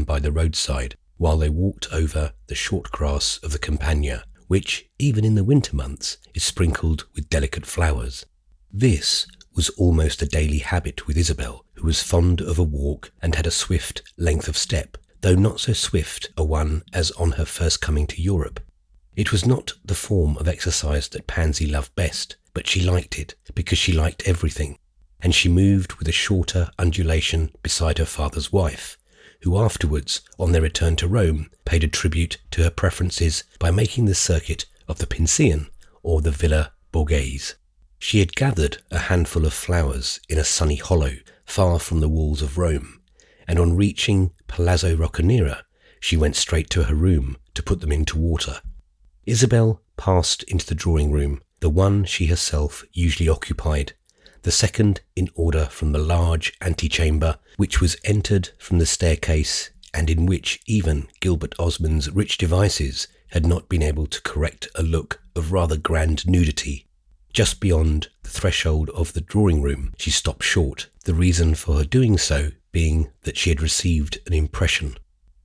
by the roadside while they walked over the short grass of the Campagna, which, even in the winter months, is sprinkled with delicate flowers. This was almost a daily habit with Isabel, who was fond of a walk and had a swift length of step, though not so swift a one as on her first coming to Europe. It was not the form of exercise that Pansy loved best, but she liked it because she liked everything, and she moved with a shorter undulation beside her father's wife, who afterwards, on their return to Rome, paid a tribute to her preferences by making the circuit of the Pincian or the Villa Borghese. She had gathered a handful of flowers in a sunny hollow far from the walls of Rome, and on reaching Palazzo Roccanera, she went straight to her room to put them into water. Isabel passed into the drawing room, the one she herself usually occupied, the second in order from the large antechamber which was entered from the staircase, and in which even Gilbert Osmond's rich devices had not been able to correct a look of rather grand nudity. Just beyond the threshold of the drawing room she stopped short, the reason for her doing so being that she had received an impression.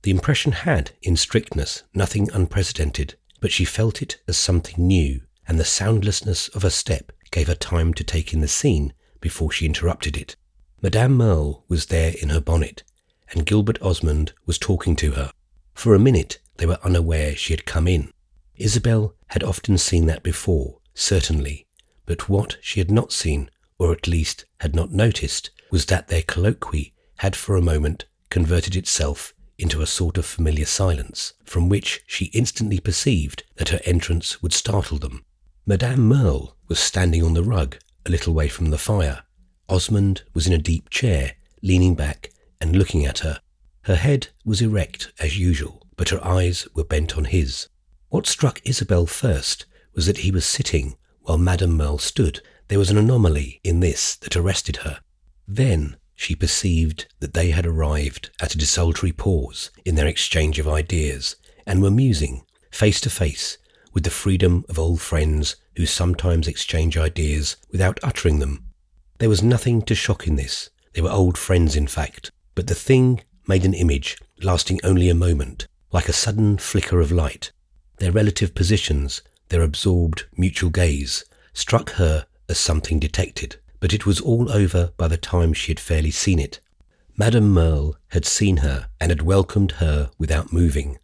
The impression had, in strictness, nothing unprecedented, but she felt it as something new, and the soundlessness of her step gave her time to take in the scene before she interrupted it. Madame Merle was there in her bonnet, and Gilbert Osmond was talking to her. For a minute they were unaware she had come in. Isabel had often seen that before, certainly, but what she had not seen, or at least had not noticed, was that their colloquy had for a moment converted itself into a sort of familiar silence, from which she instantly perceived that her entrance would startle them. Madame Merle was standing on the rug, a little way from the fire. Osmond was in a deep chair, leaning back and looking at her. Her head was erect as usual, but her eyes were bent on his. What struck Isabel first was that he was sitting while Madame Merle stood. There was an anomaly in this that arrested her. Then she perceived that they had arrived at a desultory pause in their exchange of ideas, and were musing, face to face, with the freedom of old friends who sometimes exchange ideas without uttering them. There was nothing to shock in this. They were old friends, in fact, but the thing made an image lasting only a moment, like a sudden flicker of light. Their relative positions, their absorbed mutual gaze, struck her as something detected, but it was all over by the time she had fairly seen it. Madame Merle had seen her and had welcomed her without moving.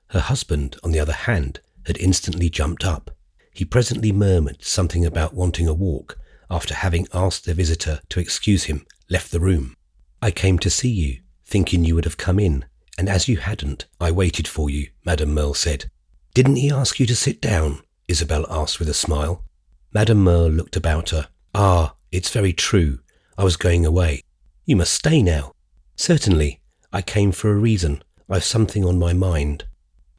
Her husband, on the other hand, had instantly jumped up. He presently murmured something about wanting a walk, after having asked their visitor to excuse him, left the room. "I came to see you, thinking you would have come in, and as you hadn't, I waited for you," Madame Merle said. "Didn't he ask you to sit down?" Isabel asked with a smile. Madame Merle looked about her. "Ah, it's very true. I was going away. You must stay now." "Certainly. I came for a reason. I've something on my mind."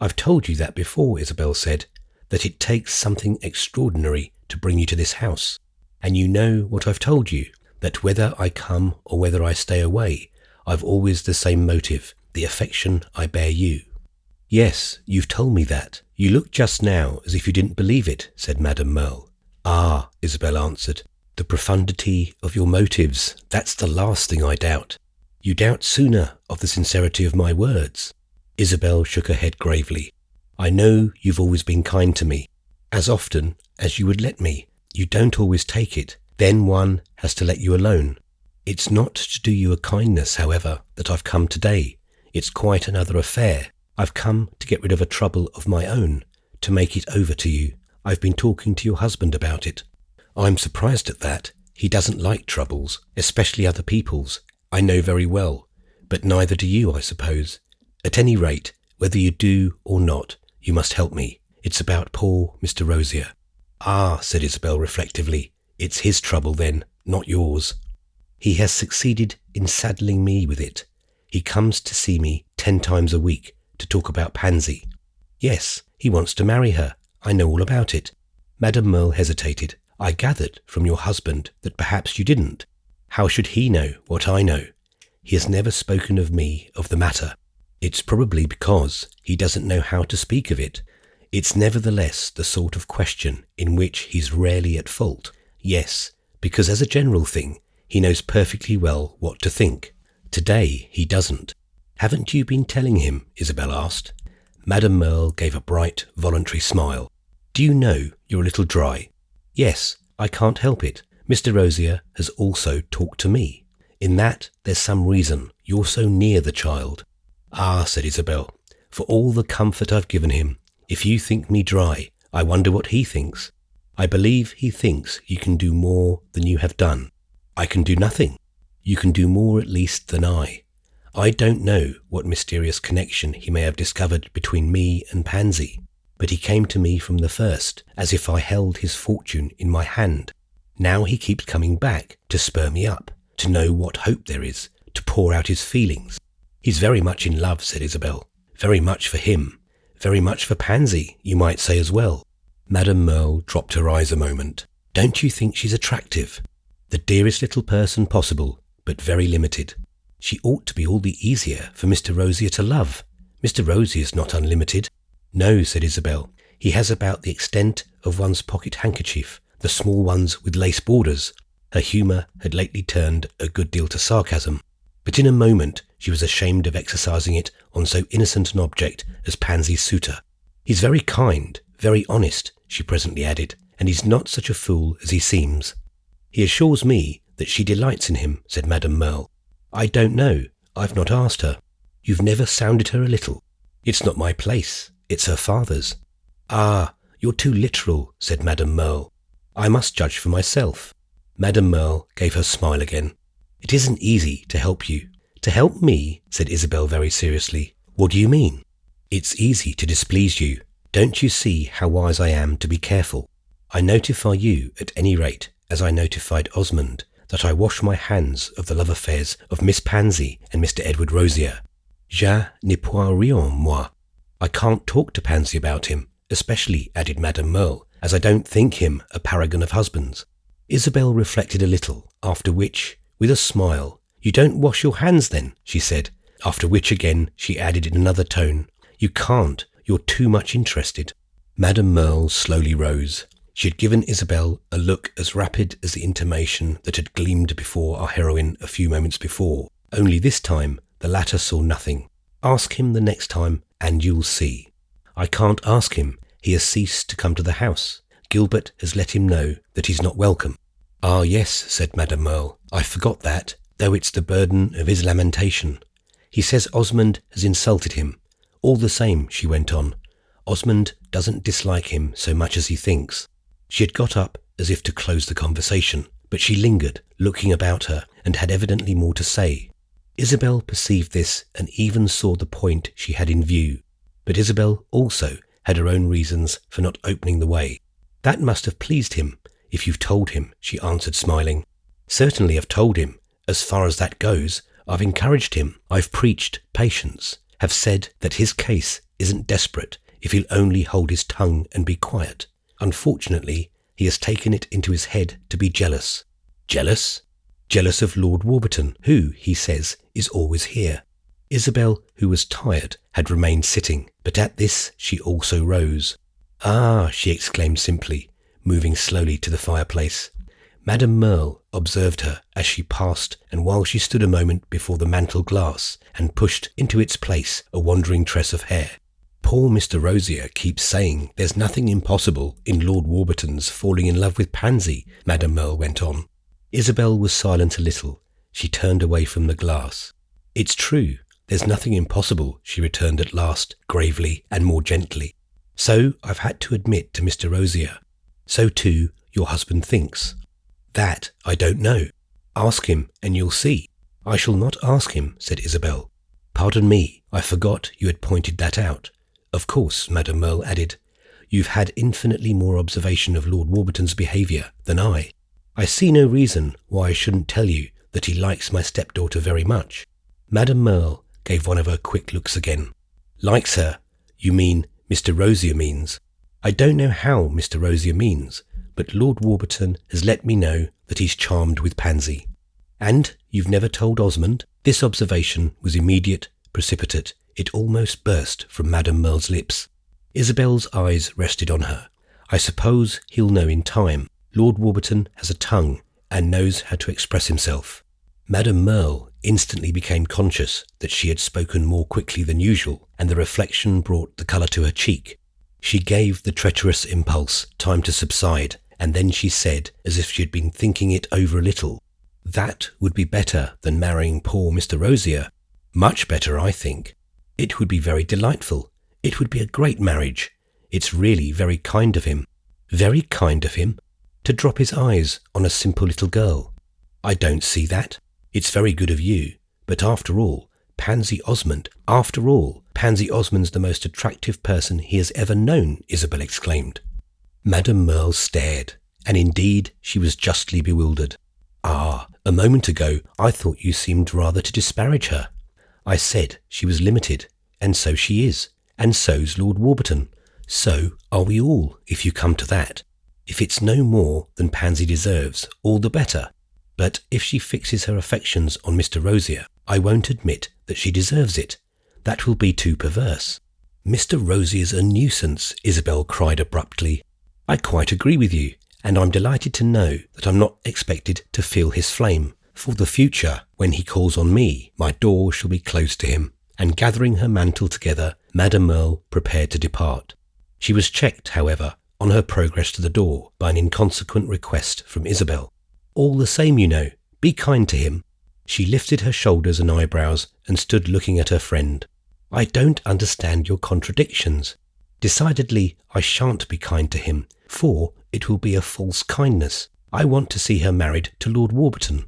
"I've told you that before," Isabel said, "that it takes something extraordinary to bring you to this house. And you know what I've told you, that whether I come or whether I stay away, I've always the same motive, the affection I bear you." "Yes, you've told me that. You look just now as if you didn't believe it," said Madame Merle. "Ah," Isabel answered, "the profundity of your motives, that's the last thing I doubt. You doubt sooner of the sincerity of my words." Isabel shook her head gravely. "I know you've always been kind to me, as often as you would let me. You don't always take it. Then one has to let you alone. It's not to do you a kindness, however, that I've come today. It's quite another affair. I've come to get rid of a trouble of my own, to make it over to you. I've been talking to your husband about it." "I'm surprised at that. He doesn't like troubles, especially other people's. I know very well, but neither do you, I suppose. At any rate, whether you do or not, you must help me. It's about poor Mr. Rosier." "Ah," said Isabel reflectively, "it's his trouble then, not yours." "He has succeeded in saddling me with it. He comes to see me 10 times a week to talk about Pansy." "Yes, he wants to marry her. I know all about it." Madame Merle hesitated. "I gathered from your husband that perhaps you didn't." "How should he know what I know? He has never spoken of me of the matter." "It's probably because he doesn't know how to speak of it. It's nevertheless the sort of question in which he's rarely at fault." "Yes, because as a general thing, he knows perfectly well what to think. Today he doesn't." Haven't you been telling him? Isabel asked. Madame Merle gave a bright, voluntary smile. Do you know you're a little dry? Yes, I can't help it. Mr. Rosier has also talked to me. In that, there's some reason. You're so near the child. Ah, said Isabel, for all the comfort I've given him. If you think me dry, I wonder what he thinks. I believe he thinks you can do more than you have done. I can do nothing. You can do more at least than I. I don't know what mysterious connection he may have discovered between me and Pansy, but he came to me from the first, as if I held his fortune in my hand. Now he keeps coming back to spur me up, to know what hope there is, to pour out his feelings. He's very much in love, said Isabel. Very much for him. Very much for Pansy, you might say as well. Madame Merle dropped her eyes a moment. Don't you think she's attractive? The dearest little person possible, but very limited. She ought to be all the easier for Mr. Rosier to love. Mr. Rosier's not unlimited. No, said Isabel. He has about the extent of one's pocket handkerchief, the small ones with lace borders. Her humour had lately turned a good deal to sarcasm, but in a moment she was ashamed of exercising it on so innocent an object as Pansy's suitor. He's very kind, very honest, she presently added, and he's not such a fool as he seems. He assures me that she delights in him, said Madame Merle. I don't know. I've not asked her. You've never sounded her a little. It's not my place. It's her father's. Ah, you're too literal, said Madame Merle. I must judge for myself. Madame Merle gave her smile again. It isn't easy to help you. To help me, said Isabel very seriously. What do you mean? It's easy to displease you. Don't you see how wise I am to be careful? I notify you, at any rate, as I notified Osmond, that I wash my hands of the love affairs of Miss Pansy and Mr. Edward Rosier. Je n'ai point rien, moi. I can't talk to Pansy about him, especially, added Madame Merle, as I don't think him a paragon of husbands. Isabel reflected a little, after which, with a smile, You don't wash your hands then, she said, after which again she added in another tone, You can't, you're too much interested. Madame Merle slowly rose. She had given Isabel a look as rapid as the intimation that had gleamed before our heroine a few moments before, only this time the latter saw nothing. Ask him the next time, and you'll see. I can't ask him. He has ceased to come to the house. Gilbert has let him know that he's not welcome. Ah, yes, said Madame Merle. I forgot that, though it's the burden of his lamentation. He says Osmond has insulted him. All the same, she went on, Osmond doesn't dislike him so much as he thinks. She had got up as if to close the conversation, but she lingered, looking about her, and had evidently more to say. Isabel perceived this and even saw the point she had in view, but Isabel also had her own reasons for not opening the way. That must have pleased him, if you've told him, she answered, smiling. Certainly I've told him. As far as that goes, I've encouraged him. I've preached patience, have said that his case isn't desperate if he'll only hold his tongue and be quiet. Unfortunately, he has taken it into his head to be jealous. Jealous? Jealous of Lord Warburton, who, he says, is always here. Isabel, who was tired, had remained sitting, but at this she also rose. Ah, she exclaimed simply, moving slowly to the fireplace. Madame Merle observed her as she passed, and while she stood a moment before the mantel glass and pushed into its place a wandering tress of hair. Poor Mr. Rosier keeps saying there's nothing impossible in Lord Warburton's falling in love with Pansy, Madame Merle went on. Isabel was silent a little. She turned away from the glass. It's true, there's nothing impossible, she returned at last, gravely and more gently. So I've had to admit to Mr. Rosier. So too your husband thinks. That I don't know. Ask him and you'll see. I shall not ask him, said Isabel. Pardon me, I forgot you had pointed that out. Of course, Madame Merle added, you've had infinitely more observation of Lord Warburton's behaviour than I. I see no reason why I shouldn't tell you that he likes my stepdaughter very much. Madame Merle gave one of her quick looks again. Likes her? You mean Mr. Rosier means? I don't know how Mr. Rosier means, but Lord Warburton has let me know that he's charmed with Pansy. And you've never told Osmond? This observation was immediate, precipitate. It almost burst from Madame Merle's lips. Isabel's eyes rested on her. I suppose he'll know in time. Lord Warburton has a tongue and knows how to express himself. Madame Merle instantly became conscious that she had spoken more quickly than usual, and the reflection brought the colour to her cheek. She gave the treacherous impulse time to subside, and then she said, as if she had been thinking it over a little, "That would be better than marrying poor Mr. Rosier. Much better, I think. It would be very delightful. It would be a great marriage. It's really very kind of him." "Very kind of him? To drop his eyes on a simple little girl? I don't see that. It's very good of you, but after all, Pansy Osmond's the most attractive person he has ever known," Isabel exclaimed. Madame Merle stared, and indeed she was justly bewildered. "Ah, a moment ago I thought you seemed rather to disparage her. I said she was limited, and so she is, and so's Lord Warburton. So are we all, if you come to that. If it's no more than Pansy deserves, all the better. But if she fixes her affections on Mr. Rosier, I won't admit that she deserves it. That will be too perverse." "Mr. Rosier's a nuisance," Isabel cried abruptly. "I quite agree with you, and I'm delighted to know that I'm not expected to feel his flame. For the future, when he calls on me, my door shall be closed to him." And gathering her mantle together, Madame Merle prepared to depart. She was checked, however, on her progress to the door by an inconsequent request from Isabel. "All the same, you know, be kind to him." She lifted her shoulders and eyebrows and stood looking at her friend. "I don't understand your contradictions. Decidedly, I shan't be kind to him, for it will be a false kindness. I want to see her married to Lord Warburton."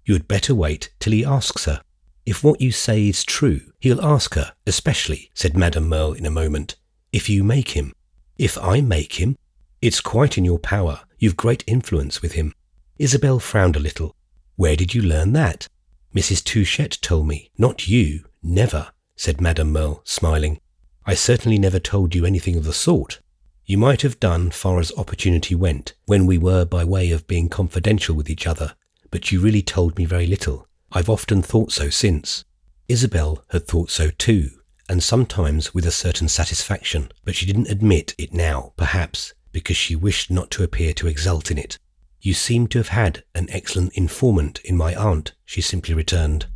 "You had better wait till he asks her. If what you say is true, he'll ask her, especially," said Madame Merle in a moment, "if you make him." "If I make him? It's quite in your power. You've great influence with him." Isabel frowned a little. "Where did you learn that?" "Mrs. Touchette told me, not you, never," said Madame Merle, smiling. "I certainly never told you anything of the sort. You might have done far as opportunity went, when we were by way of being confidential with each other, but you really told me very little. I've often thought so since." Isabel had thought so too, and sometimes with a certain satisfaction, but she didn't admit it now, perhaps, because she wished not to appear to exult in it. "You seem to have had an excellent informant in my aunt," she simply returned.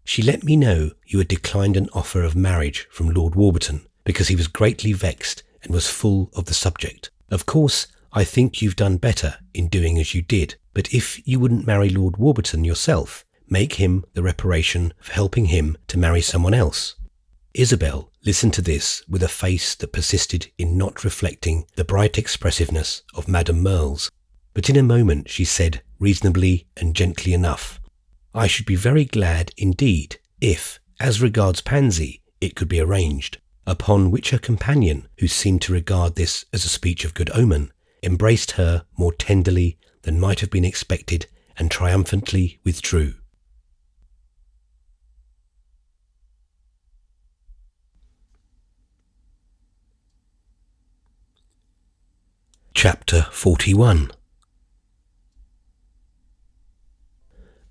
"She let me know you had declined an offer of marriage from Lord Warburton, because he was greatly vexed and was full of the subject. Of course, I think you've done better in doing as you did, but if you wouldn't marry Lord Warburton yourself, make him the reparation of helping him to marry someone else." Isabel listened to this with a face that persisted in not reflecting the bright expressiveness of Madame Merle's, but in a moment she said, reasonably and gently enough, "I should be very glad indeed if, as regards Pansy, it could be arranged." Upon which her companion, who seemed to regard this as a speech of good omen, embraced her more tenderly than might have been expected and triumphantly withdrew. Chapter 41.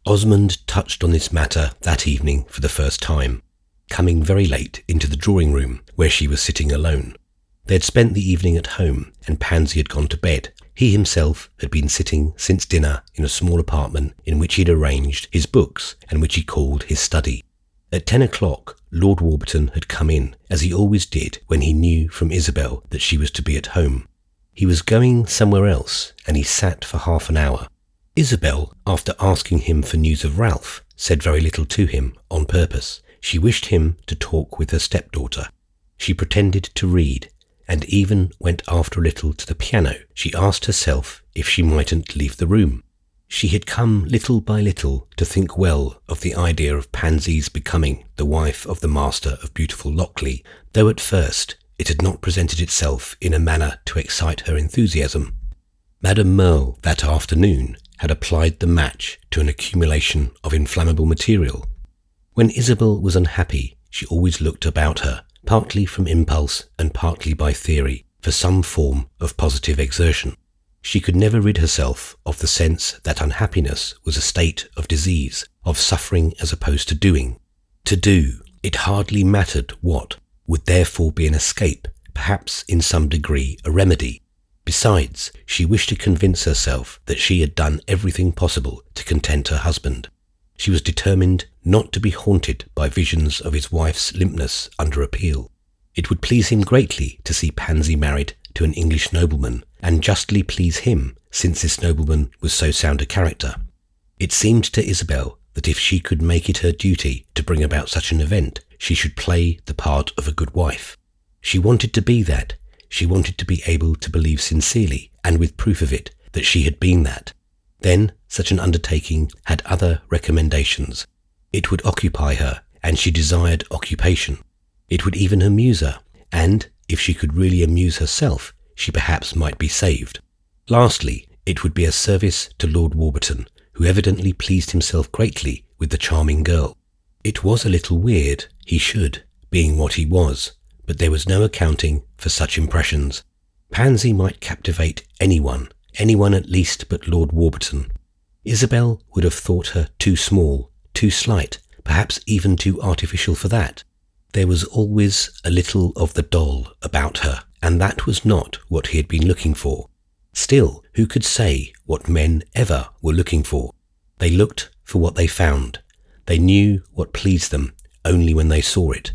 Osmond touched on this matter that evening for the first time, coming very late into the drawing-room where she was sitting alone. They had spent the evening at home, and Pansy had gone to bed. He himself had been sitting since dinner in a small apartment in which he had arranged his books and which he called his study. At 10 o'clock, Lord Warburton had come in, as he always did when he knew from Isabel that she was to be at home. He was going somewhere else, and he sat for half an hour. Isabel, after asking him for news of Ralph, said very little to him on purpose. She wished him to talk with her stepdaughter. She pretended to read, and even went after a little to the piano. She asked herself if she mightn't leave the room. She had come little by little to think well of the idea of Pansy's becoming the wife of the master of beautiful Lockley, though at first it had not presented itself in a manner to excite her enthusiasm. Madame Merle that afternoon had applied the match to an accumulation of inflammable material. When Isabel was unhappy, she always looked about her, partly from impulse and partly by theory, for some form of positive exertion. She could never rid herself of the sense that unhappiness was a state of disease, of suffering as opposed to doing. To do, it hardly mattered what, would therefore be an escape, perhaps in some degree a remedy. Besides, she wished to convince herself that she had done everything possible to content her husband. She was determined not to be haunted by visions of his wife's limpness under appeal. It would please him greatly to see Pansy married to an English nobleman, and justly please him, since this nobleman was so sound a character. It seemed to Isabel that if she could make it her duty to bring about such an event, she should play the part of a good wife. She wanted to be that. She wanted to be able to believe sincerely, and with proof of it, that she had been that. Then such an undertaking had other recommendations. It would occupy her, and she desired occupation. It would even amuse her, and if she could really amuse herself, she perhaps might be saved. Lastly, it would be a service to Lord Warburton, who evidently pleased himself greatly with the charming girl. It was a little weird, he should, being what he was, but there was no accounting for such impressions. Pansy might captivate anyone at least but Lord Warburton. Isabel would have thought her too small, too slight, perhaps even too artificial for that. There was always a little of the doll about her, and that was not what he had been looking for. Still, who could say what men ever were looking for? They looked for what they found. They knew what pleased them only when they saw it.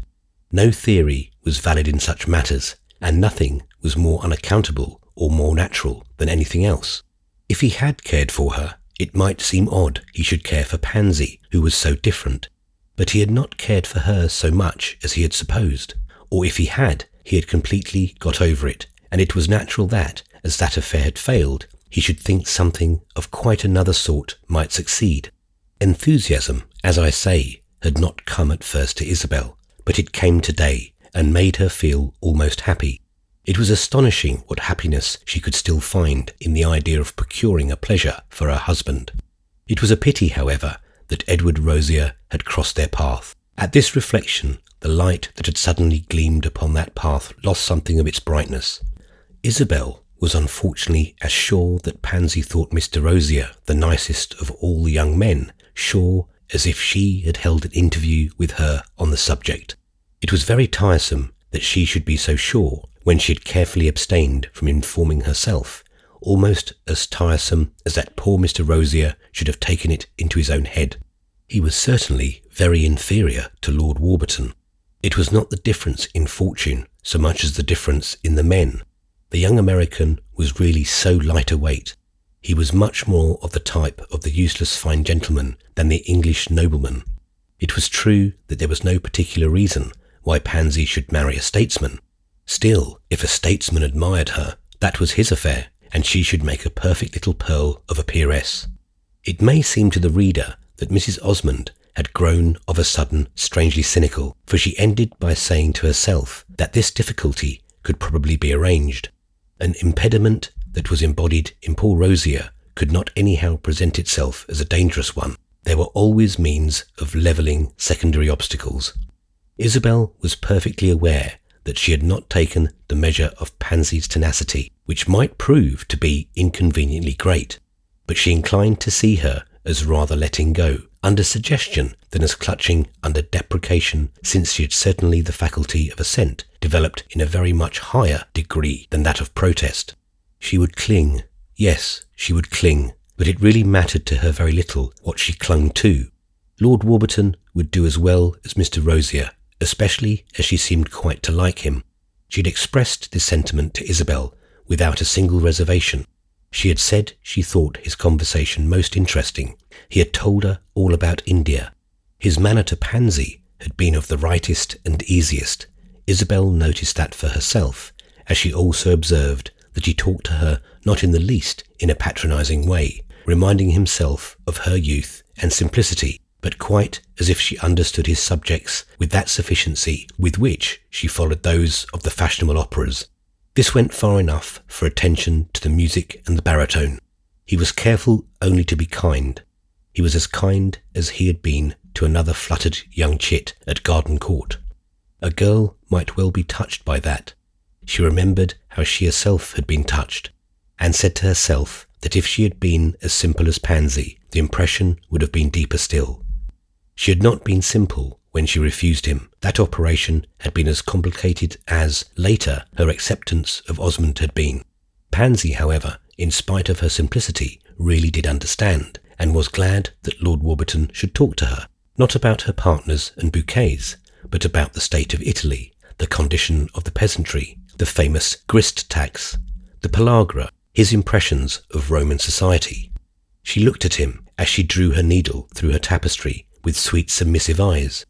No theory was valid in such matters, and nothing was more unaccountable or more natural than anything else. If he had cared for her, it might seem odd he should care for Pansy, who was so different. But he had not cared for her so much as he had supposed, or if he had completely got over it, and it was natural that, as that affair had failed, he should think something of quite another sort might succeed. Enthusiasm, as I say, had not come at first to Isabel, but it came today, and made her feel almost happy. It was astonishing what happiness she could still find in the idea of procuring a pleasure for her husband. It was a pity, however, that Edward Rosier had crossed their path. At this reflection, the light that had suddenly gleamed upon that path lost something of its brightness. Isabel was unfortunately as sure that Pansy thought Mr. Rosier the nicest of all the young men, sure as if she had held an interview with her on the subject. It was very tiresome that she should be so sure when she had carefully abstained from informing herself, almost as tiresome as that poor Mr. Rosier should have taken it into his own head. He was certainly very inferior to Lord Warburton. It was not the difference in fortune so much as the difference in the men. The young American was really so light a weight. He was much more of the type of the useless fine gentleman than the English nobleman. It was true that there was no particular reason why Pansy should marry a statesman. Still, if a statesman admired her, that was his affair, and she should make a perfect little pearl of a peeress. It may seem to the reader that Mrs. Osmond had grown of a sudden strangely cynical, for she ended by saying to herself that this difficulty could probably be arranged. An impediment that was embodied in poor Rosier could not anyhow present itself as a dangerous one. There were always means of levelling secondary obstacles. Isabel was perfectly aware that she had not taken the measure of Pansy's tenacity, which might prove to be inconveniently great, but she inclined to see her as rather letting go, under suggestion than as clutching under deprecation, since she had certainly the faculty of assent, developed in a very much higher degree than that of protest. She would cling, yes, she would cling, but it really mattered to her very little what she clung to. Lord Warburton would do as well as Mr. Rosier, especially as she seemed quite to like him. She had expressed this sentiment to Isabel without a single reservation. She had said she thought his conversation most interesting. He had told her all about India. His manner to Pansy had been of the rightest and easiest. Isabel noticed that for herself, as she also observed that he talked to her not in the least in a patronizing way, reminding himself of her youth and simplicity, but quite as if she understood his subjects with that sufficiency with which she followed those of the fashionable operas. This went far enough for attention to the music and the baritone. He was careful only to be kind. He was as kind as he had been to another fluttered young chit at Garden Court. A girl might well be touched by that. She remembered how she herself had been touched, and said to herself that if she had been as simple as Pansy, the impression would have been deeper still. She had not been simple when she refused him. That operation had been as complicated as, later, her acceptance of Osmond had been. Pansy, however, in spite of her simplicity, really did understand, and was glad that Lord Warburton should talk to her, not about her partners and bouquets, but about the state of Italy, the condition of the peasantry, the famous grist tax, the pellagra, his impressions of Roman society. She looked at him as she drew her needle through her tapestry with sweet submissive eyes,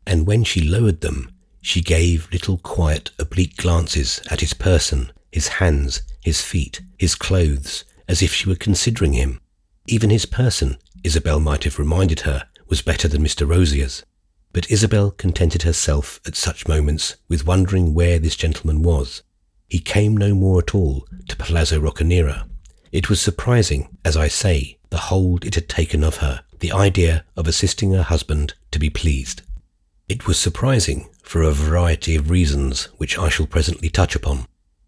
and when she lowered them, she gave little quiet oblique glances at his person, his hands, his feet, his clothes, as if she were considering him. Even his person, Isabel might have reminded her, was better than Mr. Rosier's. But Isabel contented herself at such moments with wondering where this gentleman was. He came no more at all to Palazzo Roccanera. It was surprising, as I say, the hold it had taken of her, the idea of assisting her husband to be pleased. It was surprising for a variety of reasons which I shall presently touch upon.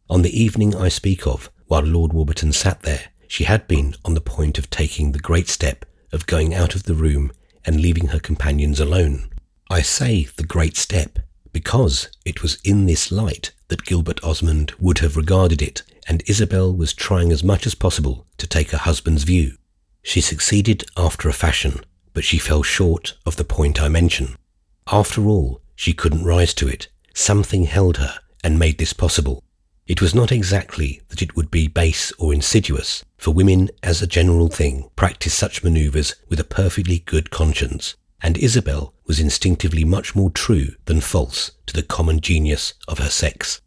On the evening I speak of, while Lord Warburton sat there, she had been on the point of taking the great step of going out of the room and leaving her companions alone. I say the great step because it was in this light that Gilbert Osmond would have regarded it, and Isabel was trying as much as possible to take her husband's view. She succeeded after a fashion, but she fell short of the point I mention. After all, she couldn't rise to it. Something held her and made this possible. It was not exactly that it would be base or insidious, for women, as a general thing, practice such manoeuvres with a perfectly good conscience, and Isabel was instinctively much more true than false to the common genius of her sex.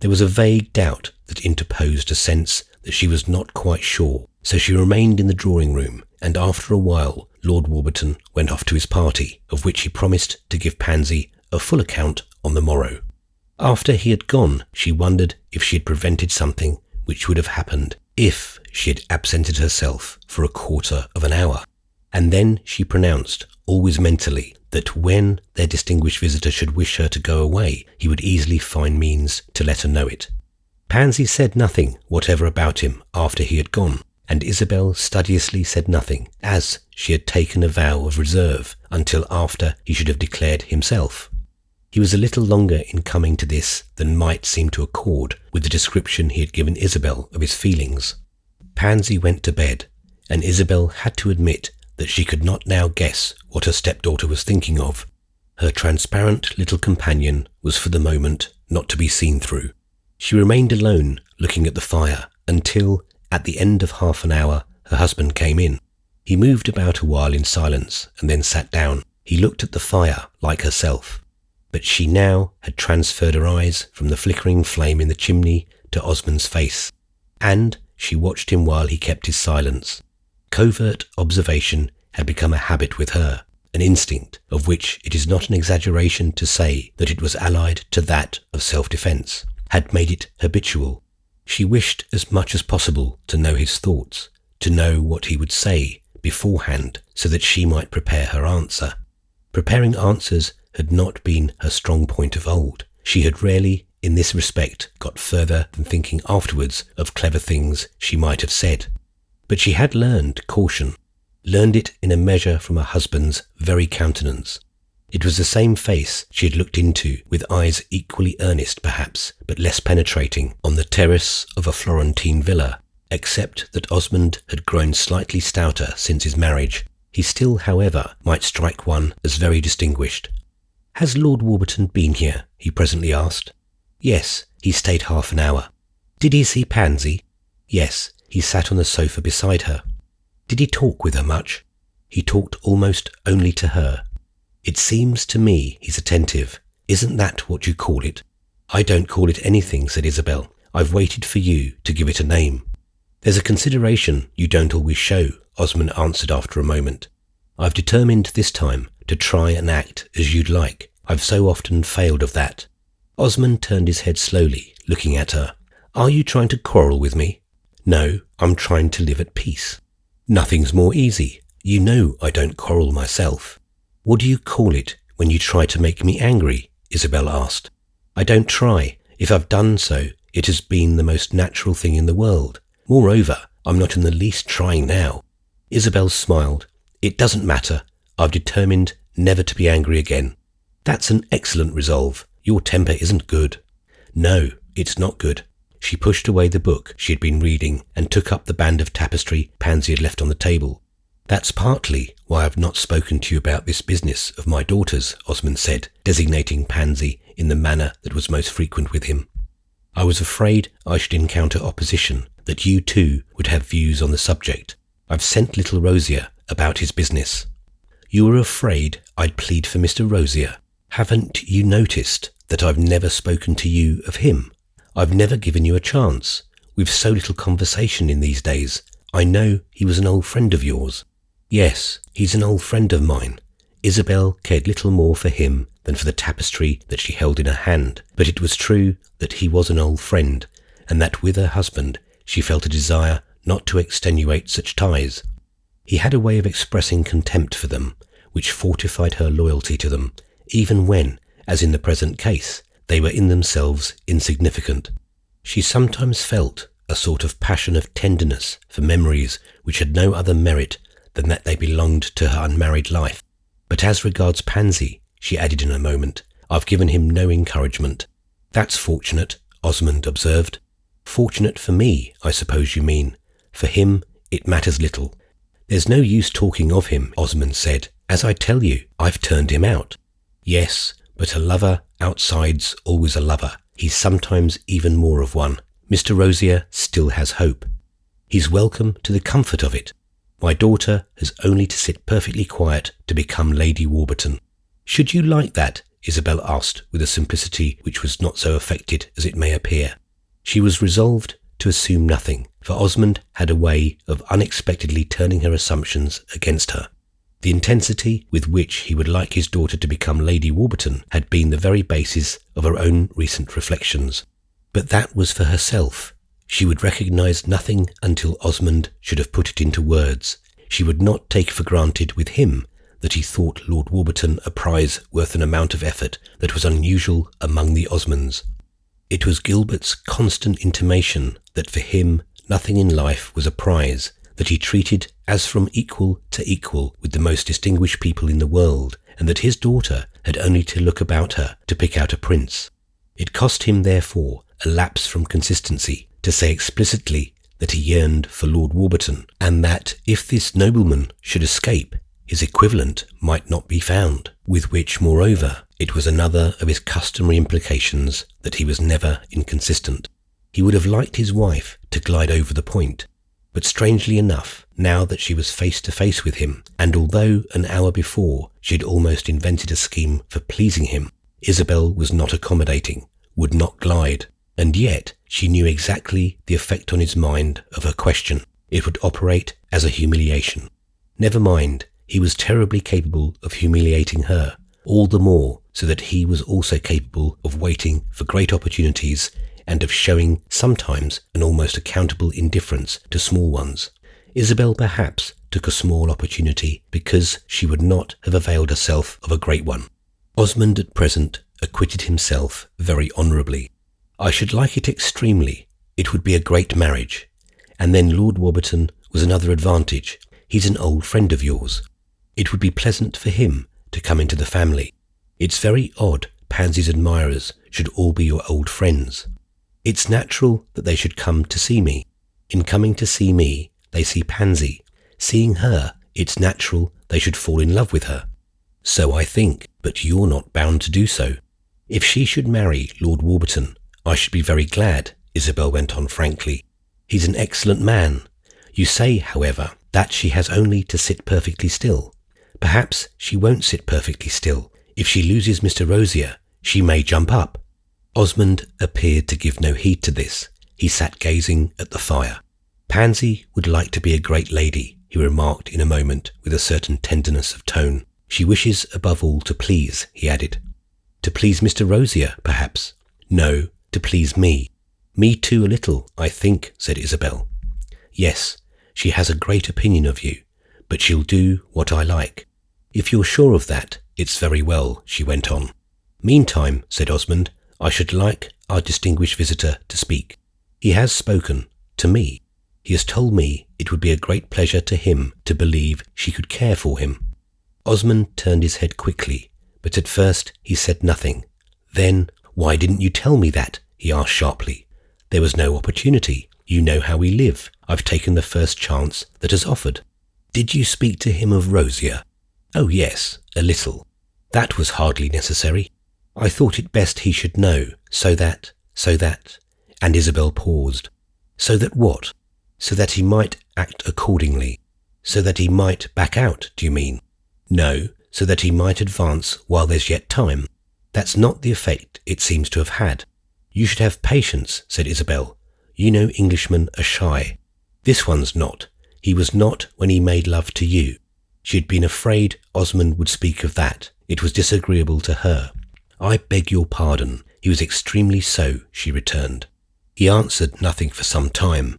There was a vague doubt that interposed a sense that she was not quite sure, so she remained in the drawing-room, and after a while Lord Warburton went off to his party, of which he promised to give Pansy a full account on the morrow. After he had gone, she wondered if she had prevented something which would have happened if she had absented herself for a quarter of an hour. And then she pronounced, always mentally, that when their distinguished visitor should wish her to go away, he would easily find means to let her know it. Pansy said nothing whatever about him after he had gone, and Isabel studiously said nothing, as she had taken a vow of reserve until after he should have declared himself. He was a little longer in coming to this than might seem to accord with the description he had given Isabel of his feelings. Pansy went to bed, and Isabel had to admit that she could not now guess what her stepdaughter was thinking of. Her transparent little companion was for the moment not to be seen through. She remained alone, looking at the fire, until, at the end of half an hour, her husband came in. He moved about a while in silence, and then sat down. He looked at the fire like herself, but she now had transferred her eyes from the flickering flame in the chimney to Osmond's face, and she watched him while he kept his silence. Covert observation had become a habit with her, an instinct of which it is not an exaggeration to say that it was allied to that of self-defence, had made it habitual. She wished as much as possible to know his thoughts, to know what he would say beforehand so that she might prepare her answer. Preparing answers had not been her strong point of old. She had rarely, in this respect, got further than thinking afterwards of clever things she might have said. But she had learned caution, learned it in a measure from her husband's very countenance. It was the same face she had looked into, with eyes equally earnest perhaps, but less penetrating, on the terrace of a Florentine villa, except that Osmond had grown slightly stouter since his marriage. He still, however, might strike one as very distinguished. "Has Lord Warburton been here?" he presently asked. "Yes, he stayed half an hour." "Did he see Pansy?" "Yes, he sat on the sofa beside her." "Did he talk with her much?" "He talked almost only to her." "It seems to me he's attentive. Isn't that what you call it?" "I don't call it anything," said Isabel. "I've waited for you to give it a name." "There's a consideration you don't always show," Osmond answered after a moment. "I've determined this time to try and act as you'd like. I've so often failed of that." Osmond turned his head slowly, looking at her. "Are you trying to quarrel with me?" "No, I'm trying to live at peace." "Nothing's more easy. You know I don't quarrel myself." "What do you call it when you try to make me angry?" Isabel asked. "I don't try. If I've done so, it has been the most natural thing in the world. Moreover, I'm not in the least trying now." Isabel smiled. "It doesn't matter. I've determined never to be angry again." "That's an excellent resolve. Your temper isn't good." "No, it's not good." She pushed away the book she had been reading and took up the band of tapestry Pansy had left on the table. That's partly why I've not spoken to you about this business of my daughter's, Osmond said, designating Pansy in the manner that was most frequent with him. I was afraid I should encounter opposition, that you too would have views on the subject. I've sent little Rosier about his business. You were afraid I'd plead for Mr. Rosier. Haven't you noticed that I've never spoken to you of him? I've never given you a chance. We've so little conversation in these days. I know he was an old friend of yours. Yes, he's an old friend of mine. Isabel cared little more for him than for the tapestry that she held in her hand, but it was true that he was an old friend, and that with her husband she felt a desire not to extenuate such ties. He had a way of expressing contempt for them, which fortified her loyalty to them, even when, as in the present case, they were in themselves insignificant. She sometimes felt a sort of passion of tenderness for memories which had no other merit than that they belonged to her unmarried life. But as regards Pansy, she added in a moment, I've given him no encouragement. That's fortunate, Osmond observed. Fortunate for me, I suppose you mean. For him, it matters little. There's no use talking of him, Osmond said. As I tell you, I've turned him out. Yes, but a lover outside's always a lover. He's sometimes even more of one. Mr. Rosier still has hope. He's welcome to the comfort of it. My daughter has only to sit perfectly quiet to become Lady Warburton. Should you like that? Isabel asked with a simplicity which was not so affected as it may appear. She was resolved to assume nothing, for Osmond had a way of unexpectedly turning her assumptions against her. The intensity with which he would like his daughter to become Lady Warburton had been the very basis of her own recent reflections. But that was for herself. She would recognise nothing until Osmond should have put it into words. She would not take for granted with him that he thought Lord Warburton a prize worth an amount of effort that was unusual among the Osmonds. It was Gilbert's constant intimation that for him nothing in life was a prize, that he treated as from equal to equal with the most distinguished people in the world, and that his daughter had only to look about her to pick out a prince. It cost him, therefore, a lapse from consistency to say explicitly that he yearned for Lord Warburton, and that if this nobleman should escape, his equivalent might not be found, with which, moreover, it was another of his customary implications that he was never inconsistent. He would have liked his wife to glide over the point, but strangely enough, now that she was face to face with him, and although an hour before she had almost invented a scheme for pleasing him, Isabel was not accommodating, would not glide, and yet she knew exactly the effect on his mind of her question. It would operate as a humiliation. Never mind, he was terribly capable of humiliating her, all the more so that he was also capable of waiting for great opportunities and of showing sometimes an almost accountable indifference to small ones. Isabel perhaps took a small opportunity because she would not have availed herself of a great one. Osmond at present acquitted himself very honourably. I should like it extremely. It would be a great marriage. And then Lord Warburton was another advantage. He's an old friend of yours. It would be pleasant for him to come into the family. It's very odd Pansy's admirers should all be your old friends. It's natural that they should come to see me. In coming to see me, they see Pansy. Seeing her, it's natural they should fall in love with her. So I think, but you're not bound to do so. If she should marry Lord Warburton, I should be very glad, Isabel went on frankly. He's an excellent man. You say, however, that she has only to sit perfectly still. Perhaps she won't sit perfectly still. If she loses Mr. Rosier, she may jump up. Osmond appeared to give no heed to this. He sat gazing at the fire. Pansy would like to be a great lady, he remarked in a moment with a certain tenderness of tone. She wishes above all to please, he added. To please Mr. Rosier, perhaps? No, to please me. Me too a little, I think, said Isabel. Yes, she has a great opinion of you, but she'll do what I like. If you're sure of that, it's very well, she went on. Meantime, said Osmond, I should like our distinguished visitor to speak. He has spoken to me. He has told me it would be a great pleasure to him to believe she could care for him. Osmond turned his head quickly, but at first he said nothing. Then, why didn't you tell me that? He asked sharply. There was no opportunity. You know how we live. I've taken the first chance that has offered. Did you speak to him of Rosia? Oh yes, a little. That was hardly necessary. I thought it best he should know, so that, and Isabel paused. So that what? So that he might act accordingly. So that he might back out, do you mean? No, so that he might advance while there's yet time. That's not the effect it seems to have had. You should have patience, said Isabel. You know Englishmen are shy. This one's not. He was not when he made love to you. She had been afraid Osmond would speak of that. It was disagreeable to her. I beg your pardon. He was extremely so, she returned. He answered nothing for some time.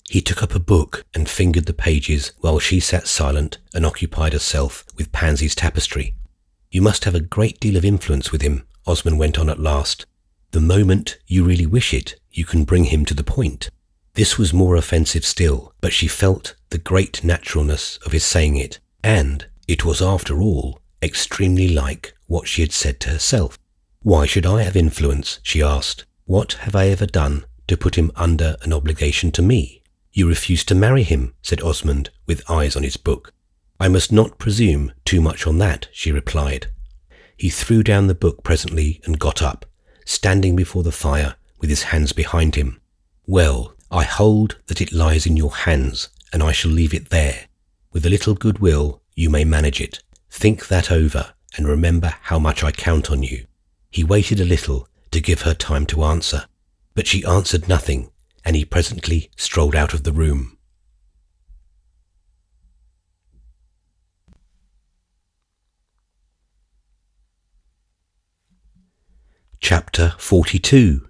He took up a book and fingered the pages while she sat silent and occupied herself with Pansy's tapestry. You must have a great deal of influence with him, Osmond went on at last. The moment you really wish it, you can bring him to the point. This was more offensive still, but she felt the great naturalness of his saying it, and it was after all extremely like what she had said to herself. Why should I have influence, she asked. What have I ever done to put him under an obligation to me? You refused to marry him, said Osmond, with eyes on his book. I must not presume too much on that, she replied. He threw down the book presently and got up, standing before the fire with his hands behind him. Well, I hold that it lies in your hands, and I shall leave it there. With a little goodwill, you may manage it. Think that over, and remember how much I count on you. He waited a little to give her time to answer, but she answered nothing, and he presently strolled out of the room. Chapter 42.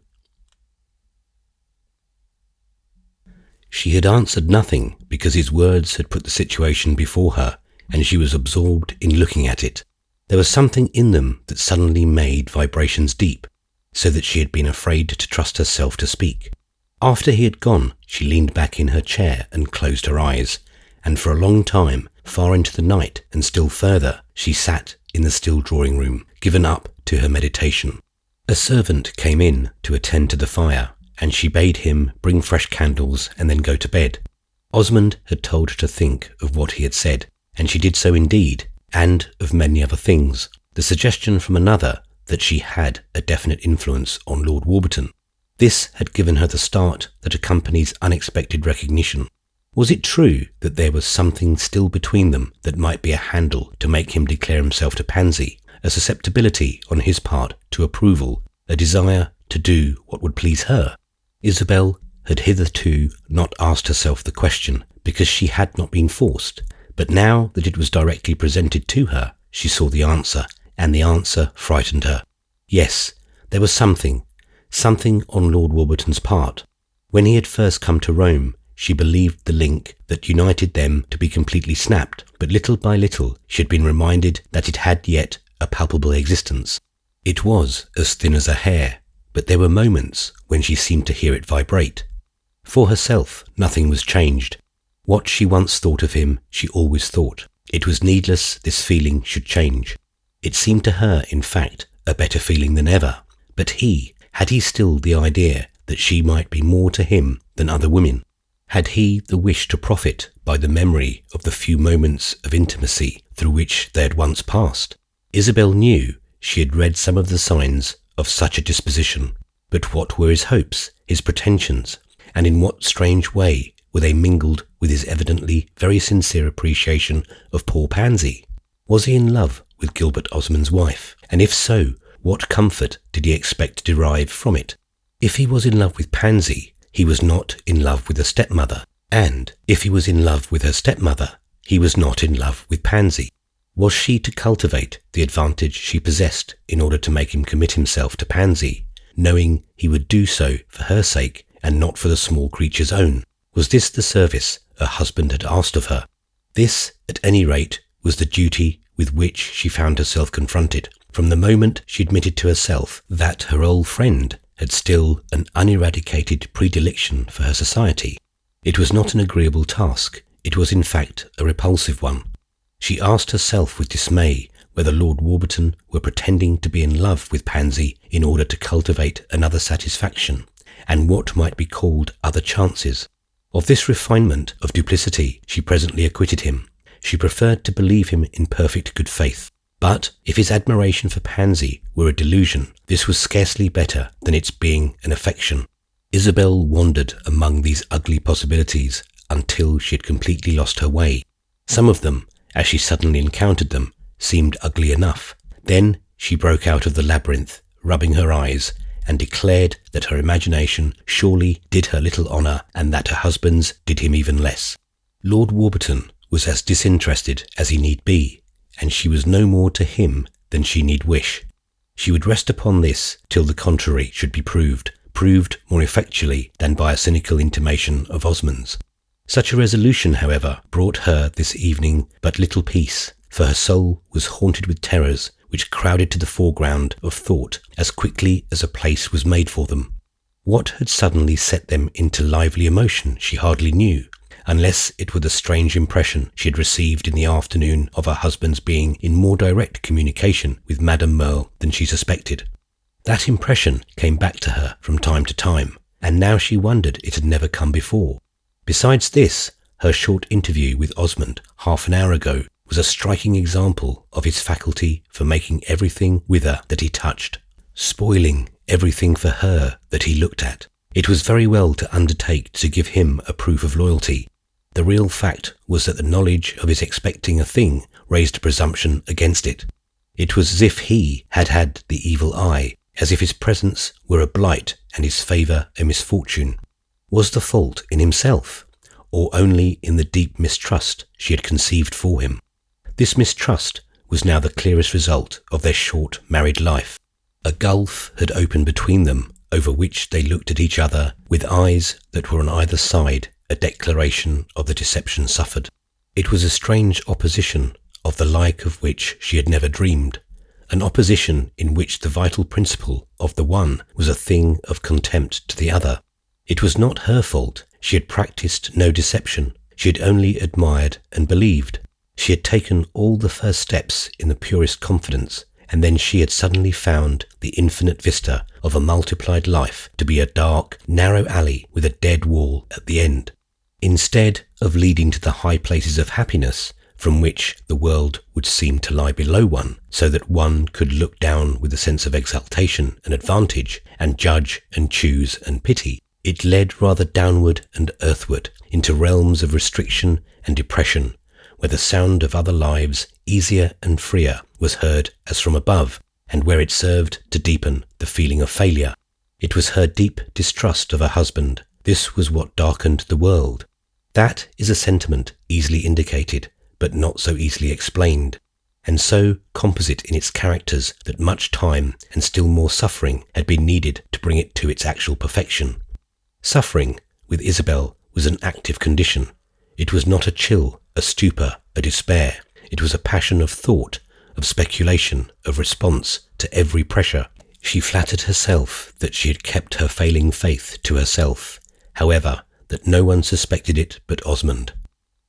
She had answered nothing because his words had put the situation before her, and she was absorbed in looking at it. There was something in them that suddenly made vibrations deep, so that she had been afraid to trust herself to speak. After he had gone, she leaned back in her chair and closed her eyes, and for a long time, far into the night and still further, she sat in the still drawing-room, given up to her meditation. A servant came in to attend to the fire, and she bade him bring fresh candles and then go to bed. Osmond had told her to think of what he had said, and she did so indeed, and of many other things. The suggestion from another that she had a definite influence on Lord Warburton. This had given her the start that accompanies unexpected recognition. Was it true that there was something still between them that might be a handle to make him declare himself to Pansy, a susceptibility on his part to approval, a desire to do what would please her? Isabel had hitherto not asked herself the question because she had not been forced, but now that it was directly presented to her, she saw the answer, and the answer frightened her. Yes, there was something on Lord Warburton's part. When he had first come to Rome, she believed the link that united them to be completely snapped, but little by little she had been reminded that it had yet a palpable existence. It was as thin as a hair, but there were moments when she seemed to hear it vibrate. For herself, nothing was changed. What she once thought of him, she always thought. It was needless this feeling should change. It seemed to her, in fact, a better feeling than ever. But had he still the idea that she might be more to him than other women? Had he the wish to profit by the memory of the few moments of intimacy through which they had once passed? Isabel knew she had read some of the signs of such a disposition, but what were his hopes, his pretensions, and in what strange way were they mingled with his evidently very sincere appreciation of poor Pansy? Was he in love with Gilbert Osmond's wife? And if so, what comfort did he expect to derive from it? If he was in love with Pansy, he was not in love with her stepmother, and if he was in love with her stepmother, he was not in love with Pansy. Was she to cultivate the advantage she possessed in order to make him commit himself to Pansy, knowing he would do so for her sake and not for the small creature's own? Was this the service her husband had asked of her? This, at any rate, was the duty with which she found herself confronted, from the moment she admitted to herself that her old friend had still an uneradicated predilection for her society. It was not an agreeable task. It was in fact a repulsive one. She asked herself with dismay whether Lord Warburton were pretending to be in love with Pansy in order to cultivate another satisfaction, and what might be called other chances. Of this refinement of duplicity she presently acquitted him, She preferred to believe him in perfect good faith. But if his admiration for Pansy were a delusion, this was scarcely better than its being an affection. Isabel wandered among these ugly possibilities until she had completely lost her way. Some of them, as she suddenly encountered them, seemed ugly enough. Then she broke out of the labyrinth, rubbing her eyes, and declared that her imagination surely did her little honour and that her husband's did him even less. Lord Warburton was as disinterested as he need be, and she was no more to him than she need wish. She would rest upon this till the contrary should be proved more effectually than by a cynical intimation of Osmond's. Such a resolution, however, brought her this evening but little peace, for her soul was haunted with terrors which crowded to the foreground of thought as quickly as a place was made for them. What had suddenly set them into lively emotion she hardly knew, unless it were the strange impression she had received in the afternoon of her husband's being in more direct communication with Madame Merle than she suspected. That impression came back to her from time to time, and now she wondered it had never come before. Besides this, her short interview with Osmond half an hour ago was a striking example of his faculty for making everything wither that he touched, spoiling everything for her that he looked at. It was very well to undertake to give him a proof of loyalty. The real fact was that the knowledge of his expecting a thing raised a presumption against it. It was as if he had had the evil eye, as if his presence were a blight and his favour a misfortune. Was the fault in himself, or only in the deep mistrust she had conceived for him? This mistrust was now the clearest result of their short married life. A gulf had opened between them, over which they looked at each other with eyes that were on either side a declaration of the deception suffered. It was a strange opposition, of the like of which she had never dreamed, an opposition in which the vital principle of the one was a thing of contempt to the other. It was not her fault. She had practised no deception. She had only admired and believed. She had taken all the first steps in the purest confidence, and then she had suddenly found the infinite vista of a multiplied life to be a dark, narrow alley with a dead wall at the end. Instead of leading to the high places of happiness, from which the world would seem to lie below one, so that one could look down with a sense of exultation and advantage, and judge and choose and pity, it led rather downward and earthward into realms of restriction and depression, where the sound of other lives, easier and freer, was heard as from above, and where it served to deepen the feeling of failure. It was her deep distrust of her husband. This was what darkened the world. That is a sentiment easily indicated, but not so easily explained, and so composite in its characters that much time and still more suffering had been needed to bring it to its actual perfection. Suffering, with Isabel, was an active condition. It was not a chill, a stupor, a despair. It was a passion of thought, of speculation, of response to every pressure. She flattered herself that she had kept her failing faith to herself, however, that no one suspected it but Osmond.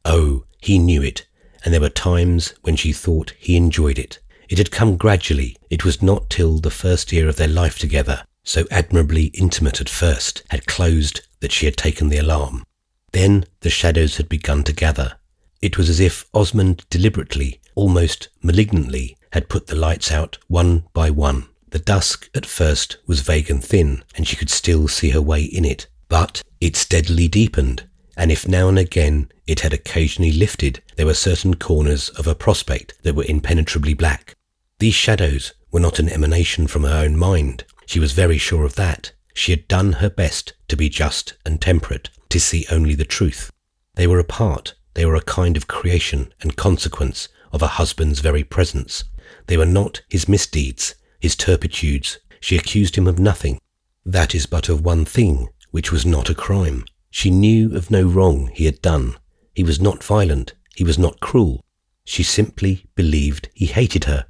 Oh, he knew it, and there were times when she thought he enjoyed it. It had come gradually. It was not till the first year of their life together, so admirably intimate at first, had closed that she had taken the alarm. Then the shadows had begun to gather. It was as if Osmond deliberately, almost malignantly, had put the lights out one by one. The dusk at first was vague and thin, and she could still see her way in it, but it steadily deepened, and if now and again it had occasionally lifted, there were certain corners of her prospect that were impenetrably black. These shadows were not an emanation from her own mind. She was very sure of that. She had done her best to be just and temperate, to see only the truth. They were apart. They were a kind of creation and consequence of her husband's very presence. They were not his misdeeds, his turpitudes. She accused him of nothing. That is but of one thing, which was not a crime. She knew of no wrong he had done. He was not violent. He was not cruel. She simply believed he hated her.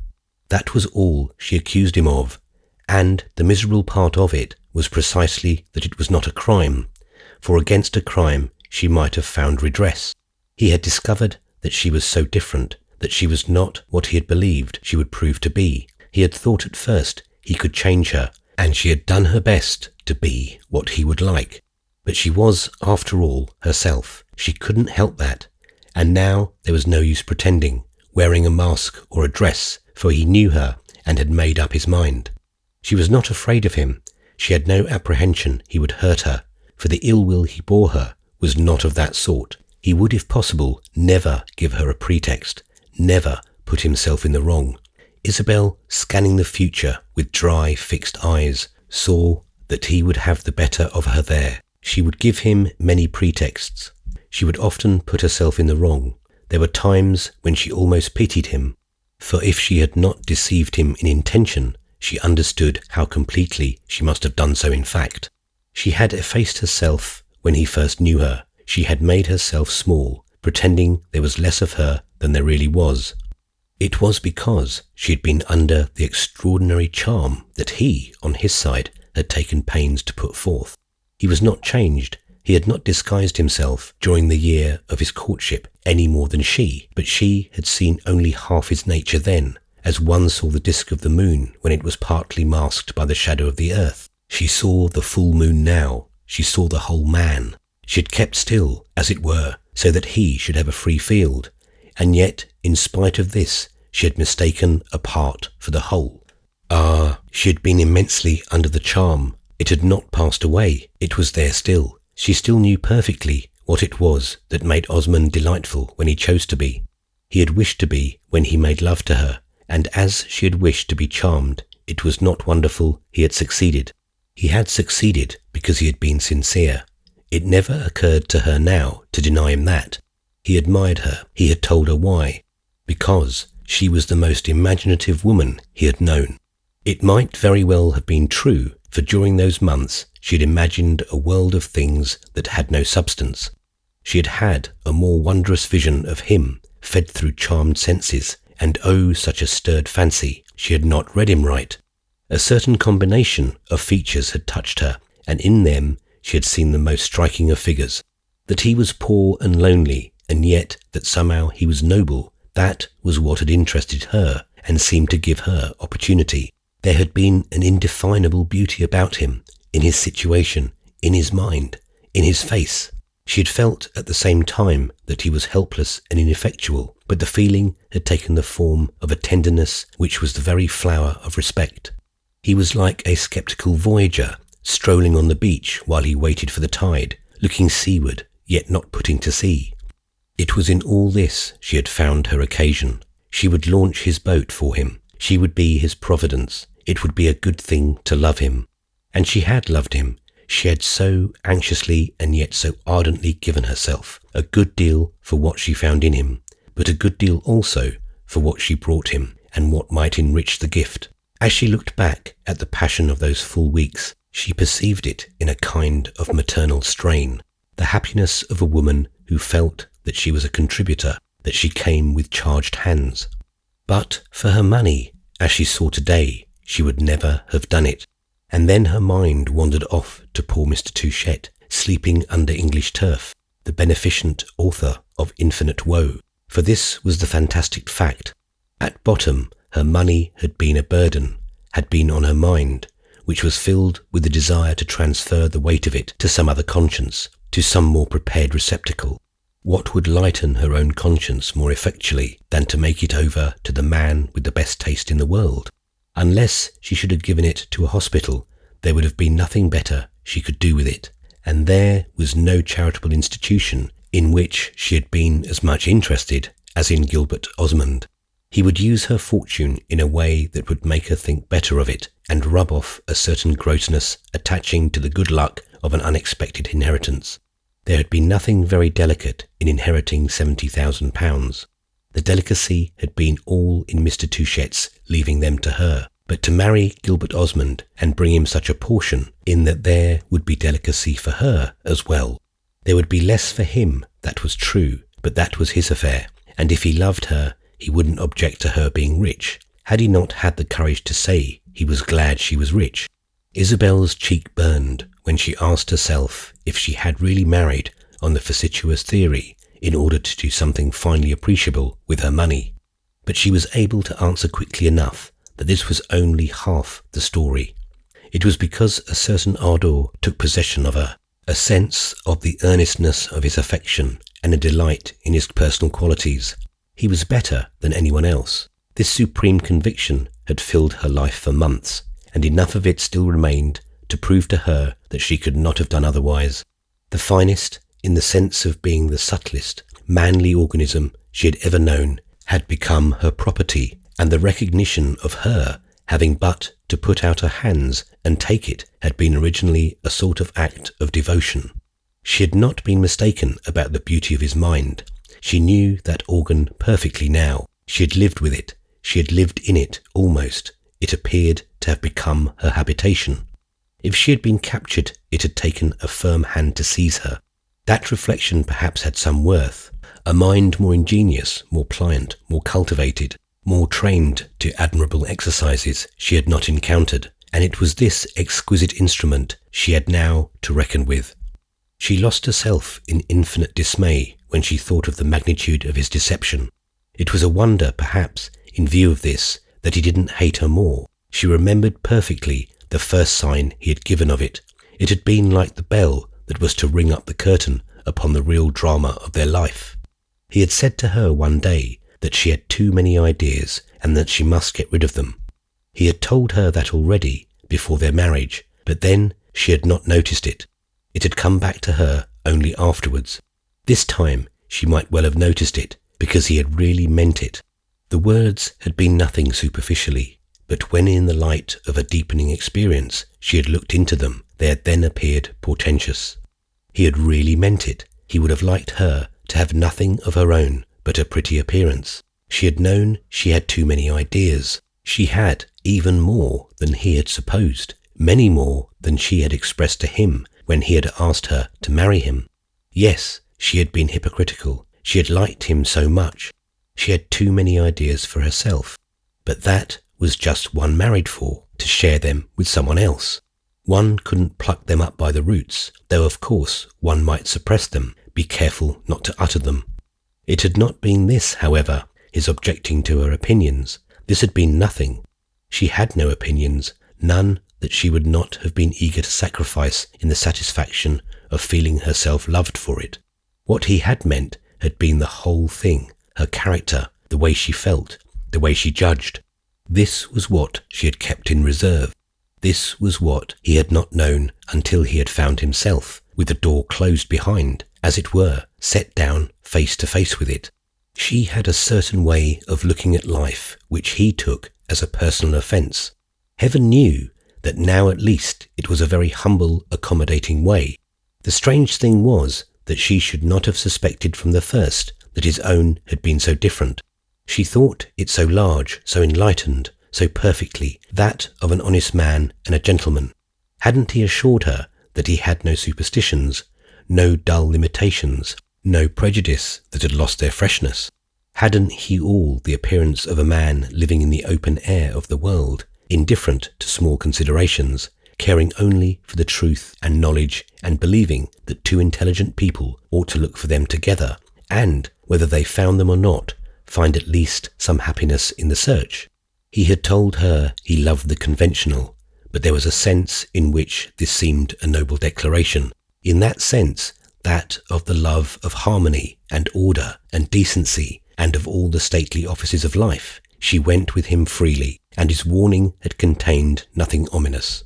That was all she accused him of, and the miserable part of it was precisely that it was not a crime, for against a crime she might have found redress. He had discovered that she was so different, that she was not what he had believed she would prove to be. He had thought at first he could change her, and she had done her best to be what he would like. But she was, after all, herself. She couldn't help that, And now there was no use pretending, wearing a mask or a dress, for he knew her and had made up his mind. She was not afraid of him. She had no apprehension he would hurt her, for the ill will he bore her was not of that sort. He would, if possible, never give her a pretext, never put himself in the wrong. Isabel, scanning the future with dry, fixed eyes, saw that he would have the better of her there. She would give him many pretexts. She would often put herself in the wrong. There were times when she almost pitied him, for if she had not deceived him in intention, she understood how completely she must have done so in fact. She had effaced herself when he first knew her. She had made herself small, pretending there was less of her than there really was. It was because she had been under the extraordinary charm that he, on his side, had taken pains to put forth. He was not changed. He had not disguised himself during the year of his courtship any more than she, but she had seen only half his nature then, as one saw the disk of the moon when it was partly masked by the shadow of the earth. She saw the full moon now. She saw the whole man. She had kept still, as it were, so that he should have a free field, and yet, in spite of this, she had mistaken a part for the whole. Ah, she had been immensely under the charm. It had not passed away. It was there still. She still knew perfectly what it was that made Osmond delightful when he chose to be. He had wished to be when he made love to her, and as she had wished to be charmed, it was not wonderful he had succeeded. He had succeeded because he had been sincere. It never occurred to her now to deny him that. He admired her. He had told her why. Because she was the most imaginative woman he had known. It might very well have been true, for during those months she had imagined a world of things that had no substance. She had had a more wondrous vision of him, fed through charmed senses, and oh, such a stirred fancy, she had not read him right. A certain combination of features had touched her, and in them she had seen the most striking of figures. That he was poor and lonely, and yet that somehow he was noble, that was what had interested her and seemed to give her opportunity. There had been an indefinable beauty about him, in his situation, in his mind, in his face. She had felt at the same time that he was helpless and ineffectual, but the feeling had taken the form of a tenderness which was the very flower of respect. He was like a sceptical voyager, strolling on the beach while he waited for the tide, looking seaward, yet not putting to sea. It was in all this she had found her occasion. She would launch his boat for him. She would be his providence. It would be a good thing to love him. And she had loved him. She had so anxiously and yet so ardently given herself, a good deal for what she found in him, but a good deal also for what she brought him and what might enrich the gift. As she looked back at the passion of those full weeks, she perceived it in a kind of maternal strain, the happiness of a woman who felt that she was a contributor, that she came with charged hands. But for her money, as she saw today, she would never have done it. And then her mind wandered off to poor Mr. Touchette, sleeping under English turf, the beneficent author of infinite woe. For this was the fantastic fact. At bottom, her money had been a burden, had been on her mind, which was filled with the desire to transfer the weight of it to some other conscience, to some more prepared receptacle. What would lighten her own conscience more effectually than to make it over to the man with the best taste in the world? Unless she should have given it to a hospital, there would have been nothing better she could do with it, and there was no charitable institution in which she had been as much interested as in Gilbert Osmond. He would use her fortune in a way that would make her think better of it and rub off a certain grossness attaching to the good luck of an unexpected inheritance. There had been nothing very delicate in inheriting £70,000. The delicacy had been all in Mr. Touchette's leaving them to her, but to marry Gilbert Osmond and bring him such a portion, in that there would be delicacy for her as well. There would be less for him, that was true, but that was his affair, and if he loved her, he wouldn't object to her being rich. Had he not had the courage to say he was glad she was rich? Isabel's cheek burned when she asked herself if she had really married on the facetious theory in order to do something finely appreciable with her money. But she was able to answer quickly enough that this was only half the story. It was because a certain ardour took possession of her, a sense of the earnestness of his affection and a delight in his personal qualities. He was better than anyone else. This supreme conviction had filled her life for months, and enough of it still remained to prove to her that she could not have done otherwise. The finest, in the sense of being the subtlest, manly organism she had ever known, had become her property, and the recognition of her having but to put out her hands and take it had been originally a sort of act of devotion. She had not been mistaken about the beauty of his mind. She knew that organ perfectly now. She had lived with it. She had lived in it almost. It appeared to have become her habitation. If she had been captured, it had taken a firm hand to seize her. That reflection perhaps had some worth. A mind more ingenious, more pliant, more cultivated, more trained to admirable exercises she had not encountered, and it was this exquisite instrument she had now to reckon with. She lost herself in infinite dismay when she thought of the magnitude of his deception. It was a wonder, perhaps, in view of this, that he didn't hate her more. She remembered perfectly the first sign he had given of it. It had been like the bell that was to ring up the curtain upon the real drama of their life. He had said to her one day that she had too many ideas and that she must get rid of them. He had told her that already, before their marriage, but then she had not noticed it. It had come back to her only afterwards. This time she might well have noticed it, because he had really meant it. The words had been nothing superficially, but when in the light of a deepening experience she had looked into them, they had then appeared portentous. He had really meant it. He would have liked her to have nothing of her own but a pretty appearance. She had known she had too many ideas. She had even more than he had supposed, many more than she had expressed to him when he had asked her to marry him. Yes, she had been hypocritical. She had liked him so much. She had too many ideas for herself. But that was just one married for, to share them with someone else. One couldn't pluck them up by the roots, though of course one might suppress them, be careful not to utter them. It had not been this, however, his objecting to her opinions. This had been nothing. She had no opinions, none that she would not have been eager to sacrifice in the satisfaction of feeling herself loved for it. What he had meant had been the whole thing, her character, the way she felt, the way she judged. This was what she had kept in reserve. This was what he had not known until he had found himself, with the door closed behind, as it were, set down face to face with it. She had a certain way of looking at life which he took as a personal offence. Heaven knew that now at least it was a very humble, accommodating way. The strange thing was that she should not have suspected from the first that his own had been so different. She thought it so large, so enlightened, so perfectly that of an honest man and a gentleman. Hadn't he assured her that he had no superstitions, no dull limitations, no prejudice that had lost their freshness? Hadn't he all the appearance of a man living in the open air of the world, indifferent to small considerations, caring only for the truth and knowledge, and believing that two intelligent people ought to look for them together, and, whether they found them or not, find at least some happiness in the search? He had told her he loved the conventional, but there was a sense in which this seemed a noble declaration. In that sense, that of the love of harmony and order and decency and of all the stately offices of life, she went with him freely, and his warning had contained nothing ominous.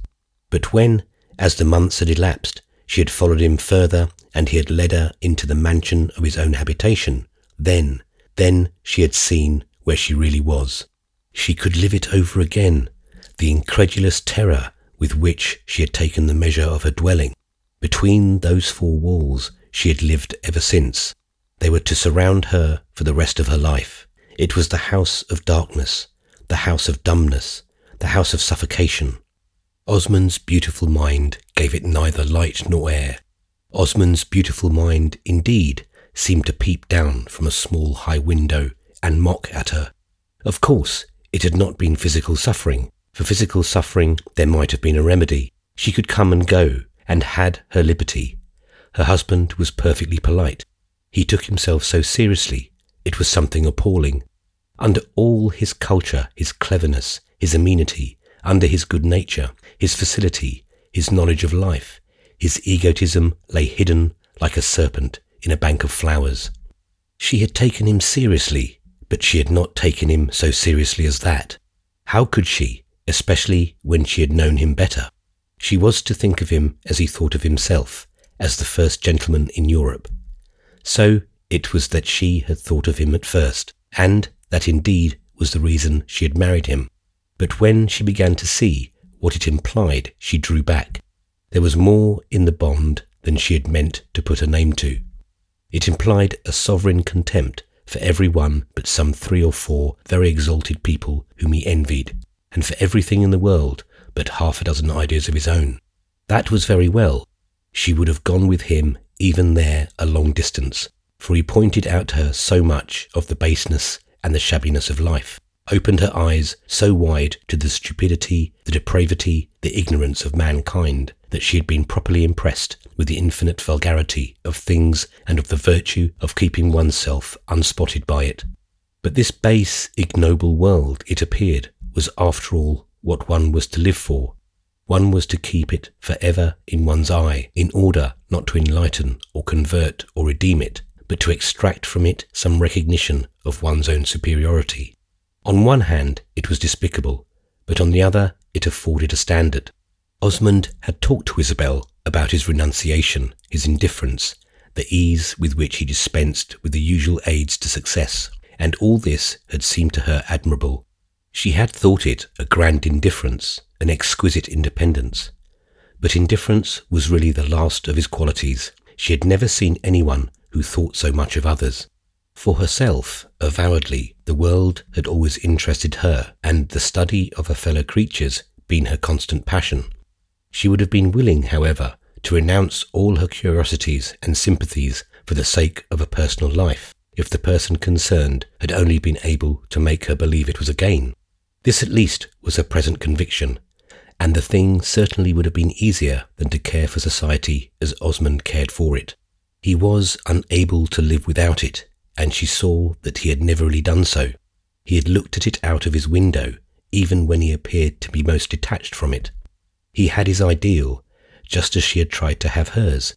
But when, as the months had elapsed, she had followed him further and he had led her into the mansion of his own habitation, then she had seen where she really was. She could live it over again, the incredulous terror with which she had taken the measure of her dwelling. Between those four walls she had lived ever since. They were to surround her for the rest of her life. It was the house of darkness, the house of dumbness, the house of suffocation. Osmond's beautiful mind gave it neither light nor air. Osmond's beautiful mind, indeed, seemed to peep down from a small high window and mock at her. Of course, it had not been physical suffering. For physical suffering there might have been a remedy. She could come and go, and had her liberty. Her husband was perfectly polite. He took himself so seriously, it was something appalling. Under all his culture, his cleverness, his amenity, under his good nature, his facility, his knowledge of life, His egotism lay hidden like a serpent in a bank of flowers. She had taken him seriously, but she had not taken him so seriously as that. How could she, especially when she had known him better? She was to think of him as he thought of himself, as the first gentleman in Europe. So it was that she had thought of him at first, and that indeed was the reason she had married him. But when she began to see what it implied, she drew back. There was more in the bond than she had meant to put a name to. It implied a sovereign contempt for every one but some 3 or 4 very exalted people whom he envied, and for everything in the world but half a dozen ideas of his own. That was very well. She would have gone with him even there a long distance, for he pointed out to her so much of the baseness and the shabbiness of life, opened her eyes so wide to the stupidity, the depravity, the ignorance of mankind, that she had been properly impressed with the infinite vulgarity of things and of the virtue of keeping oneself unspotted by it. But this base, ignoble world, it appeared, was after all what one was to live for. One was to keep it forever in one's eye, in order not to enlighten or convert or redeem it, but to extract from it some recognition of one's own superiority. On one hand, it was despicable, but on the other, it afforded a standard. Osmond had talked to Isabel about his renunciation, his indifference, the ease with which he dispensed with the usual aids to success, and all this had seemed to her admirable. She had thought it a grand indifference, an exquisite independence. But indifference was really the last of his qualities. She had never seen anyone who thought so much of others. For herself, avowedly, the world had always interested her, and the study of her fellow creatures been her constant passion. She would have been willing, however, to renounce all her curiosities and sympathies for the sake of a personal life, if the person concerned had only been able to make her believe it was a gain. This at least was her present conviction, and the thing certainly would have been easier than to care for society as Osmond cared for it. He was unable to live without it, and she saw that he had never really done so. He had looked at it out of his window, even when he appeared to be most detached from it. He had his ideal, just as she had tried to have hers.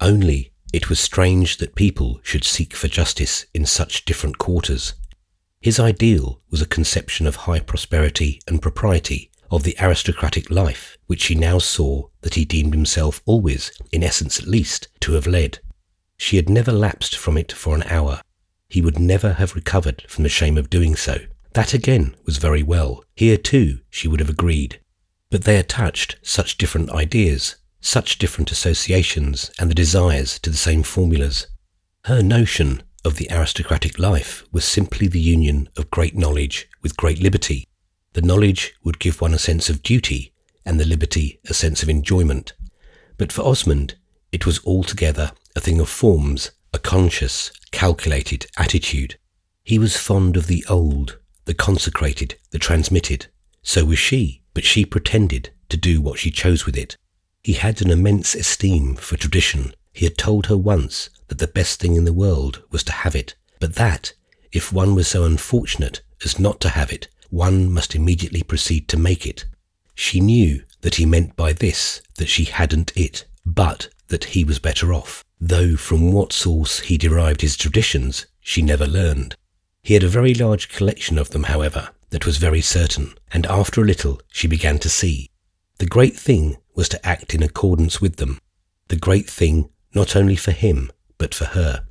Only it was strange that people should seek for justice in such different quarters. His ideal was a conception of high prosperity and propriety, of the aristocratic life, which she now saw that he deemed himself always, in essence at least, to have led. She had never lapsed from it for an hour. He would never have recovered from the shame of doing so. That again was very well. Here too she would have agreed. But they attached such different ideas, such different associations and the desires to the same formulas. Her notion of the aristocratic life was simply the union of great knowledge with great liberty. The knowledge would give one a sense of duty, and the liberty a sense of enjoyment. But for Osmond, it was altogether a thing of forms, a conscious, calculated attitude. He was fond of the old, the consecrated, the transmitted. So was she, but she pretended to do what she chose with it. He had an immense esteem for tradition. He had told her once that the best thing in the world was to have it, but that, if one was so unfortunate as not to have it, one must immediately proceed to make it. She knew that he meant by this that she hadn't it, but that he was better off, though from what source he derived his traditions she never learned. He had a very large collection of them, however, that was very certain, and after a little she began to see. The great thing was to act in accordance with them. The great thing not only for him, but for her.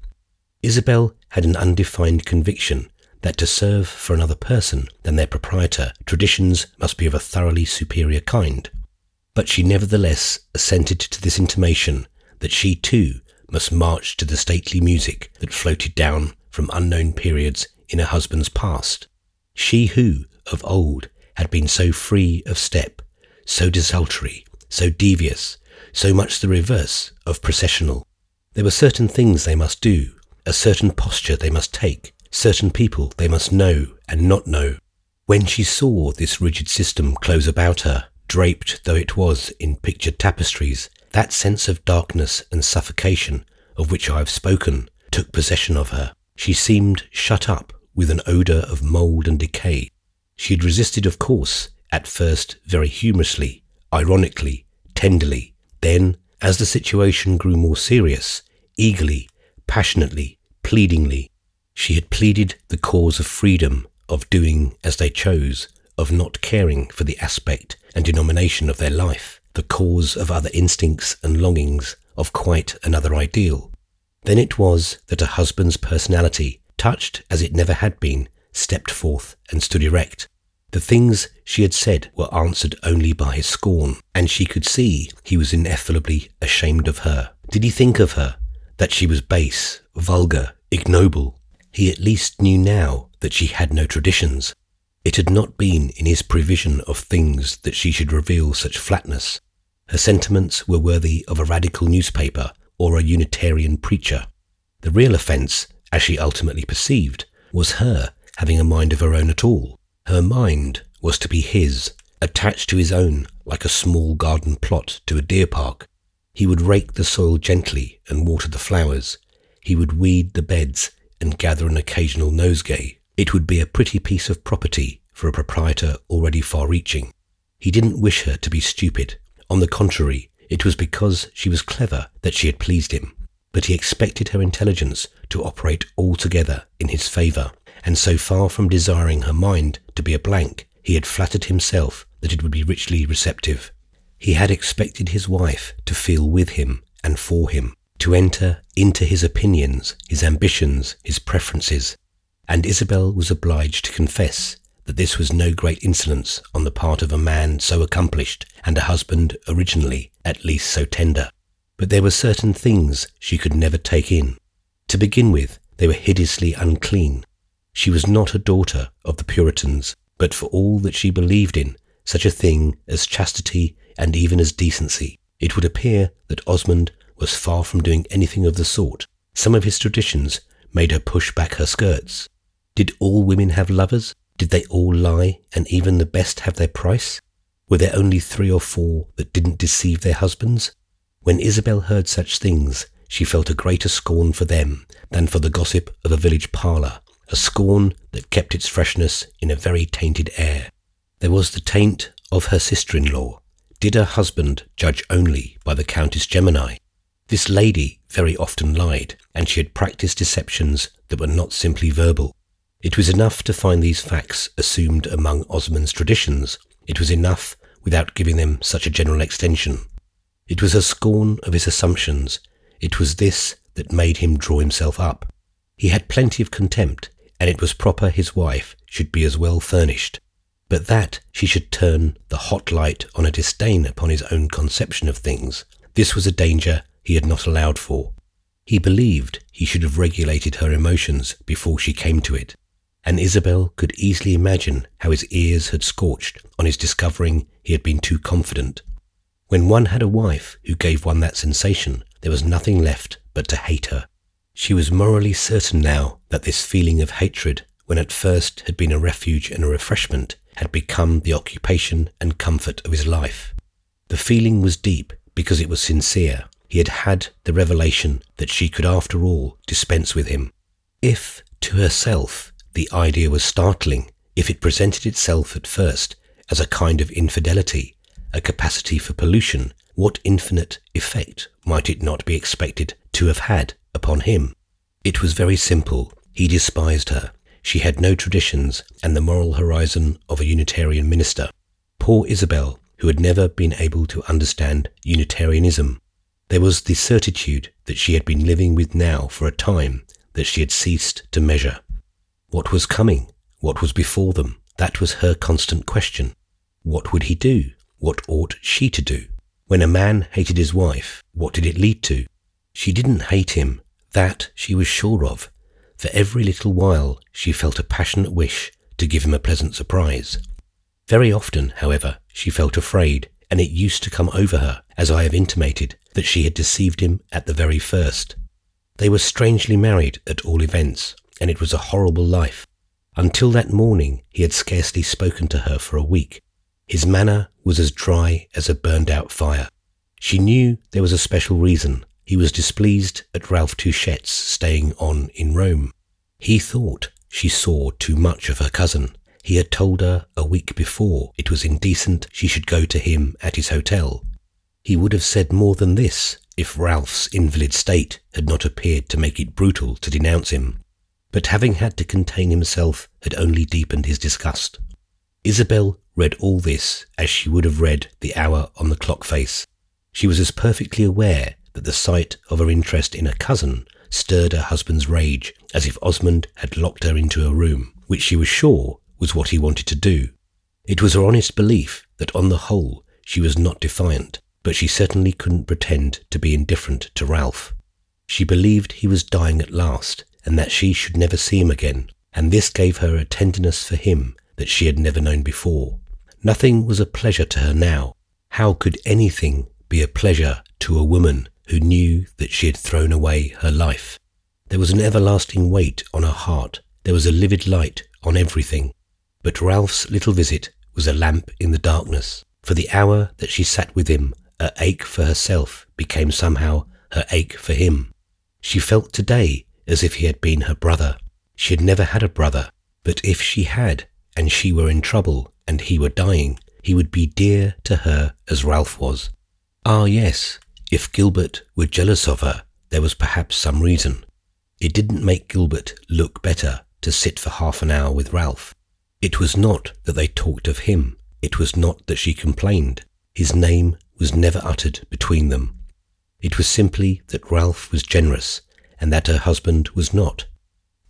Isabel had an undefined conviction that to serve for another person than their proprietor, traditions must be of a thoroughly superior kind. But she nevertheless assented to this intimation that she too must march to the stately music that floated down from unknown periods in her husband's past. She who, of old, had been so free of step, so desultory, so devious, so much the reverse of processional. There were certain things they must do, a certain posture they must take, certain people they must know and not know. When she saw this rigid system close about her, draped though it was in pictured tapestries, that sense of darkness and suffocation of which I have spoken took possession of her. She seemed shut up with an odour of mould and decay. She had resisted, of course, at first very humorously, ironically, tenderly. Then, As the situation grew more serious, eagerly, passionately, pleadingly, she had pleaded the cause of freedom, of doing as they chose, of not caring for the aspect and denomination of their life, the cause of other instincts and longings, of quite another ideal. Then it was that her husband's personality, touched as it never had been, stepped forth and stood erect. The things she had said were answered only by his scorn, and she could see he was ineffably ashamed of her. Did he think of her that she was base, vulgar, ignoble? He at least knew now that she had no traditions. It had not been in his prevision of things that she should reveal such flatness. Her sentiments were worthy of a radical newspaper or a Unitarian preacher. The real offence, as she ultimately perceived, was her having a mind of her own at all. Her mind was to be his, attached to his own like a small garden plot to a deer park. He would rake the soil gently and water the flowers. He would weed the beds and gather an occasional nosegay. It would be a pretty piece of property for a proprietor already far-reaching. He didn't wish her to be stupid. On the contrary, it was because she was clever that she had pleased him. But he expected her intelligence to operate altogether in his favour, and so far from desiring her mind to be a blank, he had flattered himself that it would be richly receptive. He had expected his wife to feel with him and for him, to enter into his opinions, his ambitions, his preferences, and Isabel was obliged to confess that this was no great insolence on the part of a man so accomplished and a husband originally at least so tender. But there were certain things she could never take in. To begin with, they were hideously unclean. She was not a daughter of the Puritans, but for all that she believed in such a thing as chastity and even as decency, it would appear that Osmond was far from doing anything of the sort. Some of his traditions made her push back her skirts. Did all women have lovers? Did they all lie, and even the best have their price? Were there only 3 or 4 that didn't deceive their husbands? When Isabel heard such things, she felt a greater scorn for them than for the gossip of a village parlour, a scorn that kept its freshness in a very tainted air. There was the taint of her sister-in-law. Did her husband judge only by the Countess Gemini? This lady very often lied, and she had practised deceptions that were not simply verbal. It was enough to find these facts assumed among Osmond's traditions. It was enough without giving them such a general extension. It was her scorn of his assumptions. It was this that made him draw himself up. He had plenty of contempt, and it was proper his wife should be as well furnished. But that she should turn the hot light on a disdain upon his own conception of things, this was a danger he had not allowed for. He believed he should have regulated her emotions before she came to it, and Isabel could easily imagine how his ears had scorched on his discovering he had been too confident. When one had a wife who gave one that sensation, there was nothing left but to hate her. She was morally certain now that this feeling of hatred, when at first had been a refuge and a refreshment, had become the occupation and comfort of his life. The feeling was deep because it was sincere. He had had the revelation that she could after all dispense with him. If, to herself, the idea was startling, if it presented itself at first as a kind of infidelity, a capacity for pollution, what infinite effect might it not be expected to have had upon him? It was very simple. He despised her. She had no traditions and the moral horizon of a Unitarian minister. Poor Isabel, who had never been able to understand Unitarianism. There was the certitude that she had been living with now for a time that she had ceased to measure. What was coming? What was before them? That was her constant question. What would he do? What ought she to do? When a man hated his wife, what did it lead to? She didn't hate him, that she was sure of. For every little while she felt a passionate wish to give him a pleasant surprise. Very often, however, she felt afraid, and it used to come over her, as I have intimated, that she had deceived him at the very first. They were strangely married at all events, and it was a horrible life. Until that morning he had scarcely spoken to her for a week. His manner was as dry as a burned-out fire. She knew there was a special reason. He was displeased at Ralph Touchette's staying on in Rome. He thought she saw too much of her cousin. He had told her a week before it was indecent she should go to him at his hotel. He would have said more than this if Ralph's invalid state had not appeared to make it brutal to denounce him, but having had to contain himself had only deepened his disgust. Isabel read all this as she would have read the hour on the clock face. She was as perfectly aware that the sight of her interest in her cousin stirred her husband's rage as if Osmond had locked her into a room, which she was sure was what he wanted to do. It was her honest belief that on the whole she was not defiant, but she certainly couldn't pretend to be indifferent to Ralph. She believed he was dying at last, and that she should never see him again, and this gave her a tenderness for him that she had never known before. Nothing was a pleasure to her now. How could anything be a pleasure to a woman who knew that she had thrown away her life? There was an everlasting weight on her heart. There was a livid light on everything. But Ralph's little visit was a lamp in the darkness. For the hour that she sat with him, her ache for herself became somehow her ache for him. She felt today as if he had been her brother. She had never had a brother, but if she had, and she were in trouble and he were dying, he would be dear to her as Ralph was. Ah yes, if Gilbert were jealous of her, there was perhaps some reason. It didn't make Gilbert look better to sit for half an hour with Ralph. It was not that they talked of him. It was not that she complained. His name was never uttered between them. It was simply that Ralph was generous and that her husband was not.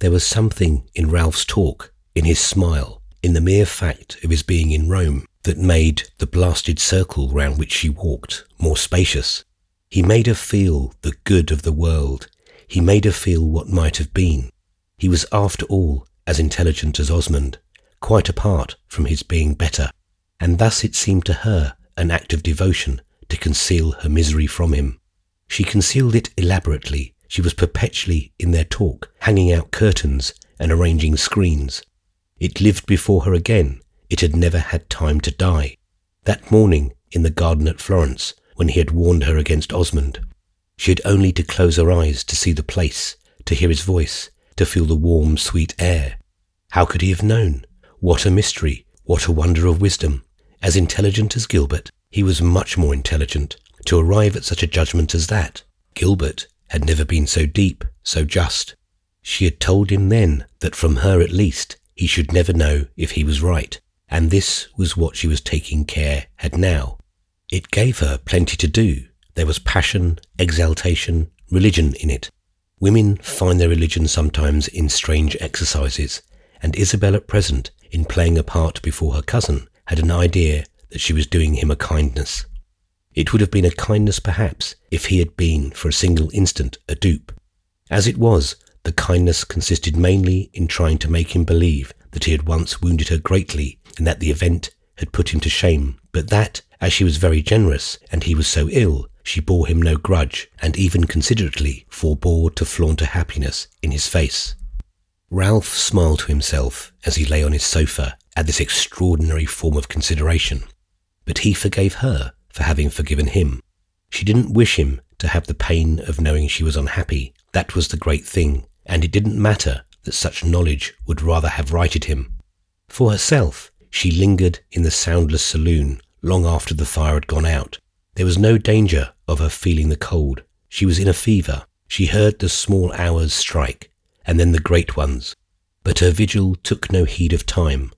There was something in Ralph's talk, in his smile, in the mere fact of his being in Rome, that made the blasted circle round which she walked more spacious. He made her feel the good of the world. He made her feel what might have been. He was after all as intelligent as Osmond, quite apart from his being better, and thus it seemed to her an act of devotion to conceal her misery from him. She concealed it elaborately. She was perpetually in their talk, hanging out curtains and arranging screens. It lived before her again. It had never had time to die. That morning in the garden at Florence, when he had warned her against Osmond, she had only to close her eyes to see the place, to hear his voice, to feel the warm, sweet air. How could he have known? What a mystery, what a wonder of wisdom. As intelligent as Gilbert, he was much more intelligent, to arrive at such a judgment as that. Gilbert had never been so deep, so just. She had told him then that from her at least he should never know if he was right, and this was what she was taking care had now. It gave her plenty to do. There was passion, exaltation, religion in it. Women find their religion sometimes in strange exercises, and Isabel at present, in playing a part before her cousin, had an idea that she was doing him a kindness. It would have been a kindness perhaps if he had been for a single instant a dupe. As it was, the kindness consisted mainly in trying to make him believe that he had once wounded her greatly and that the event had put him to shame, but that, as she was very generous and he was so ill, she bore him no grudge and even considerately forbore to flaunt her happiness in his face. Ralph smiled to himself as he lay on his sofa at this extraordinary form of consideration, but he forgave her for having forgiven him. She didn't wish him to have the pain of knowing she was unhappy. That was the great thing, and it didn't matter that such knowledge would rather have righted him. For herself, she lingered in the soundless saloon long after the fire had gone out. There was no danger of her feeling the cold. She was in a fever. She heard the small hours strike, and then the great ones. But her vigil took no heed of time.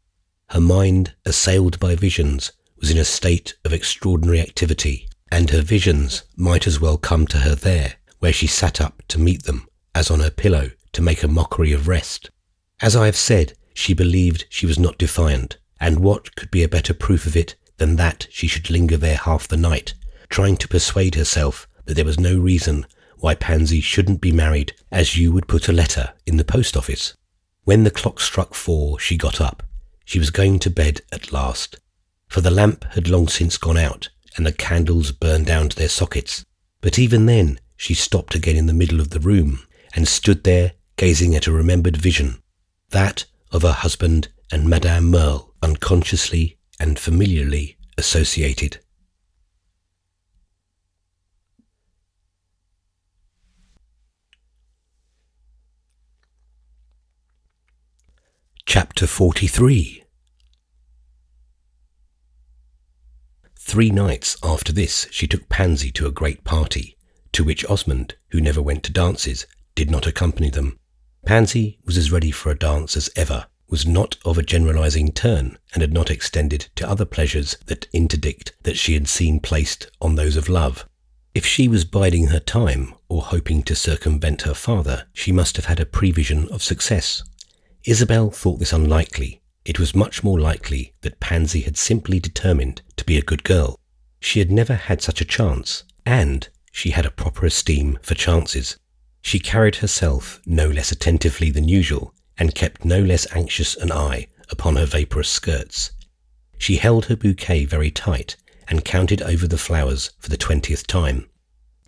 Her mind, assailed by visions, was in a state of extraordinary activity, and her visions might as well come to her there, where she sat up to meet them, as on her pillow to make a mockery of rest. As I have said, she believed she was not defiant, and what could be a better proof of it than that she should linger there half the night, trying to persuade herself that there was no reason why Pansy shouldn't be married as you would put a letter in the post office. When the clock struck 4, she got up. She was going to bed at last, for the lamp had long since gone out and the candles burned down to their sockets. But even then she stopped again in the middle of the room and stood there gazing at a remembered vision, that of her husband and Madame Merle, unconsciously and familiarly associated. Chapter 43. 3 nights after this she took Pansy to a great party, to which Osmond, who never went to dances, did not accompany them. Pansy was as ready for a dance as ever, was not of a generalizing turn, and had not extended to other pleasures that interdict that she had seen placed on those of love. If she was biding her time, or hoping to circumvent her father, she must have had a prevision of success. Isabel thought this unlikely. It was much more likely that Pansy had simply determined to be a good girl. She had never had such a chance, and she had a proper esteem for chances. She carried herself no less attentively than usual, and kept no less anxious an eye upon her vaporous skirts. She held her bouquet very tight, and counted over the flowers for the 20th time.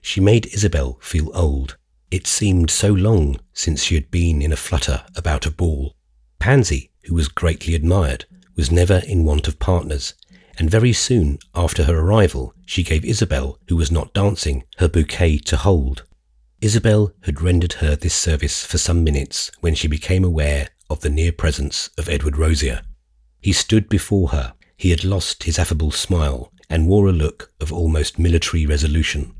She made Isabel feel old. It seemed so long since she had been in a flutter about a ball. Pansy, who was greatly admired, was never in want of partners, and very soon after her arrival she gave Isabel, who was not dancing, her bouquet to hold. Isabel had rendered her this service for some minutes when she became aware of the near presence of Edward Rosier. He stood before her. He had lost his affable smile and wore a look of almost military resolution.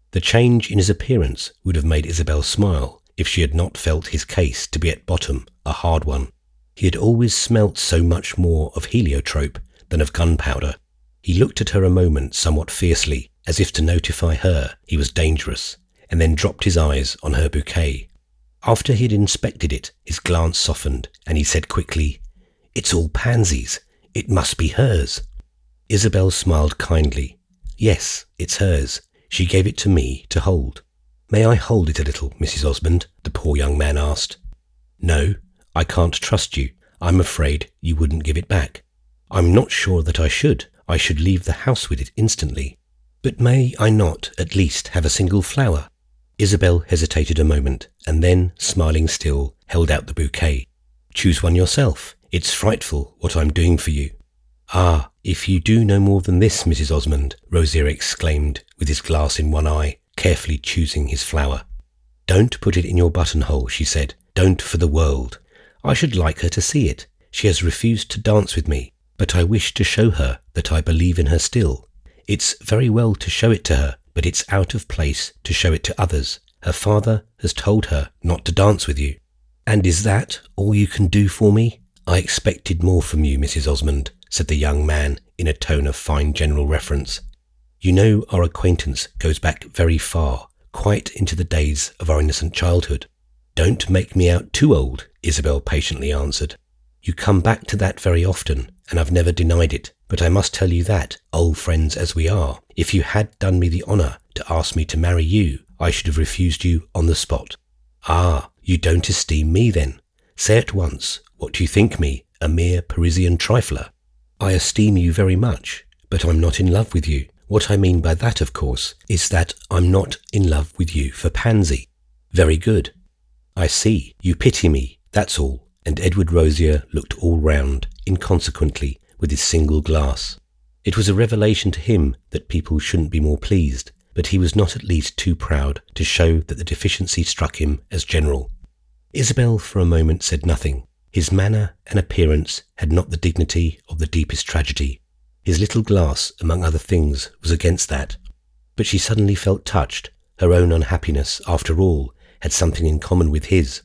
The change in his appearance would have made Isabel smile if she had not felt his case to be at bottom a hard one. He had always smelt so much more of heliotrope than of gunpowder. He looked at her a moment somewhat fiercely, as if to notify her he was dangerous, and then dropped his eyes on her bouquet. After he had inspected it, his glance softened, and he said quickly, "It's all Pansy's. It must be hers." Isabel smiled kindly. "Yes, it's hers. She gave it to me to hold." "May I hold it a little, Mrs. Osmond?" the poor young man asked. "No, I can't trust you. I'm afraid you wouldn't give it back." "I'm not sure that I should. I should leave the house with it instantly." "But may I not at least have a single flower?" Isabel hesitated a moment, and then, smiling still, held out the bouquet. "Choose one yourself. It's frightful what I'm doing for you." "Ah, if you do no more than this, Mrs. Osmond," Rosier exclaimed, with his glass in one eye, carefully choosing his flower. "Don't put it in your buttonhole," she said. "Don't for the world. I should like her to see it. She has refused to dance with me, but I wish to show her that I believe in her still. It's very well to show it to her, but it's out of place to show it to others. Her father has told her not to dance with you." "And is that all you can do for me?" "I expected more from you, Mrs. Osmond," said the young man in a tone of fine general reference. "You know our acquaintance goes back very far, quite into the days of our innocent childhood." "Don't make me out too old," Isabel patiently answered. "You come back to that very often, and I've never denied it, but I must tell you that, old friends as we are, if you had done me the honour to ask me to marry you, I should have refused you on the spot." "Ah, you don't esteem me then? Say at once, what do you think me, a mere Parisian trifler?" "I esteem you very much, but I'm not in love with you. What I mean by that, of course, is that I'm not in love with you for Pansy." "Very good. I see. You pity me, that's all." And Edward Rosier looked all round, inconsequently, with his single glass. It was a revelation to him that people shouldn't be more pleased, but he was not at least too proud to show that the deficiency struck him as general. Isabel for a moment said nothing. His manner and appearance had not the dignity of the deepest tragedy. His little glass, among other things, was against that. But she suddenly felt touched. Her own unhappiness, after all, had something in common with his,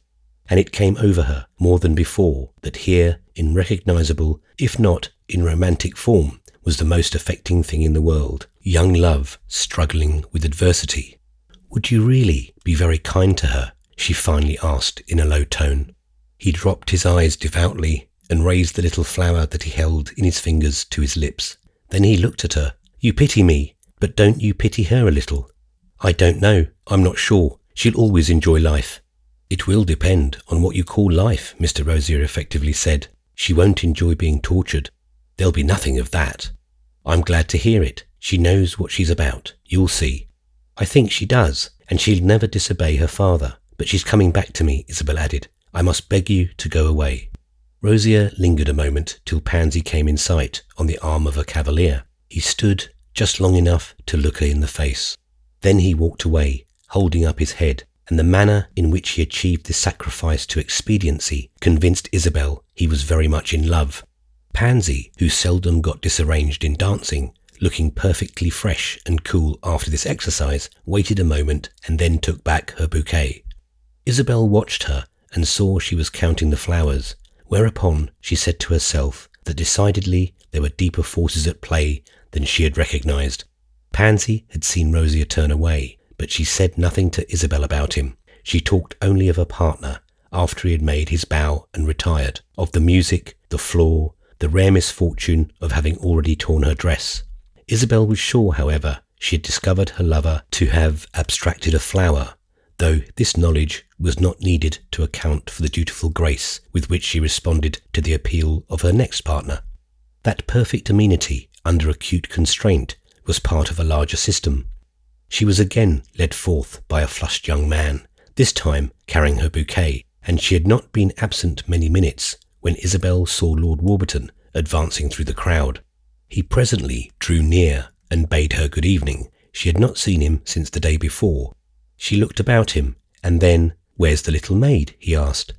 and it came over her more than before that here, in recognizable, if not in romantic form, was the most affecting thing in the world, young love struggling with adversity. "Would you really be very kind to her?" she finally asked in a low tone. He dropped his eyes devoutly and raised the little flower that he held in his fingers to his lips. Then he looked at her. "You pity me, but don't you pity her a little?" "I don't know. I'm not sure. She'll always enjoy life." "It will depend on what you call life," Mr. Rosier effectively said. "She won't enjoy being tortured." "There'll be nothing of that." "I'm glad to hear it. She knows what she's about. You'll see." "I think she does, and she'll never disobey her father. But she's coming back to me," Isabel added. "I must beg you to go away." Rosier lingered a moment till Pansy came in sight on the arm of a cavalier. He stood just long enough to look her in the face. Then he walked away, holding up his head, and the manner in which he achieved this sacrifice to expediency convinced Isabel he was very much in love. Pansy, who seldom got disarranged in dancing, looking perfectly fresh and cool after this exercise, waited a moment and then took back her bouquet. Isabel watched her and saw she was counting the flowers, whereupon she said to herself that decidedly there were deeper forces at play than she had recognised. Pansy had seen Rosia turn away, but she said nothing to Isabel about him. She talked only of her partner after he had made his bow and retired, of the music, the floor, the rare misfortune of having already torn her dress. Isabel was sure, however, she had discovered her lover to have abstracted a flower, though this knowledge was not needed to account for the dutiful grace with which she responded to the appeal of her next partner. That perfect amenity under acute constraint was part of a larger system. She was again led forth by a flushed young man, this time carrying her bouquet, and she had not been absent many minutes when Isabel saw Lord Warburton advancing through the crowd. He presently drew near and bade her good evening. She had not seen him since the day before. She looked about him, and then, "Where's the little maid?" he asked.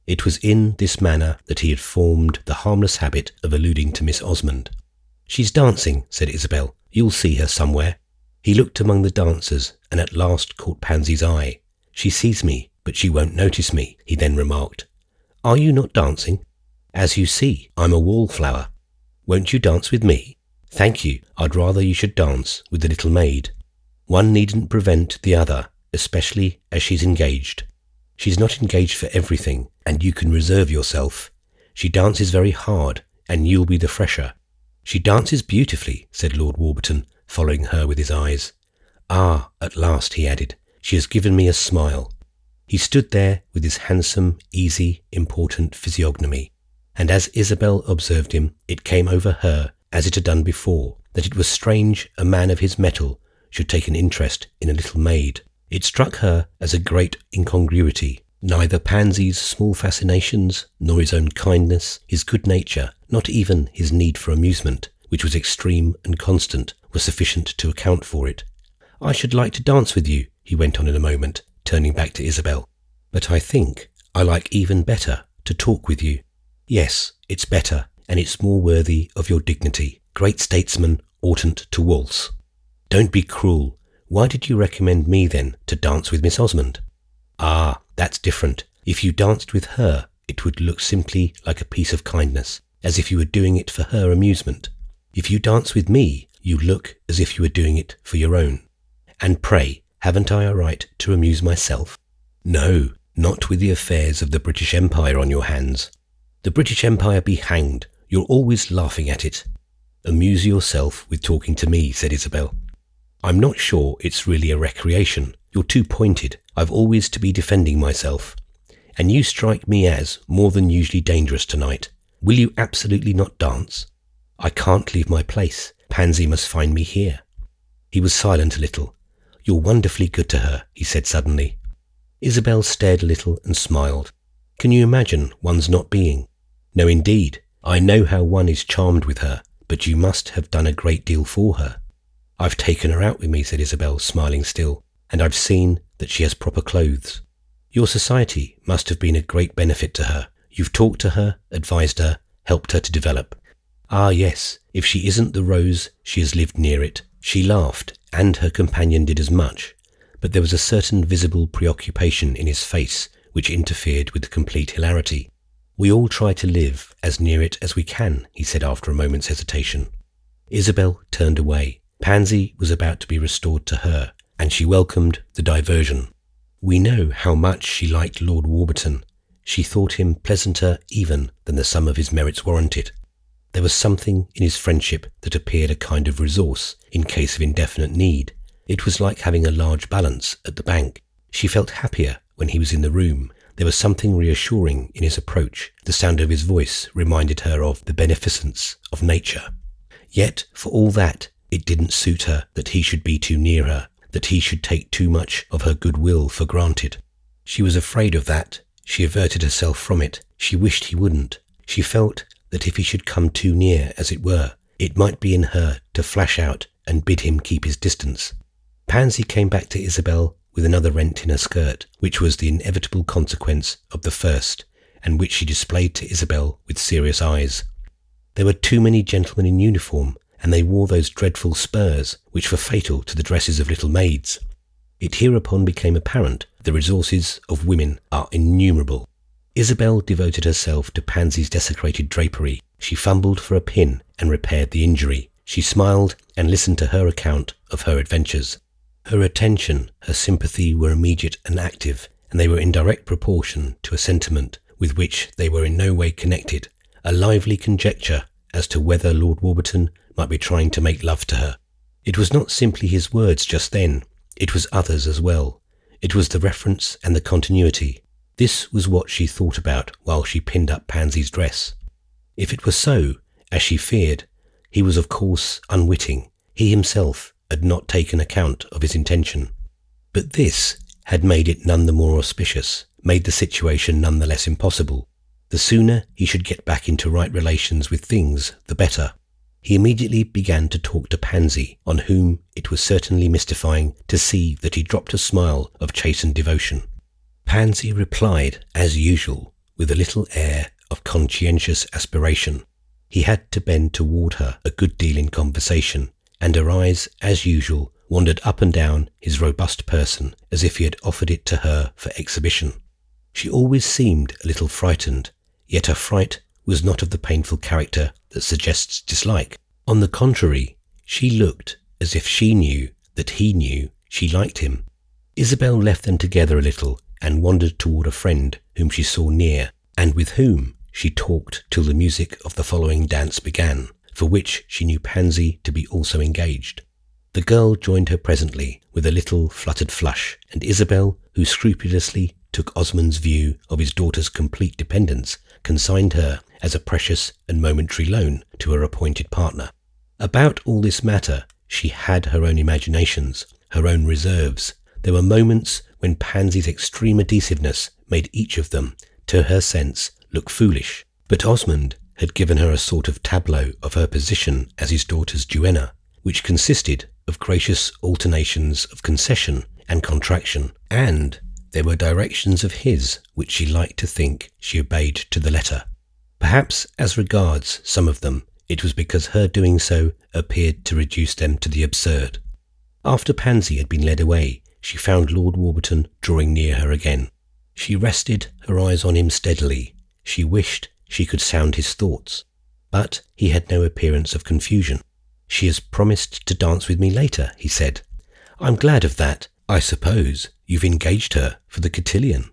It was in this manner that he had formed the harmless habit of alluding to Miss Osmond. "She's dancing," said Isabel. "You'll see her somewhere." He looked among the dancers and at last caught Pansy's eye. "She sees me, but she won't notice me," he then remarked. "Are you not dancing?" "As you see, I'm a wallflower." "Won't you dance with me?" "Thank you, I'd rather you should dance with the little maid. One needn't prevent the other, especially as she's engaged." "She's not engaged for everything, and you can reserve yourself. She dances very hard, and you'll be the fresher." "She dances beautifully," said Lord Warburton, following her with his eyes. "Ah, at last," he added, "she has given me a smile." He stood there with his handsome, easy, important physiognomy, and as Isabel observed him, it came over her, as it had done before, that it was strange a man of his mettle should take an interest in a little maid. It struck her as a great incongruity. Neither Pansy's small fascinations, nor his own kindness, his good nature, not even his need for amusement, which was extreme and constant, was sufficient to account for it. "I should like to dance with you," he went on in a moment, turning back to Isabel. "But I think I like even better to talk with you." "Yes, it's better, and it's more worthy of your dignity. Great statesmen oughtn't to waltz." "Don't be cruel. Why did you recommend me, then, to dance with Miss Osmond?" "Ah, that's different. If you danced with her, it would look simply like a piece of kindness, as if you were doing it for her amusement. If you dance with me, you look as if you were doing it for your own." "And pray, haven't I a right to amuse myself?" "No, not with the affairs of the British Empire on your hands." "The British Empire be hanged. You're always laughing at it." "Amuse yourself with talking to me," said Isabel. "I'm not sure it's really a recreation. You're too pointed. I've always to be defending myself. And you strike me as more than usually dangerous tonight. Will you absolutely not dance?" "I can't leave my place. Pansy must find me here." He was silent a little. "You're wonderfully good to her," he said suddenly. Isabel stared a little and smiled. "Can you imagine one's not being?" "No, indeed. I know how one is charmed with her, but you must have done a great deal for her." "I've taken her out with me," said Isabel, smiling still, "and I've seen that she has proper clothes." "Your society must have been a great benefit to her. You've talked to her, advised her, helped her to develop." "Ah, yes, if she isn't the rose, she has lived near it." She laughed, and her companion did as much, but there was a certain visible preoccupation in his face which interfered with the complete hilarity. "We all try to live as near it as we can," he said after a moment's hesitation. Isabel turned away. Pansy was about to be restored to her, and she welcomed the diversion. We know how much she liked Lord Warburton. She thought him pleasanter even than the sum of his merits warranted. There was something in his friendship that appeared a kind of resource in case of indefinite need. It was like having a large balance at the bank. She felt happier when he was in the room. There was something reassuring in his approach. The sound of his voice reminded her of the beneficence of nature. Yet, for all that, it didn't suit her that he should be too near her, that he should take too much of her goodwill for granted. She was afraid of that. She averted herself from it. She wished he wouldn't. She felt that if he should come too near, as it were, it might be in her to flash out and bid him keep his distance. Pansy came back to Isabel with another rent in her skirt, which was the inevitable consequence of the first, and which she displayed to Isabel with serious eyes. There were too many gentlemen in uniform, and they wore those dreadful spurs which were fatal to the dresses of little maids. It hereupon became apparent the resources of women are innumerable. Isabel devoted herself to Pansy's desecrated drapery. She fumbled for a pin and repaired the injury. She smiled and listened to her account of her adventures. Her attention, her sympathy were immediate and active, and they were in direct proportion to a sentiment with which they were in no way connected, a lively conjecture as to whether Lord Warburton might be trying to make love to her. It was not simply his words just then, it was others as well. It was the reference and the continuity. This was what she thought about while she pinned up Pansy's dress. If it were so, as she feared, he was of course unwitting. He himself had not taken account of his intention. But this had made it none the more auspicious, made the situation none the less impossible. The sooner he should get back into right relations with things, the better. He immediately began to talk to Pansy, on whom it was certainly mystifying to see that he dropped a smile of chastened devotion. Pansy replied, as usual, with a little air of conscientious aspiration. He had to bend toward her a good deal in conversation, and her eyes, as usual, wandered up and down his robust person as if he had offered it to her for exhibition. She always seemed a little frightened, yet her fright was not of the painful character that suggests dislike. On the contrary, she looked as if she knew that he knew she liked him. Isabel left them together a little and wandered toward a friend whom she saw near, and with whom she talked till the music of the following dance began, for which she knew Pansy to be also engaged. The girl joined her presently with a little fluttered flush, and Isabel, who scrupulously took Osmond's view of his daughter's complete dependence, consigned her as a precious and momentary loan to her appointed partner. About all this matter she had her own imaginations, her own reserves. There were moments when Pansy's extreme adhesiveness made each of them, to her sense, look foolish. But Osmond had given her a sort of tableau of her position as his daughter's duenna, which consisted of gracious alternations of concession and contraction, and there were directions of his which she liked to think she obeyed to the letter. Perhaps as regards some of them, it was because her doing so appeared to reduce them to the absurd. After Pansy had been led away, she found Lord Warburton drawing near her again. She rested her eyes on him steadily. She wished she could sound his thoughts, but he had no appearance of confusion. "She has promised to dance with me later," he said. "I'm glad of that. I suppose you've engaged her for the cotillion."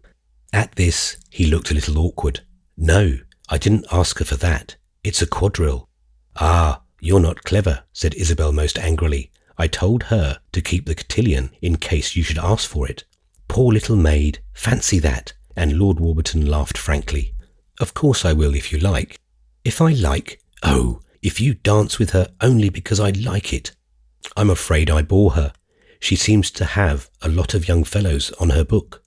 At this he looked a little awkward. "No, I didn't ask her for that. It's a quadrille." "Ah, you're not clever," said Isabel most angrily. "I told her to keep the cotillion in case you should ask for it." "Poor little maid, fancy that!" And Lord Warburton laughed frankly. "Of course I will if you like." "If I like? Oh, if you dance with her only because I like it." "I'm afraid I bore her. She seems to have a lot of young fellows on her book."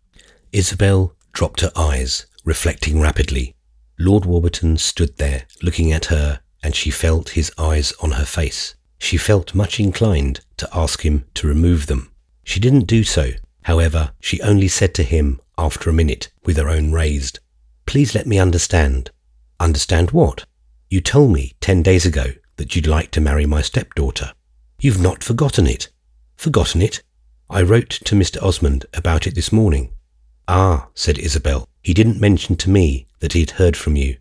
Isabel dropped her eyes, reflecting rapidly. Lord Warburton stood there, looking at her, and she felt his eyes on her face. She felt much inclined to ask him to remove them. She didn't do so. However, she only said to him after a minute, with her own raised, "Please let me understand." "Understand what?" "You told me 10 days ago that you'd like to marry my stepdaughter. You've not forgotten it." "Forgotten it? I wrote to Mr. Osmond about it this morning." "Ah," said Isabel, "he didn't mention to me that he had heard from you."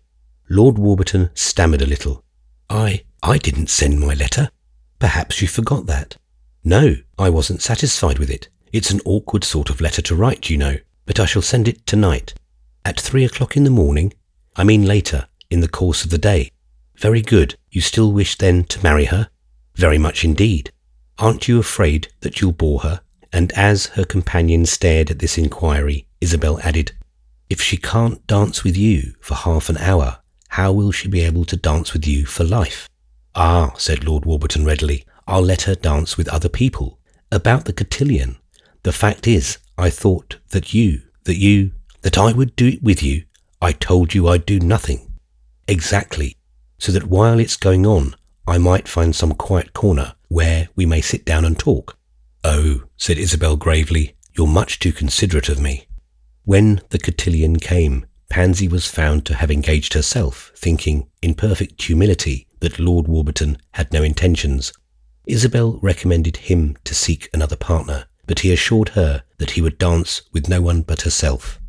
Lord Warburton stammered a little. I didn't send my letter." "Perhaps you forgot that." "No, I wasn't satisfied with it. It's an awkward sort of letter to write, you know, but I shall send it tonight." "At 3 o'clock in the morning? I mean later, in the course of the day." "Very good. You still wish then to marry her?" "Very much indeed." "Aren't you afraid that you'll bore her?" And as her companion stared at this inquiry, Isabel added, "If she can't dance with you for half an hour, how will she be able to dance with you for life?" "Ah," said Lord Warburton readily, "I'll let her dance with other people. About the cotillion, the fact is, I thought that I would do it with you. I told you I'd do nothing." "Exactly, so that while it's going on, I might find some quiet corner where we may sit down and talk." "Oh," said Isabel gravely, "you're much too considerate of me." When the cotillion came, Pansy was found to have engaged herself, thinking, in perfect humility, that Lord Warburton had no intentions. Isabel recommended him to seek another partner, but he assured her that he would dance with no one but herself.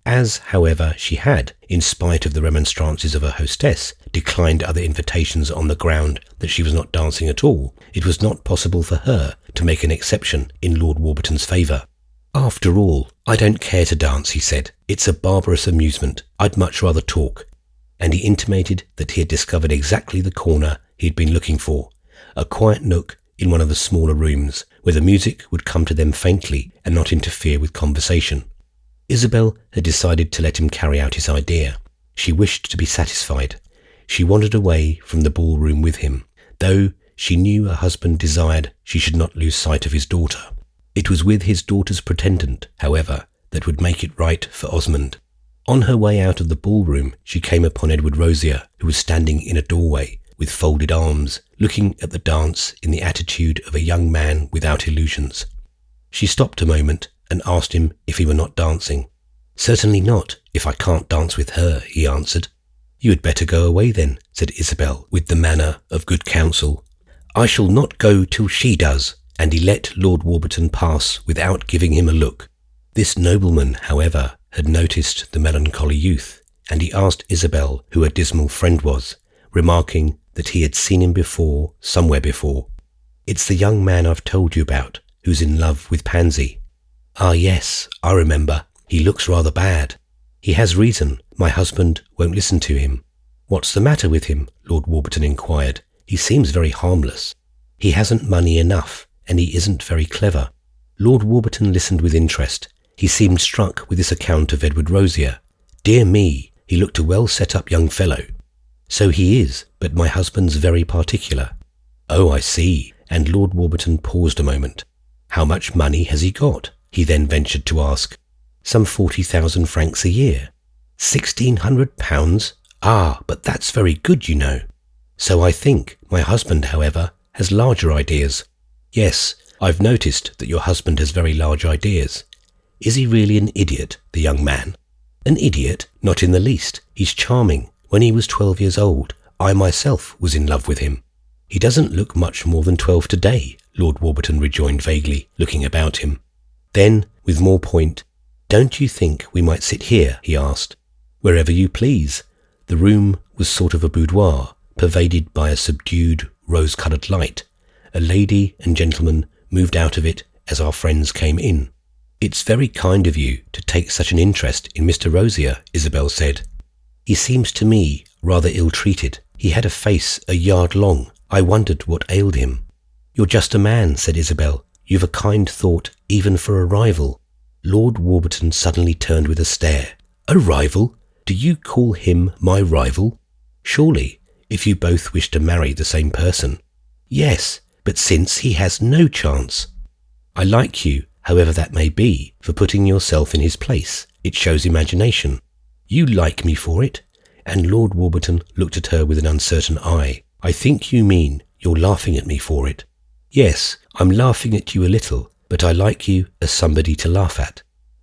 As, however, she had, in spite of the remonstrances of her hostess, declined other invitations on the ground that she was not dancing at all, it was not possible for her to make an exception in Lord Warburton's favour. "After all, I don't care to dance," he said. "It's a barbarous amusement. I'd much rather talk." And he intimated that he had discovered exactly the corner he had been looking for, a quiet nook in one of the smaller rooms, where the music would come to them faintly and not interfere with conversation. Isabel had decided to let him carry out his idea. She wished to be satisfied. She wandered away from the ballroom with him, though she knew her husband desired she should not lose sight of his daughter. It was with his daughter's pretendant, however, that would make it right for Osmond. On her way out of the ballroom, she came upon Edward Rosier, who was standing in a doorway, with folded arms, looking at the dance in the attitude of a young man without illusions. She stopped a moment and asked him if he were not dancing. "Certainly not, if I can't dance with her," he answered. "You had better go away then," said Isabel, with the manner of good counsel. "I shall not go till she does," and he let Lord Warburton pass without giving him a look. This nobleman, however, had noticed the melancholy youth, and he asked Isabel who her dismal friend was, remarking that he had seen him before, somewhere before. "It's the young man I've told you about, who's in love with Pansy." "Ah, yes, I remember. He looks rather bad." "He has reason. My husband won't listen to him." "What's the matter with him?" Lord Warburton inquired. "He seems very harmless." "He hasn't money enough, and he isn't very clever." Lord Warburton listened with interest. He seemed struck with this account of Edward Rosier. "Dear me, he looked a well-set-up young fellow." "So he is, but my husband's very particular." "Oh, I see." And Lord Warburton paused a moment. "How much money has he got?" he then ventured to ask. "Some 40,000 francs a year." £1,600? "Ah, but that's very good, you know." "So I think. My husband, however, has larger ideas." "Yes, I've noticed that your husband has very large ideas." "Is he really an idiot, the young man?" "An idiot? Not in the least. He's charming. When he was 12 years old, I myself was in love with him." "He doesn't look much more than 12 today," Lord Warburton rejoined vaguely, looking about him. Then, with more point, "Don't you think we might sit here?" he asked. "Wherever you please." The room was sort of a boudoir, pervaded by a subdued, rose-coloured light. A lady and gentleman moved out of it as our friends came in. "It's very kind of you to take such an interest in Mr. Rosier," Isabel said. "He seems to me rather ill-treated. He had a face a yard long. I wondered what ailed him." "You're just a man," said Isabel. "You've a kind thought even for a rival." Lord Warburton suddenly turned with a stare. "A rival? Do you call him my rival?" "Surely, if you both wish to marry the same person." "Yes, but since he has no chance." "I like you, however that may be, for putting yourself in his place. It shows imagination." "You like me for it?" And Lord Warburton looked at her with an uncertain eye. "I think you mean you're laughing at me for it." "Yes, I'm laughing at you a little, but I like you as somebody to laugh at."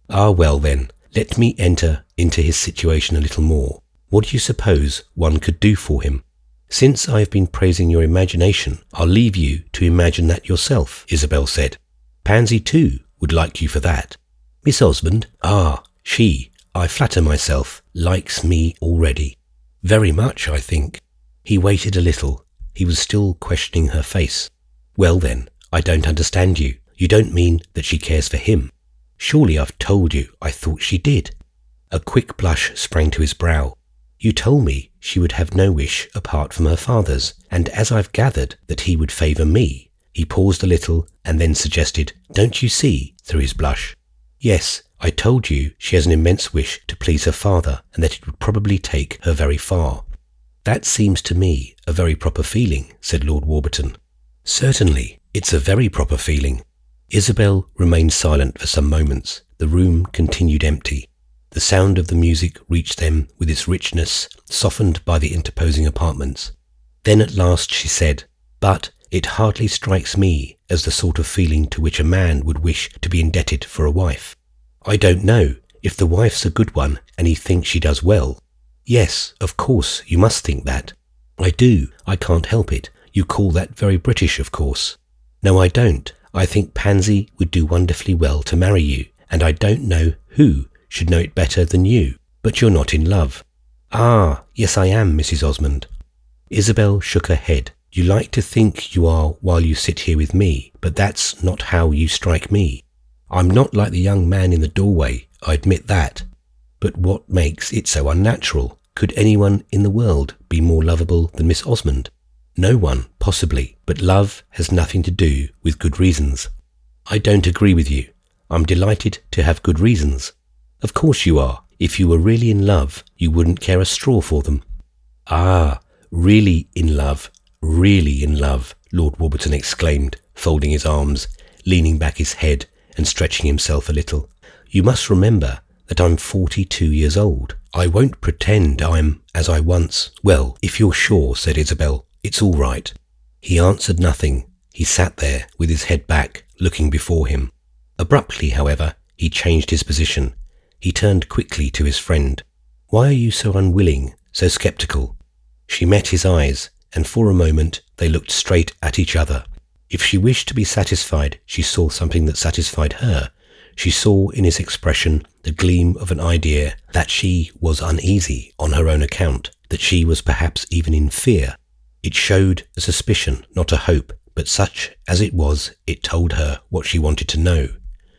"Ah, well then, let me enter into his situation a little more. What do you suppose one could do for him?" "Since I have been praising your imagination, I'll leave you to imagine that yourself," Isabel said. "Pansy, too, would like you for that." "Miss Osmond? Ah, she, I flatter myself, likes me already." "Very much, I think." He waited a little. He was still questioning her face. "Well then, I don't understand you. You don't mean that she cares for him?" "Surely I've told you I thought she did." A quick blush sprang to his brow. "You told me she would have no wish apart from her father's, and as I've gathered that he would favour me." He paused a little and then suggested, "Don't you see?" through his blush. "Yes, I told you she has an immense wish to please her father, and that it would probably take her very far." "That seems to me a very proper feeling," said Lord Warburton. "Certainly, it's a very proper feeling." Isabel remained silent for some moments. The room continued empty. The sound of the music reached them with its richness, softened by the interposing apartments. Then at last she said, "But it hardly strikes me as the sort of feeling to which a man would wish to be indebted for a wife." "I don't know. If the wife's a good one and he thinks she does well." "Yes, of course, you must think that." I do. I can't help it. You call that very British, of course. No, I don't. I think Pansy would do wonderfully well to marry you, and I don't know who should know it better than you. But you're not in love. Ah, yes I am, Mrs. Osmond. Isabel shook her head. You like to think you are while you sit here with me, but that's not how you strike me. I'm not like the young man in the doorway, I admit that. But what makes it so unnatural? Could anyone in the world be more lovable than Miss Osmond? No one, possibly, but love has nothing to do with good reasons. I don't agree with you. I'm delighted to have good reasons. Of course you are. If you were really in love, you wouldn't care a straw for them. Ah, really in love, Lord Warburton exclaimed, folding his arms, leaning back his head and stretching himself a little. You must remember that I'm 42 years old. I won't pretend I'm as I once... Well, if you're sure, said Isabel, it's all right. He answered nothing. He sat there with his head back, looking before him. Abruptly, however, he changed his position. He turned quickly to his friend. Why are you so unwilling, so sceptical? She met his eyes, and for a moment they looked straight at each other. If she wished to be satisfied, she saw something that satisfied her. She saw in his expression the gleam of an idea that she was uneasy on her own account, that she was perhaps even in fear. It showed a suspicion, not a hope, but such as it was, it told her what she wanted to know.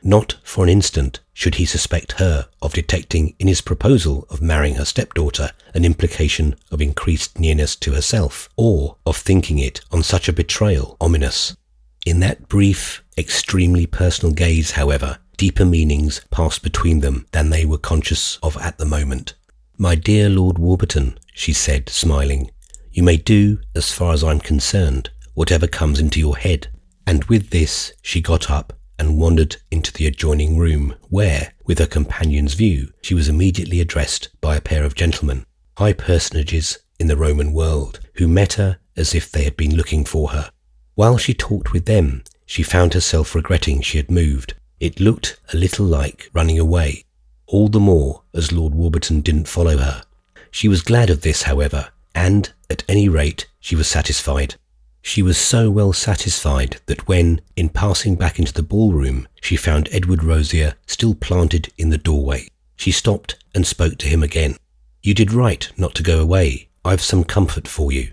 Not for an instant should he suspect her of detecting in his proposal of marrying her stepdaughter an implication of increased nearness to herself, or of thinking it on such a betrayal ominous. In that brief, extremely personal gaze, however, deeper meanings passed between them than they were conscious of at the moment. My dear Lord Warburton, she said, smiling, you may do, as far as I'm concerned, whatever comes into your head. And with this she got up and wandered into the adjoining room, where, with her companion's view, she was immediately addressed by a pair of gentlemen, high personages in the Roman world, who met her as if they had been looking for her. While she talked with them, she found herself regretting she had moved. It looked a little like running away, all the more as Lord Warburton didn't follow her. She was glad of this, however, and, at any rate, she was satisfied. She was so well satisfied that when, in passing back into the ballroom, she found Edward Rosier still planted in the doorway, she stopped and spoke to him again. You did right not to go away. I've some comfort for you.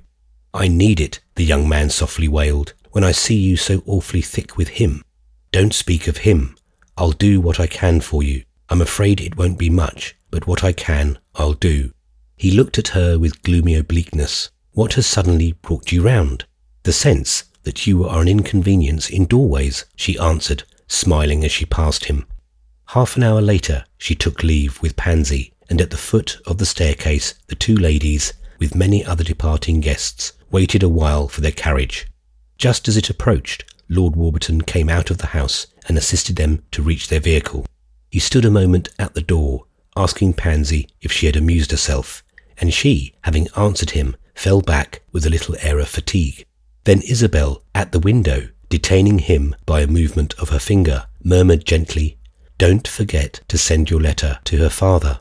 I need it, the young man softly wailed, when I see you so awfully thick with him. Don't speak of him. I'll do what I can for you. I'm afraid it won't be much, but what I can, I'll do. He looked at her with gloomy obliqueness. What has suddenly brought you round? The sense that you are an inconvenience in doorways, she answered, smiling as she passed him. Half an hour later she took leave with Pansy, and at the foot of the staircase the two ladies, with many other departing guests, waited a while for their carriage. Just as it approached, Lord Warburton came out of the house and assisted them to reach their vehicle. He stood a moment at the door, asking Pansy if she had amused herself, and she, having answered him, fell back with a little air of fatigue. Then Isabel, at the window, detaining him by a movement of her finger, murmured gently, "Don't forget to send your letter to her father."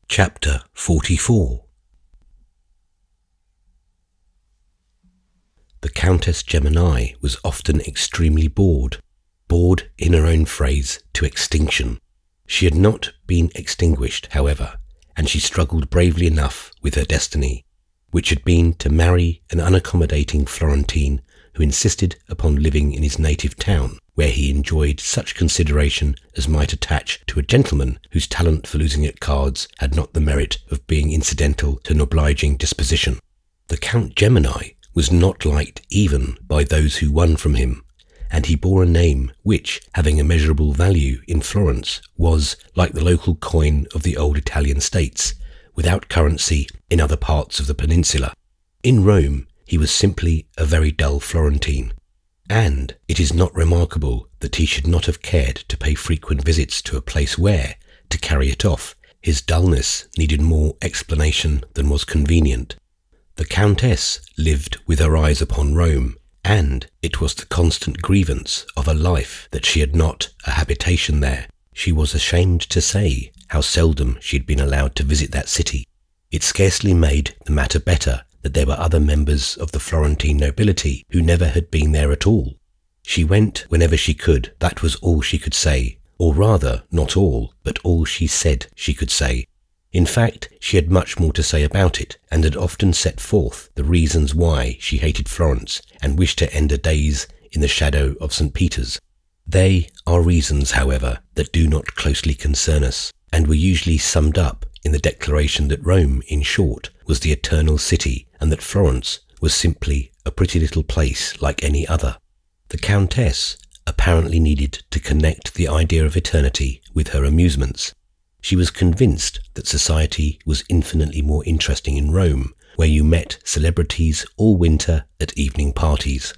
Chapter 44. The Countess Gemini was often extremely bored in her own phrase, to extinction. She had not been extinguished, however, and she struggled bravely enough with her destiny, which had been to marry an unaccommodating Florentine who insisted upon living in his native town, where he enjoyed such consideration as might attach to a gentleman whose talent for losing at cards had not the merit of being incidental to an obliging disposition. The Count Gemini was not liked even by those who won from him, and he bore a name which, having immeasurable value in Florence, was, like the local coin of the old Italian states, without currency in other parts of the peninsula. In Rome, he was simply a very dull Florentine, and it is not remarkable that he should not have cared to pay frequent visits to a place where, to carry it off, his dullness needed more explanation than was convenient. The Countess lived with her eyes upon Rome, and it was the constant grievance of a life that she had not a habitation there. She was ashamed to say how seldom she had been allowed to visit that city. It scarcely made the matter better that there were other members of the Florentine nobility who never had been there at all. She went whenever she could, that was all she could say, or rather, not all, but all she said she could say. In fact, she had much more to say about it, and had often set forth the reasons why she hated Florence and wished to end her days in the shadow of St. Peter's. They are reasons, however, that do not closely concern us, and were usually summed up in the declaration that Rome, in short, was the eternal city, and that Florence was simply a pretty little place like any other. The Countess apparently needed to connect the idea of eternity with her amusements. She was convinced that society was infinitely more interesting in Rome, where you met celebrities all winter at evening parties.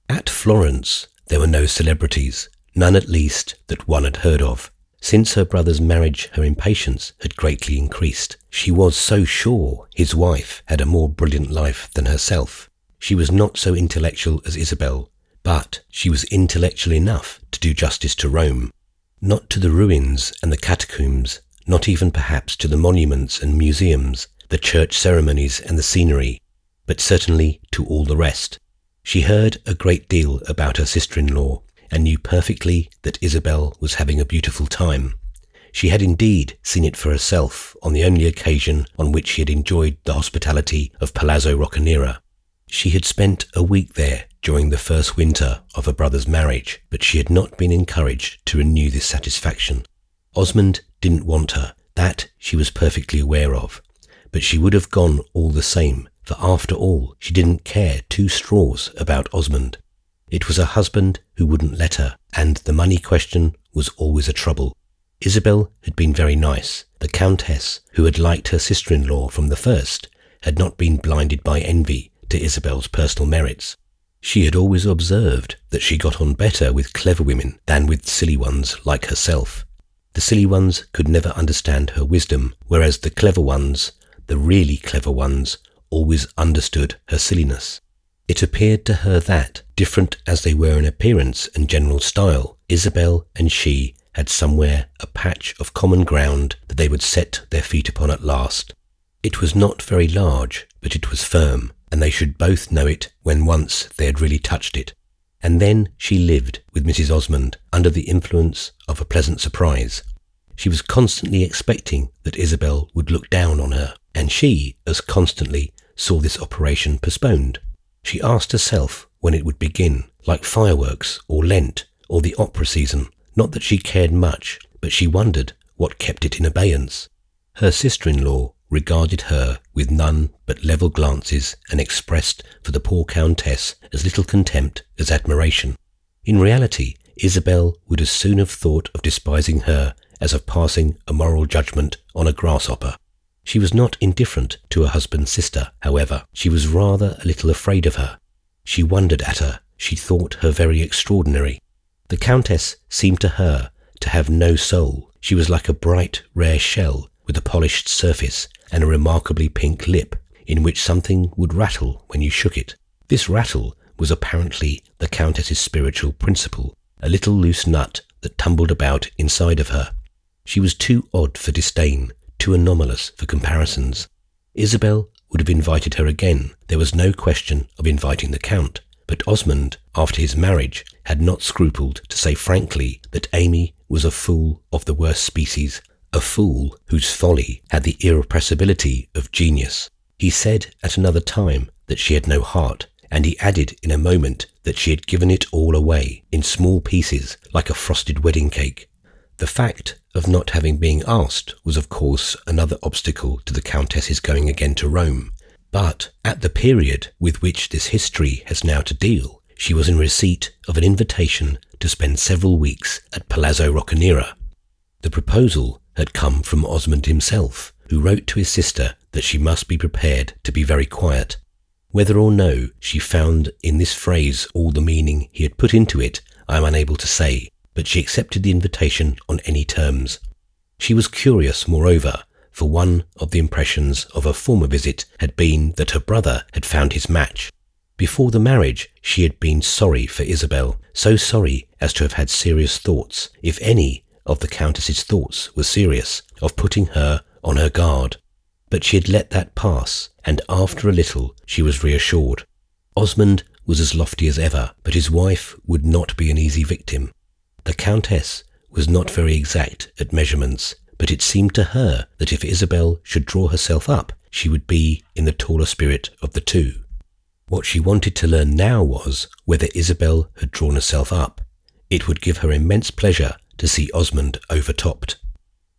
At Florence, there were no celebrities, none at least that one had heard of. Since her brother's marriage, her impatience had greatly increased. She was so sure his wife had a more brilliant life than herself. She was not so intellectual as Isabel, but she was intellectual enough to do justice to Rome. Not to the ruins and the catacombs, not even perhaps to the monuments and museums, the church ceremonies and the scenery, but certainly to all the rest. She heard a great deal about her sister-in-law, and knew perfectly that Isabel was having a beautiful time. She had indeed seen it for herself on the only occasion on which she had enjoyed the hospitality of Palazzo Roccanera. She had spent a week there during the first winter of her brother's marriage, but she had not been encouraged to renew this satisfaction. Osmond didn't want her, that she was perfectly aware of, but she would have gone all the same, for after all she didn't care two straws about Osmond. It was her husband who wouldn't let her, and the money question was always a trouble. Isabel had been very nice. The Countess, who had liked her sister-in-law from the first, had not been blinded by envy to Isabel's personal merits. She had always observed that she got on better with clever women than with silly ones like herself. The silly ones could never understand her wisdom, whereas the clever ones, the really clever ones, always understood her silliness. It appeared to her that, different as they were in appearance and general style, Isabel and she had somewhere a patch of common ground that they would set their feet upon at last. It was not very large, but it was firm, and they should both know it when once they had really touched it. And then she lived with Mrs. Osmond under the influence of a pleasant surprise. She was constantly expecting that Isabel would look down on her, and she as constantly saw this operation postponed. She asked herself when it would begin, like fireworks or Lent or the opera season. Not that she cared much, but she wondered what kept it in abeyance. Her sister-in-law regarded her with none but level glances and expressed for the poor Countess as little contempt as admiration. In reality, Isabel would as soon have thought of despising her as of passing a moral judgment on a grasshopper. She was not indifferent to her husband's sister, however. She was rather a little afraid of her. She wondered at her. She thought her very extraordinary. The Countess seemed to her to have no soul. She was like a bright, rare shell with a polished surface and a remarkably pink lip, in which something would rattle when you shook it. This rattle was apparently the Countess's spiritual principle, a little loose nut that tumbled about inside of her. She was too odd for disdain, too anomalous for comparisons. Isabel would have invited her again. There was no question of inviting the Count, but Osmond, after his marriage, had not scrupled to say frankly that Amy was a fool of the worst species, a fool whose folly had the irrepressibility of genius. He said at another time that she had no heart, and he added in a moment that she had given it all away in small pieces like a frosted wedding cake. The fact of not having been asked was of course another obstacle to the Countess's going again to Rome, but at the period with which this history has now to deal, she was in receipt of an invitation to spend several weeks at Palazzo Roccanera. The proposal had come from Osmond himself, who wrote to his sister that she must be prepared to be very quiet. Whether or no she found in this phrase all the meaning he had put into it, I am unable to say, but she accepted the invitation on any terms. She was curious, moreover, for one of the impressions of her former visit had been that her brother had found his match. Before the marriage, she had been sorry for Isabel, so sorry as to have had serious thoughts, if any of the Countess's thoughts were serious, of putting her on her guard. But she had let that pass, and after a little she was reassured. Osmond was as lofty as ever, but his wife would not be an easy victim. The Countess was not very exact at measurements, but it seemed to her that if Isabel should draw herself up, she would be in the taller spirit of the two. What she wanted to learn now was whether Isabel had drawn herself up. It would give her immense pleasure to see Osmond overtopped.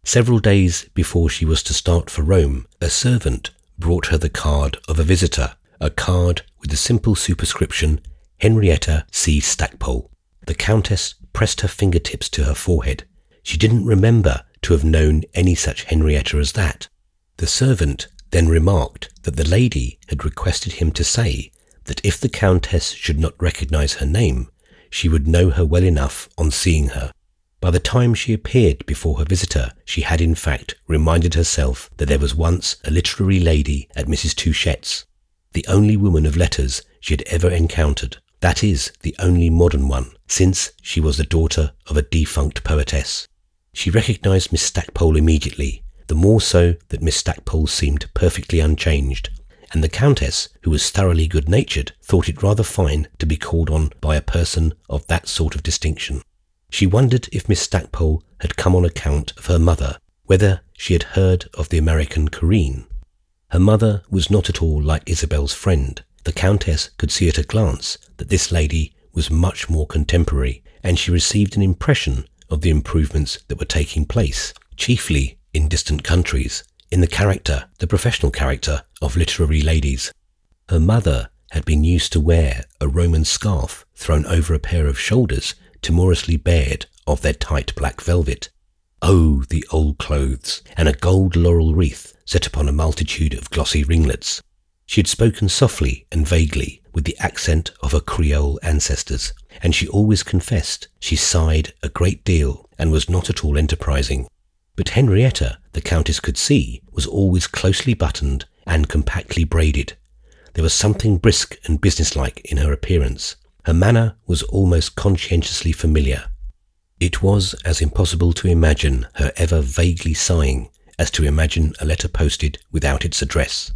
Several days before she was to start for Rome, a servant brought her the card of a visitor, a card with the simple superscription, Henrietta C. Stackpole. The Countess pressed her fingertips to her forehead. She didn't remember to have known any such Henrietta as that. The servant then remarked that the lady had requested him to say that if the Countess should not recognize her name, she would know her well enough on seeing her. By the time she appeared before her visitor, she had in fact reminded herself that there was once a literary lady at Mrs. Touchette's, the only woman of letters she had ever encountered. That is, the only modern one, since she was the daughter of a defunct poetess. She recognized Miss Stackpole immediately, the more so that Miss Stackpole seemed perfectly unchanged, and the Countess, who was thoroughly good-natured, thought it rather fine to be called on by a person of that sort of distinction. She wondered if Miss Stackpole had come on account of her mother, whether she had heard of the American Corinne. Her mother was not at all like Isabel's friend. The Countess could see at a glance that this lady was much more contemporary, and she received an impression of the improvements that were taking place, chiefly in distant countries, in the professional character of literary ladies. Her mother had been used to wear a Roman scarf thrown over a pair of shoulders timorously bared of their tight black velvet. Oh, the old clothes, and a gold laurel wreath set upon a multitude of glossy ringlets. She had spoken softly and vaguely, with the accent of her Creole ancestors, and she always confessed she sighed a great deal and was not at all enterprising. But Henrietta, the Countess could see, was always closely buttoned and compactly braided. There was something brisk and businesslike in her appearance. Her manner was almost conscientiously familiar. It was as impossible to imagine her ever vaguely sighing as to imagine a letter posted without its address.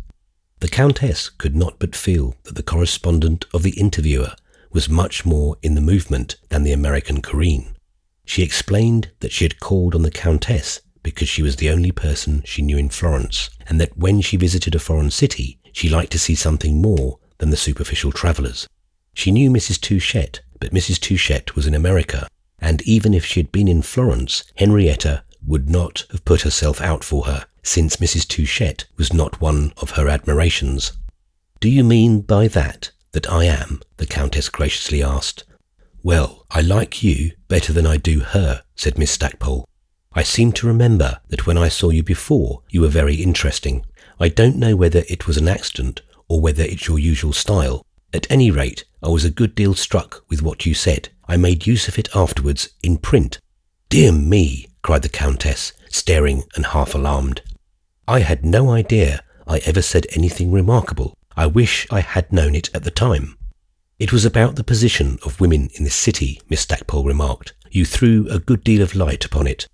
The Countess could not but feel that the correspondent of the Interviewer was much more in the movement than the American Corinne. She explained that she had called on the Countess because she was the only person she knew in Florence, and that when she visited a foreign city, she liked to see something more than the superficial travellers. She knew Mrs. Touchette, but Mrs. Touchette was in America, and even if she had been in Florence, Henrietta would not have put herself out for her, since Mrs. Touchette was not one of her admirations. "Do you mean by that I am?" the Countess graciously asked. "Well, I like you better than I do her," said Miss Stackpole. "I seem to remember that when I saw you before, you were very interesting. I don't know whether it was an accident or whether it's your usual style. At any rate, I was a good deal struck with what you said. I made use of it afterwards in print." "Dear me," cried the Countess, staring and half alarmed. "I had no idea I ever said anything remarkable. I wish I had known it at the time." "It was about the position of women in this city," Miss Stackpole remarked. "You threw a good deal of light upon it."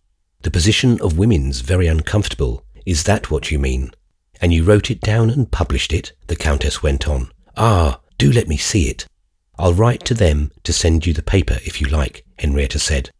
"The position of women's very uncomfortable. Is that what you mean? And you wrote it down and published it?" the Countess went on. "Ah, do let me see it." "I'll write to them to send you the paper if you like," Henrietta said.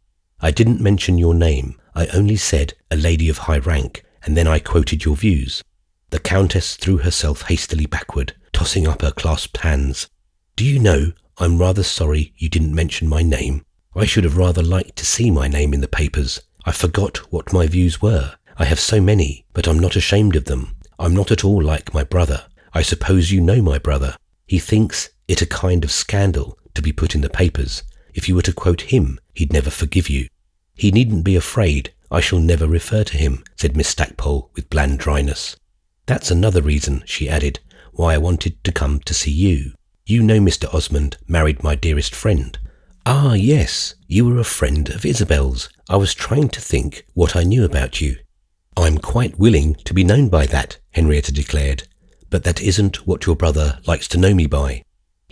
"I didn't mention your name. I only said a lady of high rank, and then I quoted your views." The Countess threw herself hastily backward, tossing up her clasped hands. "Do you know, I'm rather sorry you didn't mention my name. I should have rather liked to see my name in the papers. I forgot what my views were. I have so many, but I'm not ashamed of them. I'm not at all like my brother. I suppose you know my brother. He thinks it a kind of scandal to be put in the papers. If you were to quote him, he'd never forgive you." "He needn't be afraid. I shall never refer to him," said Miss Stackpole with bland dryness. "That's another reason," she added, "why I wanted to come to see you. You know Mr. Osmond married my dearest friend." "Ah, yes, you were a friend of Isabel's. I was trying to think what I knew about you." "I'm quite willing to be known by that," Henrietta declared, "but that isn't what your brother likes to know me by.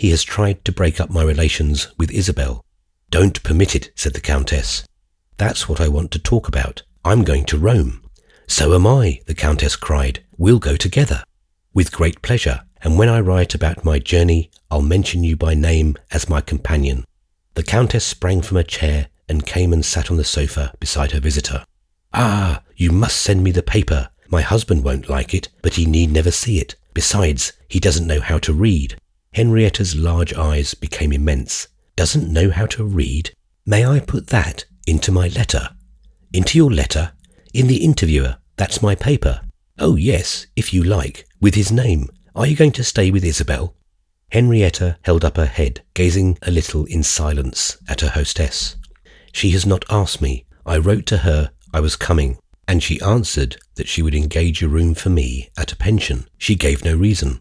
He has tried to break up my relations with Isabel. Don't permit it, said the Countess. That's what I want to talk about. I'm going to Rome. So am I, the Countess cried. We'll go together. With great pleasure, and when I write about my journey, I'll mention you by name as my companion. The Countess sprang from a chair and came and sat on the sofa beside her visitor. Ah, you must send me the paper. My husband won't like it, but he need never see it. Besides, he doesn't know how to read. Henrietta's large eyes became immense. Doesn't know how to read? May I put that into my letter? Into your letter? In the Interviewer, that's my paper. Oh yes, if you like, with his name. Are you going to stay with Isabel? Henrietta held up her head, gazing a little in silence at her hostess. She has not asked me. I wrote to her I was coming, and she answered that she would engage a room for me at a pension. She gave no reason.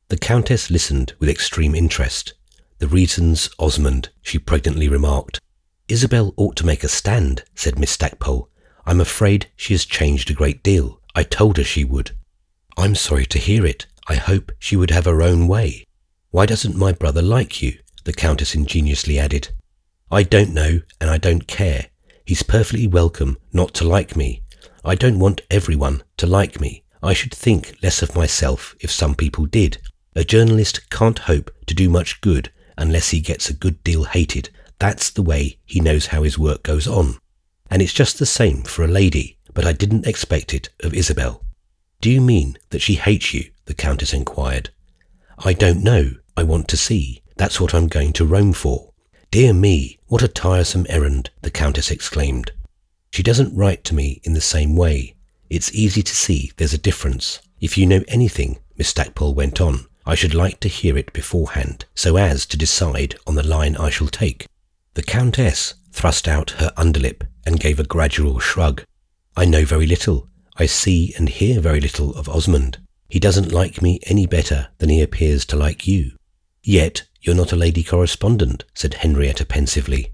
The Countess listened with extreme interest. The reasons, Osmond, she pregnantly remarked. Isabel ought to make a stand, said Miss Stackpole. I'm afraid she has changed a great deal. I told her she would. I'm sorry to hear it. I hope she would have her own way. Why doesn't my brother like you? The Countess ingeniously added. I don't know, and I don't care. He's perfectly welcome not to like me. I don't want everyone to like me. I should think less of myself if some people did. A journalist can't hope to do much good unless he gets a good deal hated. That's the way he knows how his work goes on. And it's just the same for a lady, but I didn't expect it of Isabel. Do you mean that she hates you? The Countess inquired. I don't know. I want to see. That's what I'm going to Rome for. Dear me, what a tiresome errand, the Countess exclaimed. She doesn't write to me in the same way. It's easy to see there's a difference. If you know anything, Miss Stackpole went on, I should like to hear it beforehand, so as to decide on the line I shall take. The Countess thrust out her underlip and gave a gradual shrug. I know very little. I see and hear very little of Osmond. He doesn't like me any better than he appears to like you. Yet you're not a lady correspondent, said Henrietta pensively.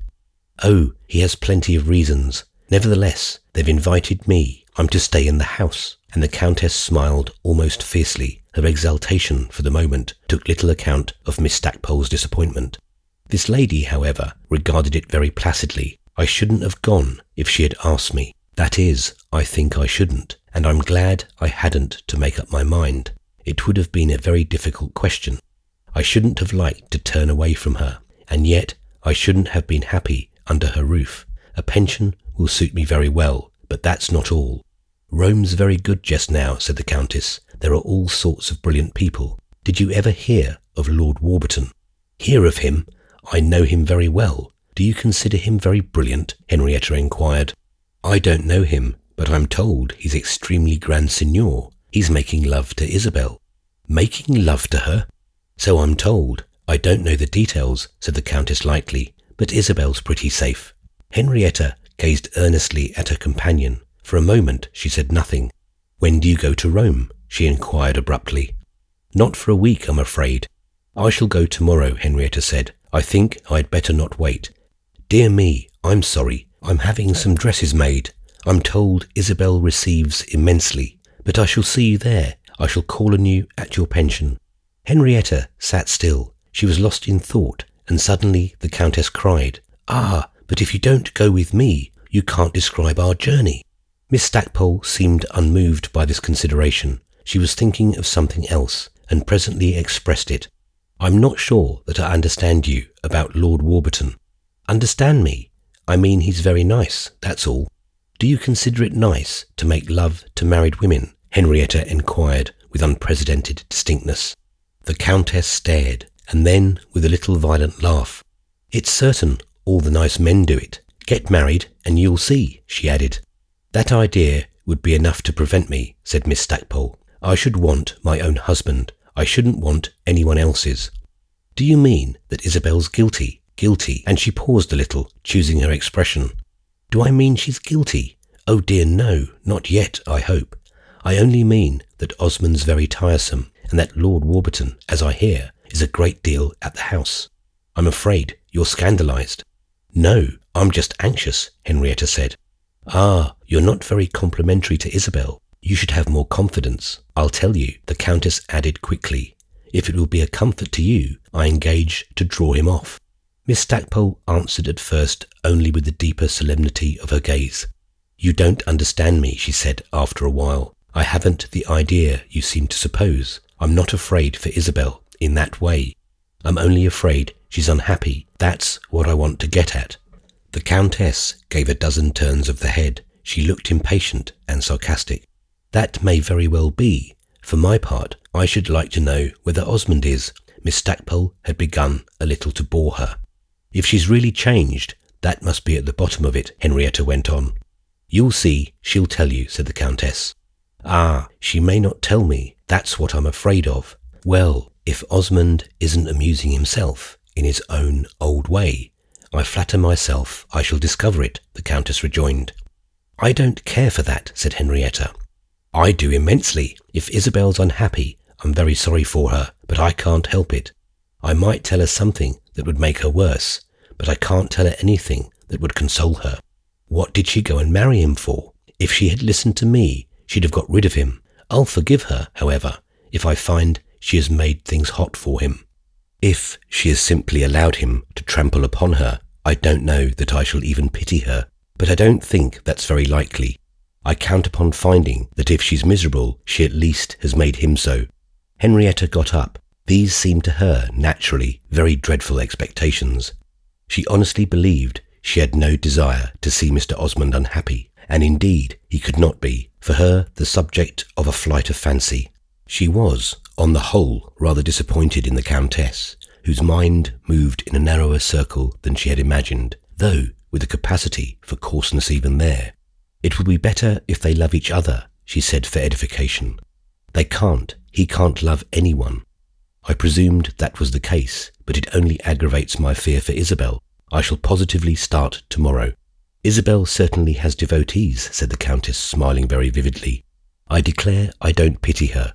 Oh, he has plenty of reasons. Nevertheless, they've invited me. I'm to stay in the house. And the Countess smiled almost fiercely. Her exultation for the moment took little account of Miss Stackpole's disappointment. This lady, however, regarded it very placidly. I shouldn't have gone if she had asked me. That is, I think I shouldn't, and I'm glad I hadn't to make up my mind. It would have been a very difficult question. I shouldn't have liked to turn away from her, and yet I shouldn't have been happy under her roof. A pension will suit me very well, but that's not all. Rome's very good just now, said the Countess. There are all sorts of brilliant people. Did you ever hear of Lord Warburton? Hear of him? I know him very well. Do you consider him very brilliant? Henrietta inquired. I don't know him, but I'm told he's extremely grand seigneur. He's making love to Isabel. Making love to her? So I'm told. I don't know the details, said the Countess lightly, but Isabel's pretty safe. Henrietta gazed earnestly at her companion. For a moment she said nothing. When do you go to Rome? She inquired abruptly. Not for a week, I'm afraid. I shall go tomorrow, Henrietta said. I think I'd better not wait. Dear me, I'm sorry. I'm having some dresses made. I'm told Isabel receives immensely, but I shall see you there. I shall call on you at your pension. Henrietta sat still. She was lost in thought, and suddenly the Countess cried, Ah, but if you don't go with me, you can't describe our journey. Miss Stackpole seemed unmoved by this consideration. She was thinking of something else, and presently expressed it. I'm not sure that I understand you about Lord Warburton. Understand me? I mean he's very nice, that's all. Do you consider it nice to make love to married women? Henrietta inquired with unprecedented distinctness. The Countess stared, and then, with a little violent laugh, It's certain all the nice men do it. Get married and you'll see, she added. That idea would be enough to prevent me, said Miss Stackpole. I should want my own husband. I shouldn't want anyone else's. Do you mean that Isabel's guilty? Guilty, and she paused a little, choosing her expression. Do I mean she's guilty? Oh dear no, not yet, I hope. I only mean that Osmond's very tiresome, and that Lord Warburton, as I hear, is a great deal at the house. I'm afraid you're scandalised. No, I'm just anxious, Henrietta said. Ah, you're not very complimentary to Isabel. You should have more confidence. I'll tell you, the Countess added quickly. If it will be a comfort to you, I engage to draw him off." Miss Stackpole answered at first only with the deeper solemnity of her gaze. "You don't understand me," she said after a while. "I haven't the idea you seem to suppose. I'm not afraid for Isabel in that way. I'm only afraid she's unhappy. That's what I want to get at." The Countess gave a dozen turns of the head. She looked impatient and sarcastic. "That may very well be. For my part, I should like to know whether Osmond is." Miss Stackpole had begun a little to bore her. "If she's really changed, that must be at the bottom of it," Henrietta went on. "You'll see, she'll tell you," said the Countess. "Ah, she may not tell me. That's what I'm afraid of." "Well, if Osmond isn't amusing himself in his own old way, I flatter myself I shall discover it," the Countess rejoined. "I don't care for that," said Henrietta. "I do immensely. If Isabel's unhappy, I'm very sorry for her, but I can't help it. I might tell her something that would make her worse, but I can't tell her anything that would console her. What did she go and marry him for? If she had listened to me, she'd have got rid of him. I'll forgive her, however, if I find she has made things hot for him. If she has simply allowed him to trample upon her, I don't know that I shall even pity her, but I don't think that's very likely. I count upon finding that if she's miserable, she at least has made him so." Henrietta got up. These seemed to her, naturally, very dreadful expectations. She honestly believed she had no desire to see Mr. Osmond unhappy, and indeed he could not be, for her, the subject of a flight of fancy. She was, on the whole, rather disappointed in the Countess, whose mind moved in a narrower circle than she had imagined, though with a capacity for coarseness even there. "It will be better if they love each other," she said for edification. "They can't. He can't love anyone." I presumed that was the case, but it only aggravates my fear for Isabel. I shall positively start tomorrow. "Isabel certainly has devotees," said the Countess, smiling very vividly. "I declare I don't pity her."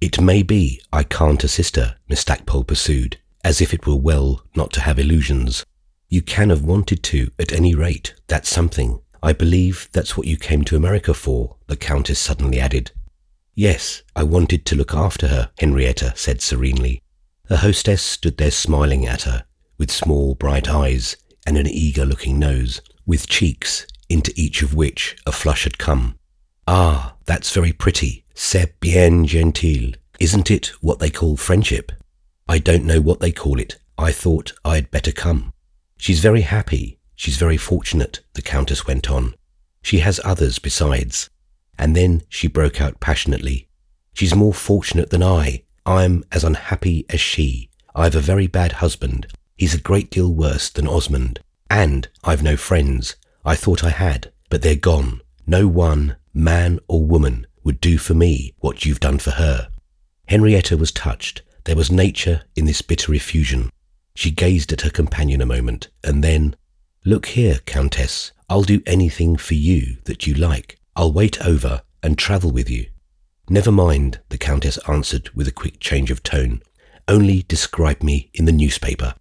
"It may be I can't assist her," Miss Stackpole pursued, as if it were well not to have illusions. "You can have wanted to, at any rate. That's something. I believe that's what you came to America for," the Countess suddenly added. "Yes, I wanted to look after her," Henrietta said serenely. Her hostess stood there smiling at her, with small bright eyes and an eager-looking nose, with cheeks into each of which a flush had come. "Ah, that's very pretty. C'est bien gentil. Isn't it what they call friendship?" "I don't know what they call it. I thought I'd better come." "She's very happy. She's very fortunate," the Countess went on. "She has others besides." And then she broke out passionately. "She's more fortunate than I. I'm as unhappy as she. I've a very bad husband. He's a great deal worse than Osmond. And I've no friends. I thought I had, but they're gone. No one, man or woman, would do for me what you've done for her." Henrietta was touched. There was nature in this bitter effusion. She gazed at her companion a moment, and then, "Look here, Countess, I'll do anything for you that you like. I'll wait over and travel with you." "Never mind," the Countess answered with a quick change of tone. "Only describe me in the newspaper."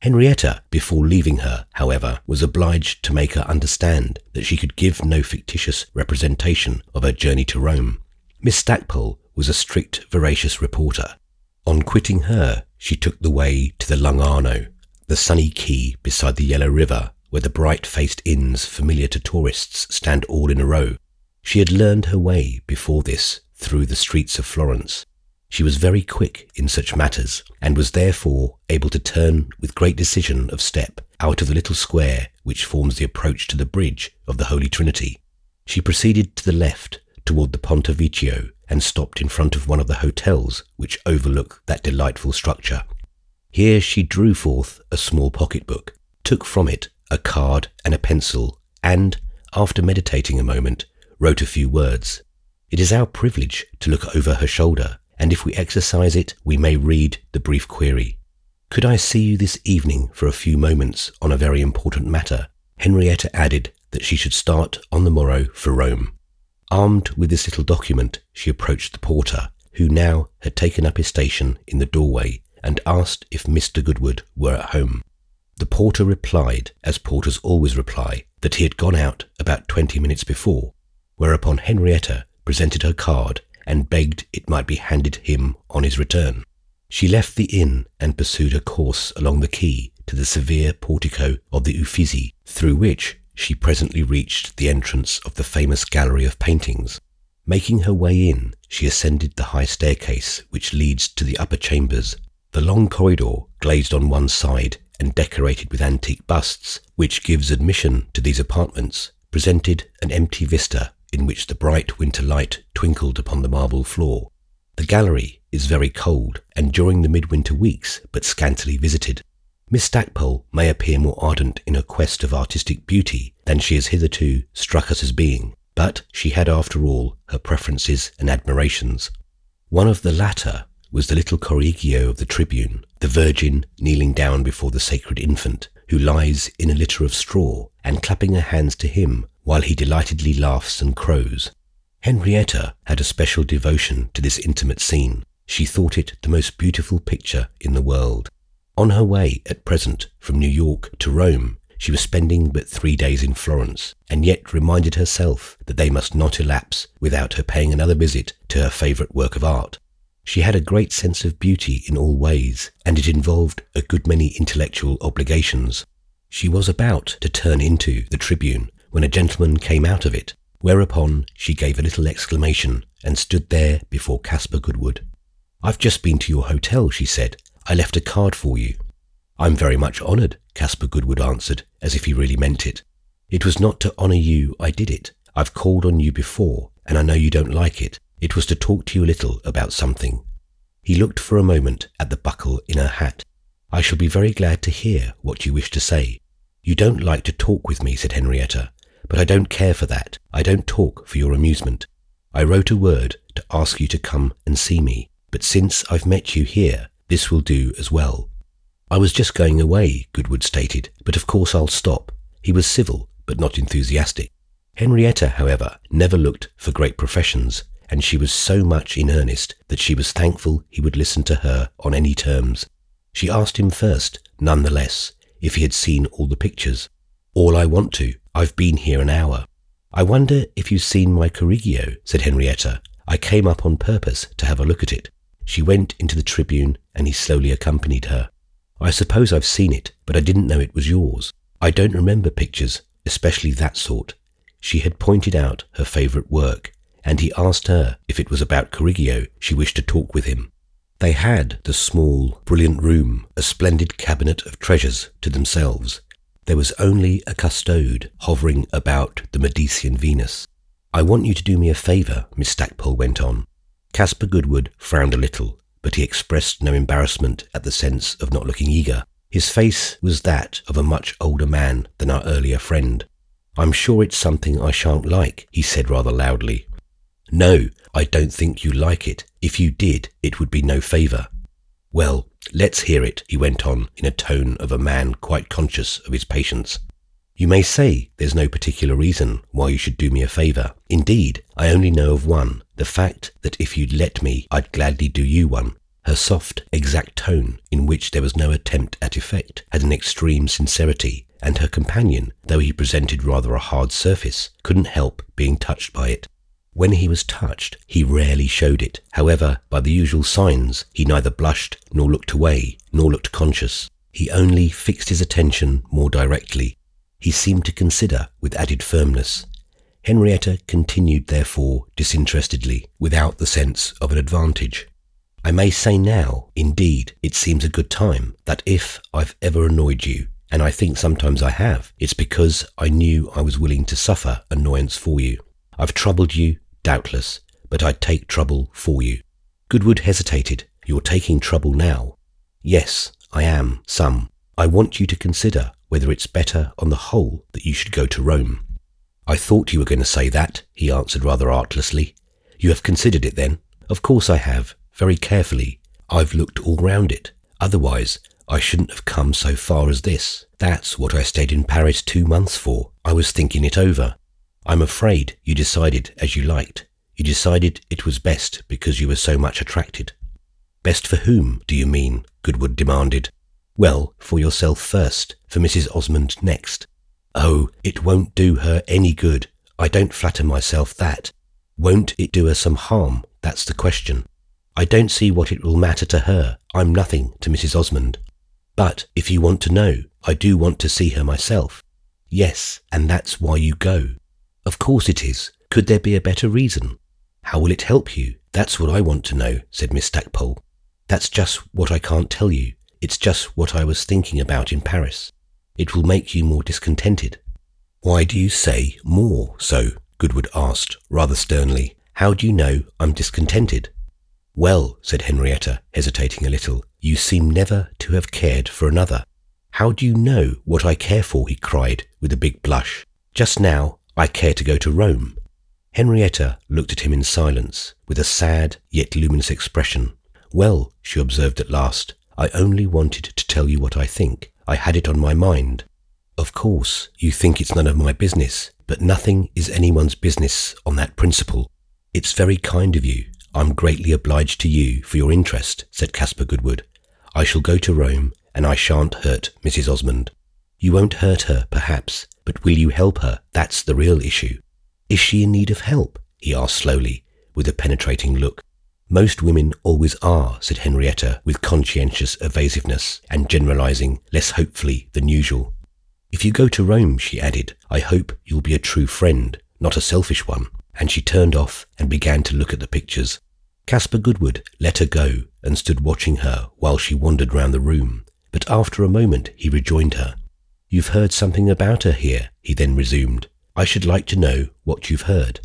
Henrietta, before leaving her, however, was obliged to make her understand that she could give no fictitious representation of her journey to Rome. Miss Stackpole was a strict, veracious reporter. On quitting her, she took the way to the Lung Arno, the sunny quay beside the Yellow River, where the bright-faced inns familiar to tourists stand all in a row. She had learned her way before this through the streets of Florence. She was very quick in such matters, and was therefore able to turn with great decision of step out of the little square which forms the approach to the bridge of the Holy Trinity. She proceeded to the left toward the Ponte Vecchio and stopped in front of one of the hotels which overlook that delightful structure. Here she drew forth a small pocket-book, took from it a card and a pencil, and, after meditating a moment, wrote a few words. It is our privilege to look over her shoulder, and if we exercise it, we may read the brief query. "Could I see you this evening for a few moments on a very important matter?" Henrietta added that she should start on the morrow for Rome. Armed with this little document, she approached the porter, who now had taken up his station in the doorway, and asked if Mr. Goodwood were at home. The porter replied, as porters always reply, that he had gone out about 20 minutes before, whereupon Henrietta presented her card and begged it might be handed him on his return. She left the inn and pursued her course along the quay to the severe portico of the Uffizi, through which she presently reached the entrance of the famous gallery of paintings. Making her way in, she ascended the high staircase which leads to the upper chambers. The long corridor, glazed on one side and decorated with antique busts, which gives admission to these apartments, presented an empty vista in which the bright winter light twinkled upon the marble floor. The gallery is very cold, and during the midwinter weeks but scantily visited. Miss Stackpole may appear more ardent in her quest of artistic beauty than she has hitherto struck us as being, but she had after all her preferences and admirations. One of the latter was the little Correggio of the Tribune, the Virgin kneeling down before the sacred infant, who lies in a litter of straw and clapping her hands to him while he delightedly laughs and crows. Henrietta had a special devotion to this intimate scene. She thought it the most beautiful picture in the world. On her way at present from New York to Rome, she was spending but 3 days in Florence, and yet reminded herself that they must not elapse without her paying another visit to her favourite work of art. She had a great sense of beauty in all ways, and it involved a good many intellectual obligations. She was about to turn into the Tribune when a gentleman came out of it, whereupon she gave a little exclamation and stood there before Caspar Goodwood. "I've just been to your hotel," she said. "I left a card for you." "I'm very much honoured," Caspar Goodwood answered, as if he really meant it. "It was not to honour you I did it. I've called on you before, and I know you don't like it. It was to talk to you a little about something." He looked for a moment at the buckle in her hat. "I shall be very glad to hear what you wish to say." "You don't like to talk with me," said Henrietta, "but I don't care for that. I don't talk for your amusement. I wrote a word to ask you to come and see me, but since I've met you here, this will do as well." "I was just going away," Goodwood stated, "but of course I'll stop." He was civil, but not enthusiastic. Henrietta, however, never looked for great professions, and she was so much in earnest that she was thankful he would listen to her on any terms. She asked him first, none the less, if he had seen all the pictures. "All I want to. I've been here an hour." "I wonder if you've seen my Correggio," said Henrietta. "I came up on purpose to have a look at it." She went into the Tribune, and he slowly accompanied her. "I suppose I've seen it, but I didn't know it was yours. I don't remember pictures, especially that sort." She had pointed out her favourite work, and he asked her if it was about Correggio she wished to talk with him. They had the small, brilliant room, a splendid cabinet of treasures, to themselves. There was only a custode hovering about the Medicean Venus. "I want you to do me a favour," Miss Stackpole went on. Caspar Goodwood frowned a little, but he expressed no embarrassment at the sense of not looking eager. His face was that of a much older man than our earlier friend. "I'm sure it's something I shan't like," he said rather loudly. "No, I don't think you like it. If you did, it would be no favour." "Well, let's hear it," he went on in a tone of a man quite conscious of his patience. "You may say there's no particular reason why you should do me a favour. Indeed, I only know of one, the fact that if you'd let me, I'd gladly do you one." Her soft, exact tone, in which there was no attempt at effect, had an extreme sincerity, and her companion, though he presented rather a hard surface, couldn't help being touched by it. When he was touched, he rarely showed it. However, by the usual signs, he neither blushed, nor looked away, nor looked conscious. He only fixed his attention more directly. He seemed to consider with added firmness. Henrietta continued, therefore, disinterestedly, without the sense of an advantage. "I may say now, indeed, it seems a good time, that if I've ever annoyed you, and I think sometimes I have, it's because I knew I was willing to suffer annoyance for you. I've troubled you, doubtless, but I'd take trouble for you." Goodwood hesitated. "You're taking trouble now." "Yes, I am, some. I want you to consider whether it's better on the whole that you should go to Rome." "I thought you were going to say that," he answered rather artlessly. "You have considered it then?" "Of course I have, very carefully. I've looked all round it. Otherwise, I shouldn't have come so far as this. That's what I stayed in Paris 2 months for. I was thinking it over. I'm afraid you decided as you liked. You decided it was best because you were so much attracted." "Best for whom, do you mean?" Goodwood demanded. "Well, for yourself first, for Mrs. Osmond next." "Oh, it won't do her any good. I don't flatter myself that. Won't it do her some harm? That's the question." I don't see what it will matter to her. I'm nothing to Mrs. Osmond. But if you want to know, I do want to see her myself. Yes, and that's why you go. Of course it is. Could there be a better reason? How will it help you? That's what I want to know, said Miss Stackpole. That's just what I can't tell you. It's just what I was thinking about in Paris. It will make you more discontented. Why do you say more so? Goodwood asked, rather sternly. How do you know I'm discontented? Well, said Henrietta, hesitating a little, you seem never to have cared for another. How do you know what I care for? He cried, with a big blush. Just now, I care to go to Rome. Henrietta looked at him in silence, with a sad yet luminous expression. Well, she observed at last, I only wanted to tell you what I think. I had it on my mind. Of course, you think it's none of my business, but nothing is anyone's business on that principle. It's very kind of you. I'm greatly obliged to you for your interest, said Caspar Goodwood. I shall go to Rome, and I shan't hurt Mrs. Osmond. You won't hurt her, perhaps, but will you help her? That's the real issue. Is she in need of help? He asked slowly, with a penetrating look. Most women always are, said Henrietta, with conscientious evasiveness, and generalizing less hopefully than usual. If you go to Rome, she added, I hope you'll be a true friend, not a selfish one. And she turned off and began to look at the pictures. Caspar Goodwood let her go and stood watching her while she wandered round the room, but after a moment he rejoined her. You've heard something about her here, he then resumed. I should like to know what you've heard.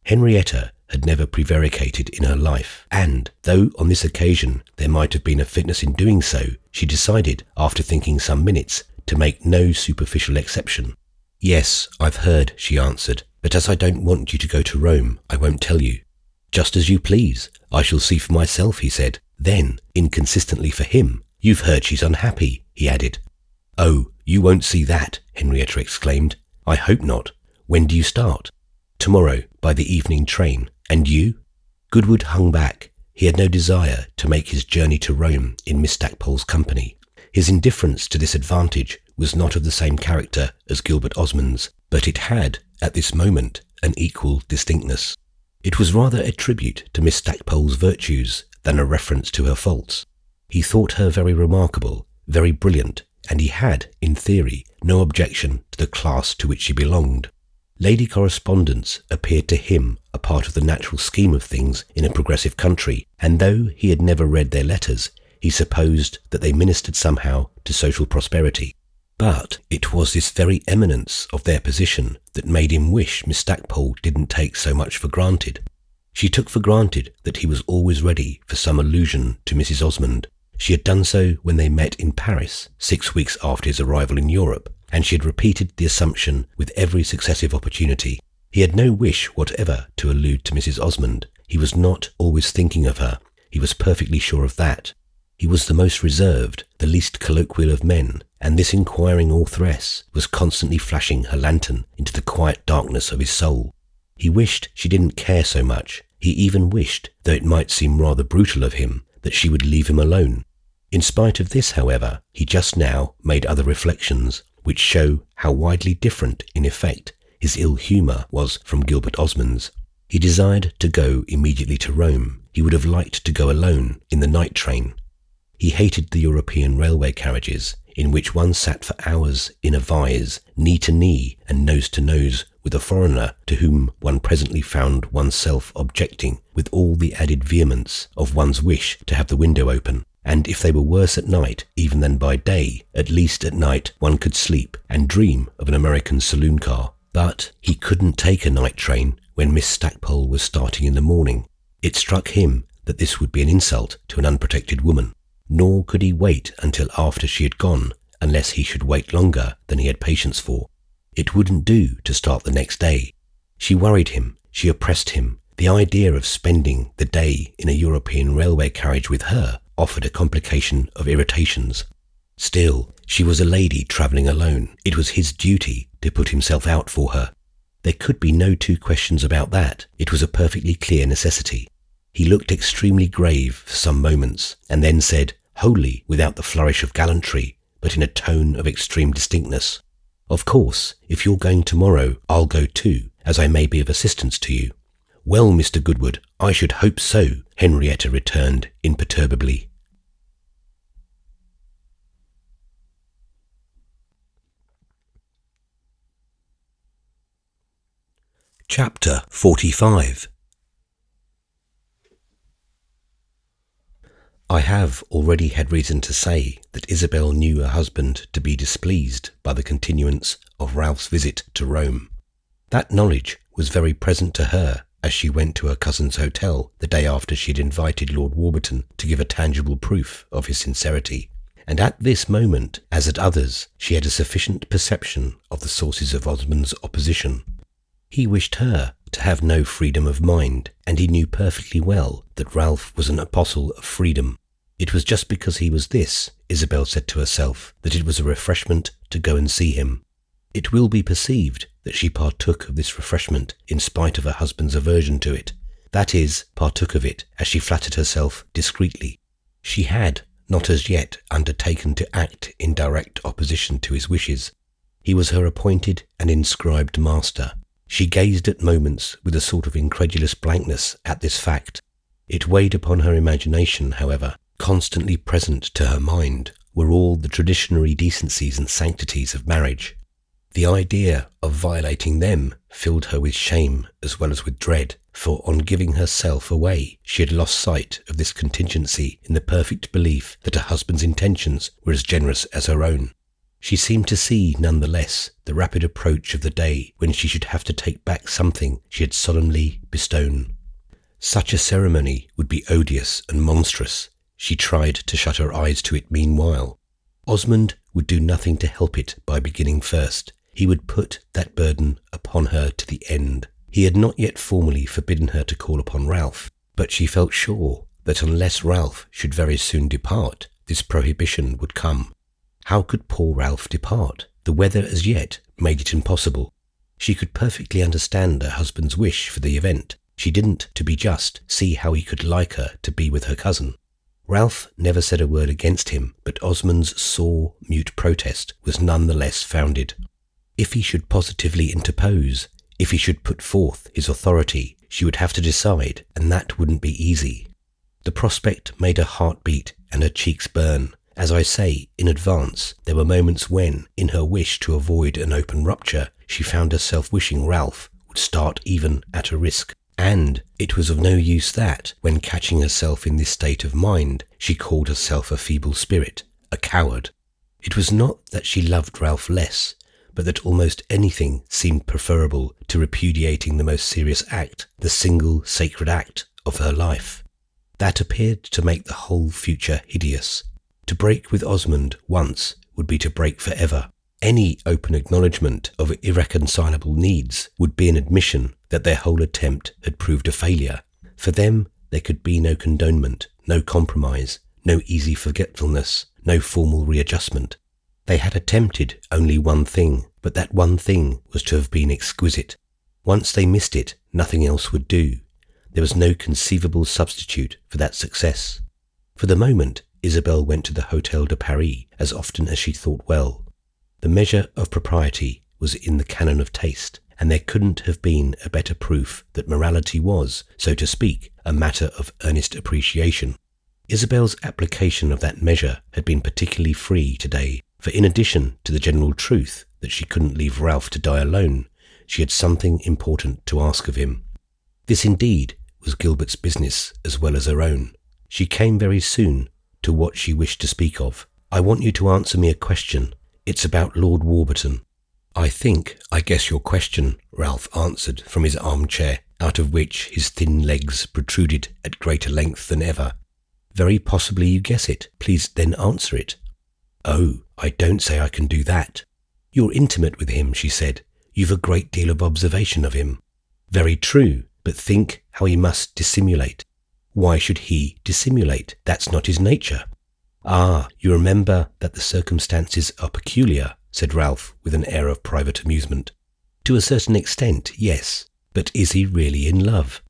Henrietta had never prevaricated in her life, and, though on this occasion there might have been a fitness in doing so, she decided, after thinking some minutes, to make no superficial exception. Yes, I've heard, she answered, but as I don't want you to go to Rome, I won't tell you. Just as you please. I shall see for myself, he said. Then, inconsistently for him, you've heard she's unhappy, he added. Oh, you won't see that, Henrietta exclaimed. I hope not. When do you start? Tomorrow, by the evening train. And you? Goodwood hung back. He had no desire to make his journey to Rome in Miss Stackpole's company. His indifference to this advantage was not of the same character as Gilbert Osmond's, but it had, at this moment, an equal distinctness. It was rather a tribute to Miss Stackpole's virtues than a reference to her faults. He thought her very remarkable, very brilliant, and he had, in theory, no objection to the class to which she belonged. Lady correspondence appeared to him a part of the natural scheme of things in a progressive country, and though he had never read their letters, he supposed that they ministered somehow to social prosperity. But it was this very eminence of their position that made him wish Miss Stackpole didn't take so much for granted. She took for granted that he was always ready for some allusion to Mrs. Osmond. She had done so when they met in Paris 6 weeks after his arrival in Europe, and she had repeated the assumption with every successive opportunity. He had no wish whatever to allude to Mrs. Osmond. He was not always thinking of her. He was perfectly sure of that. He was the most reserved, the least colloquial of men, and this inquiring authoress was constantly flashing her lantern into the quiet darkness of his soul. He wished she didn't care so much. He even wished, though it might seem rather brutal of him, that she would leave him alone. In spite of this, however, he just now made other reflections, which show how widely different, in effect, his ill humour was from Gilbert Osmond's. He desired to go immediately to Rome. He would have liked to go alone in the night train. He hated the European railway carriages, in which one sat for hours in a vise, knee to knee and nose to nose with a foreigner to whom one presently found oneself objecting with all the added vehemence of one's wish to have the window open. And if they were worse at night even than by day, at least at night one could sleep and dream of an American saloon car. But he couldn't take a night train when Miss Stackpole was starting in the morning. It struck him that this would be an insult to an unprotected woman. Nor could he wait until after she had gone, unless he should wait longer than he had patience for. It wouldn't do to start the next day. She worried him, she oppressed him. The idea of spending the day in a European railway carriage with her offered a complication of irritations. Still, she was a lady travelling alone. It was his duty to put himself out for her. There could be no two questions about that. It was a perfectly clear necessity. He looked extremely grave for some moments, and then said, wholly without the flourish of gallantry, but in a tone of extreme distinctness, "Of course, if you're going tomorrow, I'll go too, as I may be of assistance to you." "Well, Mr. Goodwood, "I should hope so," Henrietta returned imperturbably. Chapter 45. I have already had reason to say that Isabel knew her husband to be displeased by the continuance of Ralph's visit to Rome. That knowledge was very present to her as she went to her cousin's hotel the day after she had invited Lord Warburton to give a tangible proof of his sincerity, and at this moment, as at others, she had a sufficient perception of the sources of Osmond's opposition. He wished her to have no freedom of mind, and he knew perfectly well that Ralph was an apostle of freedom. It was just because he was this, Isabel said to herself, that it was a refreshment to go and see him. It will be perceived that she partook of this refreshment in spite of her husband's aversion to it. That is, partook of it, as she flattered herself, discreetly. She had not as yet undertaken to act in direct opposition to his wishes. He was her appointed and inscribed master. She gazed at moments with a sort of incredulous blankness at this fact. It weighed upon her imagination, however. Constantly present to her mind were all the traditionary decencies and sanctities of marriage. The idea of violating them filled her with shame as well as with dread, for on giving herself away she had lost sight of this contingency in the perfect belief that her husband's intentions were as generous as her own. She seemed to see none the less the rapid approach of the day when she should have to take back something she had solemnly bestowed. Such a ceremony would be odious and monstrous. She tried to shut her eyes to it meanwhile. Osmond would do nothing to help it by beginning first. He would put that burden upon her to the end. He had not yet formally forbidden her to call upon Ralph, but she felt sure that unless Ralph should very soon depart, this prohibition would come. How could poor Ralph depart? The weather as yet made it impossible. She could perfectly understand her husband's wish for the event. She didn't, to be just, see how he could like her to be with her cousin. Ralph never said a word against him, but Osmond's sore, mute protest was none the less founded. If he should positively interpose, if he should put forth his authority, she would have to decide, and that wouldn't be easy. The prospect made her heart beat and her cheeks burn. As I say, in advance, there were moments when, in her wish to avoid an open rupture, she found herself wishing Ralph would start even at a risk. And it was of no use that, when catching herself in this state of mind, she called herself a feeble spirit, a coward. It was not that she loved Ralph less, but that almost anything seemed preferable to repudiating the most serious act, the single sacred act of her life. That appeared to make the whole future hideous. To break with Osmond once would be to break forever. Any open acknowledgement of irreconcilable needs would be an admission that their whole attempt had proved a failure. For them, there could be no condonement, no compromise, no easy forgetfulness, no formal readjustment. They had attempted only one thing, but that one thing was to have been exquisite. Once they missed it, nothing else would do. There was no conceivable substitute for that success. For the moment, Isabel went to the Hôtel de Paris as often as she thought well. The measure of propriety was in the canon of taste, and there couldn't have been a better proof that morality was, so to speak, a matter of earnest appreciation. Isabel's application of that measure had been particularly free today, for in addition to the general truth that she couldn't leave Ralph to die alone, she had something important to ask of him. This indeed was Gilbert's business as well as her own. She came very soon to what she wished to speak of. "I want you to answer me a question. It's about Lord Warburton." I guess your question," Ralph answered from his armchair, out of which his thin legs protruded at greater length than ever. "Very possibly you guess it. Please then answer it." "Oh, I don't say I can do that." "You're intimate with him," she said. "You've a great deal of observation of him." "Very true, but think how he must dissimulate." "Why should he dissimulate? That's not his nature." "Ah, you remember that the circumstances are peculiar," said Ralph with an air of private amusement. "To a certain extent, yes. But is he really in love?"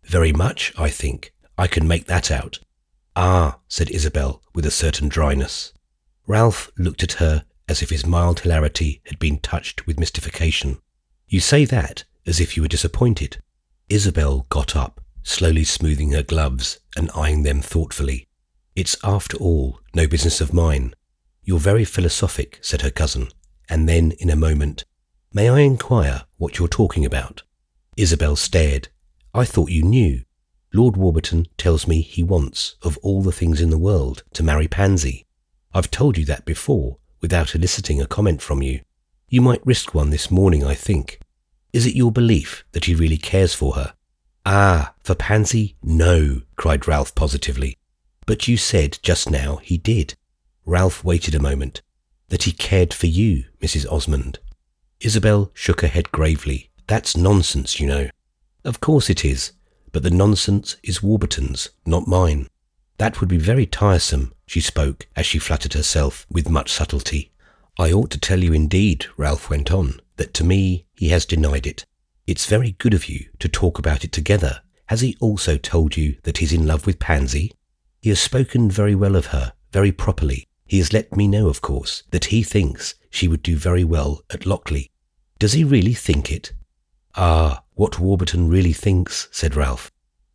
"Very much, I think. I can make that out." "Ah," said Isabel with a certain dryness. Ralph looked at her as if his mild hilarity had been touched with mystification. "You say that as if you were disappointed." Isabel got up, slowly smoothing her gloves and eyeing them thoughtfully. "It's after all no business of mine." "You're very philosophic," said her cousin, and then in a moment, "May I inquire what you're talking about?" Isabel stared. "I thought you knew. Lord Warburton tells me he wants, of all the things in the world, to marry Pansy. I've told you that before, without eliciting a comment from you. You might risk one this morning, I think. Is it your belief that he really cares for her?" "Ah, for Pansy? No," cried Ralph positively. "But you said just now he did." Ralph waited a moment. "That he cared for you, Mrs. Osmond." Isabel shook her head gravely. "That's nonsense, you know." "Of course it is, but the nonsense is Warburton's, not mine." "That would be very tiresome," she spoke as she flattered herself with much subtlety. "I ought to tell you indeed," Ralph went on, "that to me he has denied it. It's very good of you to talk about it together. Has he also told you that he's in love with Pansy?" "He has spoken very well of her, very properly. He has let me know, of course, that he thinks she would do very well at Lockley." "Does he really think it?" "Ah, what Warburton really thinks," said Ralph.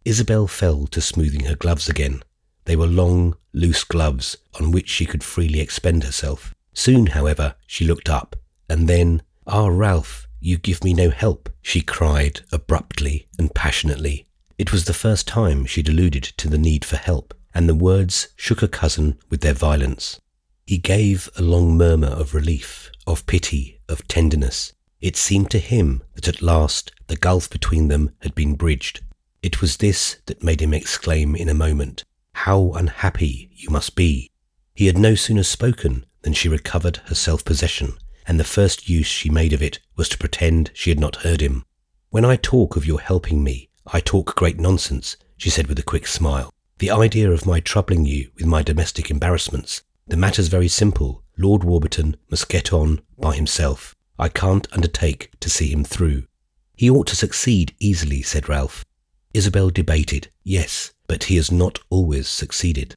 Isabel fell to smoothing her gloves again. They were long, loose gloves on which she could freely expend herself. Soon, however, she looked up, and then, "Ah, Ralph, you give me no help," she cried abruptly and passionately. It was the first time she'd alluded to the need for help, and the words shook her cousin with their violence. He gave a long murmur of relief, of pity, of tenderness. It seemed to him that at last the gulf between them had been bridged. It was this that made him exclaim in a moment, "How unhappy you must be!" He had no sooner spoken than she recovered her self-possession, and the first use she made of it was to pretend she had not heard him. "When I talk of your helping me, I talk great nonsense," she said with a quick smile. "The idea of my troubling you with my domestic embarrassments. The matter's very simple. Lord Warburton must get on by himself. I can't undertake to see him through." "He ought to succeed easily," said Ralph. Isabel debated. "Yes, but he has not always succeeded."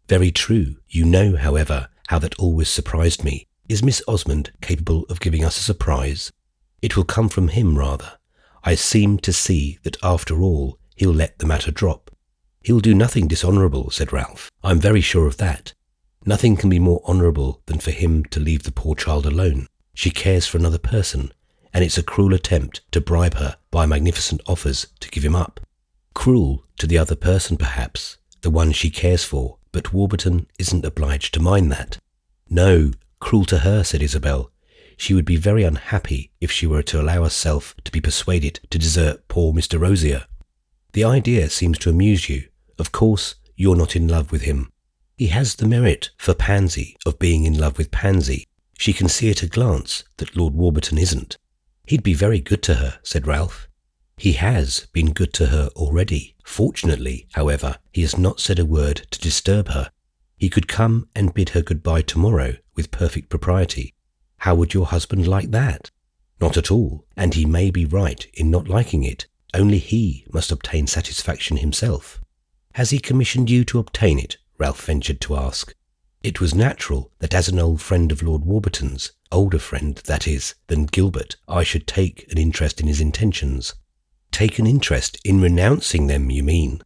"Very true. You know, however, how that always surprised me. Is Miss Osmond capable of giving us a surprise?" "It will come from him, rather. I seem to see that after all he'll let the matter drop." "He'll do nothing dishonourable," said Ralph. "I'm very sure of that. Nothing can be more honourable than for him to leave the poor child alone. She cares for another person, and it's a cruel attempt to bribe her by magnificent offers to give him up." "Cruel to the other person, perhaps, the one she cares for, but Warburton isn't obliged to mind that." "No, cruel to her," said Isabel. "She would be very unhappy if she were to allow herself to be persuaded to desert poor Mr. Rosier." "The idea seems to amuse you. Of course, you're not in love with him." "He has the merit for Pansy of being in love with Pansy. She can see at a glance that Lord Warburton isn't." "He'd be very good to her," said Ralph. "He has been good to her already. Fortunately, however, he has not said a word to disturb her. He could come and bid her goodbye tomorrow with perfect propriety." "How would your husband like that?" "Not at all, and he may be right in not liking it. Only he must obtain satisfaction himself." "Has he commissioned you to obtain it?" Ralph ventured to ask. It was natural that as an old friend of Lord Warburton's, older friend, that is, than Gilbert, I should take an interest in his intentions. "Take an interest in renouncing them, you mean?"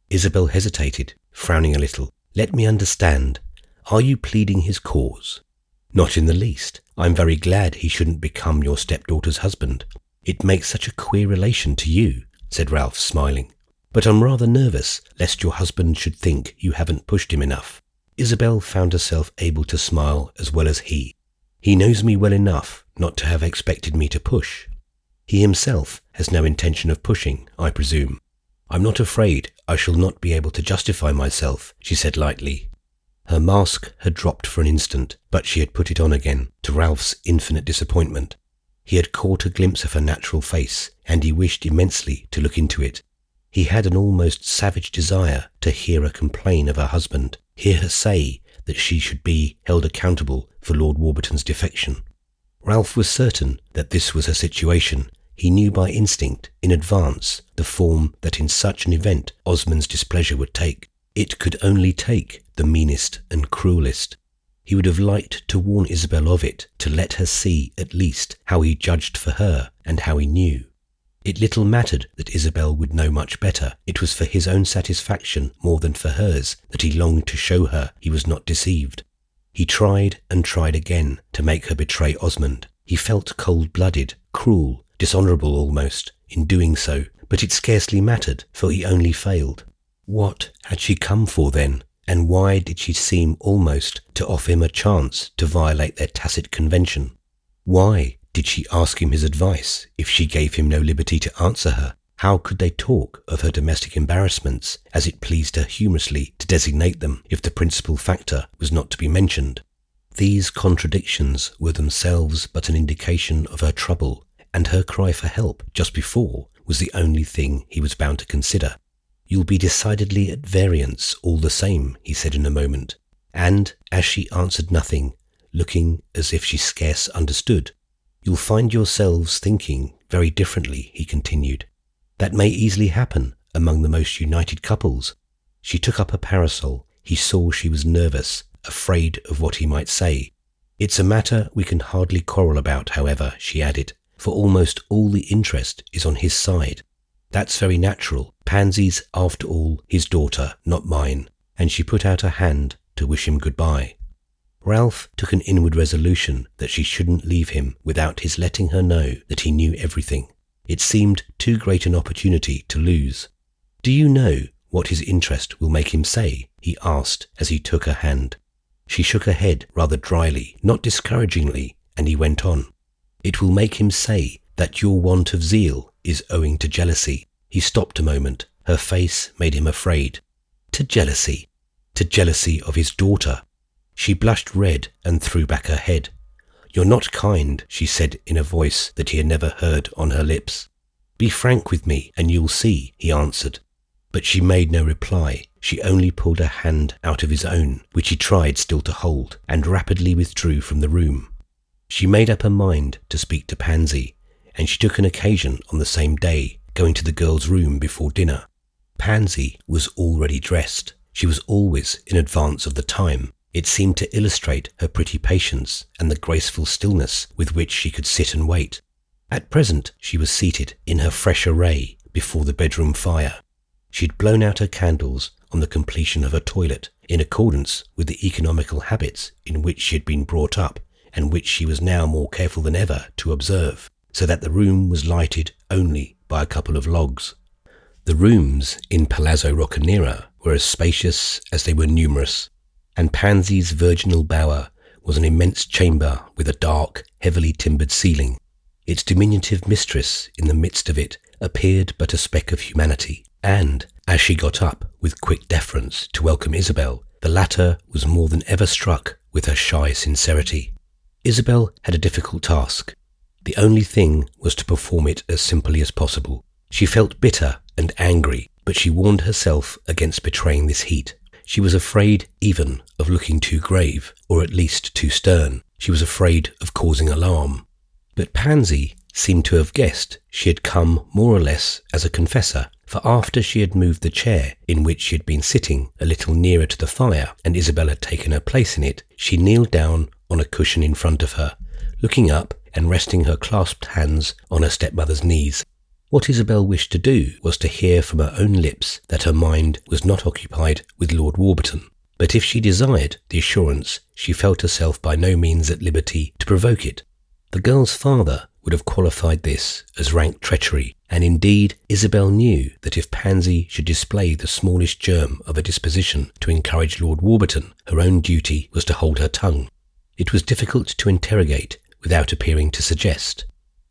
Isabel hesitated, frowning a little. "Let me understand. Are you pleading his cause?" "Not in the least. I'm very glad he shouldn't become your stepdaughter's husband." "It makes such a queer relation to you," said Ralph, smiling. "But I'm rather nervous lest your husband should think you haven't pushed him enough." Isabel found herself able to smile as well as he. "He knows me well enough not to have expected me to push. He himself has no intention of pushing, I presume." "I'm not afraid I shall not be able to justify myself," she said lightly. Her mask had dropped for an instant, but she had put it on again, to Ralph's infinite disappointment. He had caught a glimpse of her natural face, and he wished immensely to look into it. He had an almost savage desire to hear her complain of her husband, hear her say that she should be held accountable for Lord Warburton's defection. Ralph was certain that this was her situation. He knew by instinct, in advance, the form that in such an event Osmond's displeasure would take. It could only take the meanest and cruelest. He would have liked to warn Isabel of it, to let her see at least how he judged for her and how he knew. It little mattered that Isabel would know much better. It was for his own satisfaction more than for hers that he longed to show her he was not deceived. He tried and tried again to make her betray Osmond. He felt cold-blooded, cruel, dishonourable almost, in doing so, but it scarcely mattered, for he only failed. What had she come for then, and why did she seem almost to offer him a chance to violate their tacit convention? Why did she ask him his advice if she gave him no liberty to answer her? How could they talk of her domestic embarrassments, as it pleased her humorously to designate them, if the principal factor was not to be mentioned? These contradictions were themselves but an indication of her trouble, and her cry for help just before was the only thing he was bound to consider. "You'll be decidedly at variance all the same," he said in a moment, and as she answered nothing, looking as if she scarce understood, "You'll find yourselves thinking very differently," he continued. "That may easily happen among the most united couples." She took up her parasol. He saw she was nervous, afraid of what he might say. "It's a matter we can hardly quarrel about, however," she added, "for almost all the interest is on his side. That's very natural. Pansy's, after all, his daughter, not mine," and she put out her hand to wish him goodbye. Ralph took an inward resolution that she shouldn't leave him without his letting her know that he knew everything. It seemed too great an opportunity to lose. "Do you know what his interest will make him say?" he asked as he took her hand. She shook her head rather dryly, not discouragingly, and he went on. "It will make him say that your want of zeal is owing to jealousy." He stopped a moment. Her face made him afraid. To jealousy? To jealousy of his daughter? She blushed red and threw back her head. "You're not kind," she said in a voice that he had never heard on her lips. "Be frank with me and you'll see," he answered. But she made no reply. She only pulled her hand out of his own, which he tried still to hold, and rapidly withdrew from the room. She made up her mind to speak to Pansy, and she took an occasion on the same day, going to the girl's room before dinner. Pansy was already dressed. She was always in advance of the time. It seemed to illustrate her pretty patience and the graceful stillness with which she could sit and wait. At present she was seated in her fresh array before the bedroom fire. She had blown out her candles on the completion of her toilet, in accordance with the economical habits in which she had been brought up, and which she was now more careful than ever to observe, so that the room was lighted only by a couple of logs. The rooms in Palazzo Roccanera were as spacious as they were numerous, and Pansy's virginal bower was an immense chamber with a dark, heavily timbered ceiling. Its diminutive mistress in the midst of it appeared but a speck of humanity, and, as she got up with quick deference to welcome Isabel, the latter was more than ever struck with her shy sincerity. Isabel had a difficult task. The only thing was to perform it as simply as possible. She felt bitter and angry, but she warned herself against betraying this heat. She was afraid even of looking too grave, or at least too stern. She was afraid of causing alarm. But Pansy seemed to have guessed she had come more or less as a confessor, for after she had moved the chair in which she had been sitting a little nearer to the fire, and Isabel had taken her place in it, she kneeled down on a cushion in front of her, looking up and resting her clasped hands on her stepmother's knees. What Isabel wished to do was to hear from her own lips that her mind was not occupied with Lord Warburton, but if she desired the assurance, she felt herself by no means at liberty to provoke it. The girl's father would have qualified this as rank treachery, and indeed Isabel knew that if Pansy should display the smallest germ of a disposition to encourage Lord Warburton, her own duty was to hold her tongue. It was difficult to interrogate without appearing to suggest.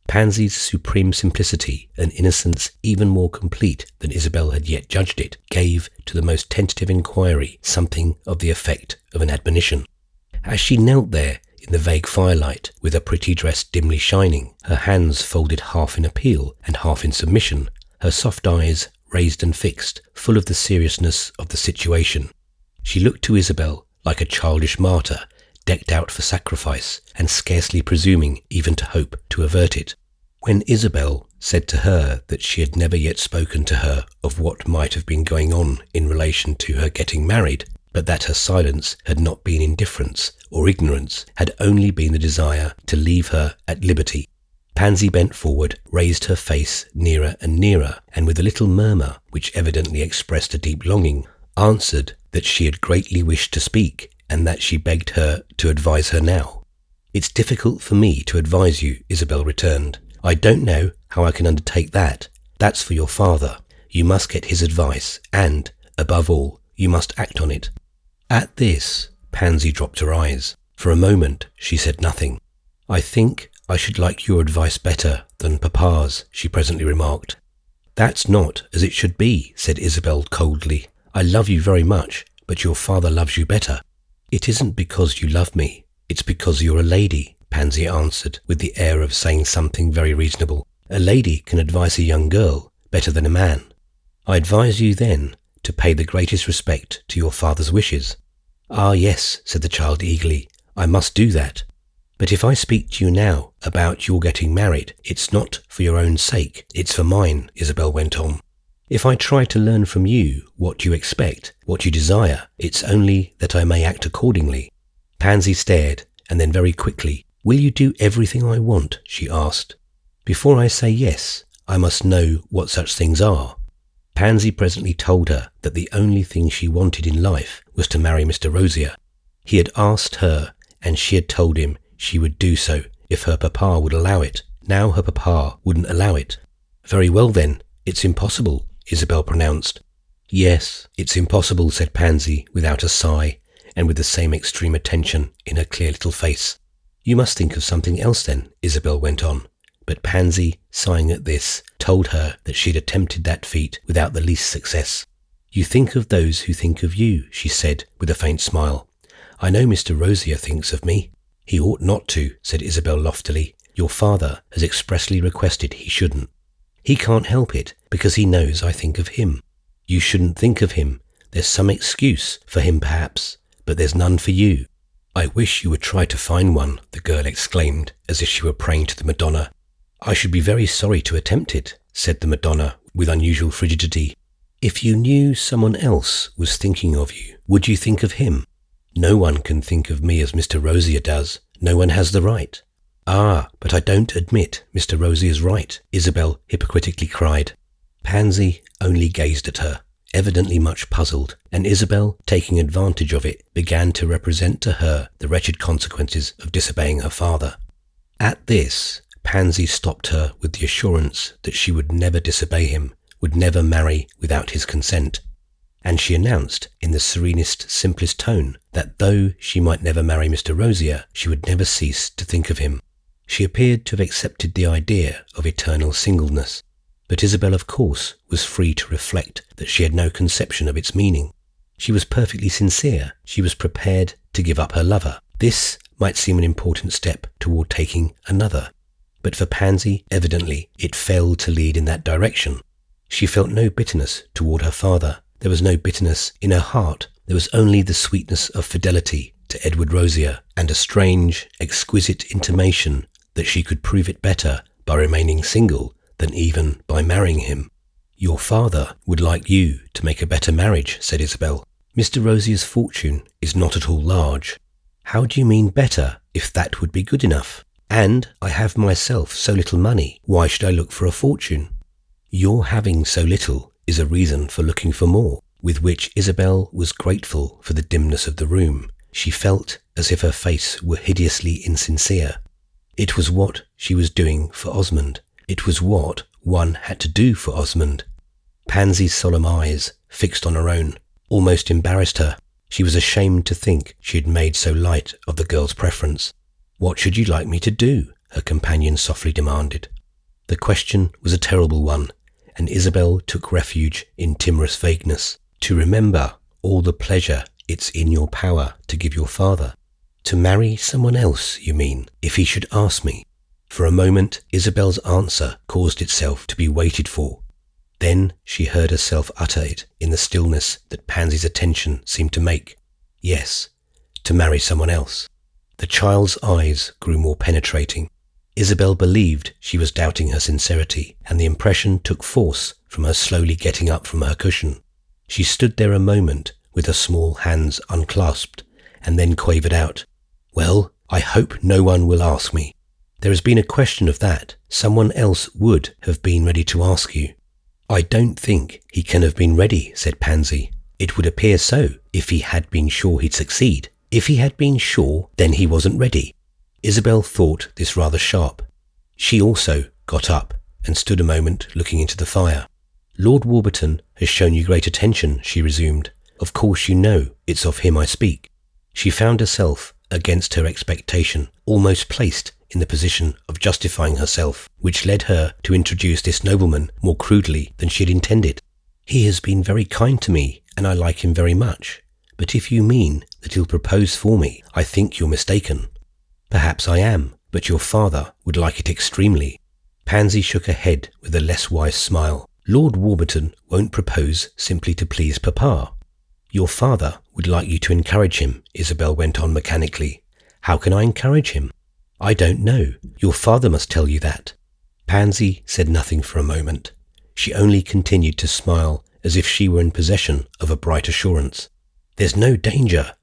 Pansy's supreme simplicity, and innocence even more complete than Isabel had yet judged it, gave to the most tentative inquiry something of the effect of an admonition. As she knelt there in the vague firelight, with her pretty dress dimly shining, her hands folded half in appeal and half in submission, her soft eyes raised and fixed, full of the seriousness of the situation, she looked to Isabel like a childish martyr, decked out for sacrifice, and scarcely presuming even to hope to avert it. When Isabel said to her that she had never yet spoken to her of what might have been going on in relation to her getting married, but that her silence had not been indifference or ignorance, had only been the desire to leave her at liberty, Pansy bent forward, raised her face nearer and nearer, and with a little murmur, which evidently expressed a deep longing, answered that she had greatly wished to speak, and that she begged her to advise her now. "It's difficult for me to advise you," Isabel returned. "I don't know how I can undertake that. That's for your father. You must get his advice, and, above all, you must act on it." At this, Pansy dropped her eyes. For a moment, she said nothing. "I think I should like your advice better than Papa's," she presently remarked. "That's not as it should be," said Isabel coldly. "I love you very much, but your father loves you better." "It isn't because you love me. It's because you're a lady," Pansy answered, with the air of saying something very reasonable. "A lady can advise a young girl better than a man. I advise you, then, to pay the greatest respect to your father's wishes." "Ah, yes," said the child eagerly, "I must do that. But if I speak to you now about your getting married, it's not for your own sake, it's for mine," Isabel went on. "If I try to learn from you what you expect, what you desire, it's only that I may act accordingly." Pansy stared, and then very quickly, "Will you do everything I want?" she asked. "Before I say yes, I must know what such things are." Pansy presently told her that the only thing she wanted in life was to marry Mr. Rosier. He had asked her, and she had told him she would do so if her papa would allow it. Now her papa wouldn't allow it. "Very well then, it's impossible," Isabel pronounced. "Yes, it's impossible," said Pansy without a sigh, and with the same extreme attention in her clear little face. "You must think of something else then," Isabel went on. But Pansy, sighing at this, told her that she'd attempted that feat without the least success. "You think of those who think of you," she said with a faint smile. "I know Mr. Rosier thinks of me." "He ought not to," said Isabel loftily. "Your father has expressly requested he shouldn't. He can't help it because he knows I think of him. You shouldn't think of him. There's some excuse for him perhaps, but there's none for you." "I wish you would try to find one," the girl exclaimed, as if she were praying to the Madonna. "I should be very sorry to attempt it," said the Madonna with unusual frigidity. "If you knew someone else was thinking of you, would you think of him?" "No one can think of me as Mr. Rosier does. No one has the right." "Ah, but I don't admit Mr. Rosier's right," Isabel hypocritically cried. Pansy only gazed at her, evidently much puzzled, and Isabel, taking advantage of it, began to represent to her the wretched consequences of disobeying her father. At this, Pansy stopped her with the assurance that she would never disobey him, would never marry without his consent. And she announced in the serenest, simplest tone that though she might never marry Mr. Rosier, she would never cease to think of him. She appeared to have accepted the idea of eternal singleness, but Isabel, of course, was free to reflect that she had no conception of its meaning. She was perfectly sincere. She was prepared to give up her lover. This might seem an important step toward taking another, but for Pansy, evidently, it failed to lead in that direction. She felt no bitterness toward her father. There was no bitterness in her heart. There was only the sweetness of fidelity to Edward Rosier, and a strange, exquisite intimation that she could prove it better by remaining single than even by marrying him. "Your father would like you to make a better marriage," said Isabel. "Mr. Rosier's fortune is not at all large." "How do you mean better, if that would be good enough? And I have myself so little money, why should I look for a fortune?" "Your having so little is a reason for looking for more," with which Isabel was grateful for the dimness of the room. She felt as if her face were hideously insincere. It was what she was doing for Osmond. It was what one had to do for Osmond. Pansy's solemn eyes, fixed on her own, almost embarrassed her. She was ashamed to think she had made so light of the girl's preference. "What should you like me to do?" her companion softly demanded. The question was a terrible one, and Isabel took refuge in timorous vagueness. "To remember all the pleasure it's in your power to give your father." "To marry someone else, you mean, if he should ask me?" For a moment, Isabel's answer caused itself to be waited for. Then she heard herself utter it in the stillness that Pansy's attention seemed to make. Yes, to marry someone else. The child's eyes grew more penetrating. Isabel believed she was doubting her sincerity, and the impression took force from her slowly getting up from her cushion. She stood there a moment with her small hands unclasped, and then quavered out, "Well, I hope no one will ask me." There has been a question of that. Someone else would have been ready to ask you. I don't think he can have been ready, said Pansy. It would appear so if he had been sure he'd succeed. If he had been sure, then he wasn't ready. Isabel thought this rather sharp. She also got up and stood a moment looking into the fire. Lord Warburton has shown you great attention, she resumed. Of course you know it's of him I speak. She found herself, against her expectation, almost placed in the position of justifying herself, which led her to introduce this nobleman more crudely than she had intended. He has been very kind to me, and I like him very much. But if you mean that he'll propose for me, I think you're mistaken. Perhaps I am, but your father would like it extremely. Pansy shook her head with a less wise smile. Lord Warburton won't propose simply to please Papa. Your father would like you to encourage him, Isabel went on mechanically. How can I encourage him? I don't know. Your father must tell you that. Pansy said nothing for a moment. She only continued to smile as if she were in possession of a bright assurance. There's no danger,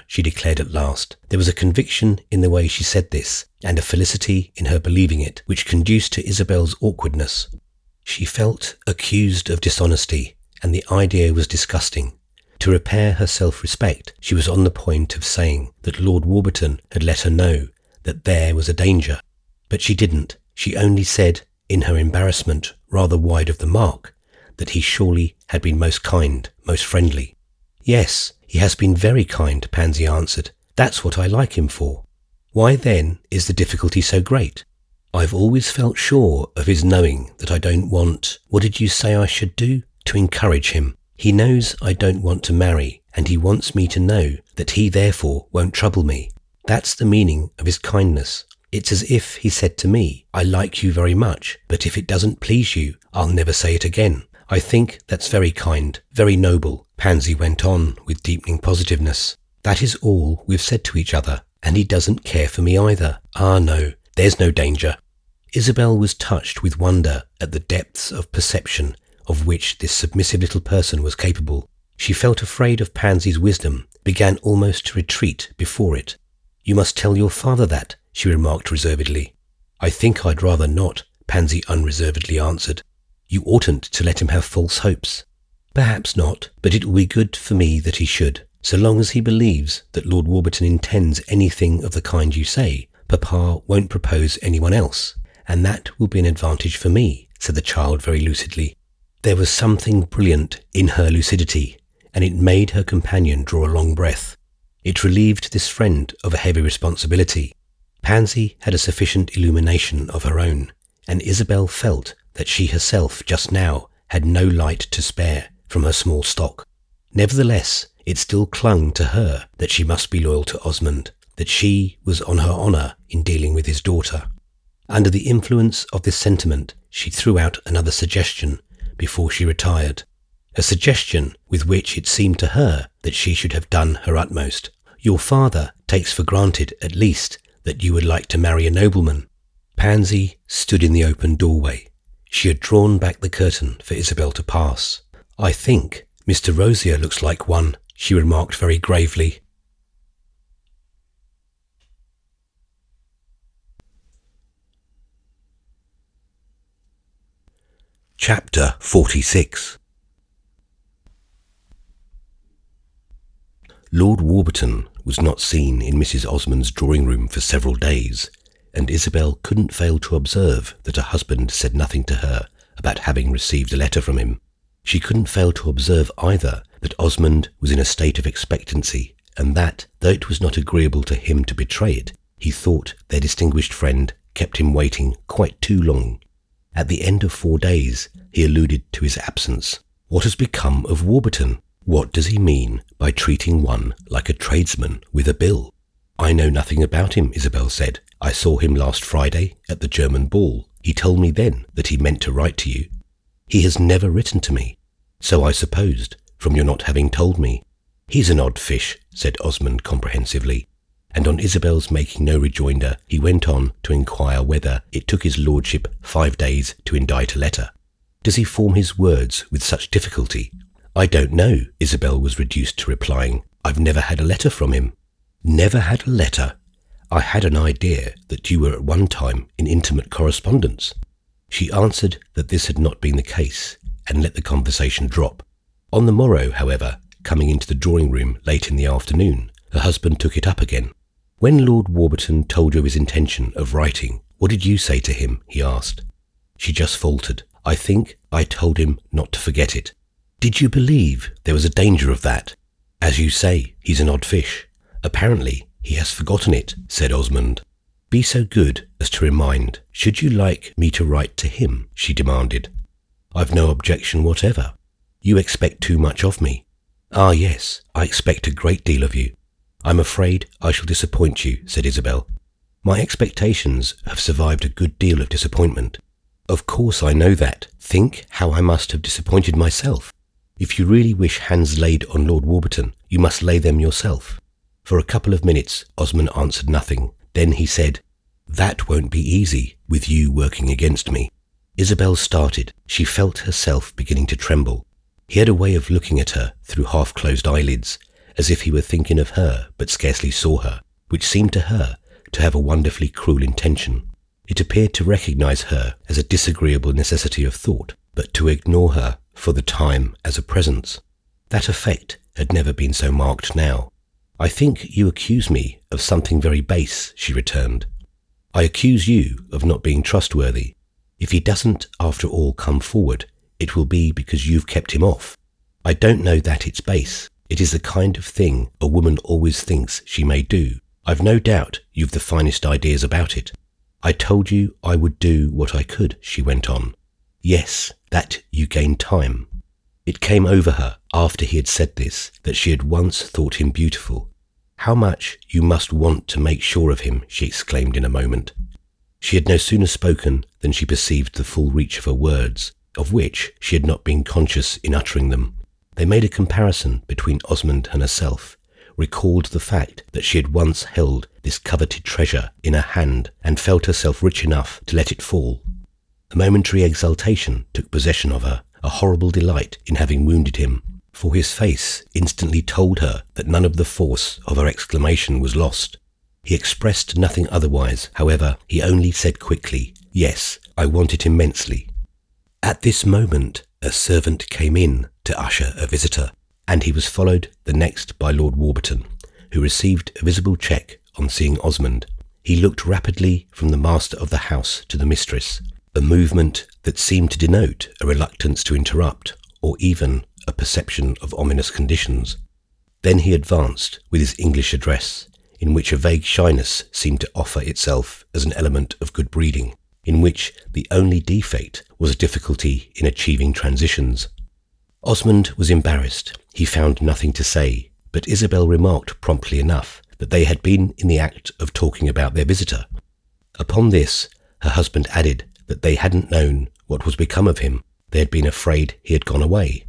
she declared at last. There was a conviction in the way she said this, and a felicity in her believing it, which conduced to Isabel's awkwardness. She felt accused of dishonesty, and the idea was disgusting. To repair her self-respect, she was on the point of saying that Lord Warburton had let her know that there was a danger. But she didn't. She only said, in her embarrassment rather wide of the mark, that he surely had been most kind, most friendly. Yes, he has been very kind, Pansy answered. That's what I like him for. Why then is the difficulty so great? I've always felt sure of his knowing that I don't want, what did you say I should do? To encourage him. He knows I don't want to marry, and he wants me to know that he therefore won't trouble me. That's the meaning of his kindness. It's as if he said to me, I like you very much, but if it doesn't please you, I'll never say it again. I think that's very kind, very noble, Pansy went on with deepening positiveness. That is all we've said to each other, and he doesn't care for me either. Ah, no, there's no danger. Isabel was touched with wonder at the depths of perception of which this submissive little person was capable. She felt afraid of Pansy's wisdom, began almost to retreat before it. You must tell your father that, she remarked reservedly. I think I'd rather not, Pansy unreservedly answered. You oughtn't to let him have false hopes. Perhaps not, but it will be good for me that he should. So long as he believes that Lord Warburton intends anything of the kind you say, Papa won't propose anyone else, and that will be an advantage for me, said the child very lucidly. There was something brilliant in her lucidity, and it made her companion draw a long breath. It relieved this friend of a heavy responsibility. Pansy had a sufficient illumination of her own, and Isabel felt that she herself just now had no light to spare from her small stock. Nevertheless, it still clung to her that she must be loyal to Osmond, that she was on her honour in dealing with his daughter. Under the influence of this sentiment, she threw out another suggestion before she retired, a suggestion with which it seemed to her that she should have done her utmost. Your father takes for granted, at least, that you would like to marry a nobleman. Pansy stood in the open doorway. She had drawn back the curtain for Isabel to pass. I think Mr. Rosier looks like one, she remarked very gravely. Chapter 46. Lord Warburton was not seen in Mrs. Osmond's drawing-room for several days, and Isabel couldn't fail to observe that her husband said nothing to her about having received a letter from him. She couldn't fail to observe either that Osmond was in a state of expectancy, and that, though it was not agreeable to him to betray it, he thought their distinguished friend kept him waiting quite too long. At the end of 4 days, he alluded to his absence. What has become of Warburton? What does he mean by treating one like a tradesman with a bill? I know nothing about him, Isabel said. I saw him last Friday at the German ball. He told me then that he meant to write to you. He has never written to me. So I supposed, from your not having told me. He's an odd fish, said Osmond comprehensively, and on Isabel's making no rejoinder, he went on to inquire whether it took his lordship 5 days to indite a letter. Does he form his words with such difficulty? I don't know, Isabel was reduced to replying. I've never had a letter from him. Never had a letter? I had an idea that you were at one time in intimate correspondence." She answered that this had not been the case, and let the conversation drop. On the morrow, however, coming into the drawing room late in the afternoon, her husband took it up again. "When Lord Warburton told you of his intention of writing, what did you say to him?" he asked. She just faltered. "I think I told him not to forget it." "Did you believe there was a danger of that?" "As you say, he's an odd fish. Apparently he has forgotten it," said Osmond. "Be so good as to remind. Should you like me to write to him?" she demanded. "I've no objection whatever." "You expect too much of me." "Ah, yes, I expect a great deal of you." "I'm afraid I shall disappoint you," said Isabel. "My expectations have survived a good deal of disappointment." "Of course I know that. Think how I must have disappointed myself. If you really wish hands laid on Lord Warburton, you must lay them yourself." For a couple of minutes Osmond answered nothing. Then he said, "That won't be easy, with you working against me." Isabel started. She felt herself beginning to tremble. He had a way of looking at her through half-closed eyelids, as if he were thinking of her but scarcely saw her, which seemed to her to have a wonderfully cruel intention. It appeared to recognise her as a disagreeable necessity of thought, but to ignore her for the time as a presence. That effect had never been so marked now. "I think you accuse me of something very base," she returned. "I accuse you of not being trustworthy. If he doesn't after all come forward, it will be because you've kept him off. I don't know that it's base. It is the kind of thing a woman always thinks she may do. I've no doubt you've the finest ideas about it. I told you I would do what I could," she went on. "Yes, that you gain time." It came over her, after he had said this, that she had once thought him beautiful. "How much you must want to make sure of him," she exclaimed in a moment. She had no sooner spoken than she perceived the full reach of her words, of which she had not been conscious in uttering them. They made a comparison between Osmond and herself, recalled the fact that she had once held this coveted treasure in her hand and felt herself rich enough to let it fall. A momentary exultation took possession of her, a horrible delight in having wounded him, for his face instantly told her that none of the force of her exclamation was lost. He expressed nothing otherwise, however. He only said quickly, "Yes, I want it immensely." At this moment a servant came in to usher a visitor, and he was followed the next by Lord Warburton, who received a visible check on seeing Osmond. He looked rapidly from the master of the house to the mistress, a movement that seemed to denote a reluctance to interrupt, or even a perception of ominous conditions. Then he advanced with his English address, in which a vague shyness seemed to offer itself as an element of good breeding, in which the only defect was a difficulty in achieving transitions. Osmond was embarrassed. He found nothing to say, but Isabel remarked promptly enough that they had been in the act of talking about their visitor. Upon this, her husband added that they hadn't known what was become of him. They had been afraid he had gone away.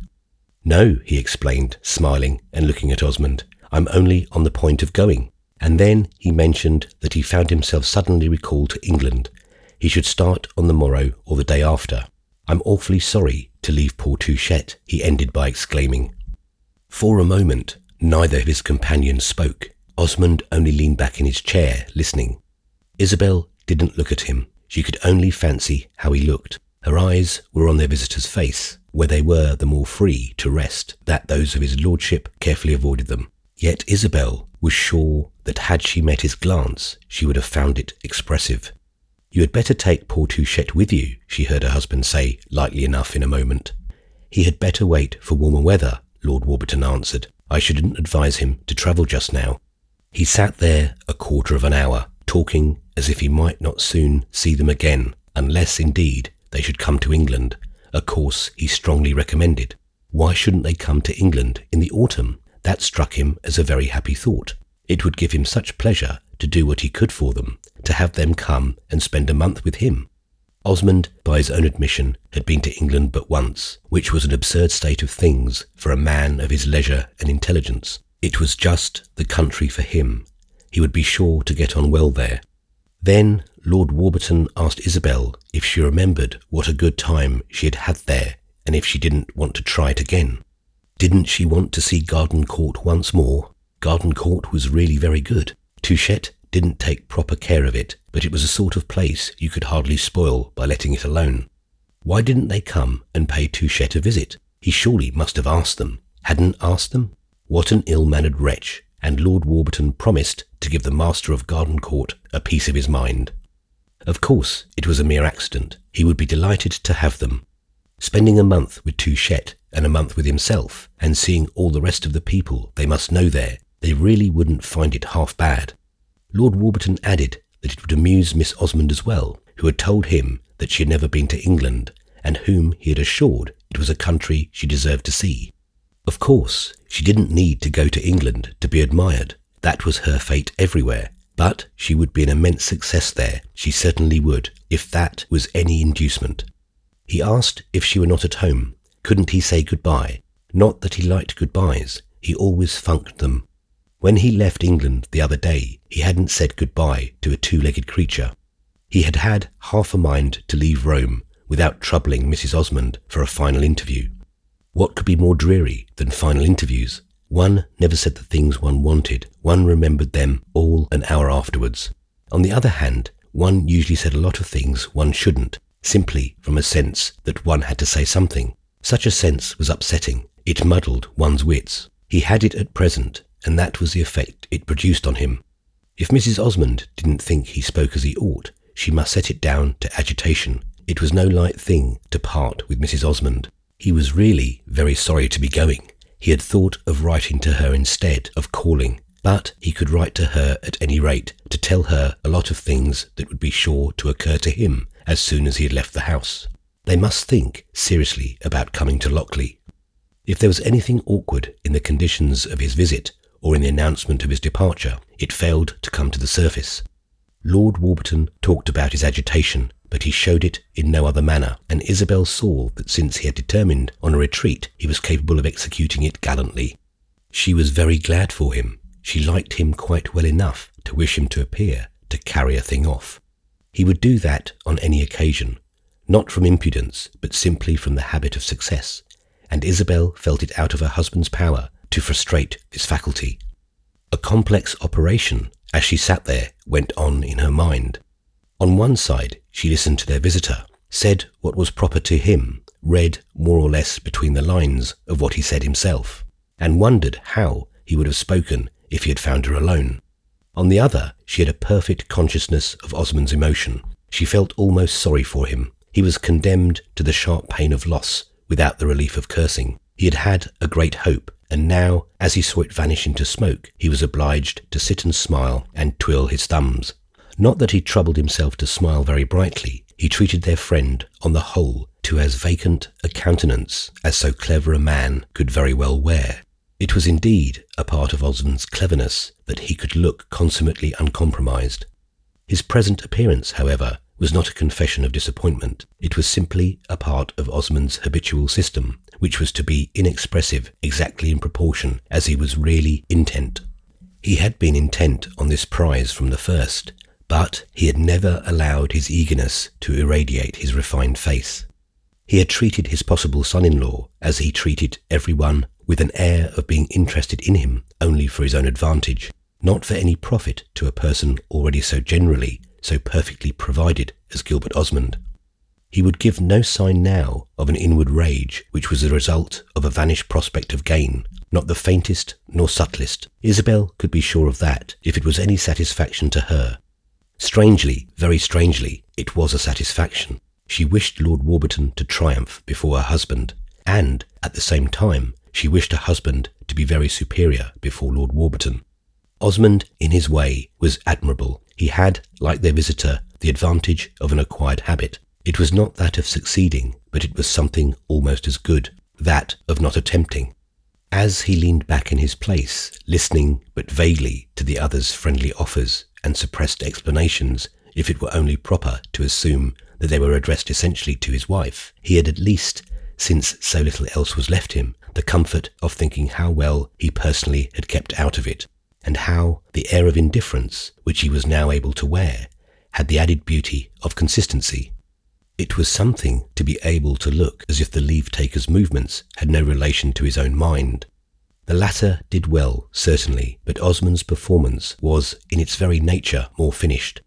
"No," he explained, smiling and looking at Osmond, "I'm only on the point of going." And then he mentioned that he found himself suddenly recalled to England. He should start on the morrow or the day after. "I'm awfully sorry to leave poor Touchette," he ended by exclaiming. For a moment, neither of his companions spoke. Osmond only leaned back in his chair, listening. Isabel didn't look at him. She could only fancy how he looked. Her eyes were on their visitor's face, where they were the more free to rest that those of his lordship carefully avoided them. Yet Isabel was sure that had she met his glance, she would have found it expressive. "You had better take poor Touchette with you," she heard her husband say lightly enough in a moment. "He had better wait for warmer weather," Lord Warburton answered. "I shouldn't advise him to travel just now." He sat there a quarter of an hour, talking as if he might not soon see them again, unless, indeed, they should come to England, a course he strongly recommended. Why shouldn't they come to England in the autumn? That struck him as a very happy thought. It would give him such pleasure to do what he could for them, to have them come and spend a month with him. Osmond, by his own admission, had been to England but once, which was an absurd state of things for a man of his leisure and intelligence. It was just the country for him. He would be sure to get on well there. Then Lord Warburton asked Isabel if she remembered what a good time she had had there, and if she didn't want to try it again. Didn't she want to see Garden Court once more? Garden Court was really very good. Touchette didn't take proper care of it, but it was a sort of place you could hardly spoil by letting it alone. Why didn't they come and pay Touchet a visit? He surely must have asked them. Hadn't asked them? What an ill-mannered wretch, and Lord Warburton promised to give the master of Gardencourt a piece of his mind. Of course, it was a mere accident. He would be delighted to have them. Spending a month with Touchet and a month with himself, and seeing all the rest of the people they must know there, they really wouldn't find it half bad. Lord Warburton added that it would amuse Miss Osmond as well, who had told him that she had never been to England, and whom he had assured it was a country she deserved to see. Of course, she didn't need to go to England to be admired. That was her fate everywhere. But she would be an immense success there. She certainly would, if that was any inducement. He asked if she were not at home. Couldn't he say goodbye? Not that he liked goodbyes. He always funked them. When he left England the other day, he hadn't said goodbye to a two-legged creature. He had had half a mind to leave Rome without troubling Mrs. Osmond for a final interview. What could be more dreary than final interviews? One never said the things one wanted. One remembered them all an hour afterwards. On the other hand, one usually said a lot of things one shouldn't, simply from a sense that one had to say something. Such a sense was upsetting. It muddled one's wits. He had it at present, and that was the effect it produced on him. If Mrs. Osmond didn't think he spoke as he ought, she must set it down to agitation. It was no light thing to part with Mrs. Osmond. He was really very sorry to be going. He had thought of writing to her instead of calling, but he could write to her at any rate to tell her a lot of things that would be sure to occur to him as soon as he had left the house. They must think seriously about coming to Lochley. If there was anything awkward in the conditions of his visit or in the announcement of his departure, it failed to come to the surface. Lord Warburton talked about his agitation, but he showed it in no other manner, and Isabel saw that since he had determined on a retreat, he was capable of executing it gallantly. She was very glad for him. She liked him quite well enough to wish him to appear to carry a thing off. He would do that on any occasion, not from impudence, but simply from the habit of success, and Isabel felt it out of her husband's power to frustrate this faculty. A complex operation, as she sat there, went on in her mind. On one side, she listened to their visitor, said what was proper to him, read more or less between the lines of what he said himself, and wondered how he would have spoken if he had found her alone. On the other, she had a perfect consciousness of Osmond's emotion. She felt almost sorry for him. He was condemned to the sharp pain of loss without the relief of cursing. He had had a great hope, and now, as he saw it vanish into smoke, he was obliged to sit and smile and twiddle his thumbs. Not that he troubled himself to smile very brightly. He treated their friend, on the whole, to as vacant a countenance as so clever a man could very well wear. It was indeed a part of Osmond's cleverness that he could look consummately uncompromised. His present appearance, however, was not a confession of disappointment. It was simply a part of Osmond's habitual system, which was to be inexpressive exactly in proportion as he was really intent. He had been intent on this prize from the first, but he had never allowed his eagerness to irradiate his refined face. He had treated his possible son-in-law as he treated everyone, with an air of being interested in him only for his own advantage, not for any profit to a person already so generally, so perfectly provided as Gilbert Osmond. He would give no sign now of an inward rage which was the result of a vanished prospect of gain, not the faintest nor subtlest. Isabel could be sure of that, if it was any satisfaction to her. Strangely, very strangely, it was a satisfaction. She wished Lord Warburton to triumph before her husband, and, at the same time, she wished her husband to be very superior before Lord Warburton. Osmond, in his way, was admirable. He had, like their visitor, the advantage of an acquired habit. It was not that of succeeding, but it was something almost as good, that of not attempting. As he leaned back in his place, listening but vaguely to the other's friendly offers and suppressed explanations, if it were only proper to assume that they were addressed essentially to his wife, he had at least, since so little else was left him, the comfort of thinking how well he personally had kept out of it, and how the air of indifference, which he was now able to wear, had the added beauty of consistency. It was something to be able to look as if the leave-taker's movements had no relation to his own mind. The latter did well, certainly, but Osmond's performance was, in its very nature, more finished.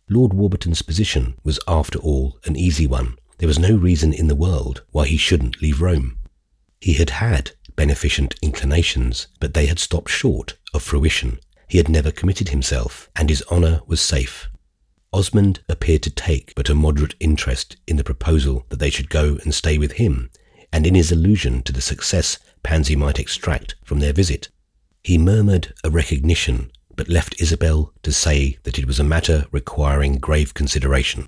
Lord Warburton's position was, after all, an easy one. There was no reason in the world why he shouldn't leave Rome. He had had beneficent inclinations, but they had stopped short of fruition. He had never committed himself, and his honour was safe. Osmond appeared to take but a moderate interest in the proposal that they should go and stay with him, and in his allusion to the success Pansy might extract from their visit. He murmured a recognition, but left Isabel to say that it was a matter requiring grave consideration.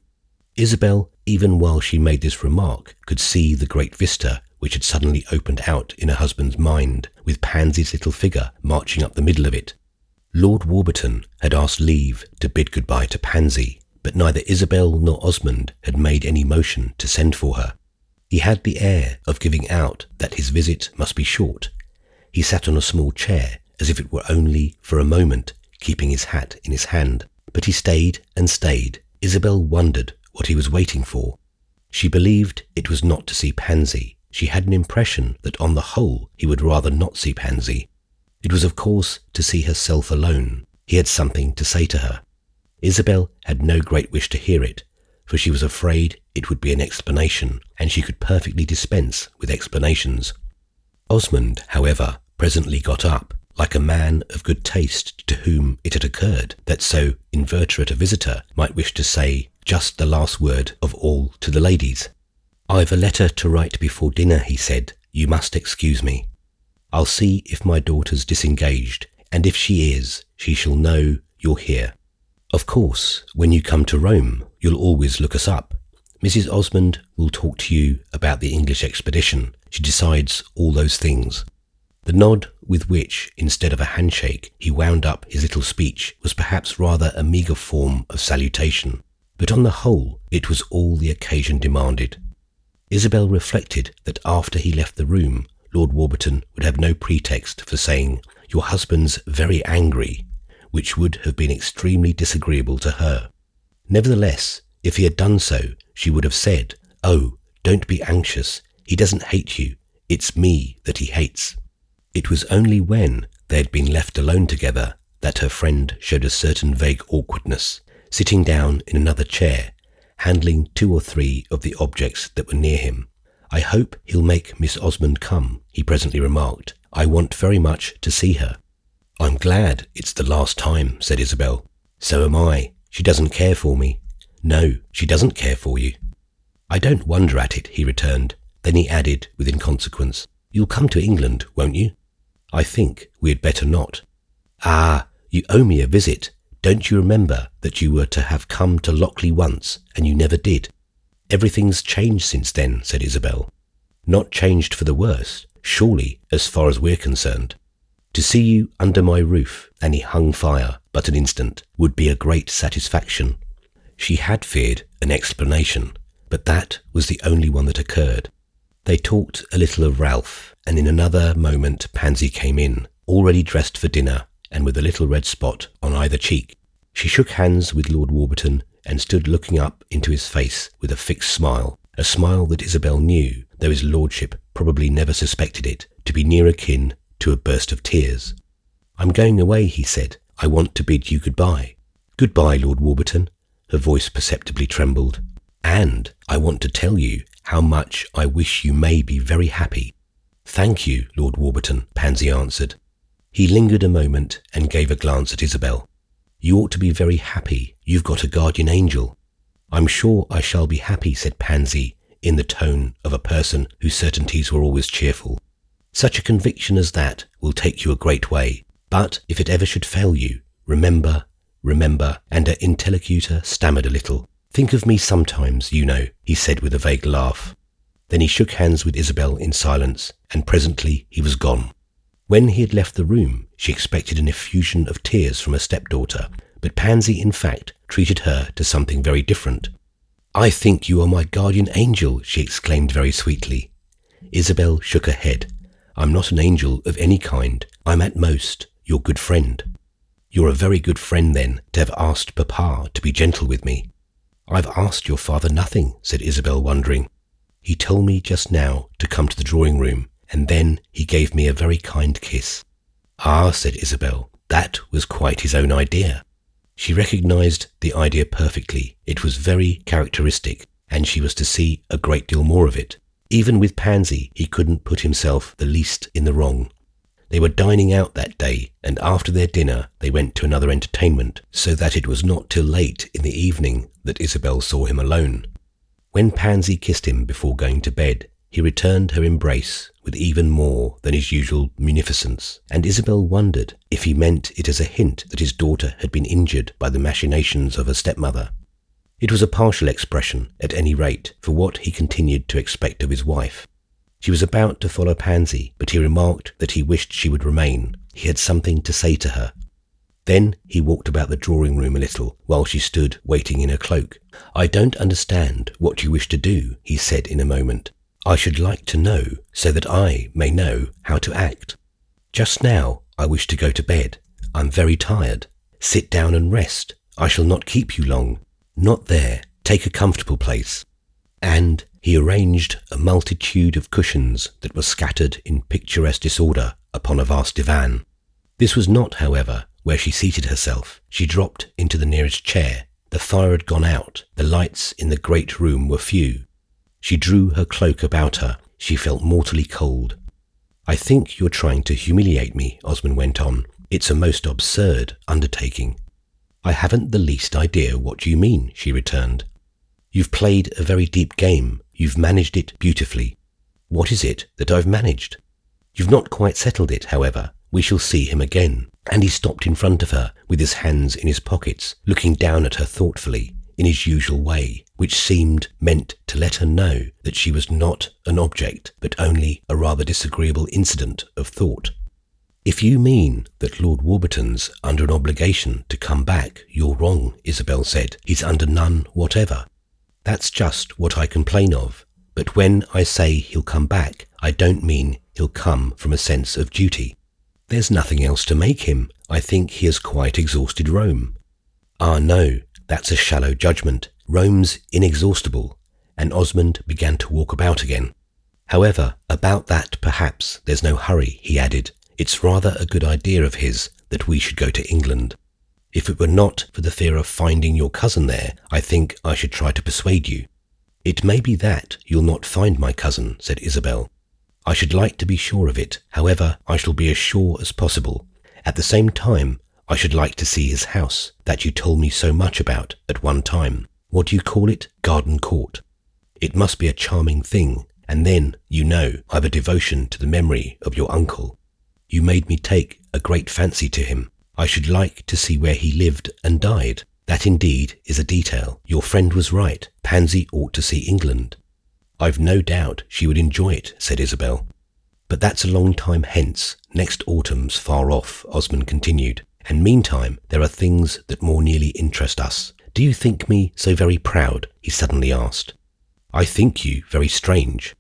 Isabel, even while she made this remark, could see the great vista which had suddenly opened out in her husband's mind, with Pansy's little figure marching up the middle of it. Lord Warburton had asked leave to bid goodbye to Pansy, but neither Isabel nor Osmond had made any motion to send for her. He had the air of giving out that his visit must be short. He sat on a small chair, as if it were only for a moment, keeping his hat in his hand. But he stayed and stayed. Isabel wondered what he was waiting for. She believed it was not to see Pansy. She had an impression that on the whole he would rather not see Pansy. It was of course to see herself alone. He had something to say to her. Isabel had no great wish to hear it, for she was afraid it would be an explanation, and she could perfectly dispense with explanations. Osmond, however, presently got up, like a man of good taste to whom it had occurred that so inveterate a visitor might wish to say just the last word of all to the ladies. "I've a letter to write before dinner," he said. "You must excuse me. I'll see if my daughter's disengaged, and if she is, she shall know you're here. Of course, when you come to Rome, you'll always look us up. Mrs. Osmond will talk to you about the English expedition. She decides all those things." The nod with which, instead of a handshake, he wound up his little speech was perhaps rather a meagre form of salutation, but on the whole it was all the occasion demanded. Isabel reflected that after he left the room, Lord Warburton would have no pretext for saying, "Your husband's very angry," which would have been extremely disagreeable to her. Nevertheless, if he had done so, she would have said, "Oh, don't be anxious. He doesn't hate you. It's me that he hates." It was only when they had been left alone together that her friend showed a certain vague awkwardness, sitting down in another chair, handling 2 or 3 of the objects that were near him. "I hope he'll make Miss Osmond come," he presently remarked. "I want very much to see her." "I'm glad it's the last time," said Isabel. "So am I. She doesn't care for me." "No, she doesn't care for you." "I don't wonder at it," he returned. Then he added, with inconsequence, "You'll come to England, won't you?" "I think we had better not." "Ah, you owe me a visit. Don't you remember that you were to have come to Lockley once, and you never did?" "Everything's changed since then," said Isabel. "Not changed for the worse, surely, as far as we're concerned. To see you under my roof," and he hung fire but an instant, "would be a great satisfaction." She had feared an explanation, but that was the only one that occurred. They talked a little of Ralph, and in another moment Pansy came in, already dressed for dinner, and with a little red spot on either cheek. She shook hands with Lord Warburton and stood looking up into his face with a fixed smile, a smile that Isabel knew, though his lordship probably never suspected it, to be near akin to a burst of tears. "I'm going away," he said. "I want to bid you goodbye." "Goodbye, Lord Warburton." Her voice perceptibly trembled. "And I want to tell you how much I wish you may be very happy." "Thank you, Lord Warburton," Pansy answered. He lingered a moment and gave a glance at Isabel. "You ought to be very happy. You've got a guardian angel." "I'm sure I shall be happy," said Pansy, in the tone of a person whose certainties were always cheerful. "Such a conviction as that will take you a great way. But if it ever should fail you, remember, and her interlocutor stammered a little. "Think of me sometimes, you know," he said with a vague laugh. Then he shook hands with Isabel in silence, and presently he was gone. When he had left the room, she expected an effusion of tears from her stepdaughter, but Pansy, in fact, treated her to something very different. "I think you are my guardian angel," she exclaimed very sweetly. Isabel shook her head. "I'm not an angel of any kind. I'm at most your good friend." "You're a very good friend, then, to have asked Papa to be gentle with me." "I've asked your father nothing," said Isabel, wondering. "He told me just now to come to the drawing-room, and then he gave me a very kind kiss. Ah, said Isabel, that was quite his own idea. She recognised the idea perfectly. It was very characteristic, and she was to see a great deal more of it. Even with Pansy, he couldn't put himself the least in the wrong. They were dining out that day, and after their dinner they went to another entertainment, so that it was not till late in the evening that Isabel saw him alone. When Pansy kissed him before going to bed, he returned her embrace with even more than his usual munificence, and Isabel wondered if he meant it as a hint that his daughter had been injured by the machinations of her stepmother. It was a partial expression, at any rate, for what he continued to expect of his wife. She was about to follow Pansy, but he remarked that he wished she would remain. He had something to say to her. Then he walked about the drawing-room a little while she stood waiting in her cloak. "I don't understand what you wish to do," he said in a moment. "I should like to know so that I may know how to act. Just now I wish to go to bed. I'm very tired. Sit down and rest. I shall not keep you long. Not there. Take a comfortable place." And he arranged a multitude of cushions that were scattered in picturesque disorder upon a vast divan. This was not, however, where she seated herself. She dropped into the nearest chair. The fire had gone out. The lights in the great room were few. She drew her cloak about her. She felt mortally cold. "I think you're trying to humiliate me," Osmond went on. "It's a most absurd undertaking." "I haven't the least idea what you mean," she returned. "You've played a very deep game. You've managed it beautifully." "What is it that I've managed?" "You've not quite settled it, however. We shall see him again." And he stopped in front of her with his hands in his pockets, looking down at her thoughtfully in his usual way, which seemed meant to let her know that she was not an object, but only a rather disagreeable incident of thought. "If you mean that Lord Warburton's under an obligation to come back, you're wrong," Isabel said. "He's under none whatever. That's just what I complain of. But when I say he'll come back, I don't mean he'll come from a sense of duty. There's nothing else to make him. I think he has quite exhausted Rome." "Ah, no, that's a shallow judgment. Rome's inexhaustible." And Osmond began to walk about again. "However, about that perhaps there's no hurry," he added. "It's rather a good idea of his that we should go to England. If it were not for the fear of finding your cousin there, I think I should try to persuade you." "It may be that you'll not find my cousin," said Isabel. "I should like to be sure of it. However, I shall be as sure as possible. At the same time, I should like to see his house that you told me so much about at one time. What do you call it? Garden Court. It must be a charming thing, and then, you know, I've a devotion to the memory of your uncle. You made me take a great fancy to him. I should like to see where he lived and died. That indeed is a detail. Your friend was right. Pansy ought to see England." "I've no doubt she would enjoy it," said Isabel. "But that's a long time hence. Next autumn's far off," Osmond continued. "And meantime there are things that more nearly interest us. Do you think me so very proud?" he suddenly asked. "I think you very strange."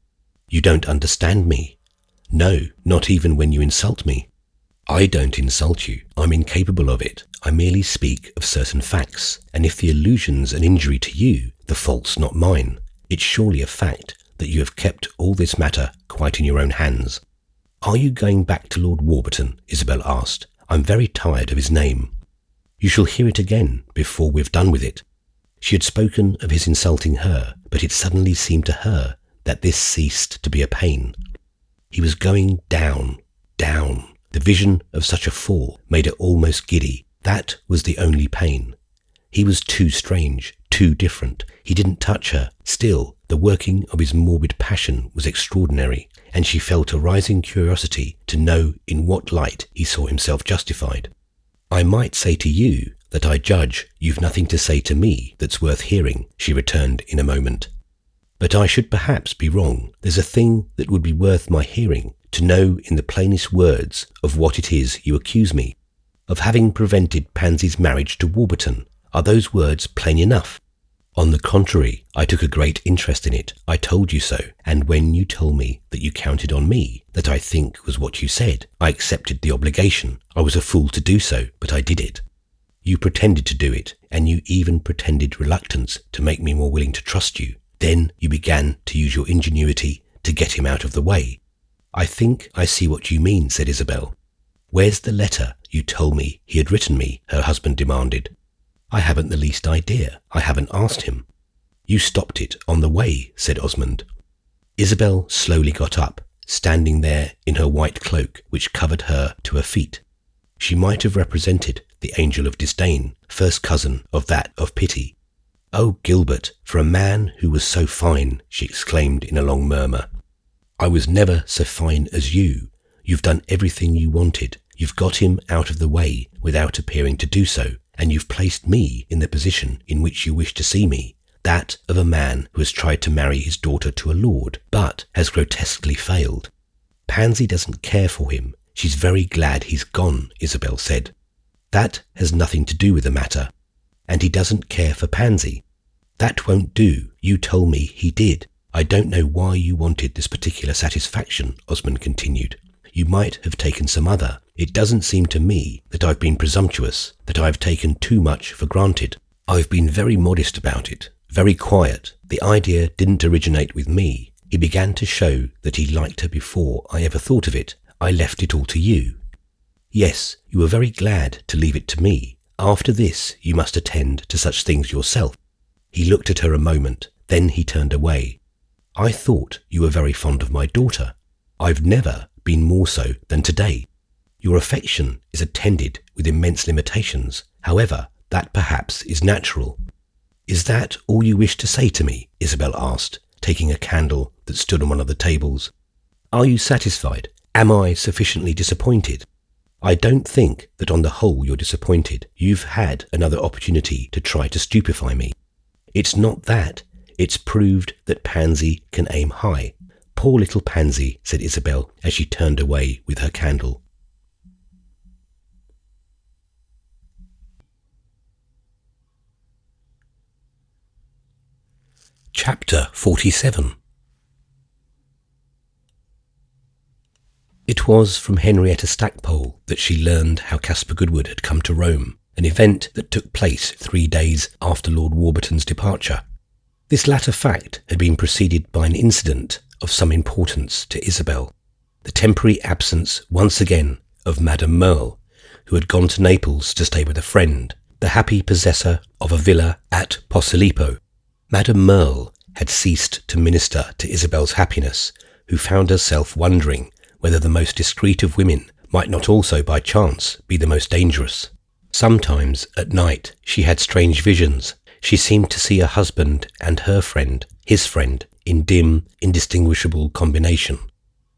"You don't understand me." "No, not even when you insult me." "I don't insult you. I'm incapable of it. I merely speak of certain facts, and if the allusion's an injury to you, the fault's not mine. It's surely a fact that you have kept all this matter quite in your own hands." "Are you going back to Lord Warburton?" Isabel asked. "I'm very tired of his name." "You shall hear it again before we've done with it." She had spoken of his insulting her, but it suddenly seemed to her that this ceased to be a pain. He was going down, down. The vision of such a fall made her almost giddy. That was the only pain. He was too strange, too different. He didn't touch her. Still, the working of his morbid passion was extraordinary, and she felt a rising curiosity to know in what light he saw himself justified. "I might say to you that I judge you've nothing to say to me that's worth hearing," she returned in a moment. "But I should perhaps be wrong. There's a thing that would be worth my hearing, to know in the plainest words of what it is you accuse me. Of having prevented Pansy's marriage to Warburton. Are those words plain enough?" "On the contrary, I took a great interest in it. I told you so, and when you told me that you counted on me, that I think was what you said, I accepted the obligation. I was a fool to do so, but I did it. You pretended to do it, and you even pretended reluctance to make me more willing to trust you. Then you began to use your ingenuity to get him out of the way. "I think I see what you mean," said Isabel. "Where's the letter you told me he had written me?" her husband demanded. "I haven't the least idea. I haven't asked him." "You stopped it on the way," said Osmond. Isabel slowly got up, standing there in her white cloak which covered her to her feet. She might have represented the angel of disdain, first cousin of that of pity. "Oh, Gilbert, for a man who was so fine," she exclaimed in a long murmur. "I was never so fine as you. You've done everything you wanted. You've got him out of the way without appearing to do so, and you've placed me in the position in which you wish to see me, that of a man who has tried to marry his daughter to a lord, but has grotesquely failed. Pansy doesn't care for him. She's very glad he's gone," Isabel said. "That has nothing to do with the matter. And he doesn't care for Pansy. That won't do. You told me he did. I don't know why you wanted this particular satisfaction," Osmond continued. "You might have taken some other. It doesn't seem to me that I've been presumptuous, that I've taken too much for granted. I've been very modest about it, very quiet. The idea didn't originate with me. He began to show that he liked her before I ever thought of it. I left it all to you. Yes, you were very glad to leave it to me. After this, you must attend to such things yourself." He looked at her a moment, then he turned away. "I thought you were very fond of my daughter. I've never been more so than today. Your affection is attended with immense limitations. However, that perhaps is natural." "Is that all you wish to say to me?" Isabel asked, taking a candle that stood on one of the tables. "Are you satisfied? Am I sufficiently disappointed?" "I don't think that on the whole you're disappointed. You've had another opportunity to try to stupefy me. It's not that. It's proved that Pansy can aim high." "Poor little Pansy," said Isabel as she turned away with her candle. Chapter 47. It was from Henrietta Stackpole that she learned how Caspar Goodwood had come to Rome, an event that took place 3 days after Lord Warburton's departure. This latter fact had been preceded by an incident of some importance to Isabel, the temporary absence once again of Madame Merle, who had gone to Naples to stay with a friend, the happy possessor of a villa at Posillipo. Madame Merle had ceased to minister to Isabel's happiness, who found herself wondering whether the most discreet of women might not also by chance be the most dangerous. Sometimes at night she had strange visions. She seemed to see her husband and her friend, his friend, in dim, indistinguishable combination.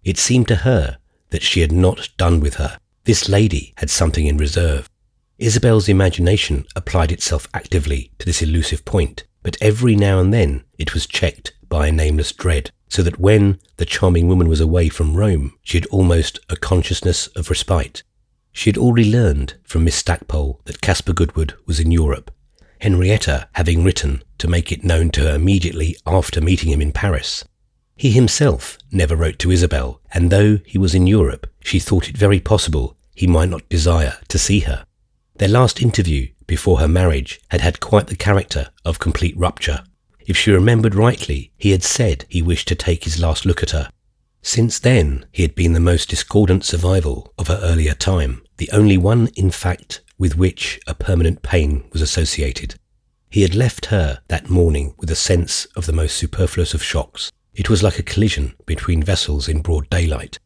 It seemed to her that she had not done with her. This lady had something in reserve. Isabel's imagination applied itself actively to this elusive point, but every now and then it was checked by a nameless dread, so that when the charming woman was away from Rome, she had almost a consciousness of respite. She had already learned from Miss Stackpole that Caspar Goodwood was in Europe, Henrietta having written to make it known to her immediately after meeting him in Paris. He himself never wrote to Isabel, and though he was in Europe, she thought it very possible he might not desire to see her. Their last interview before her marriage had had quite the character of complete rupture. If she remembered rightly, he had said he wished to take his last look at her. Since then, he had been the most discordant survival of her earlier time, the only one, in fact, with which a permanent pain was associated. He had left her that morning with a sense of the most superfluous of shocks. It was like a collision between vessels in broad daylight.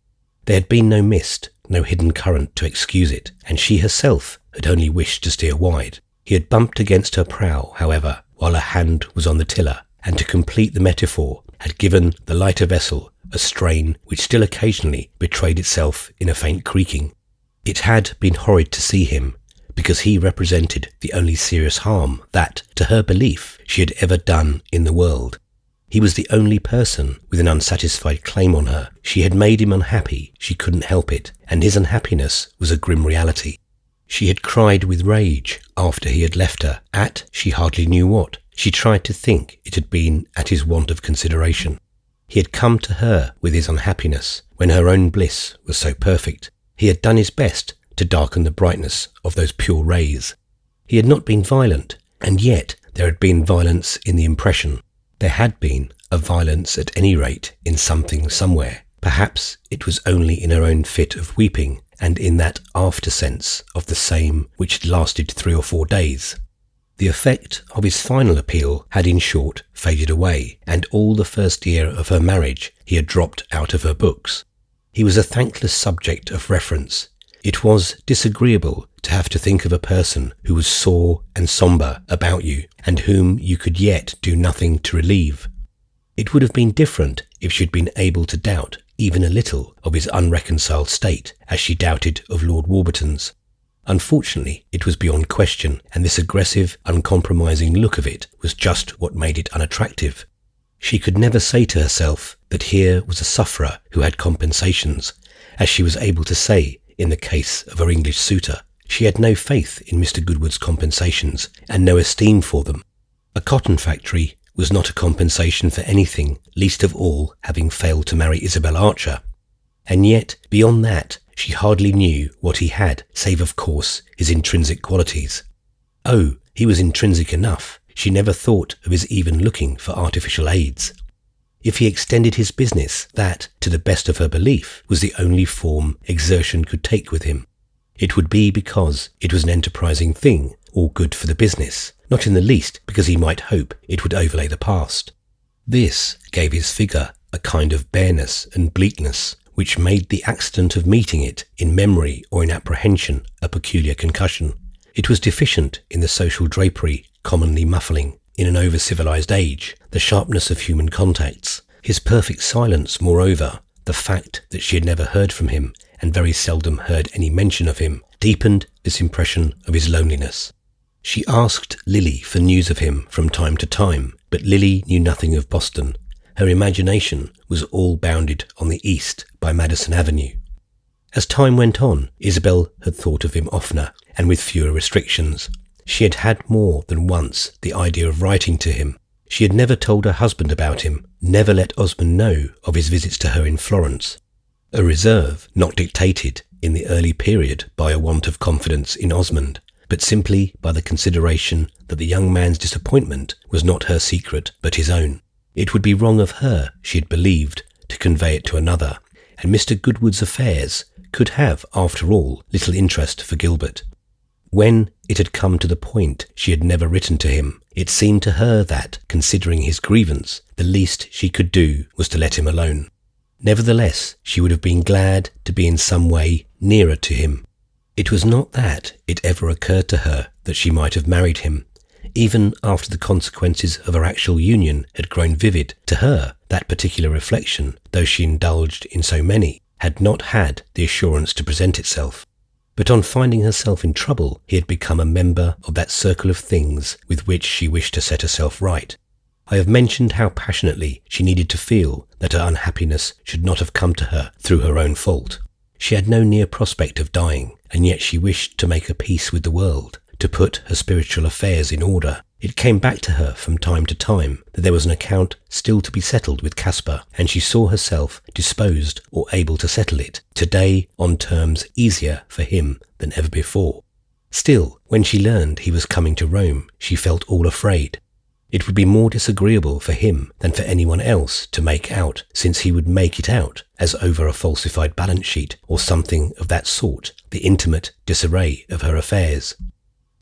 There had been no mist, no hidden current to excuse it, and she herself had only wished to steer wide. He had bumped against her prow, however, while her hand was on the tiller, and to complete the metaphor, had given the lighter vessel a strain which still occasionally betrayed itself in a faint creaking. It had been horrid to see him, because he represented the only serious harm that, to her belief, she had ever done in the world. He was the only person with an unsatisfied claim on her. She had made him unhappy, she couldn't help it, and his unhappiness was a grim reality. She had cried with rage after he had left her, at she hardly knew what. She tried to think it had been at his want of consideration. He had come to her with his unhappiness, when her own bliss was so perfect. He had done his best to darken the brightness of those pure rays. He had not been violent, and yet there had been violence in the impression. There had been a violence at any rate in something somewhere. Perhaps it was only in her own fit of weeping and in that after-sense of the same which had lasted 3 or 4 days. The effect of his final appeal had in short faded away, and all the first year of her marriage he had dropped out of her books. He was a thankless subject of reference. It was disagreeable to have to think of a person who was sore and sombre about you, and whom you could yet do nothing to relieve. It would have been different if she had been able to doubt even a little of his unreconciled state, as she doubted of Lord Warburton's. Unfortunately, it was beyond question, and this aggressive, uncompromising look of it was just what made it unattractive. She could never say to herself that here was a sufferer who had compensations, as she was able to say in the case of her English suitor. She had no faith in Mr. Goodwood's compensations, and no esteem for them. A cotton factory was not a compensation for anything, least of all having failed to marry Isabel Archer. And yet, beyond that, she hardly knew what he had, save of course his intrinsic qualities. Oh, he was intrinsic enough. She never thought of his even looking for artificial aids. If he extended his business, that, to the best of her belief, was the only form exertion could take with him. It would be because it was an enterprising thing, or good for the business, not in the least because he might hope it would overlay the past. This gave his figure a kind of bareness and bleakness, which made the accident of meeting it in memory or in apprehension a peculiar concussion. It was deficient in the social drapery commonly muffling, in an over-civilized age, the sharpness of human contacts. His perfect silence, moreover, the fact that she had never heard from him and very seldom heard any mention of him, deepened this impression of his loneliness. She asked Lily for news of him from time to time, but Lily knew nothing of Boston. Her imagination was all bounded on the east by Madison Avenue. As time went on, Isabel had thought of him oftener and with fewer restrictions. She had had more than once the idea of writing to him. She had never told her husband about him, never let Osmond know of his visits to her in Florence. A reserve not dictated in the early period by a want of confidence in Osmond, but simply by the consideration that the young man's disappointment was not her secret but his own. It would be wrong of her, she had believed, to convey it to another, and Mr. Goodwood's affairs could have, after all, little interest for Gilbert. When it had come to the point she had never written to him, it seemed to her that, considering his grievance, the least she could do was to let him alone. Nevertheless, she would have been glad to be in some way nearer to him. It was not that it ever occurred to her that she might have married him. Even after the consequences of her actual union had grown vivid to her, that particular reflection, though she indulged in so many, had not had the assurance to present itself. But on finding herself in trouble, he had become a member of that circle of things with which she wished to set herself right. I have mentioned how passionately she needed to feel that her unhappiness should not have come to her through her own fault. She had no near prospect of dying, and yet she wished to make her peace with the world, to put her spiritual affairs in order. It came back to her from time to time that there was an account still to be settled with Caspar, and she saw herself disposed or able to settle it, today on terms easier for him than ever before. Still, when she learned he was coming to Rome, she felt all afraid. It would be more disagreeable for him than for anyone else to make out, since he would make it out, as over a falsified balance sheet or something of that sort, the intimate disarray of her affairs.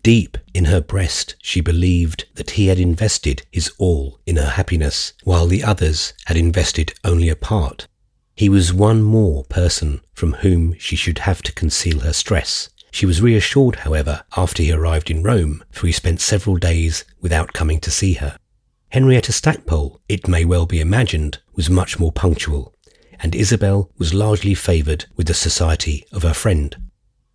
Deep in her breast she believed that he had invested his all in her happiness, while the others had invested only a part. He was one more person from whom she should have to conceal her stress. She was reassured, however, after he arrived in Rome, for he spent several days without coming to see her. Henrietta Stackpole, it may well be imagined, was much more punctual, and Isabel was largely favoured with the society of her friend.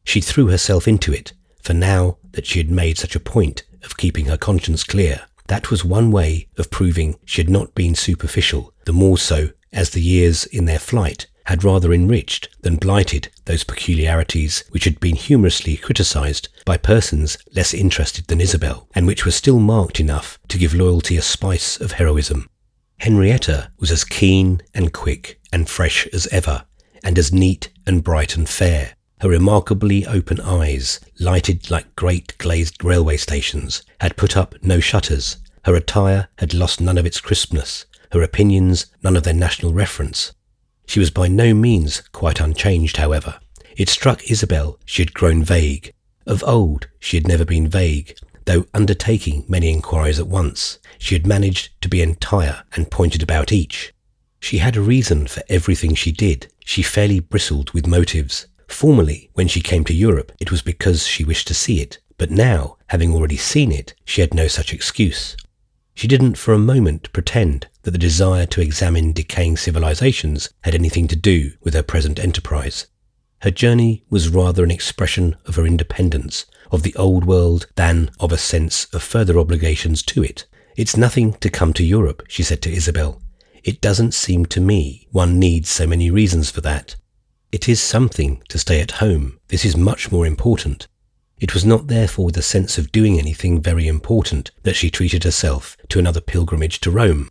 She threw herself into it, for now that she had made such a point of keeping her conscience clear, that was one way of proving she had not been superficial, the more so as the years in their flight had rather enriched than blighted those peculiarities which had been humorously criticised by persons less interested than Isabel, and which were still marked enough to give loyalty a spice of heroism. Henrietta was as keen and quick and fresh as ever, and as neat and bright and fair. Her remarkably open eyes, lighted like great glazed railway stations, had put up no shutters. Her attire had lost none of its crispness, her opinions none of their national reference. She was by no means quite unchanged, however. It struck Isabel she had grown vague. Of old, she had never been vague, though undertaking many inquiries at once. She had managed to be entire and pointed about each. She had a reason for everything she did. She fairly bristled with motives. Formerly, when she came to Europe, it was because she wished to see it, but now, having already seen it, she had no such excuse. She didn't for a moment pretend that the desire to examine decaying civilizations had anything to do with her present enterprise. Her journey was rather an expression of her independence of the old world than of a sense of further obligations to it. "It's nothing to come to Europe," she said to Isabel. "It doesn't seem to me one needs so many reasons for that. It is something to stay at home. This is much more important." It was not therefore with a sense of doing anything very important that she treated herself to another pilgrimage to Rome.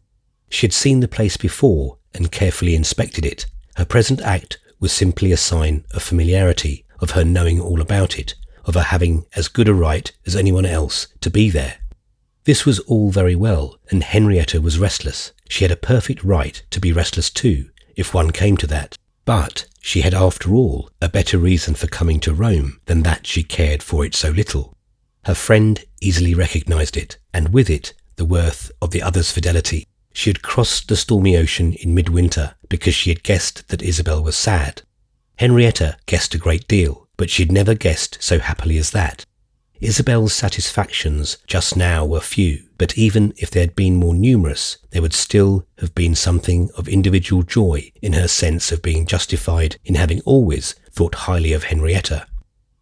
She had seen the place before and carefully inspected it. Her present act was simply a sign of familiarity, of her knowing all about it, of her having as good a right as anyone else to be there. This was all very well, and Henrietta was restless. She had a perfect right to be restless too, if one came to that. But she had after all a better reason for coming to Rome than that she cared for it so little. Her friend easily recognised it, and with it the worth of the other's fidelity. She had crossed the stormy ocean in midwinter because she had guessed that Isabel was sad. Henrietta guessed a great deal, but she had never guessed so happily as that. Isabel's satisfactions just now were few, but even if they had been more numerous, there would still have been something of individual joy in her sense of being justified in having always thought highly of Henrietta.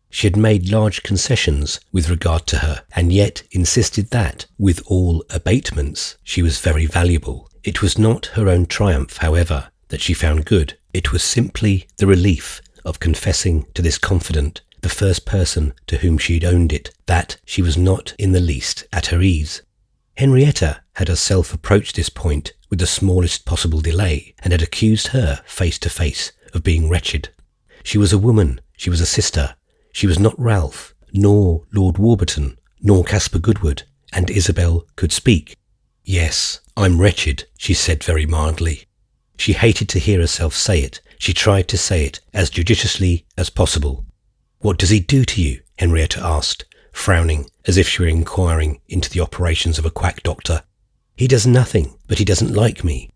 She had made large concessions with regard to her, and yet insisted that, with all abatements, she was very valuable. It was not her own triumph, however, that she found good. It was simply the relief of confessing to this confidant, the first person to whom she had owned it, that she was not in the least at her ease. Henrietta had herself approached this point with the smallest possible delay, and had accused her face to face of being wretched. She was a woman, she was a sister, she was not Ralph, nor Lord Warburton, nor Caspar Goodwood, and Isabel could speak. "Yes, I'm wretched," she said very mildly. She hated to hear herself say it. She tried to say it as judiciously as possible. "What does he do to you?" Henrietta asked, frowning as if she were inquiring into the operations of a quack doctor. "He does nothing, but he doesn't like me."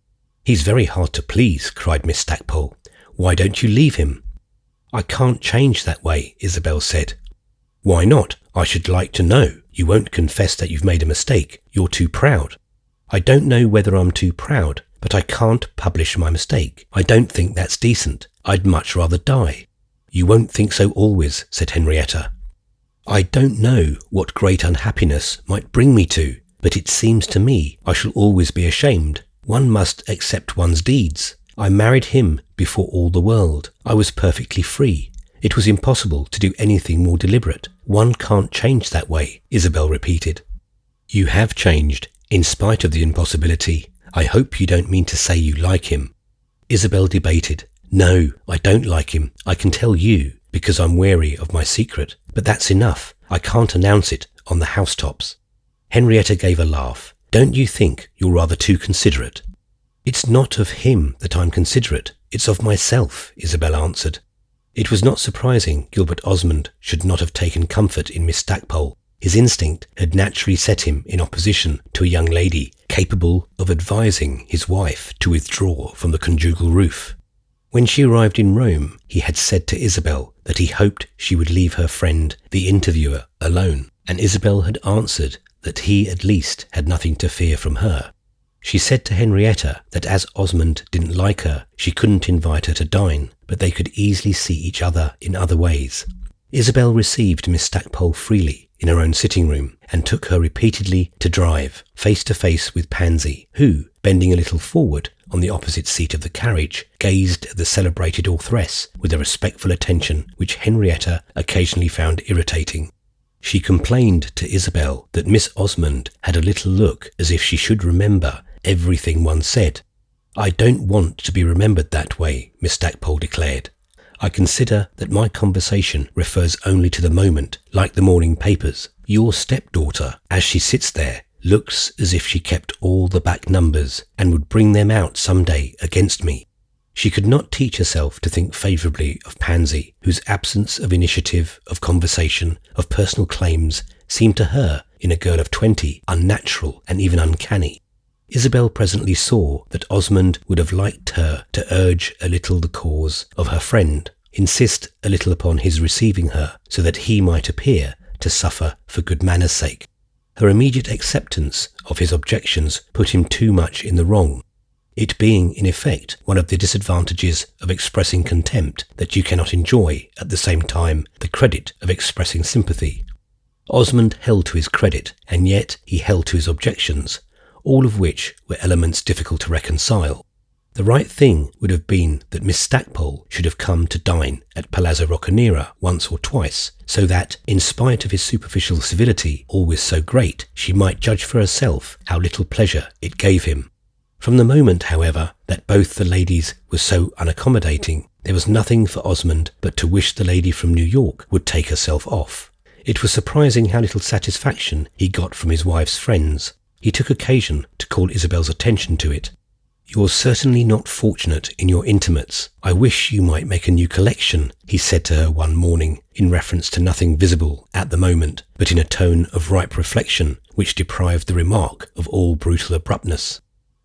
"He's very hard to please," cried Miss Stackpole. "Why don't you leave him?" "I can't change that way," Isabel said. "Why not? I should like to know. You won't confess that you've made a mistake. You're too proud." "I don't know whether I'm too proud, but I can't publish my mistake. I don't think that's decent. I'd much rather die." "You won't think so always," said Henrietta. "I don't know what great unhappiness might bring me to, but it seems to me I shall always be ashamed. One must accept one's deeds. I married him before all the world. I was perfectly free. It was impossible to do anything more deliberate. One can't change that way," Isabel repeated. "You have changed, in spite of the impossibility. I hope you don't mean to say you like him." Isabel debated. "No, I don't like him. I can tell you, because I'm wary of my secret. But that's enough. I can't announce it on the housetops." Henrietta gave a laugh. "Don't you think you're rather too considerate?" "It's not of him that I'm considerate. It's of myself," Isabel answered. It was not surprising Gilbert Osmond should not have taken comfort in Miss Stackpole. His instinct had naturally set him in opposition to a young lady capable of advising his wife to withdraw from the conjugal roof. When she arrived in Rome, he had said to Isabel that he hoped she would leave her friend, the interviewer, alone, and Isabel had answered that he at least had nothing to fear from her. She said to Henrietta that as Osmond didn't like her, she couldn't invite her to dine, but they could easily see each other in other ways. Isabel received Miss Stackpole freely in her own sitting room, and took her repeatedly to drive, face to face with Pansy, who, bending a little forward on the opposite seat of the carriage, gazed at the celebrated authoress with a respectful attention which Henrietta occasionally found irritating. She complained to Isabel that Miss Osmond had a little look as if she should remember everything one said. "I don't want to be remembered that way," Miss Stackpole declared. "I consider that my conversation refers only to the moment, like the morning papers. Your stepdaughter, as she sits there, looks as if she kept all the back numbers and would bring them out some day against me." She could not teach herself to think favourably of Pansy, whose absence of initiative, of conversation, of personal claims seemed to her, in a girl of 20, unnatural and even uncanny. Isabel presently saw that Osmond would have liked her to urge a little the cause of her friend, insist a little upon his receiving her, so that he might appear to suffer for good manners' sake. Her immediate acceptance of his objections put him too much in the wrong, it being in effect one of the disadvantages of expressing contempt that you cannot enjoy at the same time the credit of expressing sympathy. Osmond held to his credit, and yet he held to his objections, all of which were elements difficult to reconcile. The right thing would have been that Miss Stackpole should have come to dine at Palazzo Roccanera once or twice, so that, in spite of his superficial civility, always so great, she might judge for herself how little pleasure it gave him. From the moment, however, that both the ladies were so unaccommodating, there was nothing for Osmond but to wish the lady from New York would take herself off. It was surprising how little satisfaction he got from his wife's friends. He took occasion to call Isabel's attention to it. "You're certainly not fortunate in your intimates. I wish you might make a new collection," he said to her one morning, in reference to nothing visible at the moment, but in a tone of ripe reflection which deprived the remark of all brutal abruptness.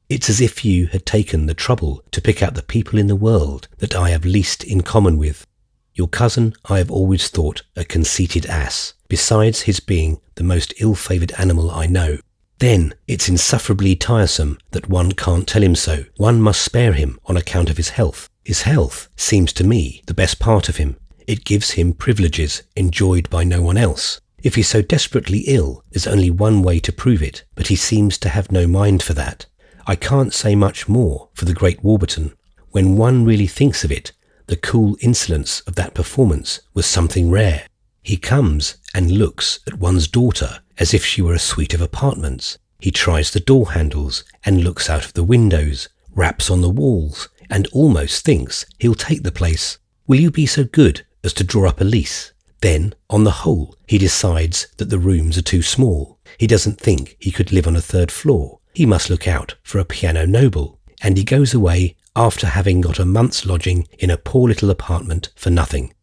"It's as if you had taken the trouble to pick out the people in the world that I have least in common with. Your cousin I have always thought a conceited ass, besides his being the most ill-favoured animal I know. Then it's insufferably tiresome that one can't tell him so. One must spare him on account of his health. His health seems to me the best part of him. It gives him privileges enjoyed by no one else. If he's so desperately ill, there's only one way to prove it, but he seems to have no mind for that. I can't say much more for the great Warburton. When one really thinks of it, the cool insolence of that performance was something rare. He comes and looks at one's daughter as if she were a suite of apartments. He tries the door handles and looks out of the windows, raps on the walls, and almost thinks he'll take the place. Will you be so good as to draw up a lease? Then, on the whole, he decides that the rooms are too small. He doesn't think he could live on a third floor. He must look out for a piano noble, and he goes away after having got a month's lodging in a poor little apartment for nothing.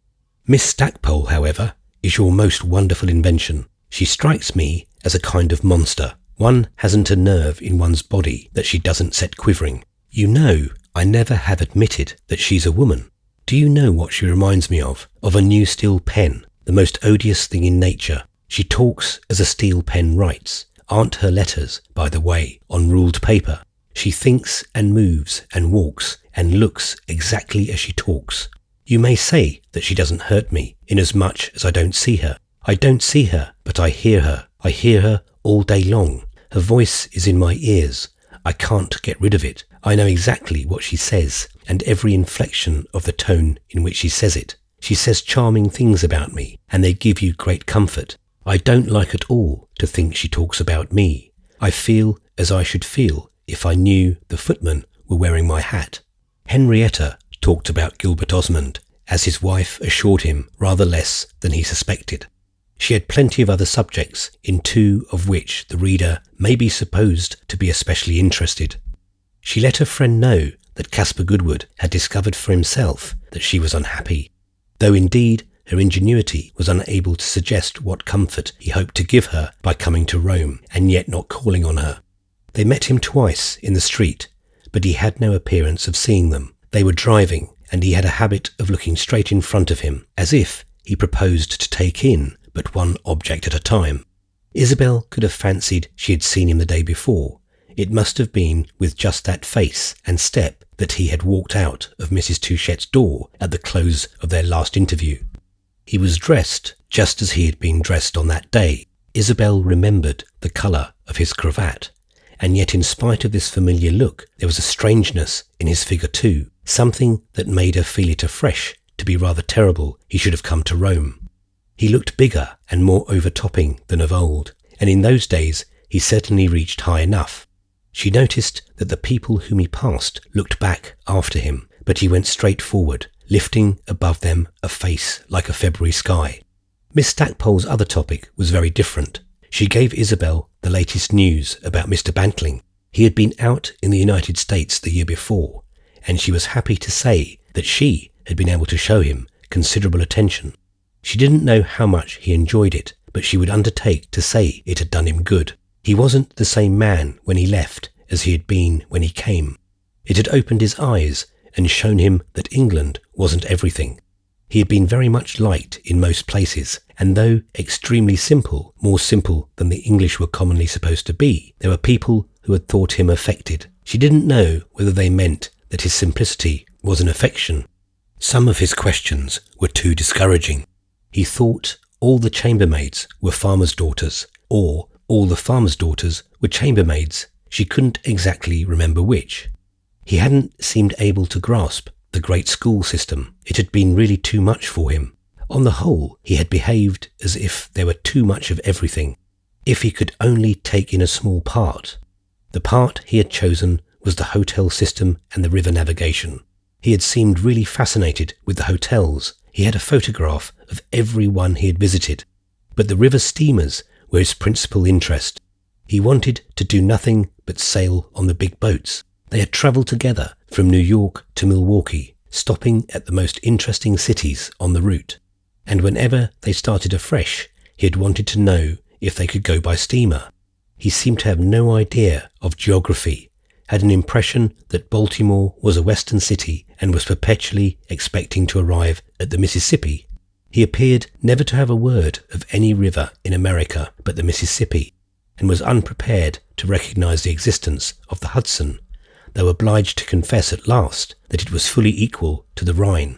Miss Stackpole, however, is your most wonderful invention. She strikes me as a kind of monster. One hasn't a nerve in one's body that she doesn't set quivering. You know, I never have admitted that she's a woman. Do you know what she reminds me of? Of a new steel pen, the most odious thing in nature. She talks as a steel pen writes. Aren't her letters, by the way, on ruled paper? She thinks and moves and walks and looks exactly as she talks. You may say that she doesn't hurt me, inasmuch as I don't see her. I don't see her, but I hear her. I hear her all day long. Her voice is in my ears. I can't get rid of it. I know exactly what she says, and every inflection of the tone in which she says it. She says charming things about me, and they give you great comfort. I don't like at all to think she talks about me. I feel as I should feel if I knew the footman were wearing my hat. Henrietta talked about Gilbert Osmond, as his wife assured him, rather less than he suspected. She had plenty of other subjects, in two of which the reader may be supposed to be especially interested. She let her friend know that Caspar Goodwood had discovered for himself that she was unhappy, though indeed her ingenuity was unable to suggest what comfort he hoped to give her by coming to Rome and yet not calling on her. They met him twice in the street, but he had no appearance of seeing them. They were driving, and he had a habit of looking straight in front of him, as if he proposed to take in but one object at a time. Isabel could have fancied she had seen him the day before. It must have been with just that face and step that he had walked out of Mrs. Touchette's door at the close of their last interview. He was dressed just as he had been dressed on that day. Isabel remembered the colour of his cravat, and yet in spite of this familiar look, there was a strangeness in his figure too, something that made her feel it afresh to be rather terrible he should have come to Rome. He looked bigger and more overtopping than of old, and in those days he certainly reached high enough. She noticed that the people whom he passed looked back after him, but he went straight forward, lifting above them a face like a February sky. Miss Stackpole's other topic was very different. She gave Isabel the latest news about Mr. Bantling. He had been out in the United States the year before, and she was happy to say that she had been able to show him considerable attention. She didn't know how much he enjoyed it, but she would undertake to say it had done him good. He wasn't the same man when he left as he had been when he came. It had opened his eyes and shown him that England wasn't everything. He had been very much liked in most places, and though extremely simple, more simple than the English were commonly supposed to be, there were people who had thought him affected. She didn't know whether they meant that his simplicity was an affection. Some of his questions were too discouraging. He thought all the chambermaids were farmers' daughters, or all the farmers' daughters were chambermaids. She couldn't exactly remember which. He hadn't seemed able to grasp the great school system. It had been really too much for him. On the whole, he had behaved as if there were too much of everything. If he could only take in a small part. The part he had chosen was the hotel system and the river navigation. He had seemed really fascinated with the hotels. He had a photograph of every one he had visited. But the river steamers were his principal interest. He wanted to do nothing but sail on the big boats. They had travelled together from New York to Milwaukee, stopping at the most interesting cities on the route. And whenever they started afresh, he had wanted to know if they could go by steamer. He seemed to have no idea of geography, had an impression that Baltimore was a western city and was perpetually expecting to arrive at the Mississippi. He appeared never to have a word of any river in America but the Mississippi, and was unprepared to recognize the existence of the Hudson, though obliged to confess at last that it was fully equal to the Rhine.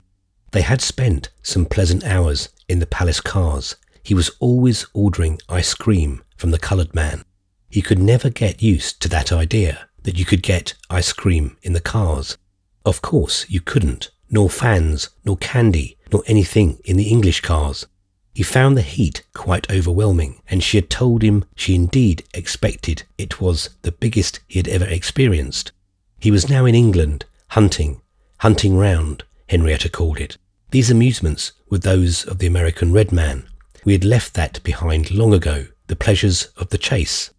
They had spent some pleasant hours in the palace cars. He was always ordering ice cream from the coloured man. He could never get used to that idea that you could get ice cream in the cars. Of course you couldn't, nor fans, nor candy, nor anything in the English cars. He found the heat quite overwhelming, and she had told him she indeed expected it was the biggest he had ever experienced. He was now in England, hunting round, Henrietta called it. These amusements were those of the American red man. We had left that behind long ago, the pleasures of the chase.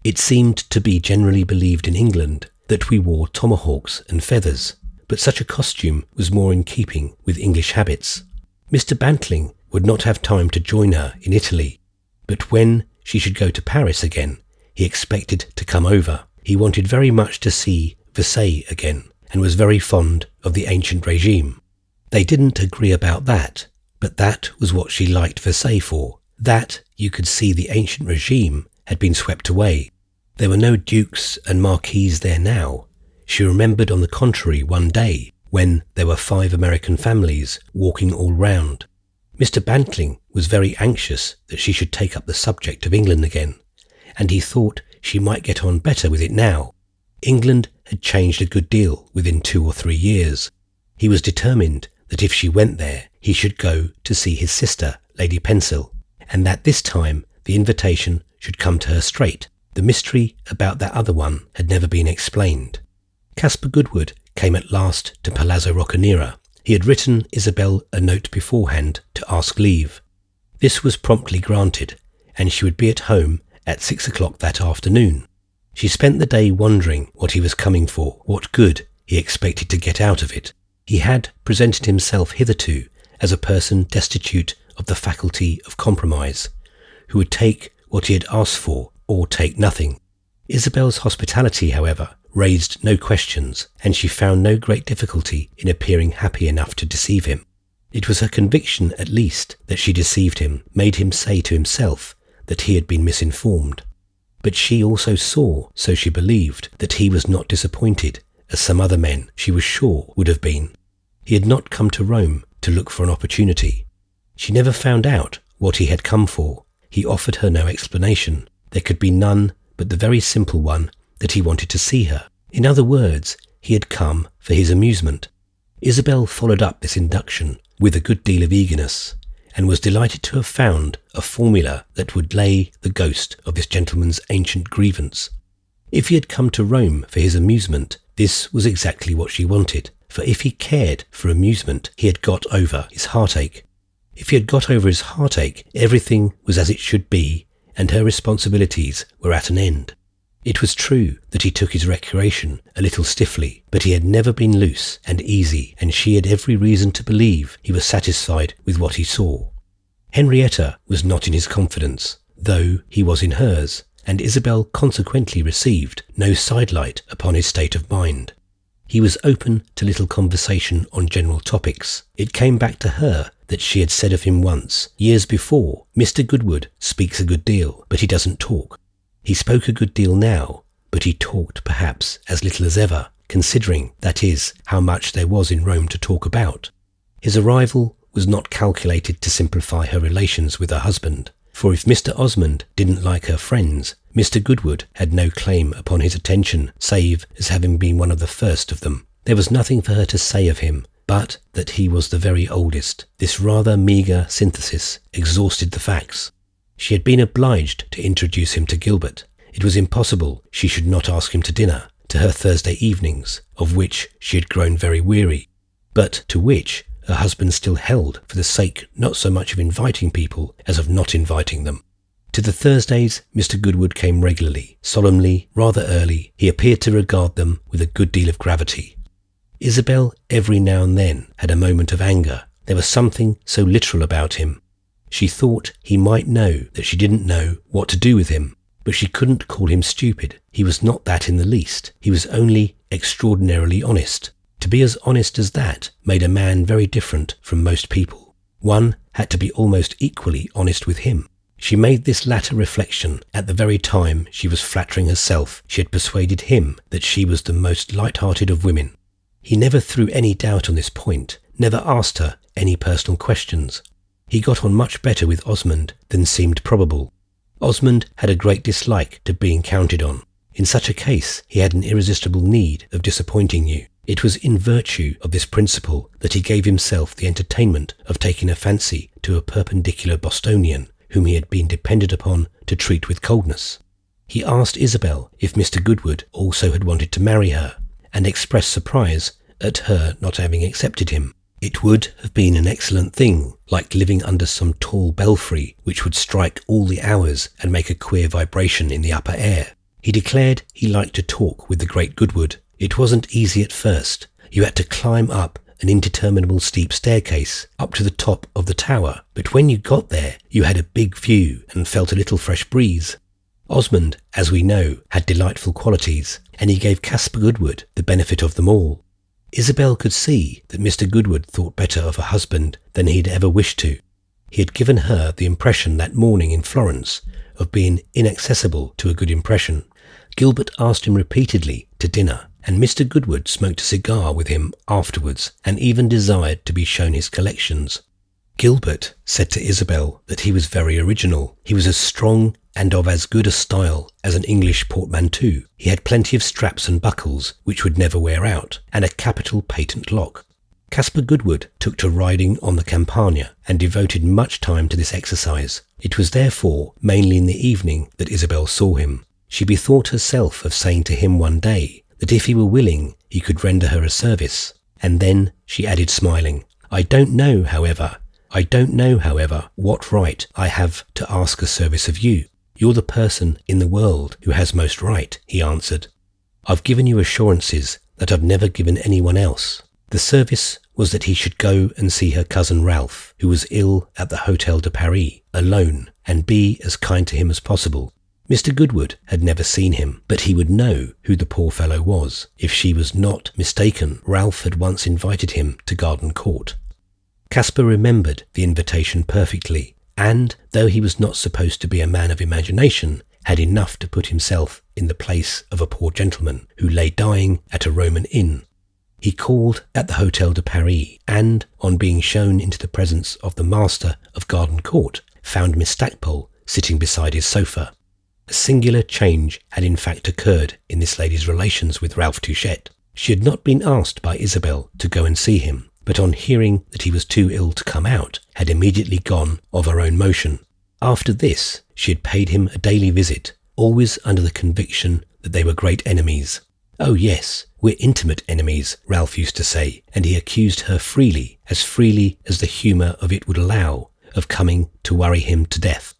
It seemed to be generally believed in England that we wore tomahawks and feathers, but such a costume was more in keeping with English habits. Mr. Bantling would not have time to join her in Italy, but when she should go to Paris again, he expected to come over. He wanted very much to see Versailles again, and was very fond of the ancient regime. They didn't agree about that, but that was what she liked Versailles for, that you could see the ancient regime had been swept away. There were no dukes and marquises there now. She remembered on the contrary one day when there were 5 American families walking all round. Mr. Bantling was very anxious that she should take up the subject of England again, and he thought she might get on better with it now. England had changed a good deal within 2 or 3 years. He was determined that if she went there, he should go to see his sister, Lady Pensil, and that this time the invitation should come to her straight. The mystery about that other one had never been explained. Caspar Goodwood came at last to Palazzo Roccanera. He had written Isabel a note beforehand to ask leave. This was promptly granted, and she would be at home at 6 o'clock that afternoon. She spent the day wondering what he was coming for, what good he expected to get out of it. He had presented himself hitherto as a person destitute of the faculty of compromise, who would take what he had asked for or take nothing. Isabel's hospitality, however, raised no questions, and she found no great difficulty in appearing happy enough to deceive him. It was her conviction, at least, that she deceived him, made him say to himself that he had been misinformed. But she also saw, so she believed, that he was not disappointed, as some other men, she was sure, would have been. He had not come to Rome to look for an opportunity. She never found out what he had come for. He offered her no explanation. There could be none but the very simple one that he wanted to see her. In other words, he had come for his amusement. Isabel followed up this induction with a good deal of eagerness, and was delighted to have found a formula that would lay the ghost of this gentleman's ancient grievance. If he had come to Rome for his amusement, this was exactly what she wanted, for if he cared for amusement, he had got over his heartache. If he had got over his heartache, everything was as it should be, and her responsibilities were at an end. It was true that he took his recreation a little stiffly, but he had never been loose and easy, and she had every reason to believe he was satisfied with what he saw. Henrietta was not in his confidence, though he was in hers, and Isabel consequently received no sidelight upon his state of mind. He was open to little conversation on general topics. It came back to her that she had said of him once, years before, "Mr. Goodwood speaks a good deal, but he doesn't talk." He spoke a good deal now, but he talked perhaps as little as ever, considering, that is, how much there was in Rome to talk about. His arrival was not calculated to simplify her relations with her husband, for if Mr. Osmond didn't like her friends, Mr. Goodwood had no claim upon his attention, save as having been one of the first of them. There was nothing for her to say of him, but that he was the very oldest. This rather meagre synthesis exhausted the facts. She had been obliged to introduce him to Gilbert. It was impossible she should not ask him to dinner, to her Thursday evenings, of which she had grown very weary, but to which her husband still held for the sake not so much of inviting people as of not inviting them. To the Thursdays Mr. Goodwood came regularly, solemnly, rather early. He appeared to regard them with a good deal of gravity. Isabel every now and then had a moment of anger. There was something so literal about him. She thought he might know that she didn't know what to do with him, but she couldn't call him stupid. He was not that in the least. He was only extraordinarily honest. To be as honest as that made a man very different from most people. One had to be almost equally honest with him. She made this latter reflection at the very time she was flattering herself she had persuaded him that she was the most light-hearted of women. He never threw any doubt on this point, never asked her any personal questions. He got on much better with Osmond than seemed probable. Osmond had a great dislike to being counted on. In such a case, he had an irresistible need of disappointing you. It was in virtue of this principle that he gave himself the entertainment of taking a fancy to a perpendicular Bostonian, whom he had been depended upon to treat with coldness. He asked Isabel if Mr. Goodwood also had wanted to marry her, and expressed surprise at her not having accepted him. It would have been an excellent thing, like living under some tall belfry which would strike all the hours and make a queer vibration in the upper air. He declared he liked to talk with the great Goodwood. It wasn't easy at first. You had to climb up an interminable steep staircase up to the top of the tower, but when you got there you had a big view and felt a little fresh breeze. Osmond, as we know, had delightful qualities, and he gave Caspar Goodwood the benefit of them all. Isabel could see that Mr. Goodwood thought better of her husband than he had ever wished to. He had given her the impression that morning in Florence of being inaccessible to a good impression. Gilbert asked him repeatedly to dinner, and Mr. Goodwood smoked a cigar with him afterwards, and even desired to be shown his collections. Gilbert said to Isabel that he was very original. He was as strong and of as good a style as an English portmanteau. He had plenty of straps and buckles which would never wear out, and a capital patent lock. Caspar Goodwood took to riding on the Campagna and devoted much time to this exercise. It was therefore mainly in the evening that Isabel saw him. She bethought herself of saying to him one day that if he were willing he could render her a service, and then she added smiling, I don't know, however, what right I have to ask a service of you. You're the person in the world who has most right, he answered. I've given you assurances that I've never given anyone else. The service was that he should go and see her cousin Ralph, who was ill at the Hôtel de Paris, alone, and be as kind to him as possible. Mr. Goodwood had never seen him, but he would know who the poor fellow was. If she was not mistaken, Ralph had once invited him to Garden Court. Caspar remembered the invitation perfectly, and, though he was not supposed to be a man of imagination, had enough to put himself in the place of a poor gentleman who lay dying at a Roman inn. He called at the Hôtel de Paris, and, on being shown into the presence of the master of Garden Court, found Miss Stackpole sitting beside his sofa. A singular change had in fact occurred in this lady's relations with Ralph Touchett. She had not been asked by Isabel to go and see him, but on hearing that he was too ill to come out, had immediately gone of her own motion. After this, she had paid him a daily visit, always under the conviction that they were great enemies. Oh yes, we're intimate enemies, Ralph used to say, and he accused her freely as the humour of it would allow, of coming to worry him to death.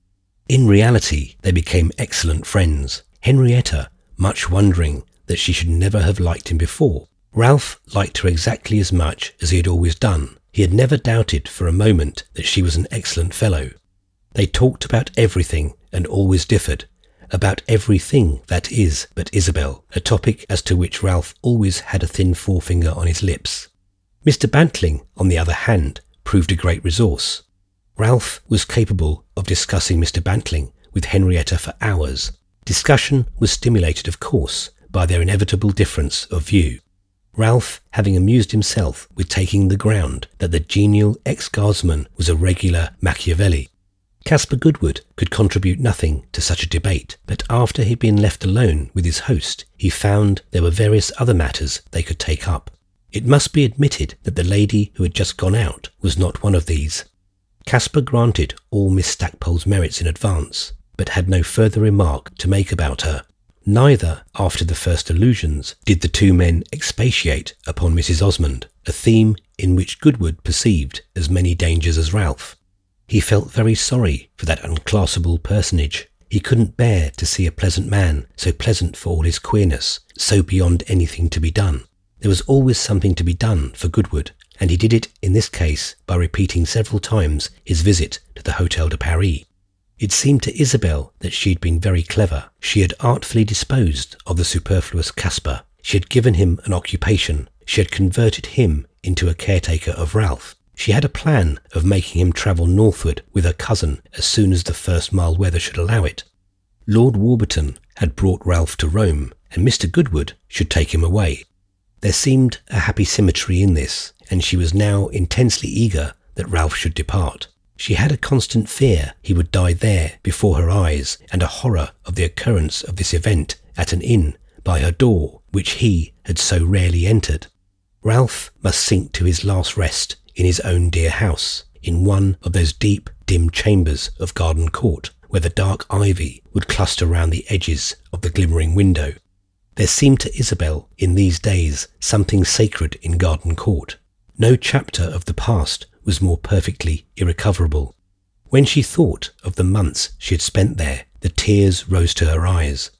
In reality, they became excellent friends. Henrietta much wondering that she should never have liked him before. Ralph liked her exactly as much as he had always done. He had never doubted for a moment that she was an excellent fellow. They talked about everything and always differed, about everything, that is, but Isabel, a topic as to which Ralph always had a thin forefinger on his lips. Mr. Bantling, on the other hand, proved a great resource. Ralph was capable of discussing Mr. Bantling with Henrietta for hours. Discussion was stimulated, of course, by their inevitable difference of view. Ralph having amused himself with taking the ground that the genial ex-guardsman was a regular Machiavelli. Caspar Goodwood could contribute nothing to such a debate, but after he'd been left alone with his host, he found there were various other matters they could take up. It must be admitted that the lady who had just gone out was not one of these. Caspar granted all Miss Stackpole's merits in advance, but had no further remark to make about her. Neither, after the first allusions, did the two men expatiate upon Mrs. Osmond, a theme in which Goodwood perceived as many dangers as Ralph. He felt very sorry for that unclassable personage. He couldn't bear to see a pleasant man, so pleasant for all his queerness, so beyond anything to be done. There was always something to be done for Goodwood, and he did it in this case by repeating several times his visit to the Hôtel de Paris. It seemed to Isabel that she had been very clever. She had artfully disposed of the superfluous Caspar. She had given him an occupation. She had converted him into a caretaker of Ralph. She had a plan of making him travel northward with her cousin as soon as the first mild weather should allow it. Lord Warburton had brought Ralph to Rome, and Mr. Goodwood should take him away. There seemed a happy symmetry in this, and she was now intensely eager that Ralph should depart. She had a constant fear he would die there before her eyes, and a horror of the occurrence of this event at an inn by her door, which he had so rarely entered. Ralph must sink to his last rest in his own dear house, in one of those deep, dim chambers of Garden Court, where the dark ivy would cluster round the edges of the glimmering window. There seemed to Isabel in these days something sacred in Garden Court. No chapter of the past was more perfectly irrecoverable. When she thought of the months she had spent there, the tears rose to her eyes.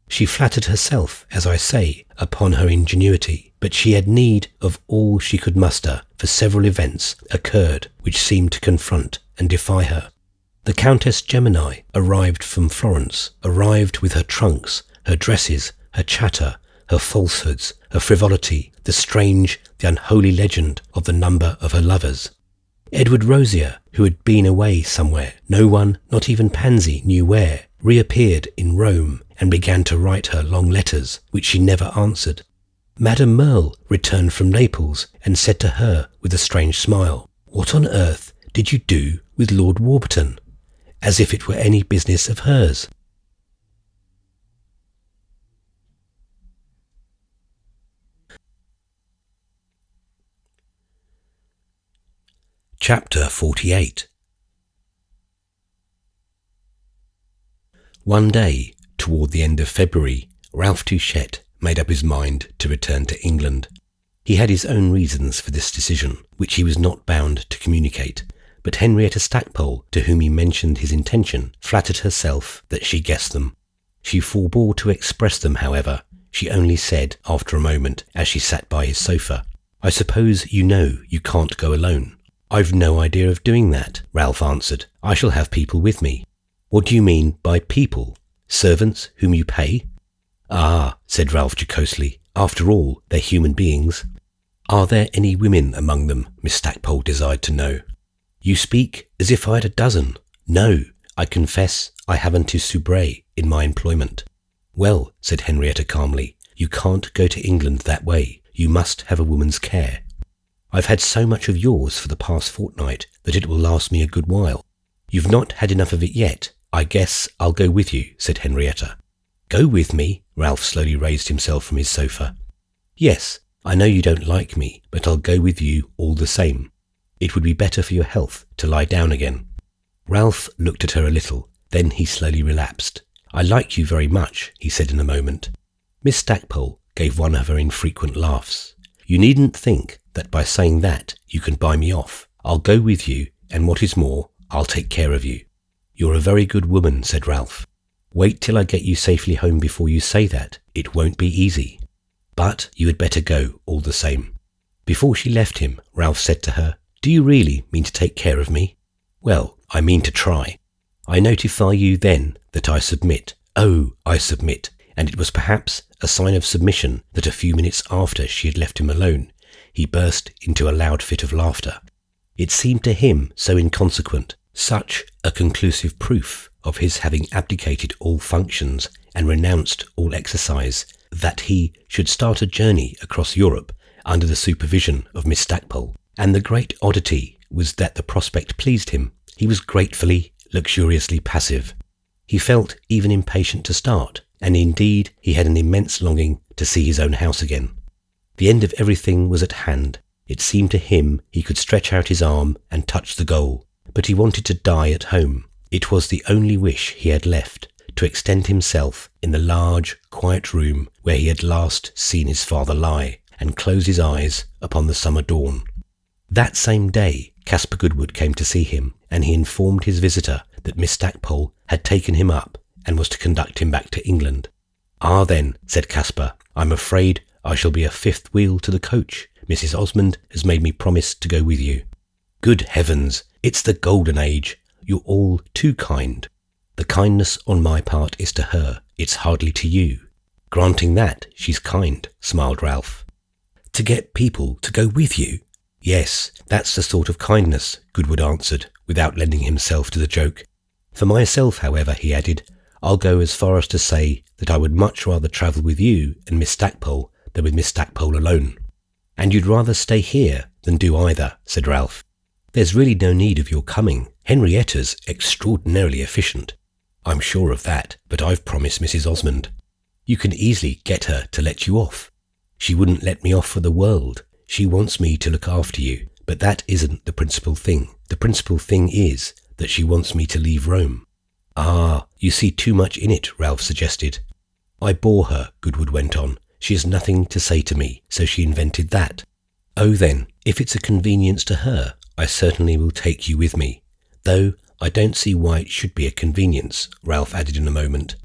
She flattered herself, as I say, upon her ingenuity, but she had need of all she could muster, for several events occurred which seemed to confront and defy her. The Countess Gemini arrived from Florence, arrived with her trunks, her dresses, her chatter, her falsehoods, her frivolity, the strange, the unholy legend of the number of her lovers. Edward Rosier, who had been away somewhere, no one, not even Pansy, knew where, reappeared in Rome and began to write her long letters, which she never answered. Madame Merle returned from Naples and said to her with a strange smile, "What on earth did you do with Lord Warburton?" as if it were any business of hers. Chapter 48. One day, toward the end of February, Ralph Touchette made up his mind to return to England. He had his own reasons for this decision, which he was not bound to communicate, but Henrietta Stackpole, to whom he mentioned his intention, flattered herself that she guessed them. She forbore to express them, however. She only said, after a moment, as she sat by his sofa, "I suppose you know you can't go alone." "I've no idea of doing that," Ralph answered. "I shall have people with me." "What do you mean by people? Servants whom you pay?" "Ah," said Ralph jocosely, "after all, they're human beings." "Are there any women among them?" Miss Stackpole desired to know. "You speak as if I had a dozen." "No, I confess I haven't a soubrette in my employment." "Well," said Henrietta calmly, "you can't go to England that way. You must have a woman's care. I've had so much of yours for the past fortnight that it will last me a good while." "You've not had enough of it yet. I guess I'll go with you," said Henrietta. "Go with me?" Ralph slowly raised himself from his sofa. "Yes, I know you don't like me, but I'll go with you all the same. It would be better for your health to lie down again." Ralph looked at her a little, then he slowly relapsed. "I like you very much," he said in a moment. Miss Stackpole gave one of her infrequent laughs. "You needn't think that by saying that you can buy me off. I'll go with you, and what is more, I'll take care of you." "You're a very good woman," said Ralph. Wait till I get you safely home before you say that. It won't be easy. But you had better go all the same." Before she left him, Ralph said to her, "Do you really mean to take care of me?" "Well, I mean to try. I notify you then that I submit. Oh, I submit." And it was perhaps a sign of submission that a few minutes after she had left him alone, he burst into a loud fit of laughter. It seemed to him so inconsequent, such a conclusive proof of his having abdicated all functions and renounced all exercise, that he should start a journey across Europe under the supervision of Miss Stackpole. And the great oddity was that the prospect pleased him. He was gratefully, luxuriously passive. He felt even impatient to start, and indeed he had an immense longing to see his own house again. The end of everything was at hand. It seemed to him he could stretch out his arm and touch the goal, but he wanted to die at home. It was the only wish he had left, to extend himself in the large, quiet room where he had last seen his father lie, and close his eyes upon the summer dawn. That same day, Caspar Goodwood came to see him, and he informed his visitor that Miss Stackpole had taken him up and was to conduct him back to England. "Ah, then," said Caspar, "I'm afraid I shall be a fifth wheel to the coach. Mrs. Osmond has made me promise to go with you." "Good heavens, it's the golden age. You're all too kind." "The kindness on my part is to her. It's hardly to you." "Granting that, she's kind," smiled Ralph. "To get people to go with you?" "Yes, that's the sort of kindness," Goodwood answered, without lending himself to the joke. "For myself, however," he added, "I'll go as far as to say that I would much rather travel with you and Miss Stackpole than with Miss Stackpole alone." "And you'd rather stay here than do either," said Ralph. "There's really no need of your coming. Henrietta's extraordinarily efficient." "I'm sure of that, but I've promised Mrs. Osmond." "You can easily get her to let you off." "She wouldn't let me off for the world. She wants me to look after you, but that isn't the principal thing. The principal thing is that she wants me to leave Rome." "Ah, you see too much in it," Ralph suggested. "I bore her," Goodwood went on. "She has nothing to say to me, so she invented that." "Oh then, if it's a convenience to her, I certainly will take you with me. Though I don't see why it should be a convenience," Ralph added in a moment.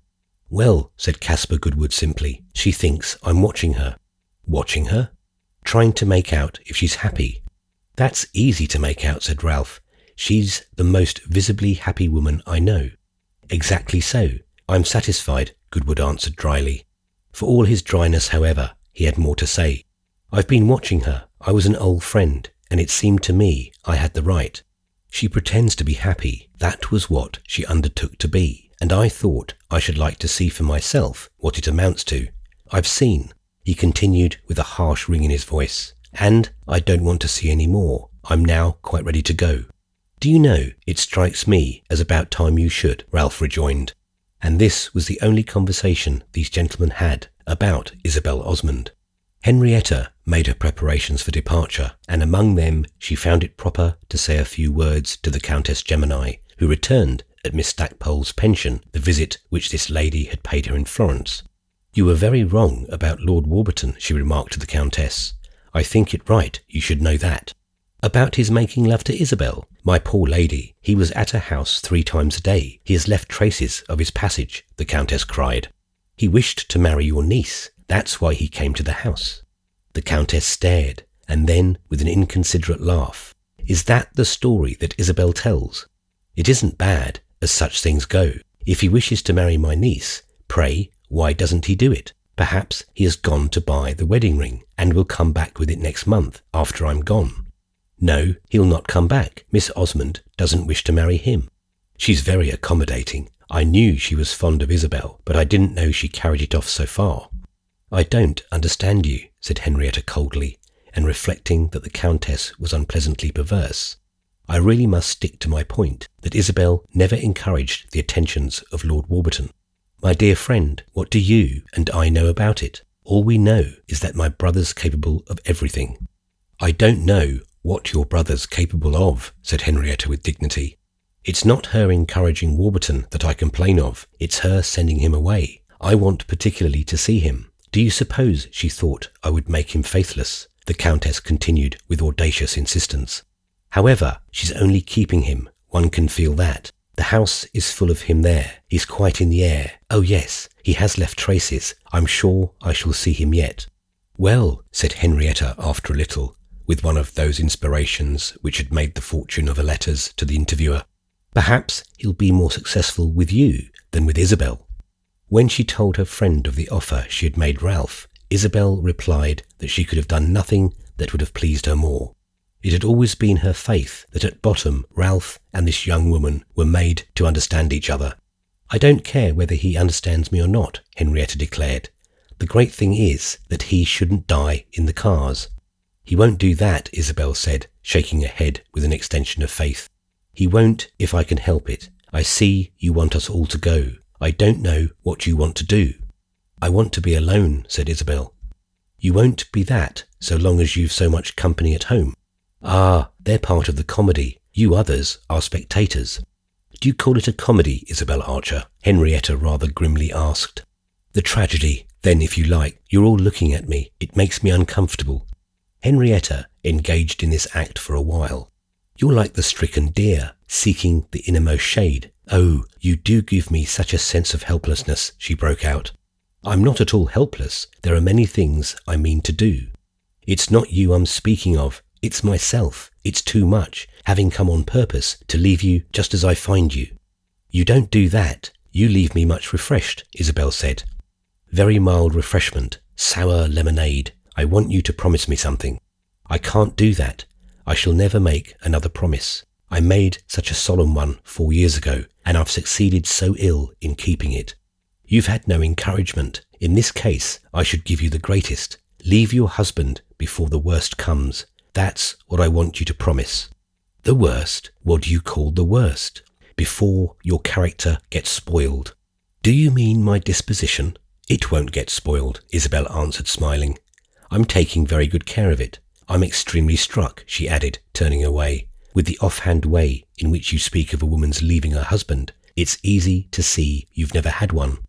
"Well," said Caspar Goodwood simply, "she thinks I'm watching her." "Watching her?" "Trying to make out if she's happy." "That's easy to make out," said Ralph. "She's the most visibly happy woman I know." "Exactly so. I'm satisfied," Goodwood answered dryly. For all his dryness, however, he had more to say. "I've been watching her. I was an old friend, and it seemed to me I had the right. She pretends to be happy. That was what she undertook to be, and I thought I should like to see for myself what it amounts to. I've seen," he continued with a harsh ring in his voice, "and I don't want to see any more. I'm now quite ready to go." "Do you know, it strikes me as about time you should," Ralph rejoined. And this was the only conversation these gentlemen had about Isabel Osmond. Henrietta made her preparations for departure, and among them she found it proper to say a few words to the Countess Gemini, who returned at Miss Stackpole's pension the visit which this lady had paid her in Florence. "You were very wrong about Lord Warburton," she remarked to the Countess. "I think it right you should know that." "About his making love to Isabel? My poor lady, he was at her house 3 times a day. He has left traces of his passage," the Countess cried. "He wished to marry your niece. That's why he came to the house." The Countess stared, and then, with an inconsiderate laugh, "Is that the story that Isabel tells? It isn't bad, as such things go. If he wishes to marry my niece, pray, why doesn't he do it? Perhaps he has gone to buy the wedding ring, and will come back with it next month, after I'm gone." "No, he'll not come back. Miss Osmond doesn't wish to marry him. She's very accommodating. I knew she was fond of Isabel, but I didn't know she carried it off so far." "I don't understand you," said Henrietta coldly, and reflecting that the Countess was unpleasantly perverse. "I really must stick to my point, that Isabel never encouraged the attentions of Lord Warburton. My dear friend, what do you and I know about it? All we know is that my brother's capable of everything." "I don't know what your brother's capable of," said Henrietta with dignity. "It's not her encouraging Warburton that I complain of. It's her sending him away. I want particularly to see him. Do you suppose she thought I would make him faithless?" the Countess continued with audacious insistence. "However, she's only keeping him. One can feel that. The house is full of him there. He's quite in the air. Oh yes, he has left traces. I'm sure I shall see him yet." "Well," said Henrietta after a little, with one of those inspirations which had made the fortune of her letters to the interviewer, "perhaps he'll be more successful with you than with Isabel." When she told her friend of the offer she had made Ralph, Isabel replied that she could have done nothing that would have pleased her more. It had always been her faith that at bottom Ralph and this young woman were made to understand each other. "I don't care whether he understands me or not," Henrietta declared. "The great thing is that he shouldn't die in the cars." "He won't do that," Isabel said, shaking her head with an extension of faith. "He won't if I can help it. I see you want us all to go. I don't know what you want to do." "I want to be alone," said Isabel. "You won't be that so long as you've so much company at home." "Ah, they're part of the comedy. You others are spectators." "Do you call it a comedy, Isabel Archer?" Henrietta rather grimly asked. "The tragedy, then, if you like. You're all looking at me. It makes me uncomfortable." Henrietta engaged in this act for a while. "You're like the stricken deer, seeking the innermost shade. Oh, you do give me such a sense of helplessness," she broke out. "I'm not at all helpless. There are many things I mean to do. It's not you I'm speaking of. It's myself. It's too much, having come on purpose to leave you just as I find you." "You don't do that. You leave me much refreshed," Isabel said. "Very mild refreshment, sour lemonade. I want you to promise me something." "I can't do that. I shall never make another promise. I made such a solemn one 4 years ago, and I've succeeded so ill in keeping it. You've had no encouragement. In this case, I should give you the greatest. Leave your husband before the worst comes. That's what I want you to promise." "The worst? What do you call the worst?" "Before your character gets spoiled." "Do you mean my disposition?" "It won't get spoiled," Isabel answered, smiling. "I'm taking very good care of it. I'm extremely struck," she added, turning away, "with the offhand way in which you speak of a woman's leaving her husband. It's easy to see you've never had one."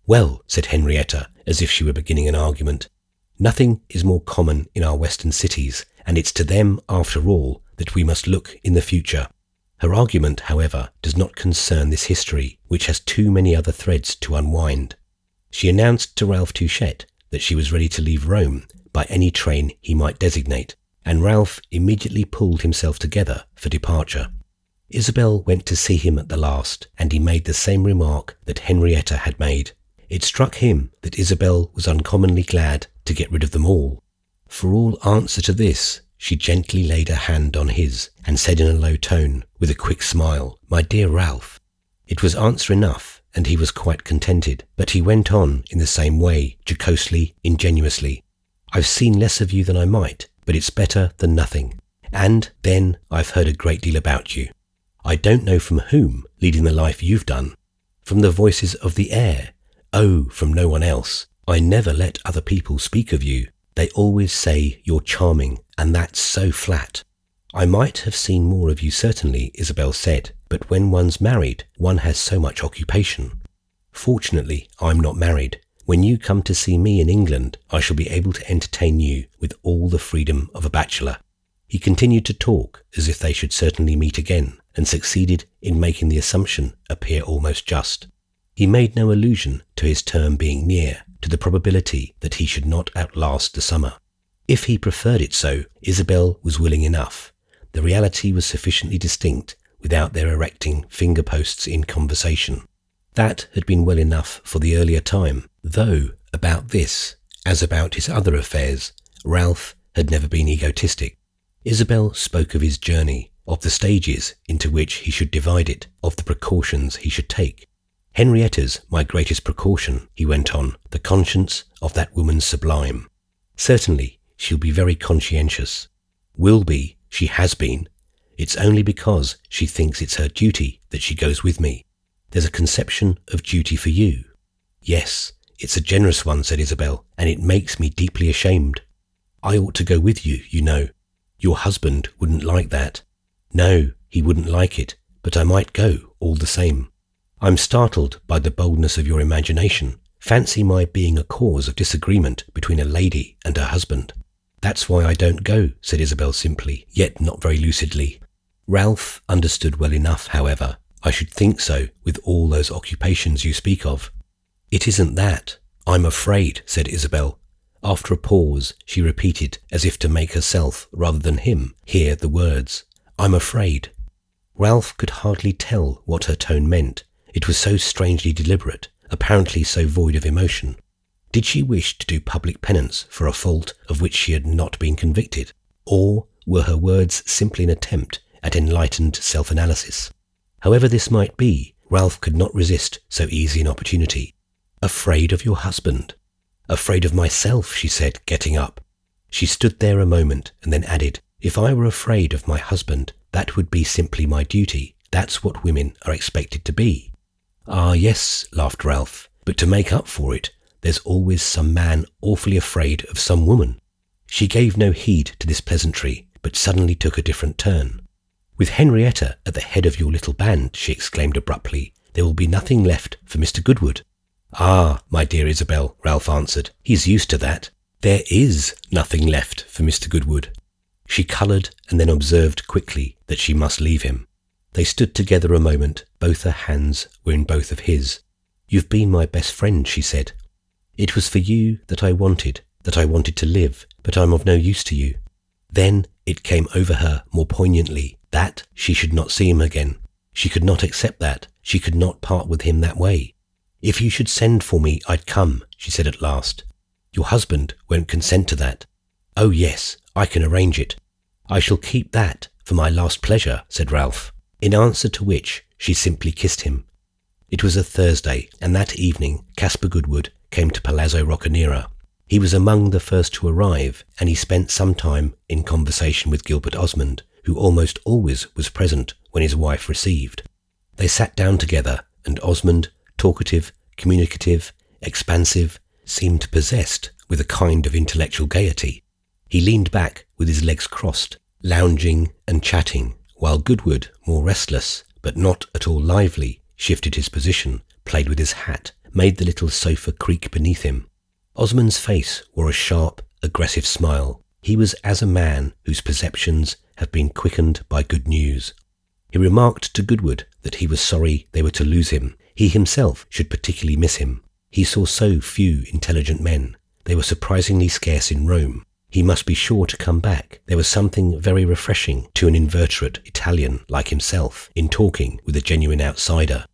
"Well," said Henrietta, as if she were beginning an argument, "nothing is more common in our western cities, and it's to them, after all, that we must look in the future." Her argument, however, does not concern this history, which has too many other threads to unwind. She announced to Ralph Touchette that she was ready to leave Rome by any train he might designate, and Ralph immediately pulled himself together for departure. Isabel went to see him at the last, and he made the same remark that Henrietta had made. It struck him that Isabel was uncommonly glad to get rid of them all. For all answer to this, she gently laid her hand on his and said in a low tone, with a quick smile, "My dear Ralph." It was answer enough, and he was quite contented, but he went on in the same way, jocosely, ingenuously. "I've seen less of you than I might, but it's better than nothing. And then I've heard a great deal about you. I don't know from whom, leading the life you've done. From the voices of the air. Oh, from no one else. I never let other people speak of you. They always say you're charming, and that's so flat." "I might have seen more of you certainly," Isabel said, "but when one's married, one has so much occupation." "Fortunately, I'm not married. When you come to see me in England, I shall be able to entertain you with all the freedom of a bachelor." He continued to talk as if they should certainly meet again, and succeeded in making the assumption appear almost just. He made no allusion to his term being near, to the probability that he should not outlast the summer. If he preferred it so, Isabel was willing enough. The reality was sufficiently distinct without their erecting finger-posts in conversation. That had been well enough for the earlier time, though about this, as about his other affairs, Ralph had never been egotistic. Isabel spoke of his journey, of the stages into which he should divide it, of the precautions he should take. "Henrietta's my greatest precaution," he went on, "the conscience of that woman sublime. Certainly, she'll be very conscientious. Will be, she has been. It's only because she thinks it's her duty that she goes with me. There's a conception of duty for you." "Yes, it's a generous one," said Isabel, "and it makes me deeply ashamed. I ought to go with you, you know. Your husband wouldn't like that." "No, he wouldn't like it, but I might go all the same." "I'm startled by the boldness of your imagination. Fancy my being a cause of disagreement between a lady and her husband." "That's why I don't go," said Isabel simply, yet not very lucidly. Ralph understood well enough, however, I should think so, with all those occupations you speak of. It isn't that. I'm afraid, said Isabel. After a pause, she repeated, as if to make herself, rather than him, hear the words. I'm afraid. Ralph could hardly tell what her tone meant. It was so strangely deliberate, apparently so void of emotion. Did she wish to do public penance for a fault of which she had not been convicted? Or were her words simply an attempt at enlightened self-analysis? However this might be, Ralph could not resist so easy an opportunity. Afraid of your husband? Afraid of myself, she said, getting up. She stood there a moment and then added, if I were afraid of my husband, that would be simply my duty. That's what women are expected to be. Ah, yes, laughed Ralph, but to make up for it, there's always some man awfully afraid of some woman. She gave no heed to this pleasantry, but suddenly took a different turn. With Henrietta at the head of your little band, she exclaimed abruptly, there will be nothing left for Mr. Goodwood. Ah, my dear Isabel, Ralph answered, he's used to that. There is nothing left for Mr. Goodwood. She coloured and then observed quickly that she must leave him. They stood together a moment, both her hands were in both of his. You've been my best friend, she said. It was for you that I wanted to live, but I'm of no use to you. Then it came over her more poignantly that she should not see him again. She could not accept that. She could not part with him that way. If you should send for me, I'd come, she said at last. Your husband won't consent to that. Oh yes, I can arrange it. I shall keep that for my last pleasure, said Ralph, in answer to which she simply kissed him. It was a Thursday, and that evening Caspar Goodwood came to Palazzo Roccanera. He was among the first to arrive, and he spent some time in conversation with Gilbert Osmond, who almost always was present when his wife received. They sat down together, and Osmond, talkative, communicative, expansive, seemed possessed with a kind of intellectual gaiety. He leaned back with his legs crossed, lounging and chatting, while Goodwood, more restless, but not at all lively, shifted his position, played with his hat, made the little sofa creak beneath him. Osmond's face wore a sharp, aggressive smile. He was as a man whose perceptions have been quickened by good news. He remarked to Goodwood that he was sorry they were to lose him. He himself should particularly miss him. He saw so few intelligent men. They were surprisingly scarce in Rome. He must be sure to come back. There was something very refreshing to an invertebrate Italian like himself in talking with a genuine outsider.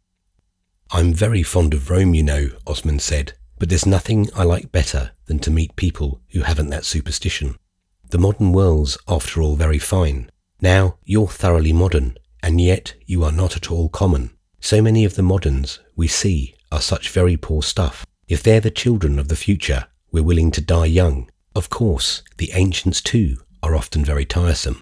I'm very fond of Rome, you know, Osmond said, but there's nothing I like better than to meet people who haven't that superstition. The modern world's after all very fine. Now, you're thoroughly modern, and yet you are not at all common. So many of the moderns we see are such very poor stuff. If they're the children of the future, we're willing to die young. Of course, the ancients too are often very tiresome.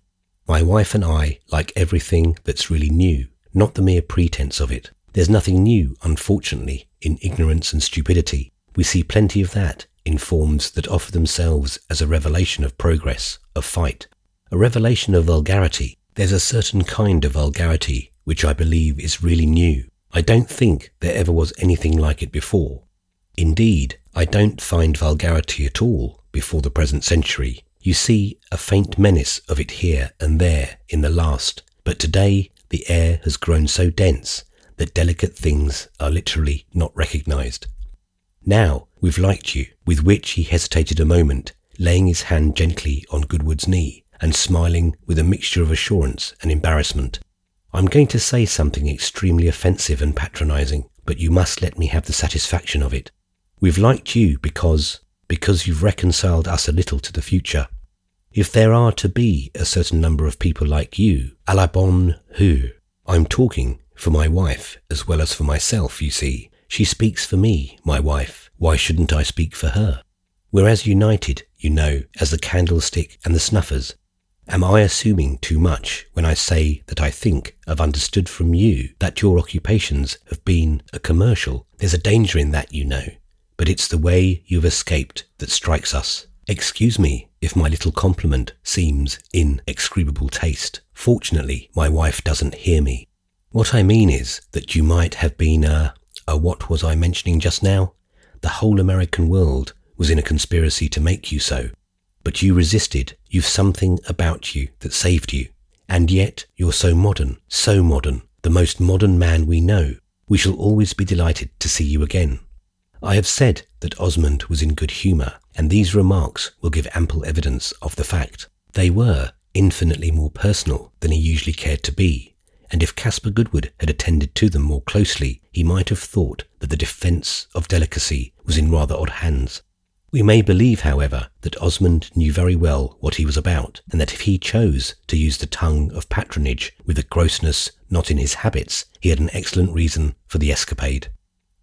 My wife and I like everything that's really new, not the mere pretense of it. There's nothing new, unfortunately, in ignorance and stupidity. We see plenty of that in forms that offer themselves as a revelation of progress, of fight, a revelation of vulgarity. There's a certain kind of vulgarity which I believe is really new. I don't think there ever was anything like it before. Indeed, I don't find vulgarity at all before the present century. You see a faint menace of it here and there in the last, but today the air has grown so dense that delicate things are literally not recognised. Now we've liked you, with which he hesitated a moment, laying his hand gently on Goodwood's knee and smiling with a mixture of assurance and embarrassment. I'm going to say something extremely offensive and patronising, but you must let me have the satisfaction of it. We've liked you because you've reconciled us a little to the future. If there are to be a certain number of people like you, à la bonne heure, I'm talking for my wife as well as for myself, you see. She speaks for me, my wife. Why shouldn't I speak for her? We're as united, you know, as the candlestick and the snuffers. Am I assuming too much when I say that I think I've understood from you that your occupations have been a commercial? There's a danger in that, you know, but it's the way you've escaped that strikes us. Excuse me if my little compliment seems in execrable taste. Fortunately, my wife doesn't hear me. What I mean is that you might have been what was I mentioning just now? The whole American world was in a conspiracy to make you so. But you resisted. You've something about you that saved you. And yet you're so modern the most modern man we know. We shall always be delighted to see you again." I have said that Osmond was in good humour, and these remarks will give ample evidence of the fact. They were infinitely more personal than he usually cared to be, and if Caspar Goodwood had attended to them more closely, he might have thought that the defence of delicacy was in rather odd hands. We may believe, however, that Osmond knew very well what he was about, and that if he chose to use the tongue of patronage with a grossness not in his habits, he had an excellent reason for the escapade.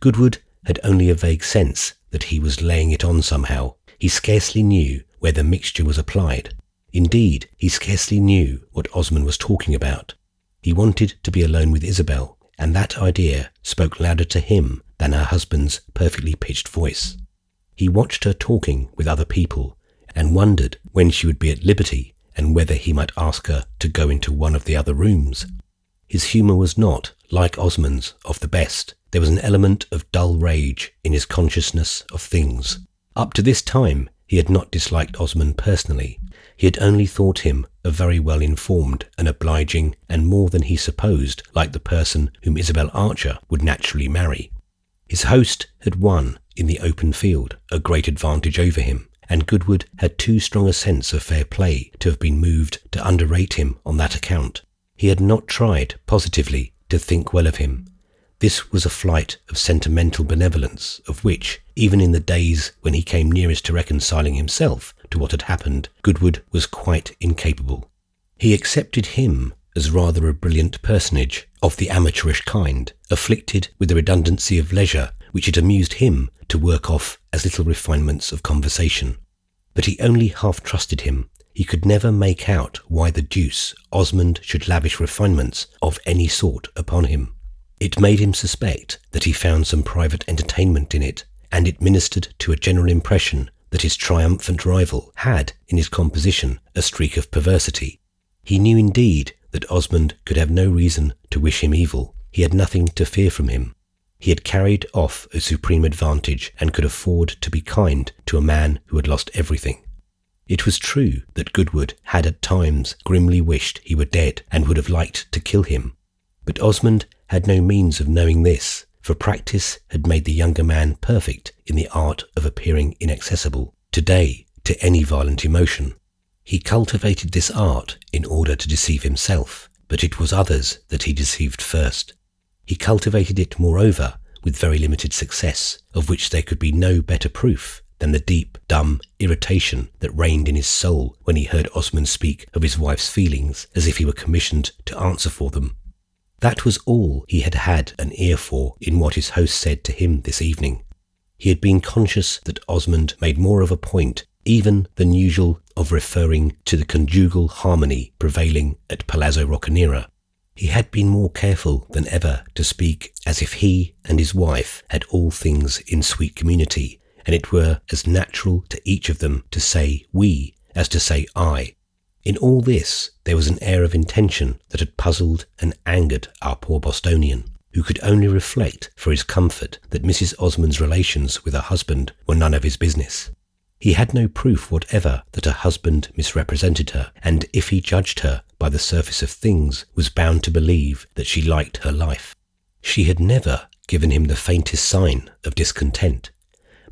Goodwood had only a vague sense that he was laying it on somehow. He scarcely knew where the mixture was applied. Indeed, he scarcely knew what Osmond was talking about. He wanted to be alone with Isabel, and that idea spoke louder to him than her husband's perfectly pitched voice. He watched her talking with other people, and wondered when she would be at liberty, and whether he might ask her to go into one of the other rooms. His humour was not, like Osmond's, of the best. There was an element of dull rage in his consciousness of things. Up to this time, he had not disliked Osmond personally. He had only thought him a very well-informed and obliging, and more than he supposed like the person whom Isabel Archer would naturally marry. His host had won, in the open field, a great advantage over him, and Goodwood had too strong a sense of fair play to have been moved to underrate him on that account. He had not tried, positively, to think well of him. This was a flight of sentimental benevolence of which, even in the days when he came nearest to reconciling himself to what had happened, Goodwood was quite incapable. He accepted him as rather a brilliant personage of the amateurish kind, afflicted with the redundancy of leisure which it amused him to work off as little refinements of conversation. But he only half trusted him. He could never make out why the deuce Osmond should lavish refinements of any sort upon him. It made him suspect that he found some private entertainment in it, and it ministered to a general impression that his triumphant rival had, in his composition, a streak of perversity. He knew indeed that Osmond could have no reason to wish him evil. He had nothing to fear from him. He had carried off a supreme advantage and could afford to be kind to a man who had lost everything. It was true that Goodwood had at times grimly wished he were dead and would have liked to kill him. But Osmond had no means of knowing this, for practice had made the younger man perfect in the art of appearing inaccessible today to any violent emotion. He cultivated this art in order to deceive himself, but it was others that he deceived first. He cultivated it, moreover, with very limited success, of which there could be no better proof than the deep, dumb irritation that reigned in his soul when he heard Osmond speak of his wife's feelings as if he were commissioned to answer for them. That was all he had had an ear for in what his host said to him this evening. He had been conscious that Osmond made more of a point even than usual of referring to the conjugal harmony prevailing at Palazzo Roccanera. He had been more careful than ever to speak as if he and his wife had all things in sweet community, and it were as natural to each of them to say we as to say I. In all this there was an air of intention that had puzzled and angered our poor Bostonian, who could only reflect for his comfort that Mrs. Osmond's relations with her husband were none of his business. He had no proof whatever that her husband misrepresented her, and if he judged her by the surface of things, was bound to believe that she liked her life. She had never given him the faintest sign of discontent.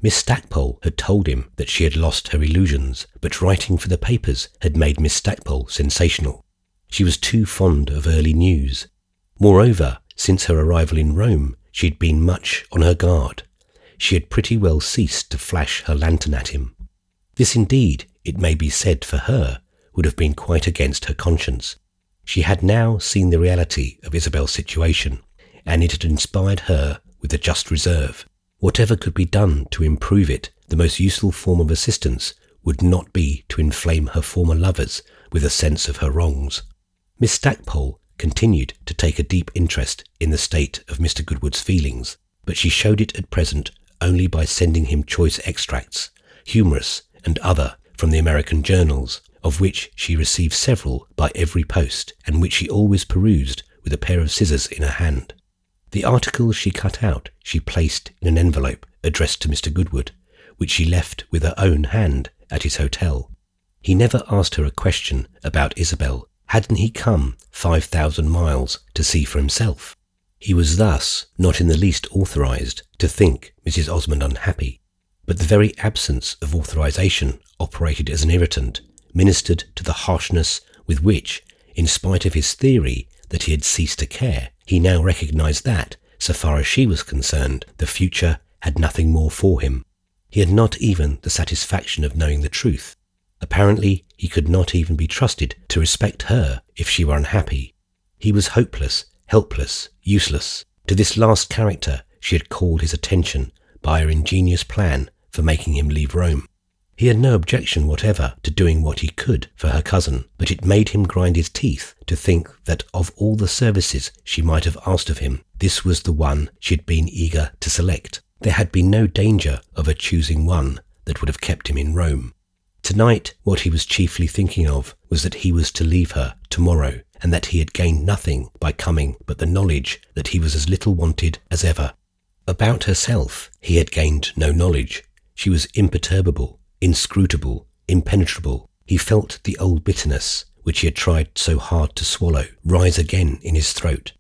Miss Stackpole had told him that she had lost her illusions, but writing for the papers had made Miss Stackpole sensational. She was too fond of early news. Moreover, since her arrival in Rome, she had been much on her guard. She had pretty well ceased to flash her lantern at him. This indeed, it may be said for her, would have been quite against her conscience. She had now seen the reality of Isabel's situation, and it had inspired her with a just reserve. Whatever could be done to improve it, the most useful form of assistance would not be to inflame her former lovers with a sense of her wrongs. Miss Stackpole continued to take a deep interest in the state of Mr. Goodwood's feelings, but she showed it at present only by sending him choice extracts, humorous and other, from the American journals, of which she received several by every post, and which she always perused with a pair of scissors in her hand. The articles she cut out she placed in an envelope addressed to Mr. Goodwood, which she left with her own hand at his hotel. He never asked her a question about Isabel, Hadn't he come 5,000 miles to see for himself? He was thus not in the least authorised to think Mrs. Osmond unhappy, but the very absence of authorisation operated as an irritant, ministered to the harshness with which, in spite of his theory that he had ceased to care, he now recognised that, so far as she was concerned, the future had nothing more for him. He had not even the satisfaction of knowing the truth. Apparently, he could not even be trusted to respect her if she were unhappy. He was hopeless, helpless, useless. To this last character she had called his attention by her ingenious plan for making him leave Rome. He had no objection whatever to doing what he could for her cousin, but it made him grind his teeth to think that of all the services she might have asked of him, this was the one she had been eager to select. There had been no danger of her choosing one that would have kept him in Rome. Tonight, what he was chiefly thinking of was that he was to leave her tomorrow, and that he had gained nothing by coming but the knowledge that he was as little wanted as ever. About herself he had gained no knowledge. She was imperturbable, inscrutable, impenetrable. He felt the old bitterness, which he had tried so hard to swallow, rise again in his throat.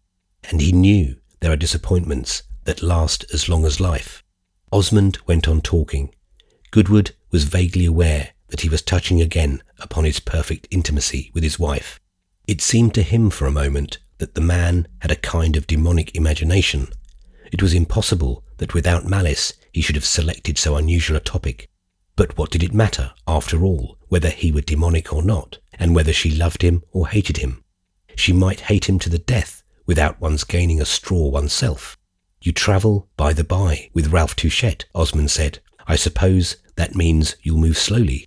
And he knew there are disappointments that last as long as life. Osmond went on talking. Goodwood was vaguely aware that he was touching again upon his perfect intimacy with his wife. It seemed to him for a moment that the man had a kind of demonic imagination. It was impossible that without malice he should have selected so unusual a topic. But what did it matter, after all, whether he were demonic or not, and whether she loved him or hated him? She might hate him to the death without one's gaining a straw oneself. "You travel by the by with Ralph Touchette," Osmond said. "I suppose that means you'll move slowly."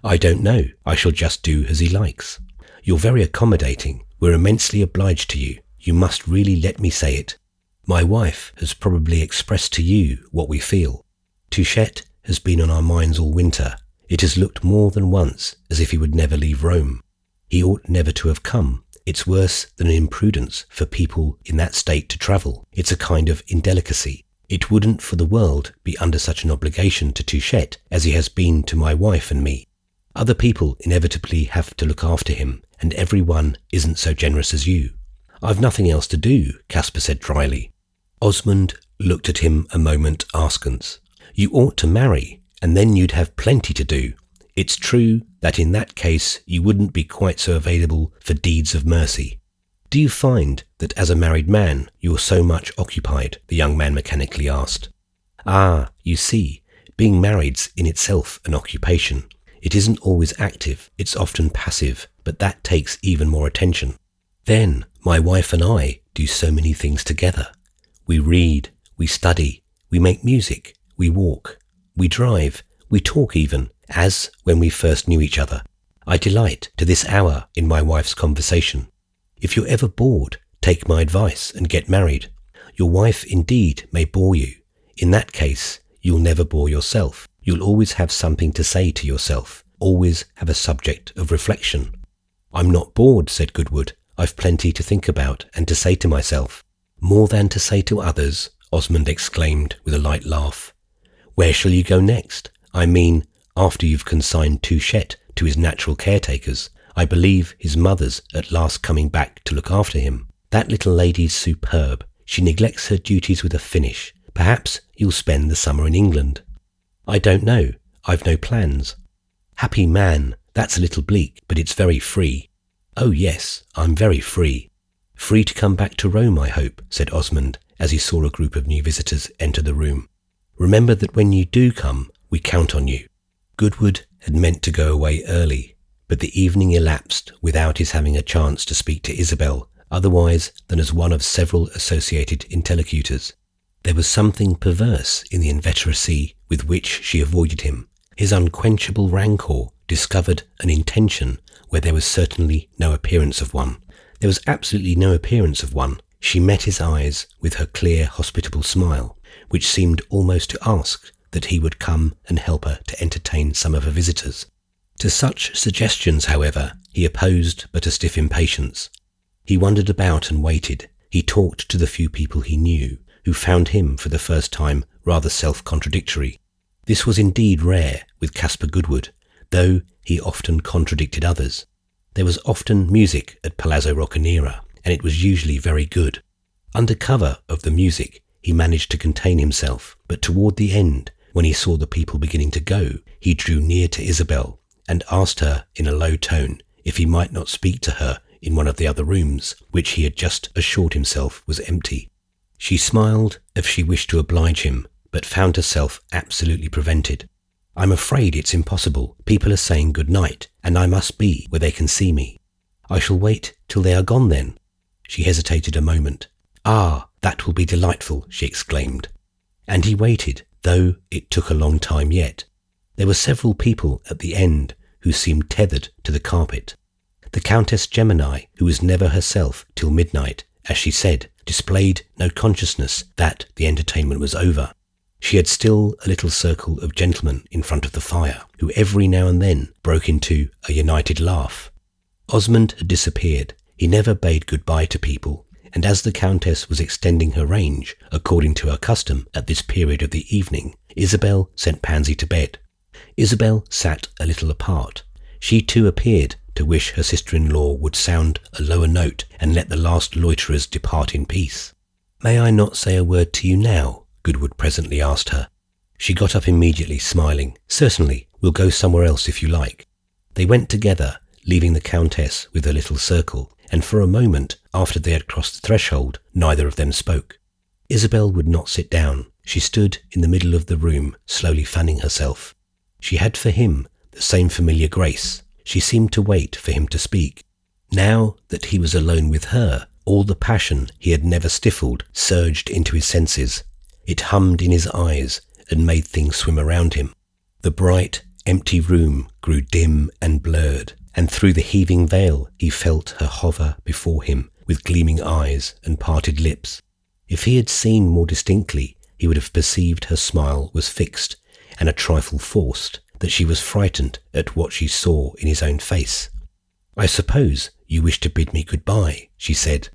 "I don't know. I shall just do as he likes." "You're very accommodating. We're immensely obliged to you. You must really let me say it. My wife has probably expressed to you what we feel. Touchette has been on our minds all winter. It has looked more than once as if he would never leave Rome. He ought never to have come. It's worse than an imprudence for people in that state to travel. It's a kind of indelicacy. It wouldn't for the world be under such an obligation to Touchette as he has been to my wife and me. Other people inevitably have to look after him, and every one isn't so generous as you." "I've nothing else to do," Caspar said dryly. Osmond looked at him a moment askance. "You ought to marry, and then you'd have plenty to do. It's true that in that case you wouldn't be quite so available for deeds of mercy." "Do you find that as a married man you're so much occupied?" the young man mechanically asked. "Ah, you see, being married's in itself an occupation. It isn't always active, it's often passive, but that takes even more attention. Then my wife and I do so many things together. We read, we study, we make music, we walk, we drive, we talk even, as when we first knew each other. I delight to this hour in my wife's conversation. If you're ever bored, take my advice and get married. Your wife indeed may bore you. In that case, you'll never bore yourself. You'll always have something to say to yourself, always have a subject of reflection." "I'm not bored," said Goodwood. "I've plenty to think about and to say to myself." "More than to say to others?" Osmond exclaimed with a light laugh. "Where shall you go next? I mean, after you've consigned Touchette to his natural caretakers. I believe his mother's at last coming back to look after him. That little lady's superb. She neglects her duties with a finish. Perhaps you'll spend the summer in England." "I don't know. I've no plans." "Happy man, that's a little bleak, but it's very free." "Oh yes, I'm very free." "Free to come back to Rome, I hope," said Osmond, as he saw a group of new visitors enter the room. "Remember that when you do come, we count on you." Goodwood had meant to go away early, but the evening elapsed without his having a chance to speak to Isabel, otherwise than as one of several associated interlocutors. There was something perverse in the inveteracy with which she avoided him. His unquenchable rancour discovered an intention where there was certainly no appearance of one. There was absolutely no appearance of one. She met his eyes with her clear, hospitable smile, which seemed almost to ask that he would come and help her to entertain some of her visitors. To such suggestions, however, he opposed but a stiff impatience. He wandered about and waited. He talked to the few people he knew, who found him for the first time rather self-contradictory. This was indeed rare with Caspar Goodwood, though he often contradicted others. There was often music at Palazzo Roccanera, and it was usually very good. Under cover of the music, he managed to contain himself, but toward the end, when he saw the people beginning to go, he drew near to Isabel and asked her in a low tone if he might not speak to her in one of the other rooms, which he had just assured himself was empty. She smiled as if she wished to oblige him, but found herself absolutely prevented. "I'm afraid it's impossible. People are saying good night, and I must be where they can see me." "I shall wait till they are gone then." She hesitated a moment. "Ah, that will be delightful," she exclaimed. And he waited, though it took a long time yet. There were several people at the end who seemed tethered to the carpet. The Countess Gemini, who was never herself till midnight, as she said, displayed no consciousness that the entertainment was over. She had still a little circle of gentlemen in front of the fire, who every now and then broke into a united laugh. Osmond had disappeared. He never bade goodbye to people, and as the Countess was extending her range, according to her custom at this period of the evening, Isabel sent Pansy to bed. Isabel sat a little apart. She too appeared to wish her sister-in-law would sound a lower note and let the last loiterers depart in peace. "May I not say a word to you now?" Goodwood presently asked her. She got up immediately, smiling. "Certainly, we'll go somewhere else if you like." They went together, leaving the Countess with her little circle, and for a moment after they had crossed the threshold, neither of them spoke. Isabel would not sit down. She stood in the middle of the room, slowly fanning herself. She had for him the same familiar grace. She seemed to wait for him to speak. Now that he was alone with her, all the passion he had never stifled surged into his senses. It hummed in his eyes and made things swim around him. The bright, empty room grew dim and blurred, and through the heaving veil he felt her hover before him with gleaming eyes and parted lips. If he had seen more distinctly, he would have perceived her smile was fixed and a trifle forced, that she was frightened at what she saw in his own face. "I suppose you wish to bid me goodbye," she said.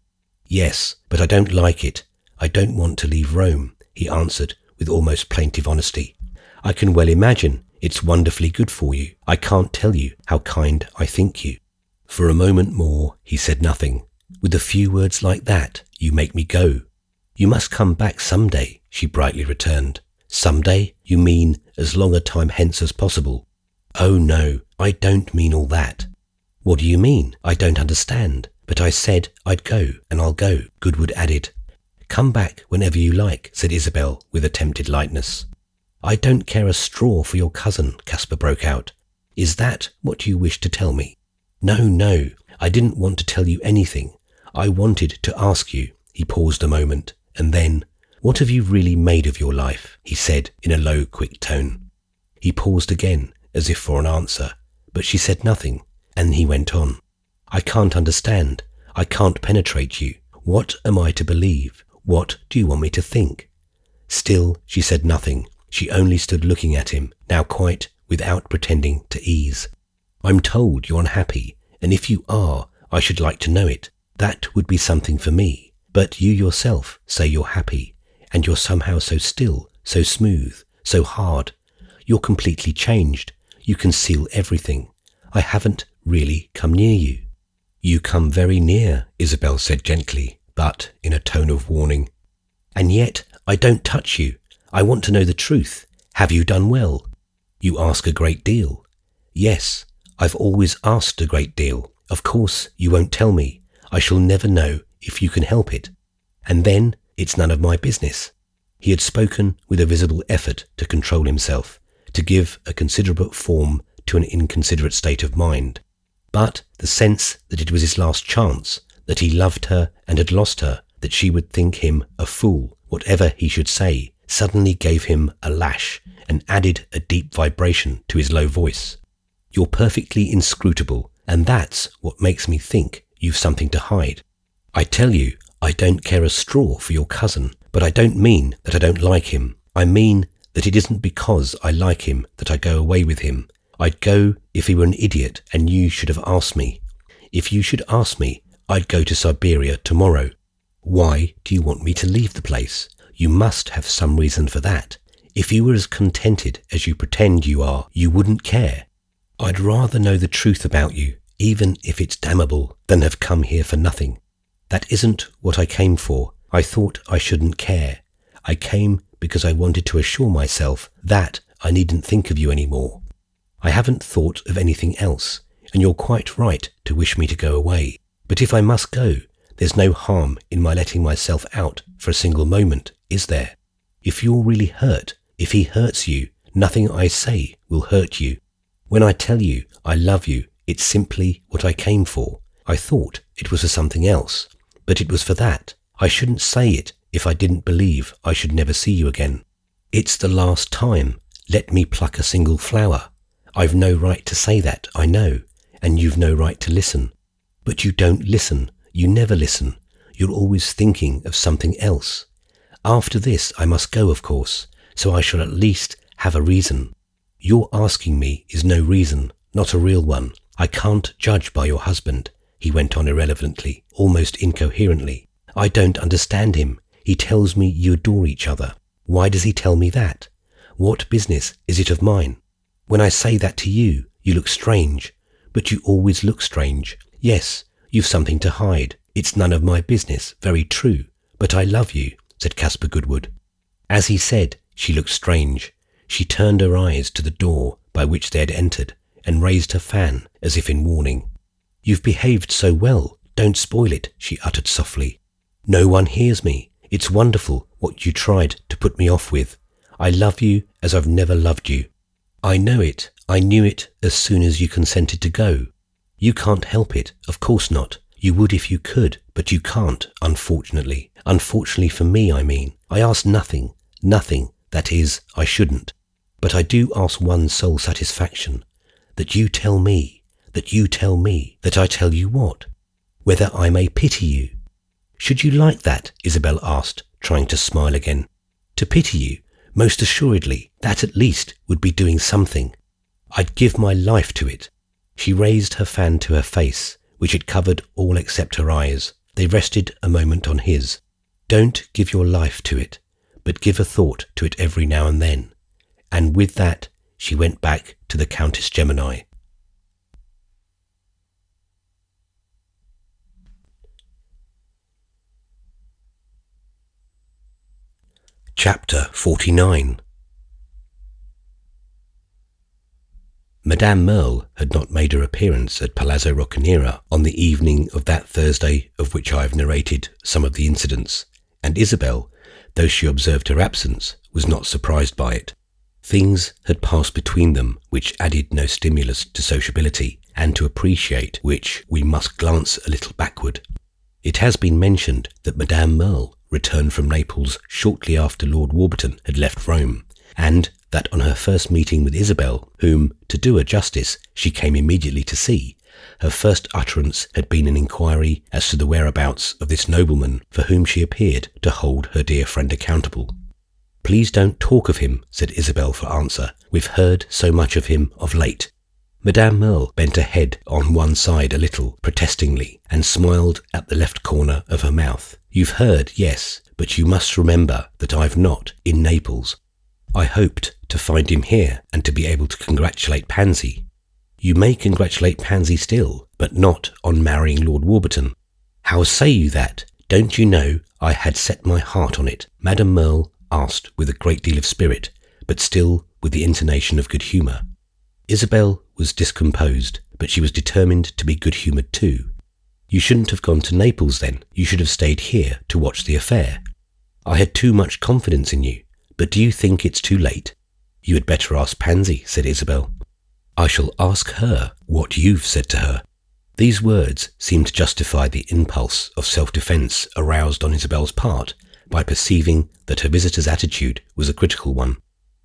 "Yes, but I don't like it. I don't want to leave Rome," he answered with almost plaintive honesty. "I can well imagine. It's wonderfully good for you. I can't tell you how kind I think you." For a moment more he said nothing. "With a few words like that, you make me go." "You must come back some day," she brightly returned. "Some day? You mean as long a time hence as possible?" "Oh no, I don't mean all that." "What do you mean? I don't understand." "But I said I'd go, and I'll go," Goodwood added. "Come back whenever you like," said Isabel with attempted lightness. "I don't care a straw for your cousin," Caspar broke out. "Is that what you wish to tell me?" No, I didn't want to tell you anything. I wanted to ask you." He paused a moment, and then, "What have you really made of your life?" he said in a low, quick tone. He paused again, as if for an answer, but she said nothing, and he went on. "I can't understand. I can't penetrate you. What am I to believe? What do you want me to think?" Still, she said nothing. She only stood looking at him, now quite without pretending to ease. "I'm told you're unhappy, and if you are, I should like to know it. That would be something for me. But you yourself say you're happy, and you're somehow so still, so smooth, so hard. You're completely changed. You conceal everything. I haven't really come near you." "You come very near," Isabel said gently, but in a tone of warning. "And yet I don't touch you. I want to know the truth. Have you done well?" "You ask a great deal." "Yes, I've always asked a great deal. Of course you won't tell me. I shall never know if you can help it. And then it's none of my business." He had spoken with a visible effort to control himself, to give a considerable form to an inconsiderate state of mind. But the sense that it was his last chance, that he loved her and had lost her, that she would think him a fool, whatever he should say, suddenly gave him a lash and added a deep vibration to his low voice. "You're perfectly inscrutable, and that's what makes me think you've something to hide. I tell you, I don't care a straw for your cousin, but I don't mean that I don't like him. I mean that it isn't because I like him that I go away with him. I'd go if he were an idiot and you should have asked me. If you should ask me, I'd go to Siberia tomorrow. Why do you want me to leave the place? You must have some reason for that. If you were as contented as you pretend you are, you wouldn't care. I'd rather know the truth about you, even if it's damnable, than have come here for nothing. That isn't what I came for. I thought I shouldn't care. I came because I wanted to assure myself that I needn't think of you anymore. I haven't thought of anything else, and you're quite right to wish me to go away. But if I must go, there's no harm in my letting myself out for a single moment, is there? If you're really hurt, if he hurts you, nothing I say will hurt you. When I tell you I love you, it's simply what I came for. I thought it was for something else, but it was for that. I shouldn't say it if I didn't believe I should never see you again. It's the last time. Let me pluck a single flower. I've no right to say that, I know, and you've no right to listen. But you don't listen. You never listen. You're always thinking of something else. After this I must go, of course, so I shall at least have a reason. Your asking me is no reason, not a real one. I can't judge by your husband, he went on irrelevantly, almost incoherently. I don't understand him. He tells me you adore each other. Why does he tell me that? What business is it of mine? When I say that to you, you look strange. But you always look strange. Yes, you've something to hide. It's none of my business, very true. But I love you, said Caspar Goodwood. As he said, she looked strange. She turned her eyes to the door by which they had entered and raised her fan as if in warning. You've behaved so well. Don't spoil it, she uttered softly. No one hears me. It's wonderful what you tried to put me off with. I love you as I've never loved you. I know it. I knew it as soon as you consented to go. You can't help it, of course not. You would if you could, but you can't, unfortunately. Unfortunately for me, I mean. I ask nothing, that is, I shouldn't. But I do ask one sole satisfaction, that you tell me that I tell you what? Whether I may pity you. Should you like that? Isabel asked, trying to smile again. To pity you? Most assuredly. That at least would be doing something. I'd give my life to it. She raised her fan to her face, which had covered all except her eyes. They rested a moment on his. Don't give your life to it, but give a thought to it every now and then. And with that, she went back to the Countess Gemini. Chapter 49. Madame Merle had not made her appearance at Palazzo Roccanera on the evening of that Thursday of which I have narrated some of the incidents, and Isabel, though she observed her absence, was not surprised by it. Things had passed between them which added no stimulus to sociability, and to appreciate which we must glance a little backward. It has been mentioned that Madame Merle returned from Naples shortly after Lord Warburton had left Rome, and that on her first meeting with Isabel, whom, to do her justice, she came immediately to see, her first utterance had been an inquiry as to the whereabouts of this nobleman for whom she appeared to hold her dear friend accountable. Please don't talk of him, said Isabel for answer. We've heard so much of him of late. Madame Merle bent her head on one side a little, protestingly, and smiled at the left corner of her mouth. You've heard, yes, but you must remember that I've not in Naples. I hoped to find him here and to be able to congratulate Pansy. You may congratulate Pansy still, but not on marrying Lord Warburton. How say you that? Don't you know I had set my heart on it? Madame Merle asked with a great deal of spirit, but still with the intonation of good humour. Isabel was discomposed, but she was determined to be good-humoured too. You shouldn't have gone to Naples then. You should have stayed here to watch the affair. I had too much confidence in you. But do you think it's too late? You had better ask Pansy, said Isabel. I shall ask her what you've said to her. These words seemed to justify the impulse of self-defence aroused on Isabel's part by perceiving that her visitor's attitude was a critical one.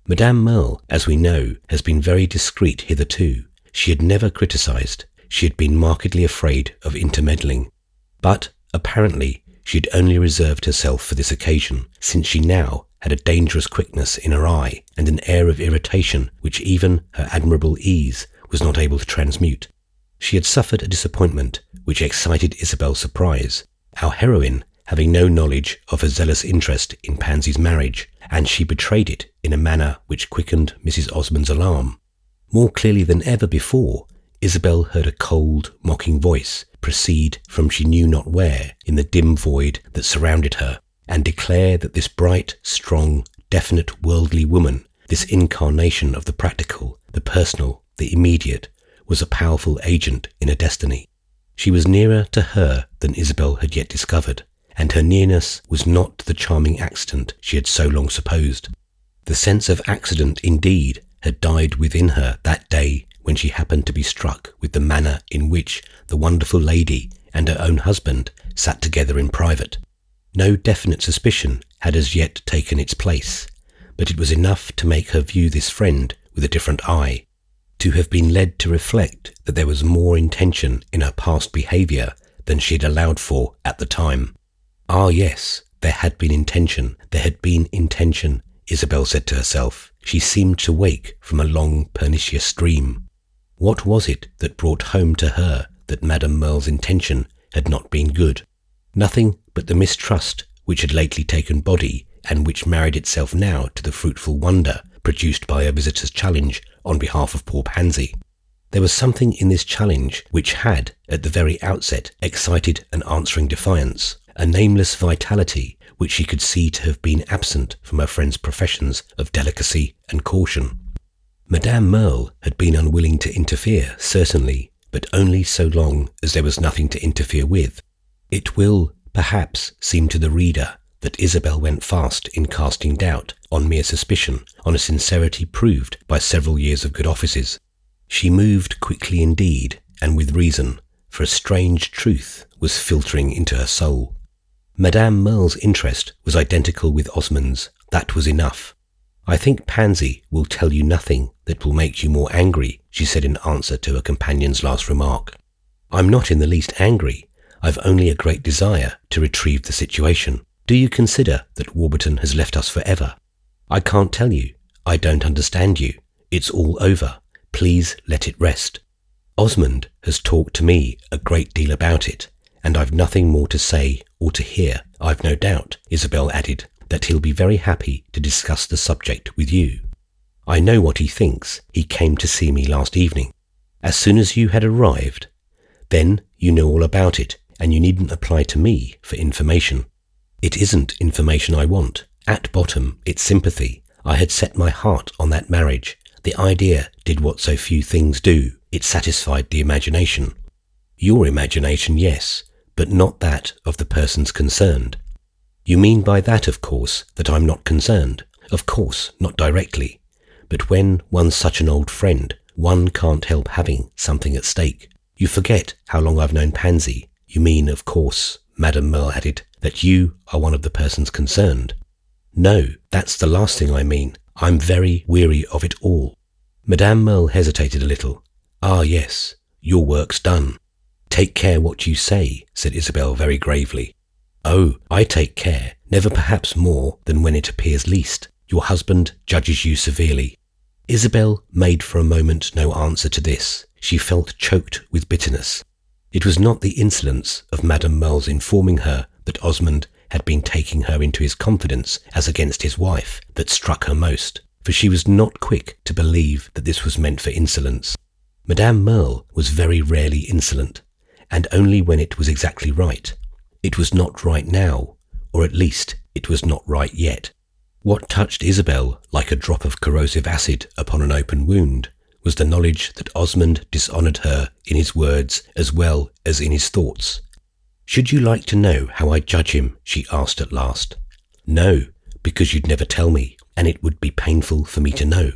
Madame Merle, as we know, has been very discreet hitherto. She had never criticised. She had been markedly afraid of intermeddling. But, apparently, she had only reserved herself for this occasion, since she now had a dangerous quickness in her eye and an air of irritation which even her admirable ease was not able to transmute. She had suffered a disappointment which excited Isabel's surprise, our heroine having no knowledge of her zealous interest in Pansy's marriage, and she betrayed it in a manner which quickened Mrs. Osmond's alarm. More clearly than ever before, Isabel heard a cold, mocking voice proceed from she knew not where in the dim void that surrounded her, and declare that this bright, strong, definite worldly woman, this incarnation of the practical, the personal, the immediate, was a powerful agent in a destiny. She was nearer to her than Isabel had yet discovered, and her nearness was not the charming accident she had so long supposed. The sense of accident, indeed, had died within her that day when she happened to be struck with the manner in which the wonderful lady and her own husband sat together in private. No definite suspicion had as yet taken its place, but it was enough to make her view this friend with a different eye, to have been led to reflect that there was more intention in her past behaviour than she had allowed for at the time. Ah yes, there had been intention, Isabel said to herself. She seemed to wake from a long pernicious dream. What was it that brought home to her that Madame Merle's intention had not been good? Nothing but the mistrust which had lately taken body and which married itself now to the fruitful wonder produced by a visitor's challenge on behalf of poor Pansy. There was something in this challenge which had, at the very outset, excited an answering defiance, a nameless vitality which she could see to have been absent from her friend's professions of delicacy and caution. Madame Merle had been unwilling to interfere, certainly, but only so long as there was nothing to interfere with. It will, perhaps, seem to the reader that Isabel went fast in casting doubt on mere suspicion on a sincerity proved by several years of good offices. She moved quickly indeed, and with reason, for a strange truth was filtering into her soul. Madame Merle's interest was identical with Osmond's. That was enough. I think Pansy will tell you nothing that will make you more angry, she said in answer to her companion's last remark. I'm not in the least angry. I've only a great desire to retrieve the situation. Do you consider that Warburton has left us forever? I can't tell you. I don't understand you. It's all over. Please let it rest. Osmond has talked to me a great deal about it, and I've nothing more to say or to hear. I've no doubt, Isabel added, that he'll be very happy to discuss the subject with you. I know what he thinks. He came to see me last evening. As soon as you had arrived, then you know all about it, and you needn't apply to me for information. It isn't information I want. At bottom, it's sympathy. I had set my heart on that marriage. The idea did what so few things do. It satisfied the imagination. Your imagination, yes, but not that of the persons concerned. You mean by that, of course, that I'm not concerned. Of course, not directly. But when one's such an old friend, one can't help having something at stake. You forget how long I've known Pansy. You mean, of course, Madame Merle added, that you are one of the persons concerned. No, that's the last thing I mean. I'm very weary of it all. Madame Merle hesitated a little. Ah, yes, your work's done. Take care what you say, said Isabel very gravely. Oh, I take care, never perhaps more than when it appears least. Your husband judges you severely. Isabel made for a moment no answer to this. She felt choked with bitterness. It was not the insolence of Madame Merle's informing her that Osmond had been taking her into his confidence as against his wife that struck her most, for she was not quick to believe that this was meant for insolence. Madame Merle was very rarely insolent, and only when it was exactly right. It was not right now, or at least it was not right yet. What touched Isabel like a drop of corrosive acid upon an open wound was the knowledge that Osmond dishonoured her in his words as well as in his thoughts. Should you like to know how I judge him? She asked at last. No, because you'd never tell me, and it would be painful for me to know.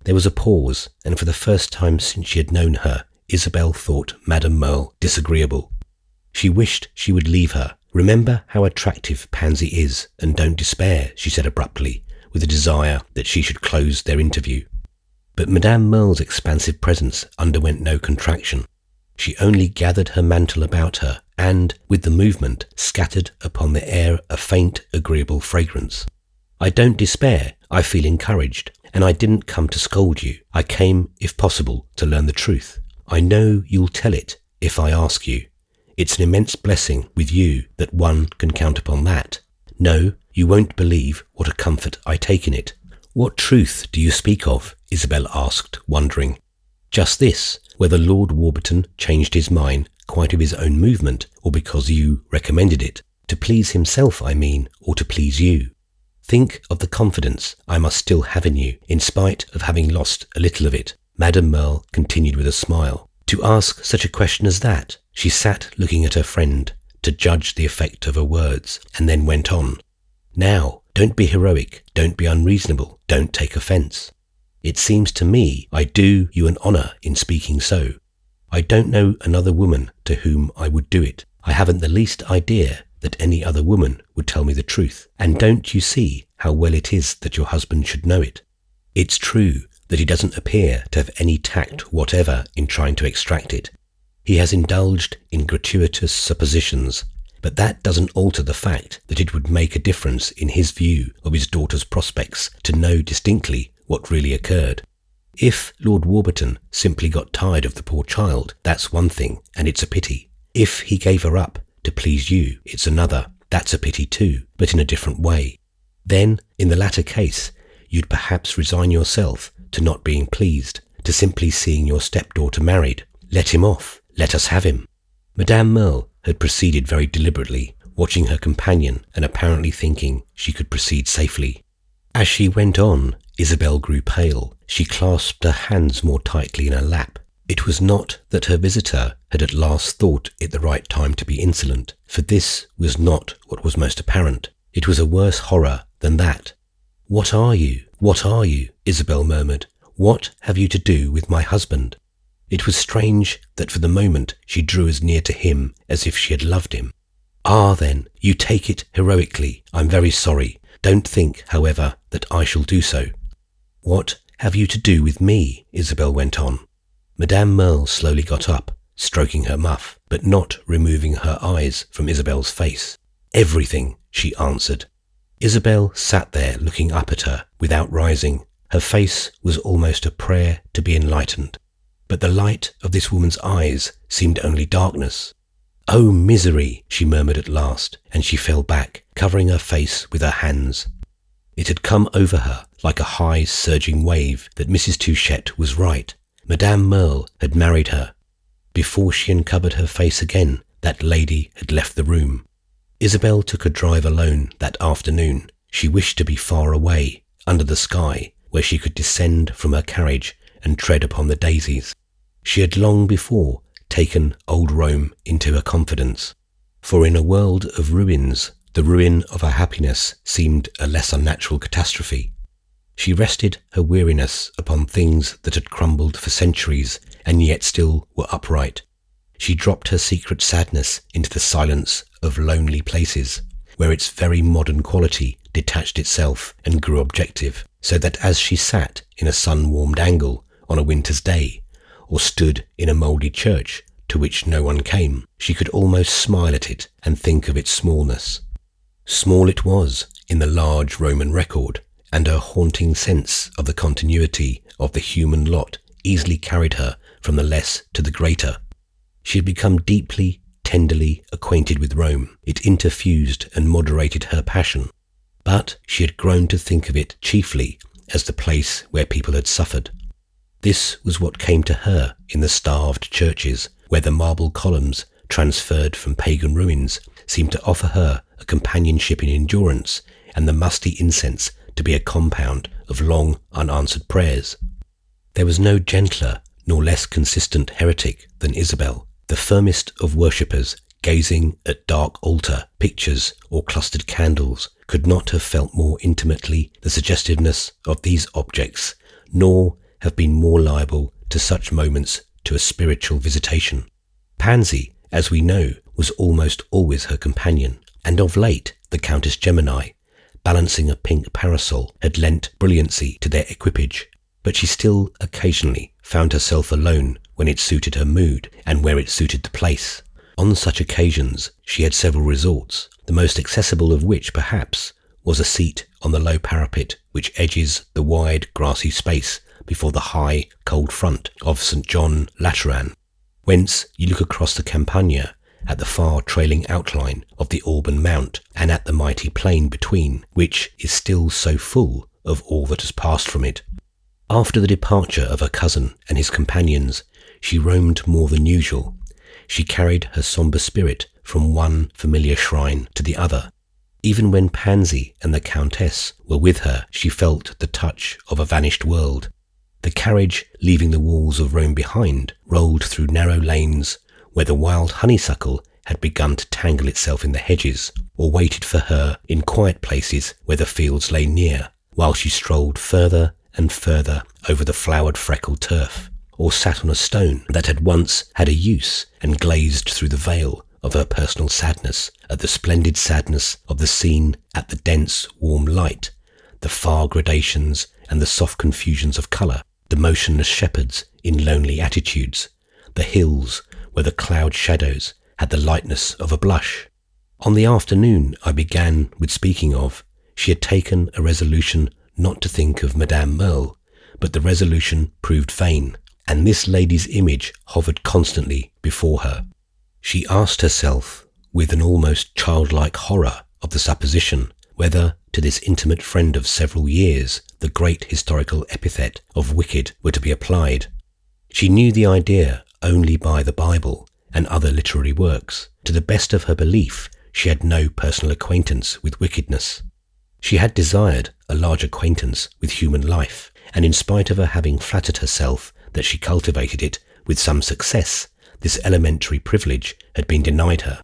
There was a pause, and for the first time since she had known her, Isabel thought Madame Merle disagreeable. She wished she would leave her. Remember how attractive Pansy is, and don't despair, she said abruptly, with a desire that she should close their interview. But Madame Merle's expansive presence underwent no contraction. She only gathered her mantle about her, and, with the movement, scattered upon the air a faint, agreeable fragrance. I don't despair, I feel encouraged, and I didn't come to scold you. I came, if possible, to learn the truth. I know you'll tell it if I ask you. It's an immense blessing with you that one can count upon that. No, you won't believe what a comfort I take in it. What truth do you speak of? Isabel asked, wondering. Just this. whether Lord Warburton changed his mind quite of his own movement, or because you recommended it. To please himself, I mean, or to please you. Think of the confidence I must still have in you, in spite of having lost a little of it. Madame Merle continued with a smile. To ask such a question as that? She sat looking at her friend, to judge the effect of her words, and then went on. Now, don't be heroic, don't be unreasonable, don't take offence. It seems to me I do you an honour in speaking so. I don't know another woman to whom I would do it. I haven't the least idea that any other woman would tell me the truth. And don't you see how well it is that your husband should know it? It's true that he doesn't appear to have any tact whatever in trying to extract it. He has indulged in gratuitous suppositions, but that doesn't alter the fact that it would make a difference in his view of his daughter's prospects to know distinctly what really occurred. If Lord Warburton simply got tired of the poor child, that's one thing, and it's a pity. If he gave her up to please you, it's another, that's a pity too, but in a different way. Then, in the latter case, you'd perhaps resign yourself to not being pleased, to simply seeing your stepdaughter married. Let him off, let us have him. Madame Merle had proceeded very deliberately, watching her companion and apparently thinking she could proceed safely. As she went on, Isabel grew pale. She clasped her hands more tightly in her lap. It was not that her visitor had at last thought it the right time to be insolent, for this was not what was most apparent. It was a worse horror than that. "What are you? What are you?" Isabel murmured. "What have you to do with my husband?" It was strange that for the moment she drew as near to him as if she had loved him. "Ah, then, you take it heroically. I'm very sorry. Don't think, however, that I shall do so." "What have you to do with me?" Isabel went on. Madame Merle slowly got up, stroking her muff, but not removing her eyes from Isabel's face. "Everything," she answered. Isabel sat there looking up at her without rising. Her face was almost a prayer to be enlightened, but the light of this woman's eyes seemed only darkness. "Oh, misery!" she murmured at last, and she fell back, covering her face with her hands. It had come over her like a high surging wave that Mrs. Touchette was right. Madame Merle had married her. Before she uncovered her face again, that lady had left the room. Isabel took a drive alone that afternoon. She wished to be far away, under the sky, where she could descend from her carriage and tread upon the daisies. She had long before taken old Rome into her confidence, for in a world of ruins, the ruin of her happiness seemed a less unnatural catastrophe. She rested her weariness upon things that had crumbled for centuries and yet still were upright. She dropped her secret sadness into the silence of lonely places, where its very modern quality detached itself and grew objective, so that as she sat in a sun-warmed angle on a winter's day, or stood in a mouldy church to which no one came, she could almost smile at it and think of its smallness. Small it was in the large Roman record, and her haunting sense of the continuity of the human lot easily carried her from the less to the greater. She had become deeply, tenderly acquainted with Rome. It interfused and moderated her passion, but she had grown to think of it chiefly as the place where people had suffered. This was what came to her in the starved churches, where the marble columns, transferred from pagan ruins, seemed to offer her a companionship in endurance, and the musty incense to be a compound of long unanswered prayers. There was no gentler nor less consistent heretic than Isabel, the firmest of worshippers, gazing at dark altar, pictures, or clustered candles, could not have felt more intimately the suggestiveness of these objects, nor have been more liable to such moments to a spiritual visitation. Pansy, as we know, was almost always her companion, and of late the Countess Gemini, balancing a pink parasol, had lent brilliancy to their equipage, but she still occasionally found herself alone when it suited her mood and where it suited the place. On such occasions she had several resorts, the most accessible of which, perhaps, was a seat on the low parapet which edges the wide grassy space before the high, cold front of St. John Lateran, whence you look across the Campagna at the far trailing outline of the Alban Mount and at the mighty plain between, which is still so full of all that has passed from it. After the departure of her cousin and his companions, She roamed more than usual. She carried her sombre spirit from one familiar shrine to the other. Even when Pansy and the Countess were with her, she felt the touch of a vanished world. The carriage, leaving the walls of Rome behind, rolled through narrow lanes where the wild honeysuckle had begun to tangle itself in the hedges, or waited for her in quiet places where the fields lay near, while she strolled further and further over the flowered freckled turf, or sat on a stone that had once had a use and glazed through the veil of her personal sadness at the splendid sadness of the scene, at the dense, warm light, the far gradations and the soft confusions of colour, the motionless shepherds in lonely attitudes, the hills where the cloud shadows had the lightness of a blush. On the afternoon I began with speaking of, she had taken a resolution not to think of Madame Merle, but the resolution proved vain, and this lady's image hovered constantly before her. She asked herself, with an almost childlike horror of the supposition, whether to this intimate friend of several years the great historical epithet of wicked were to be applied. She knew the idea only by the Bible and other literary works. To the best of her belief, she had no personal acquaintance with wickedness. She had desired a large acquaintance with human life, and in spite of her having flattered herself that she cultivated it with some success, this elementary privilege had been denied her.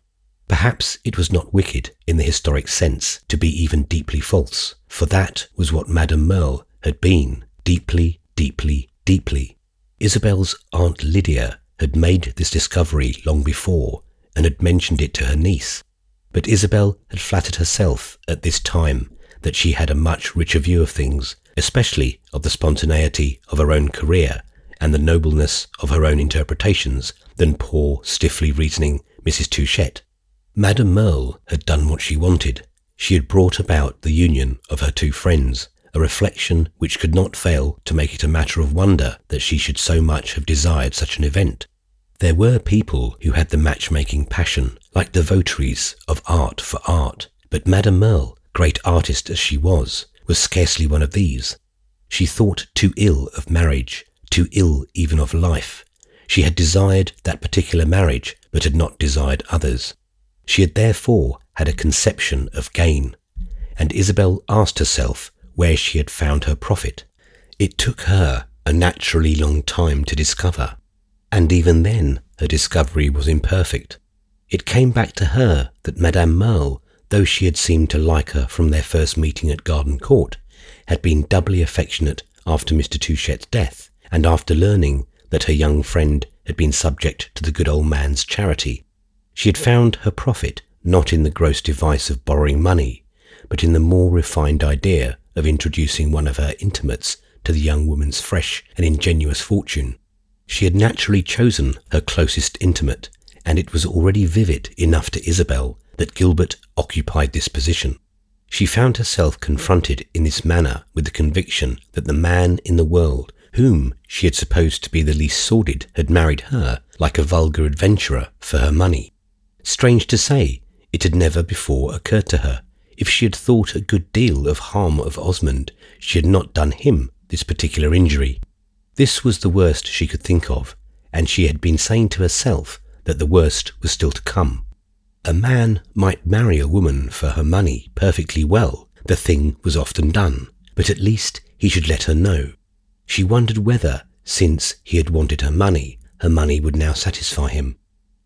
Perhaps it was not wicked in the historic sense to be even deeply false, for that was what Madame Merle had been, deeply, deeply, deeply. Isabel's Aunt Lydia had made this discovery long before and had mentioned it to her niece, but Isabel had flattered herself at this time that she had a much richer view of things, especially of the spontaneity of her own career and the nobleness of her own interpretations, than poor, stiffly reasoning Mrs. Touchette. Madame Merle had done what she wanted. She had brought about the union of her two friends, a reflection which could not fail to make it a matter of wonder that she should so much have desired such an event. There were people who had the matchmaking passion, like the votaries of art for art, but Madame Merle, great artist as she was scarcely one of these. She thought too ill of marriage, too ill even of life. She had desired that particular marriage, but had not desired others. She had therefore had a conception of gain, and Isabel asked herself where she had found her profit. It took her a naturally long time to discover, and even then her discovery was imperfect. It came back to her that Madame Merle, though she had seemed to like her from their first meeting at Garden Court, had been doubly affectionate after Mr. Touchette's death, and after learning that her young friend had been subject to the good old man's charity. She had found her profit not in the gross device of borrowing money, but in the more refined idea of introducing one of her intimates to the young woman's fresh and ingenuous fortune. She had naturally chosen her closest intimate, and it was already vivid enough to Isabel that Gilbert occupied this position. She found herself confronted in this manner with the conviction that the man in the world whom she had supposed to be the least sordid had married her like a vulgar adventurer for her money. Strange to say, it had never before occurred to her. If she had thought a good deal of harm of Osmond, she had not done him this particular injury. This was the worst she could think of, and she had been saying to herself that the worst was still to come. A man might marry a woman for her money perfectly well. The thing was often done, but at least he should let her know. She wondered whether, since he had wanted her money would now satisfy him.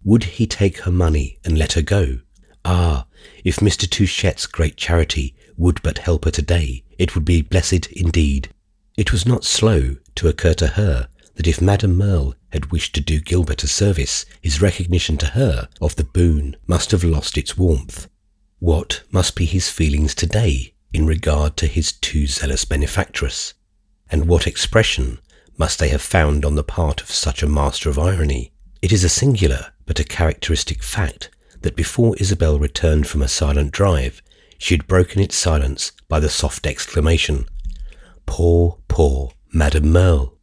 Would he take her money and let her go? Ah, if Mr. Touchette's great charity would but help her today, it would be blessed indeed. It was not slow to occur to her that if Madame Merle had wished to do Gilbert a service, his recognition to her of the boon must have lost its warmth. What must be his feelings today in regard to his too zealous benefactress? And what expression must they have found on the part of such a master of irony? It is a singular but a characteristic fact that before Isabel returned from her silent drive, she had broken its silence by the soft exclamation, "Poor, poor Madame Merle."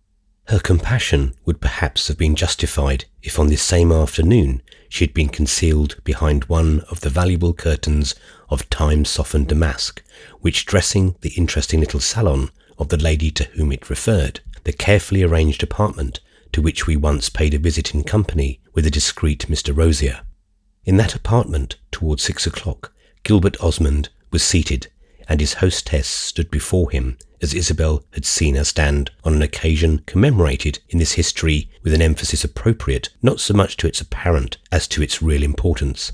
Her compassion would perhaps have been justified if on this same afternoon she had been concealed behind one of the valuable curtains of time-softened damask, which, dressing the interesting little salon of the lady to whom it referred, the carefully arranged apartment to which we once paid a visit in company with the discreet Mr. Rosier. In that apartment, towards 6 o'clock, Gilbert Osmond was seated, and his hostess stood before him as Isabel had seen her stand on an occasion commemorated in this history with an emphasis appropriate not so much to its apparent as to its real importance.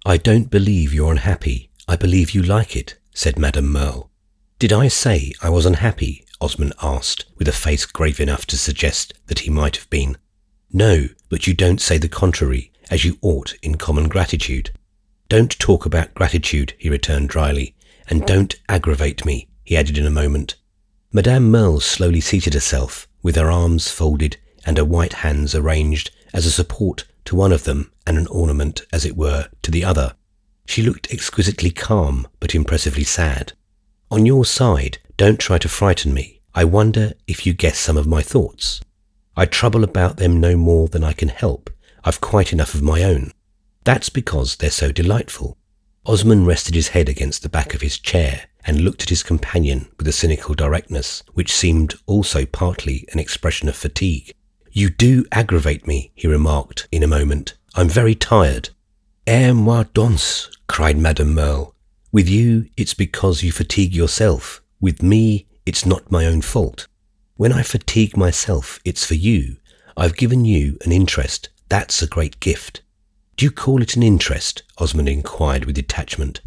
"I don't believe you're unhappy. I believe you like it," said Madame Merle. "Did I say I was unhappy?" Osmond asked, with a face grave enough to suggest that he might have been. "No, but you don't say the contrary, as you ought in common gratitude." "Don't talk about gratitude," he returned dryly, "and don't aggravate me," he added in a moment. Madame Merle slowly seated herself, with her arms folded and her white hands arranged as a support to one of them and an ornament, as it were, to the other. She looked exquisitely calm, but impressively sad. "On your side, don't try to frighten me. I wonder if you guess some of my thoughts. I trouble about them no more than I can help. I've quite enough of my own. That's because they're so delightful." Osmond rested his head against the back of his chair and looked at his companion with a cynical directness, which seemed also partly an expression of fatigue. "You do aggravate me," he remarked in a moment. "I'm very tired." "Moi donc," cried Madame Merle. "With you, it's because you fatigue yourself. With me, it's not my own fault. When I fatigue myself, it's for you. I've given you an interest. That's a great gift." "Do you call it an interest?" Osmond inquired with detachment.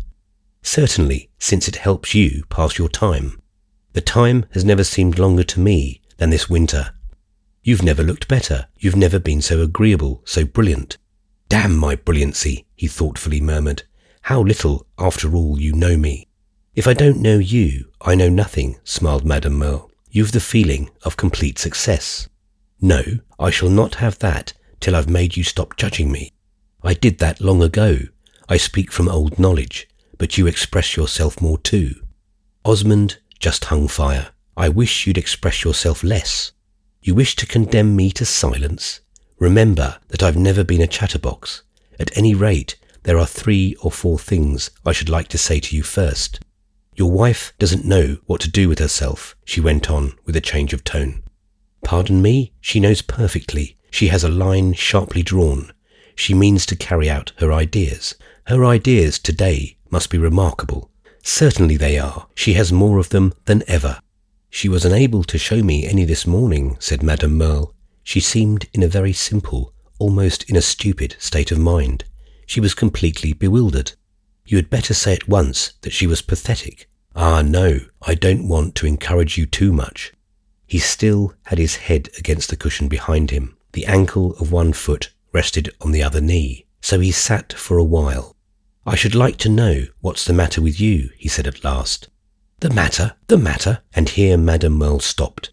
"Certainly, since it helps you pass your time. The time has never seemed longer to me than this winter. You've never looked better. You've never been so agreeable, so brilliant." "Damn my brilliancy," he thoughtfully murmured. "How little, after all, you know me." "If I don't know you, I know nothing," smiled Madame Merle. "You've the feeling of complete success." "No, I shall not have that till I've made you stop judging me. I did that long ago. I speak from old knowledge, but you express yourself more too." Osmond just hung fire. "I wish you'd express yourself less. You wish to condemn me to silence? Remember that I've never been a chatterbox. At any rate, there are 3 or 4 things I should like to say to you first. Your wife doesn't know what to do with herself," she went on with a change of tone. "Pardon me, she knows perfectly. She has a line sharply drawn. She means to carry out her ideas. Her ideas today must be remarkable. Certainly they are. She has more of them than ever." "She was unable to show me any this morning," said Madame Merle. "She seemed in a very simple, almost in a stupid state of mind. She was completely bewildered. You had better say at once that she was pathetic." "Ah, no, I don't want to encourage you too much." He still had his head against the cushion behind him. The ankle of one foot rested on the other knee, so he sat for a while. "I should like to know what's the matter with you," he said at last. The matter, and here Madame Merle stopped.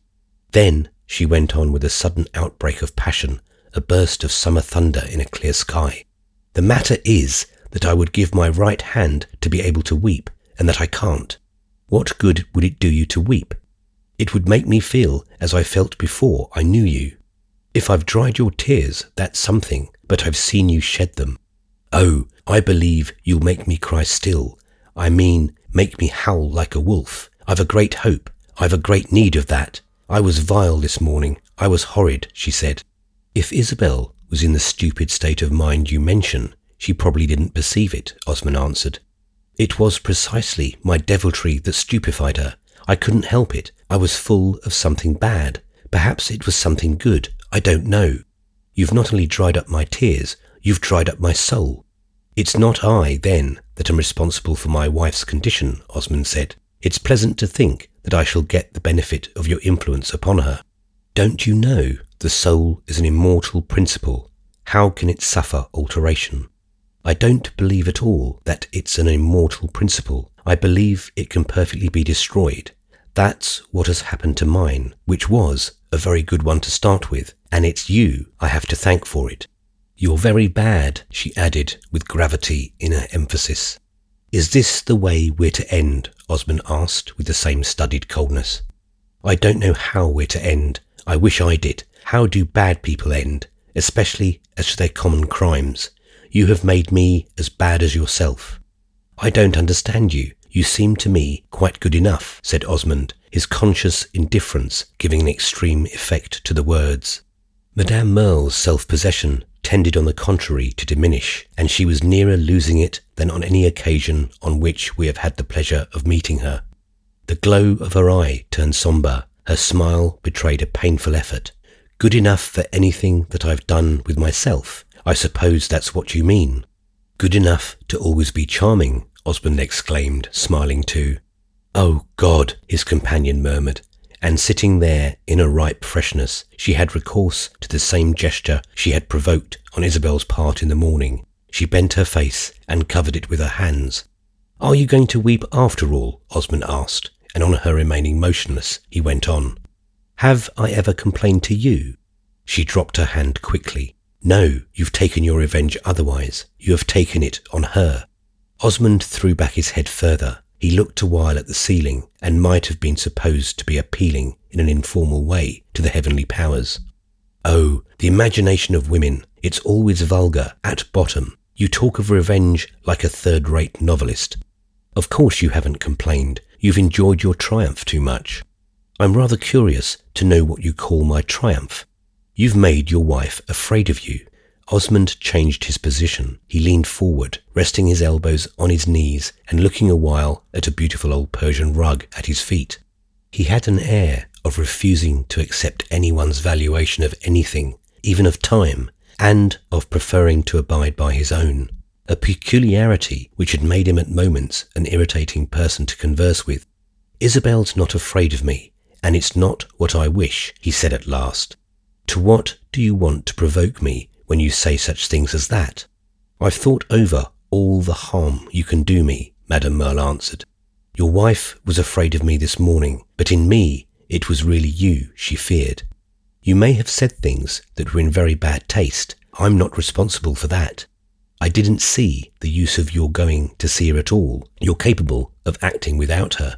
"Then," she went on with a sudden outbreak of passion, a burst of summer thunder in a clear sky, "the matter is that I would give my right hand to be able to weep, and that I can't. What good would it do you to weep? It would make me feel as I felt before I knew you. If I've dried your tears, that's something, but I've seen you shed them. Oh, I believe you'll make me cry still. I mean, make me howl like a wolf. I've a great hope. I've a great need of that. I was vile this morning. I was horrid," she said. "If Isabel was in the stupid state of mind you mention, she probably didn't perceive it," Osmond answered. "It was precisely my deviltry that stupefied her. I couldn't help it. I was full of something bad. Perhaps it was something good. I don't know. You've not only dried up my tears, you've dried up my soul." "It's not I, then, that am responsible for my wife's condition," Osmond said. "It's pleasant to think that I shall get the benefit of your influence upon her. Don't you know the soul is an immortal principle? How can it suffer alteration? I don't believe at all that it's an immortal principle. I believe it can perfectly be destroyed. That's what has happened to mine, which was a very good one to start with, and it's you I have to thank for it. You're very bad," she added with gravity in her emphasis. "Is this the way we're to end?" Osmond asked with the same studied coldness. "I don't know how we're to end. I wish I did. How do bad people end, especially as to their common crimes? You have made me as bad as yourself." "I don't understand you. You seem to me quite good enough," said Osmond, his conscious indifference giving an extreme effect to the words. Madame Merle's self-possession tended on the contrary to diminish, and she was nearer losing it than on any occasion on which we have had the pleasure of meeting her. The glow of her eye turned sombre, her smile betrayed a painful effort. Good enough for anything that I've done with myself, I suppose that's what you mean. Good enough to always be charming, Osmond exclaimed, smiling too. Oh God, his companion murmured, and sitting there in a ripe freshness, she had recourse to the same gesture she had provoked on Isabel's part in the morning. She bent her face and covered it with her hands. Are you going to weep after all? Osmond asked, and on her remaining motionless, he went on. Have I ever complained to you? She dropped her hand quickly. No, you've taken your revenge otherwise. You have taken it on her. Osmond threw back his head further. He looked a while at the ceiling and might have been supposed to be appealing in an informal way to the heavenly powers. Oh, the imagination of women, it's always vulgar at bottom. You talk of revenge like a third-rate novelist. Of course you haven't complained. You've enjoyed your triumph too much. I'm rather curious to know what you call my triumph. You've made your wife afraid of you. Osmond changed his position. He leaned forward, resting his elbows on his knees and looking a while at a beautiful old Persian rug at his feet. He had an air of refusing to accept anyone's valuation of anything, even of time, and of preferring to abide by his own, a peculiarity which had made him at moments an irritating person to converse with. Isabel's not afraid of me, and it's not what I wish, he said at last. To what do you want to provoke me when you say such things as that? I've thought over all the harm you can do me, Madame Merle answered. Your wife was afraid of me this morning, but in me it was really you she feared. You may have said things that were in very bad taste. I'm not responsible for that. I didn't see the use of your going to see her at all. You're capable of acting without her.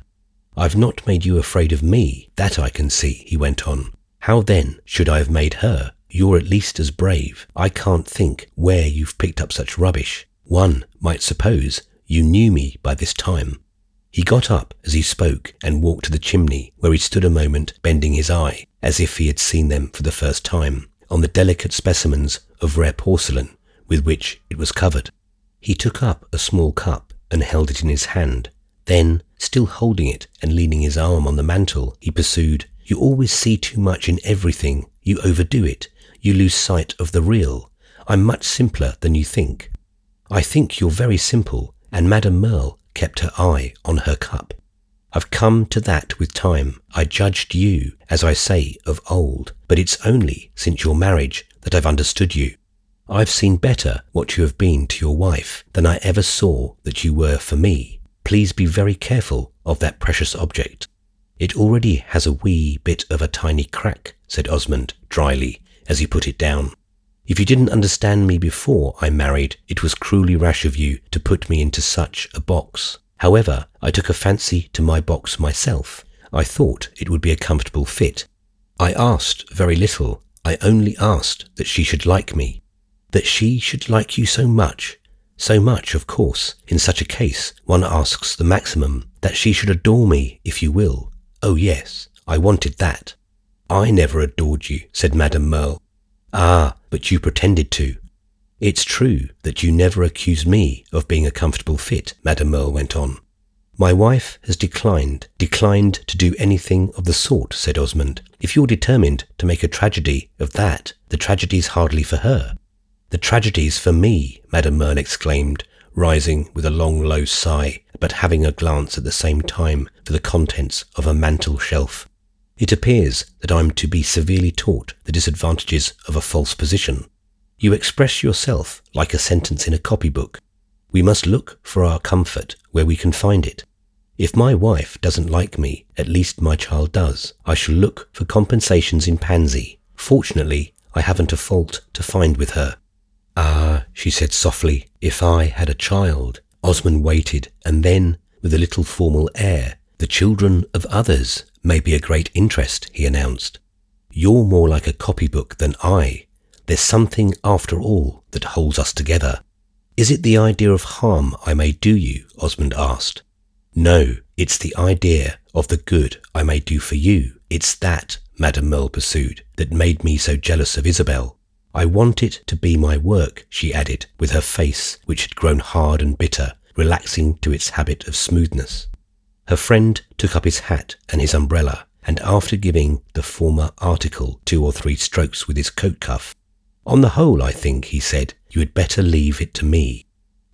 I've not made you afraid of me, that I can see, he went on. How then should I have made her? You're at least as brave. I can't think where you've picked up such rubbish. One might suppose you knew me by this time. He got up as he spoke and walked to the chimney, where he stood a moment bending his eye, as if he had seen them for the first time, on the delicate specimens of rare porcelain with which it was covered. He took up a small cup and held it in his hand. Then, still holding it and leaning his arm on the mantel, he pursued, You always see too much in everything. You overdo it. You lose sight of the real. I'm much simpler than you think. I think you're very simple, and Madame Merle kept her eye on her cup. I've come to that with time. I judged you, as I say, of old, but it's only since your marriage that I've understood you. I've seen better what you have been to your wife than I ever saw that you were for me. Please be very careful of that precious object. It already has a wee bit of a tiny crack, said Osmond dryly, as he put it down. If you didn't understand me before I married, it was cruelly rash of you to put me into such a box. However, I took a fancy to my box myself. I thought it would be a comfortable fit. I asked very little. I only asked that she should like me. That she should like you so much. So much, of course. In such a case, one asks the maximum. That she should adore me, if you will. Oh yes, I wanted that. I never adored you, said Madame Merle. Ah, but you pretended to. It's true that you never accused me of being a comfortable fit, Madame Merle went on. My wife has declined to do anything of the sort, said Osmond. If you're determined to make a tragedy of that, the tragedy's hardly for her. The tragedy's for me, Madame Merle exclaimed, rising with a long low sigh, but having a glance at the same time for the contents of a mantel shelf. It appears that I'm to be severely taught the disadvantages of a false position. You express yourself like a sentence in a copybook. We must look for our comfort where we can find it. If my wife doesn't like me, at least my child does. I shall look for compensations in Pansy. Fortunately, I haven't a fault to find with her. Ah, she said softly, if I had a child. Osmond waited, and then, with a little formal air, the children of others may be a great interest, he announced. You're more like a copybook than I. There's something, after all, that holds us together. Is it the idea of harm I may do you? Osmond asked. No, it's the idea of the good I may do for you. It's that, Madame Merle pursued, that made me so jealous of Isabel. I want it to be my work, she added, with her face, which had grown hard and bitter, relaxing to its habit of smoothness. Her friend took up his hat and his umbrella, and after giving the former article 2 or 3 strokes with his coat cuff, "On the whole, I think," he said, "you had better leave it to me."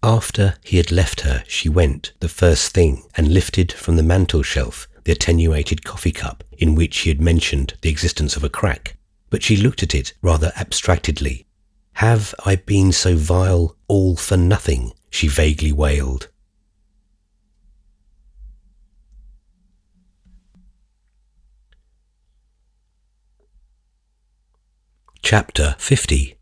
After he had left her, she went, the first thing, and lifted from the mantel-shelf the attenuated coffee cup in which he had mentioned the existence of a crack, but she looked at it rather abstractedly. "Have I been so vile all for nothing?" she vaguely wailed. Chapter 50.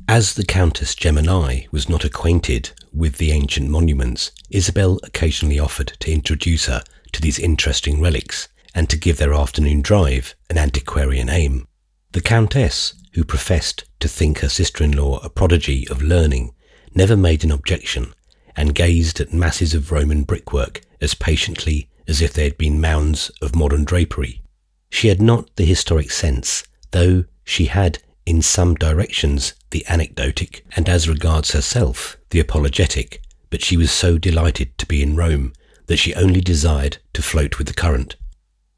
As the Countess Gemini was not acquainted with the ancient monuments, Isabel occasionally offered to introduce her to these interesting relics, and to give their afternoon drive an antiquarian aim. The Countess, who professed to think her sister-in-law a prodigy of learning, never made an objection, and gazed at masses of Roman brickwork as patiently as if they had been mounds of modern drapery. She had not the historic sense, though she had in some directions the anecdotic, and as regards herself the apologetic, but she was so delighted to be in Rome that she only desired to float with the current.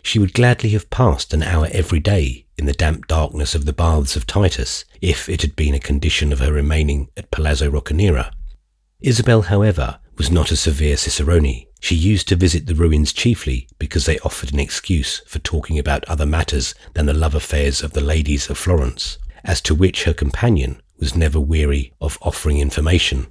She would gladly have passed an hour every day in the damp darkness of the baths of Titus, if it had been a condition of her remaining at Palazzo Roccanera. Isabel, however, was not a severe cicerone. She used to visit the ruins chiefly because they offered an excuse for talking about other matters than the love affairs of the ladies of Florence, as to which her companion was never weary of offering information.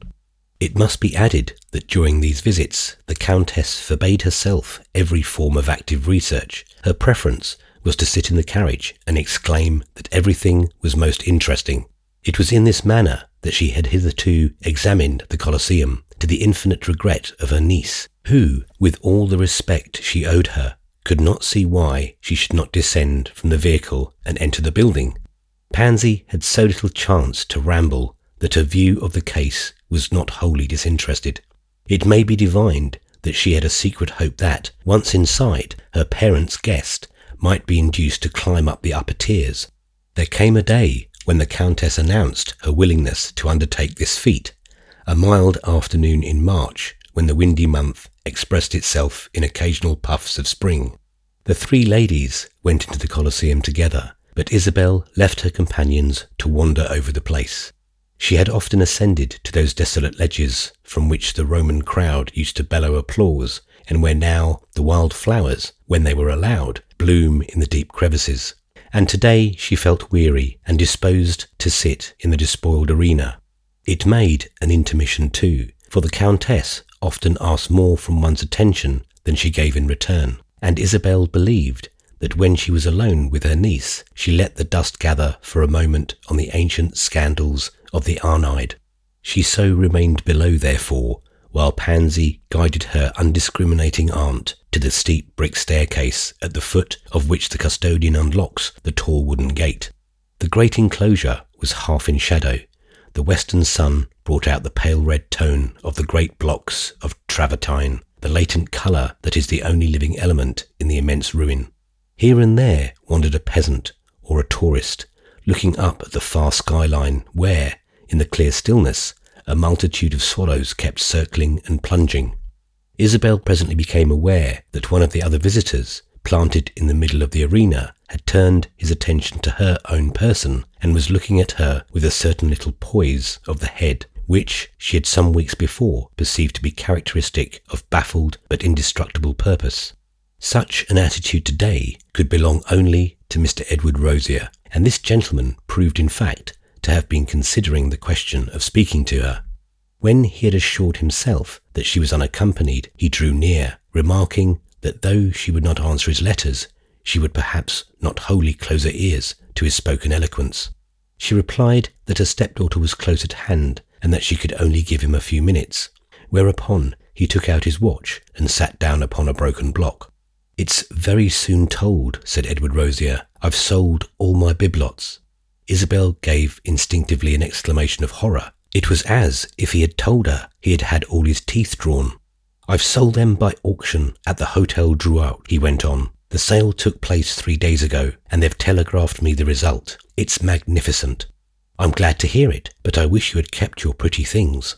It must be added that during these visits the Countess forbade herself every form of active research. Her preference was to sit in the carriage and exclaim that everything was most interesting. It was in this manner that she had hitherto examined the Colosseum, to the infinite regret of her niece, who, with all the respect she owed her, could not see why she should not descend from the vehicle and enter the building. Pansy had so little chance to ramble that her view of the case was not wholly disinterested. It may be divined that she had a secret hope that, once inside, her parents' guest might be induced to climb up the upper tiers. There came a day when the Countess announced her willingness to undertake this feat, a mild afternoon in March, when the windy month expressed itself in occasional puffs of spring. The 3 ladies went into the Colosseum together, but Isabel left her companions to wander over the place. She had often ascended to those desolate ledges from which the Roman crowd used to bellow applause, and where now the wild flowers, when they were allowed, bloom in the deep crevices. And today she felt weary and disposed to sit in the despoiled arena. It made an intermission too, for the Countess often asked more from one's attention than she gave in return, and Isabel believed that when she was alone with her niece, she let the dust gather for a moment on the ancient scandals of the Arnide. She so remained below, therefore, while Pansy guided her undiscriminating aunt to the steep brick staircase at the foot of which the custodian unlocks the tall wooden gate. The great enclosure was half in shadow. The western sun brought out the pale red tone of the great blocks of travertine, the latent colour that is the only living element in the immense ruin. Here and there wandered a peasant or a tourist, looking up at the far skyline where, in the clear stillness, a multitude of swallows kept circling and plunging. Isabel presently became aware that one of the other visitors, planted in the middle of the arena, had turned his attention to her own person and was looking at her with a certain little poise of the head, which she had some weeks before perceived to be characteristic of baffled but indestructible purpose. Such an attitude today could belong only to Mr. Edward Rosier, and this gentleman proved in fact to have been considering the question of speaking to her. When he had assured himself that she was unaccompanied, he drew near, remarking that though she would not answer his letters, she would perhaps not wholly close her ears to his spoken eloquence. She replied that her stepdaughter was close at hand, and that she could only give him a few minutes, whereupon he took out his watch and sat down upon a broken block. "It's very soon told," said Edward Rosier. "I've sold all my biblots." Isabel gave instinctively an exclamation of horror. It was as if he had told her he had had all his teeth drawn. "I've sold them by auction at the Hotel Drouot," he went on. "The sale took place 3 days ago, and they've telegraphed me the result. It's magnificent." "I'm glad to hear it, but I wish you had kept your pretty things."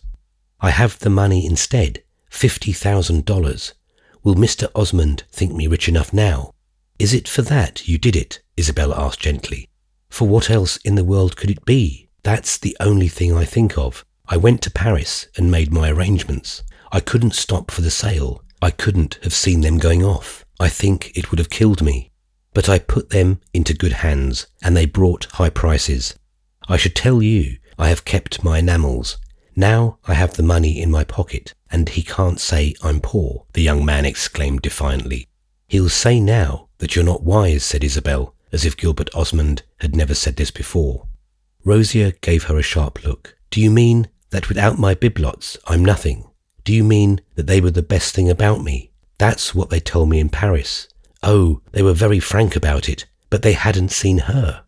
"I have the money instead, $50,000. Will Mr. Osmond think me rich enough now?" "Is it for that you did it?" Isabel asked gently. "For what else in the world could it be? That's the only thing I think of. I went to Paris and made my arrangements. I couldn't stop for the sale. I couldn't have seen them going off. I think it would have killed me. But I put them into good hands, and they brought high prices. I should tell you, I have kept my enamels. Now I have the money in my pocket, and he can't say I'm poor," the young man exclaimed defiantly. "He'll say now that you're not wise," said Isabel, as if Gilbert Osmond had never said this before. Rosia gave her a sharp look. "Do you mean that without my bibelots I'm nothing? Do you mean that they were the best thing about me? That's what they told me in Paris. Oh, they were very frank about it, but they hadn't seen her."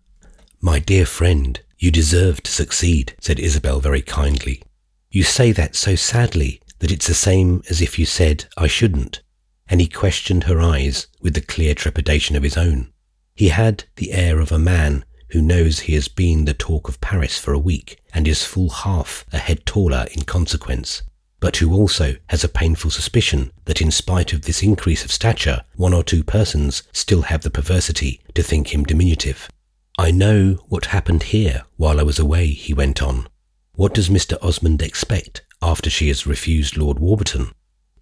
"My dear friend, you deserve to succeed," said Isabel very kindly. "You say that so sadly that it's the same as if you said I shouldn't." And he questioned her eyes with the clear trepidation of his own. He had the air of a man who knows he has been the talk of Paris for a week and is full half a head taller in consequence, but who also has a painful suspicion that in spite of this increase of stature, 1 or 2 persons still have the perversity to think him diminutive. "I know what happened here while I was away," he went on. "What does Mr. Osmond expect after she has refused Lord Warburton?"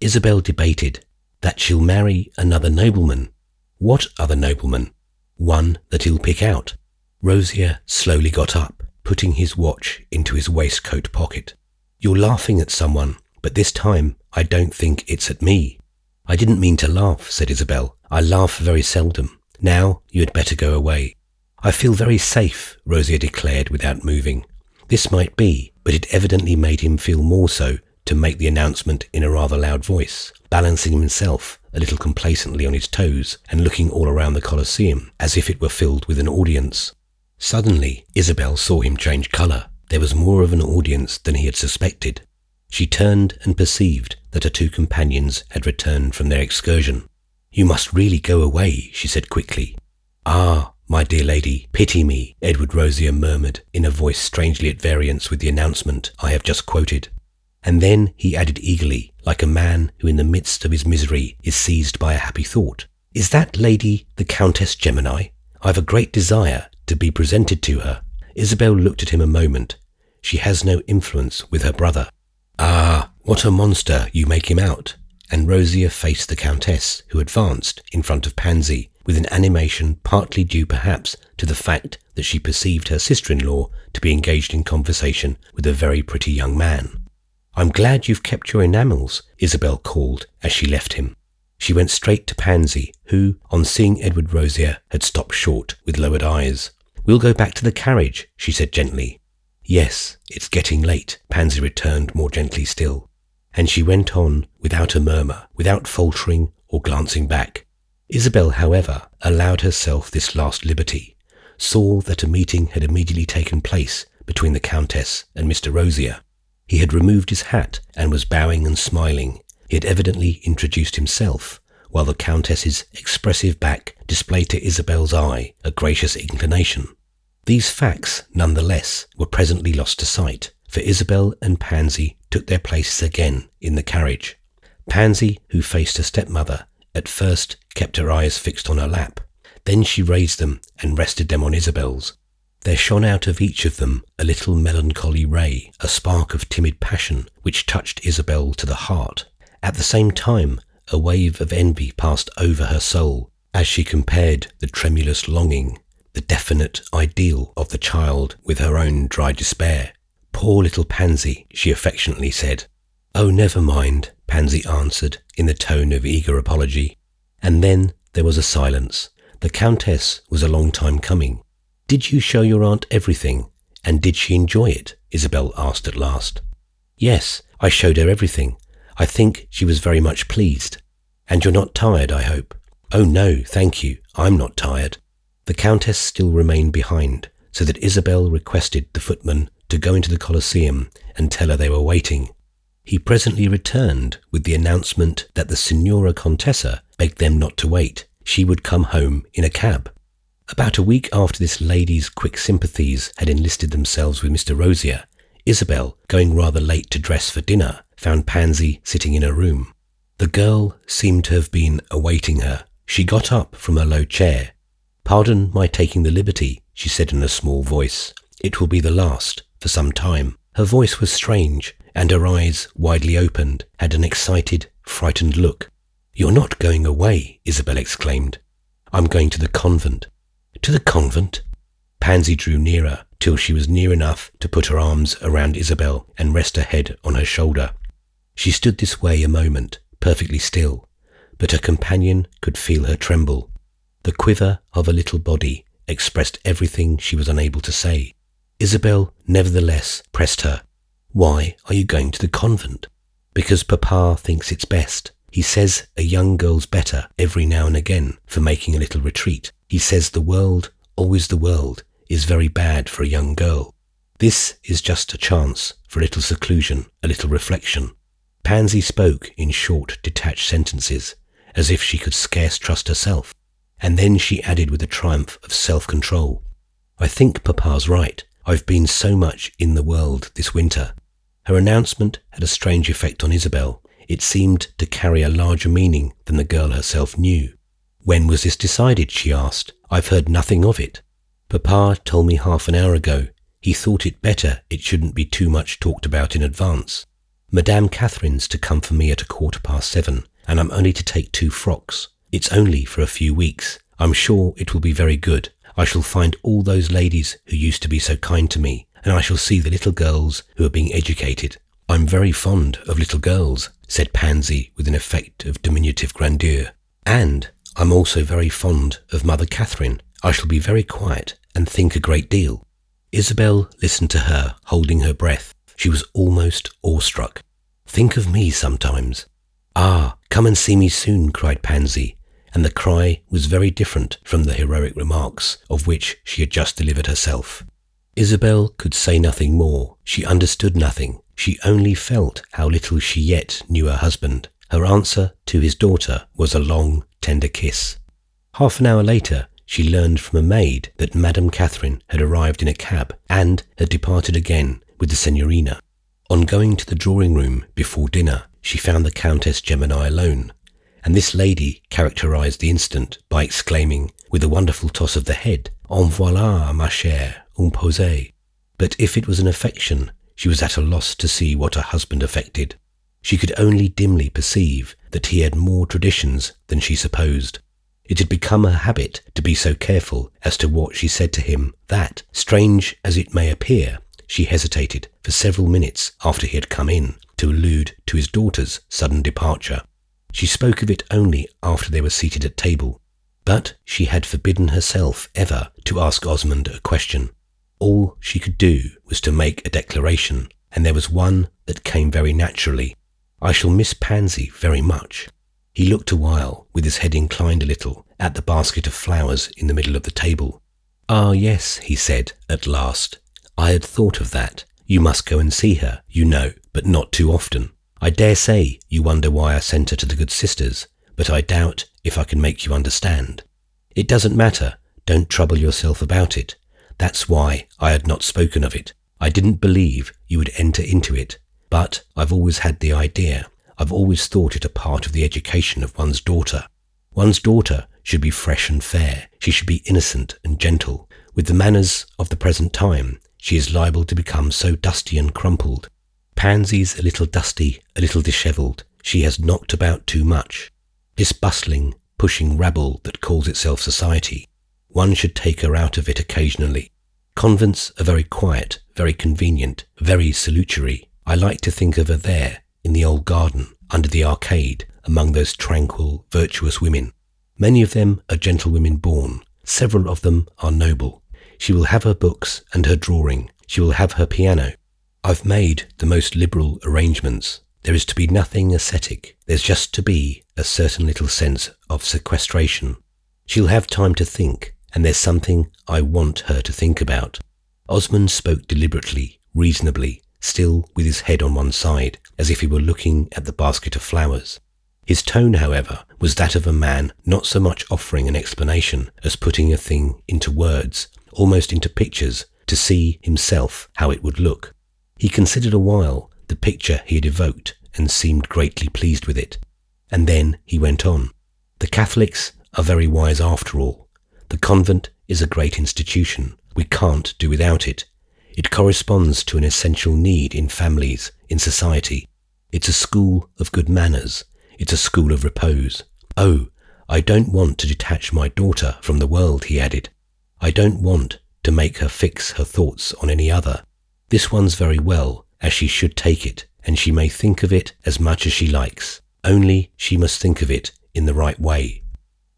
Isabel debated. "That she'll marry another nobleman." "What other nobleman?" "One that he'll pick out." Rosia slowly got up, putting his watch into his waistcoat pocket. "You're laughing at someone, but this time I don't think it's at me." "I didn't mean to laugh," said Isabel. "I laugh very seldom. Now you had better go away." "I feel very safe," Rosia declared without moving. This might be, but it evidently made him feel more so to make the announcement in a rather loud voice, balancing himself a little complacently on his toes and looking all around the Colosseum as if it were filled with an audience. Suddenly, Isabel saw him change colour. There was more of an audience than he had suspected. She turned and perceived that her 2 companions had returned from their excursion. "You must really go away," she said quickly. "Ah, my dear lady, pity me," Edward Rosia murmured in a voice strangely at variance with the announcement I have just quoted. And then he added eagerly, like a man who in the midst of his misery is seized by a happy thought, "Is that lady the Countess Gemini? I've a great desire to be presented to her." Isabel looked at him a moment. "She has no influence with her brother." "Ah, what a monster you make him out." And Rosia faced the Countess, who advanced in front of Pansy with an animation partly due perhaps to the fact that she perceived her sister-in-law to be engaged in conversation with a very pretty young man. "I'm glad you've kept your enamels," Isabel called as she left him. She went straight to Pansy, who, on seeing Edward Rosia, had stopped short with lowered eyes. "We'll go back to the carriage," she said gently. "Yes, it's getting late," Pansy returned more gently still. And she went on without a murmur, without faltering or glancing back. Isabel, however, allowed herself this last liberty, saw that a meeting had immediately taken place between the Countess and Mr. Rosia. He had removed his hat and was bowing and smiling. He had evidently introduced himself, while the Countess's expressive back displayed to Isabel's eye a gracious inclination. These facts, none the less, were presently lost to sight, for Isabel and Pansy took their places again in the carriage. Pansy, who faced her stepmother, at first kept her eyes fixed on her lap. Then she raised them and rested them on Isabel's. There shone out of each of them a little melancholy ray, a spark of timid passion which touched Isabel to the heart. At the same time, a wave of envy passed over her soul as she compared the tremulous longing, the definite ideal of the child with her own dry despair. "Poor little Pansy," she affectionately said. "Oh, never mind," Pansy answered in the tone of eager apology. And then there was a silence. The Countess was a long time coming. "Did you show your aunt everything, and did she enjoy it?" Isabel asked at last. "Yes, I showed her everything. I think she was very much pleased." "And you're not tired, I hope?" "Oh no, thank you, I'm not tired." The Countess still remained behind, so that Isabel requested the footman to go into the Colosseum and tell her they were waiting. He presently returned with the announcement that the Signora Contessa begged them not to wait. She would come home in a cab. About a week after this lady's quick sympathies had enlisted themselves with Mr. Rosier, Isabel, going rather late to dress for dinner, found Pansy sitting in her room. The girl seemed to have been awaiting her. She got up from her low chair. "Pardon my taking the liberty," she said in a small voice. "It will be the last, for some time." Her voice was strange, and her eyes, widely opened, had an excited, frightened look. "You're not going away," Isabel exclaimed. "I'm going to the convent." "To the convent?" Pansy drew nearer, till she was near enough to put her arms around Isabel and rest her head on her shoulder. She stood this way a moment, perfectly still, but her companion could feel her tremble. The quiver of her little body expressed everything she was unable to say. Isabel nevertheless pressed her. "Why are you going to the convent?" "Because Papa thinks it's best. He says a young girl's better every now and again for making a little retreat. He says the world, always the world, is very bad for a young girl. This is just a chance for a little seclusion, a little reflection." Pansy spoke in short, detached sentences, as if she could scarce trust herself. And then she added with a triumph of self-control, "I think Papa's right. I've been so much in the world this winter." Her announcement had a strange effect on Isabel. It seemed to carry a larger meaning than the girl herself knew. "When was this decided?" she asked. "I've heard nothing of it." "Papa told me half an hour ago. He thought it better it shouldn't be too much talked about in advance. Madame Catherine's to come for me at 7:15, and I'm only to take 2 frocks. It's only for a few weeks. I'm sure it will be very good. I shall find all those ladies who used to be so kind to me, and I shall see the little girls who are being educated." "I'm very fond of little girls," said Pansy with an effect of diminutive grandeur. "And I'm also very fond of Mother Catherine. I shall be very quiet and think a great deal." Isabel listened to her, holding her breath. She was almost awestruck. "Think of me sometimes." "Ah, come and see me soon," cried Pansy, and the cry was very different from the heroic remarks of which she had just delivered herself. Isabel could say nothing more. She understood nothing. She only felt how little she yet knew her husband. Her answer to his daughter was a long, tender kiss. Half an hour later, she learned from a maid that Madame Catherine had arrived in a cab and had departed again with the Signorina. On going to the drawing-room before dinner, she found the Countess Gemini alone, and this lady characterized the incident by exclaiming, with a wonderful toss of the head, "En voilà, ma chère, un posé." But if it was an affection, she was at a loss to see what her husband affected. She could only dimly perceive that he had more traditions than she supposed. It had become her habit to be so careful as to what she said to him that, strange as it may appear, she hesitated for several minutes after he had come in to allude to his daughter's sudden departure. She spoke of it only after they were seated at table, but she had forbidden herself ever to ask Osmond a question. All she could do was to make a declaration, and there was one that came very naturally. "I shall miss Pansy very much." He looked a while, with his head inclined a little, at the basket of flowers in the middle of the table. "Ah, yes," he said, at last. "I had thought of that. You must go and see her, you know, but not too often. I dare say you wonder why I sent her to the good sisters, but I doubt if I can make you understand. It doesn't matter. Don't trouble yourself about it. That's why I had not spoken of it. I didn't believe you would enter into it, but I've always had the idea. I've always thought it a part of the education of one's daughter. One's daughter should be fresh and fair. She should be innocent and gentle. With the manners of the present time, she is liable to become so dusty and crumpled. Pansy's a little dusty, a little dishevelled. She has knocked about too much. This bustling, pushing rabble that calls itself society, one should take her out of it occasionally. Convents are very quiet, very convenient, very salutary. I like to think of her there, in the old garden, under the arcade, among those tranquil, virtuous women. Many of them are gentlewomen born. Several of them are noble. She will have her books and her drawing. She will have her piano. I've made the most liberal arrangements. There is to be nothing ascetic. There's just to be a certain little sense of sequestration. She'll have time to think, and there's something I want her to think about." Osmond spoke deliberately, reasonably, still with his head on one side, as if he were looking at the basket of flowers. His tone, however, was that of a man not so much offering an explanation as putting a thing into words, almost into pictures, to see himself how it would look. He considered a while the picture he had evoked and seemed greatly pleased with it. And then he went on. The Catholics are very wise after all. The convent is a great institution. We can't do without it. It corresponds to an essential need in families, in society. It's a school of good manners. It's a school of repose. Oh, I don't want to detach my daughter from the world, he added. I don't want to make her fix her thoughts on any other. This one's very well, as she should take it, and she may think of it as much as she likes. Only she must think of it in the right way.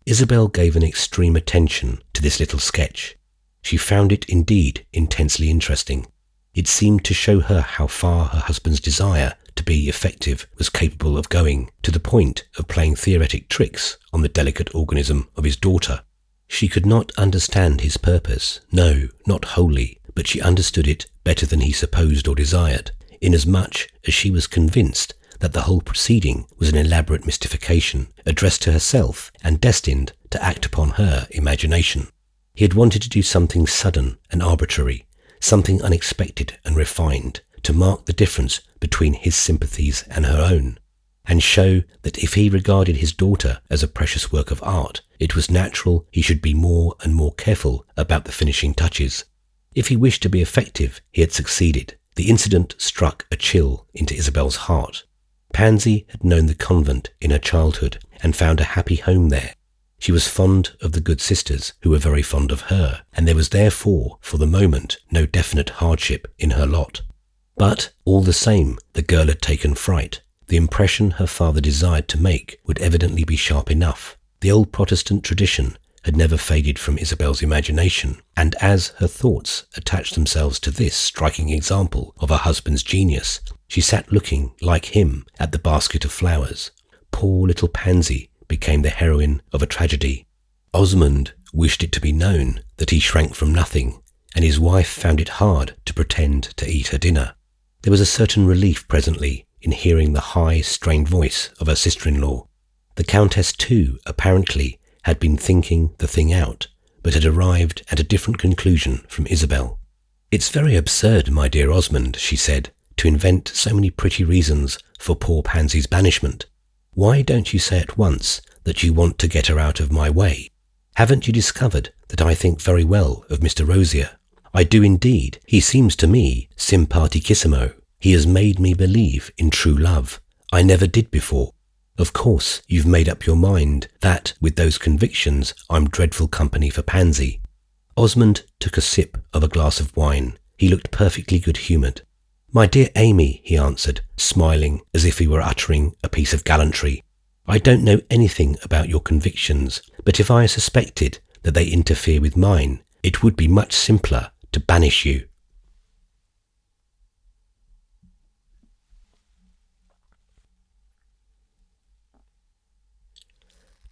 Isabel gave an extreme attention to this little sketch. She found it indeed intensely interesting. It seemed to show her how far her husband's desire to be effective was capable of going, to the point of playing theoretic tricks on the delicate organism of his daughter. She could not understand his purpose, no, not wholly, but she understood it better than he supposed or desired, inasmuch as she was convinced that the whole proceeding was an elaborate mystification, addressed to herself and destined to act upon her imagination. He had wanted to do something sudden and arbitrary, something unexpected and refined, to mark the difference between his sympathies and her own, and show that if he regarded his daughter as a precious work of art, it was natural he should be more and more careful about the finishing touches. If he wished to be effective, he had succeeded. The incident struck a chill into Isabel's heart. Pansy had known the convent in her childhood and found a happy home there. She was fond of the good sisters, who were very fond of her, and there was therefore, for the moment, no definite hardship in her lot. But, all the same, the girl had taken fright. The impression her father desired to make would evidently be sharp enough. The old Protestant tradition had never faded from Isabel's imagination, and as her thoughts attached themselves to this striking example of her husband's genius, she sat looking, like him, at the basket of flowers. Poor little Pansy became the heroine of a tragedy. Osmond wished it to be known that he shrank from nothing, and his wife found it hard to pretend to eat her dinner. There was a certain relief presently in hearing the high, strained voice of her sister-in-law. The Countess, too, apparently, had been thinking the thing out, but had arrived at a different conclusion from Isabel. "It's very absurd, my dear Osmond," she said, "to invent so many pretty reasons for poor Pansy's banishment. Why don't you say at once that you want to get her out of my way? Haven't you discovered that I think very well of Mr. Rosier? I do indeed. He seems to me simpaticissimo. He has made me believe in true love. I never did before. Of course, you've made up your mind that, with those convictions, I'm dreadful company for Pansy." Osmond took a sip of a glass of wine. He looked perfectly good-humoured. "My dear Amy," he answered, smiling as if he were uttering a piece of gallantry, "I don't know anything about your convictions, but if I suspected that they interfere with mine, it would be much simpler to banish you."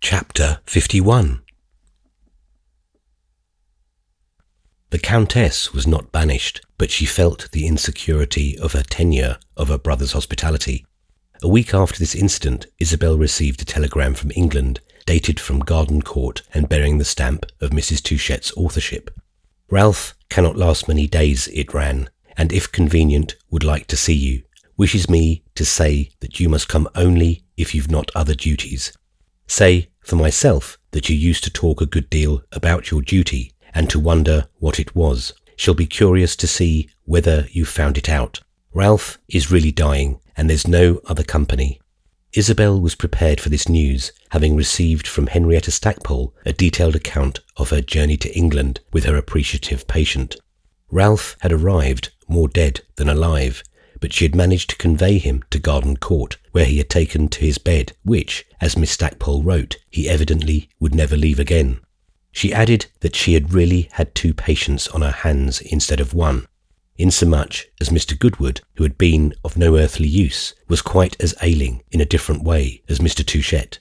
Chapter 51. The Countess was not banished, but she felt the insecurity of her tenure of her brother's hospitality. A week after this incident, Isabel received a telegram from England, dated from Garden Court and bearing the stamp of Mrs. Touchette's authorship. "Ralph cannot last many days," it ran, "and if convenient would like to see you. Wishes me to say that you must come only if you've not other duties. Say, for myself, that you used to talk a good deal about your duty, and to wonder what it was. Shall be curious to see whether you found it out. Ralph is really dying, and there's no other company." Isabel was prepared for this news, having received from Henrietta Stackpole a detailed account of her journey to England with her appreciative patient. Ralph had arrived more dead than alive, but she had managed to convey him to Garden Court, where he had taken to his bed, which, as Miss Stackpole wrote, he evidently would never leave again. She added that she had really had 2 patients on her hands instead of 1, insomuch as Mr. Goodwood, who had been of no earthly use, was quite as ailing in a different way as Mr. Touchette.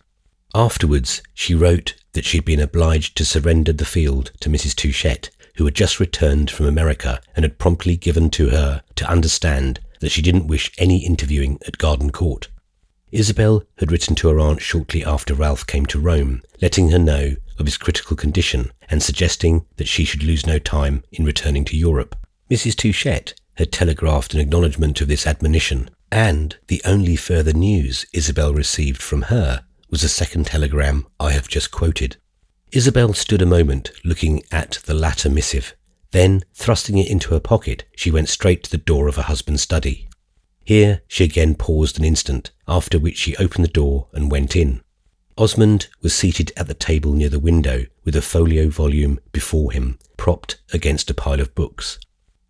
Afterwards she wrote that she had been obliged to surrender the field to Mrs. Touchette, who had just returned from America and had promptly given to her to understand that she didn't wish any interviewing at Garden Court. Isabel had written to her aunt shortly after Ralph came to Rome, letting her know of his critical condition and suggesting that she should lose no time in returning to Europe. Mrs. Touchette had telegraphed an acknowledgement of this admonition, and the only further news Isabel received from her was the second telegram I have just quoted. Isabel stood a moment looking at the latter missive. Then, thrusting it into her pocket, she went straight to the door of her husband's study. Here she again paused an instant, after which she opened the door and went in. Osmond was seated at the table near the window with a folio volume before him, propped against a pile of books.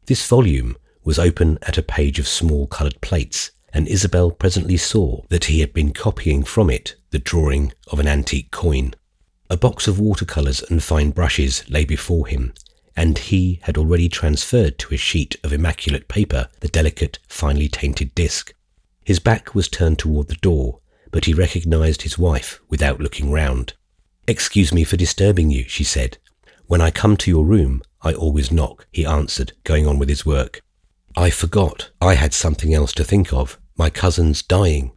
This volume was open at a page of small coloured plates, and Isabel presently saw that he had been copying from it the drawing of an antique coin. A box of watercolours and fine brushes lay before him, and he had already transferred to a sheet of immaculate paper the delicate, finely tainted disc. His back was turned toward the door, but he recognised his wife without looking round. "Excuse me for disturbing you," she said. "When I come to your room, I always knock," he answered, going on with his work. "I forgot. I had something else to think of. My cousin's dying."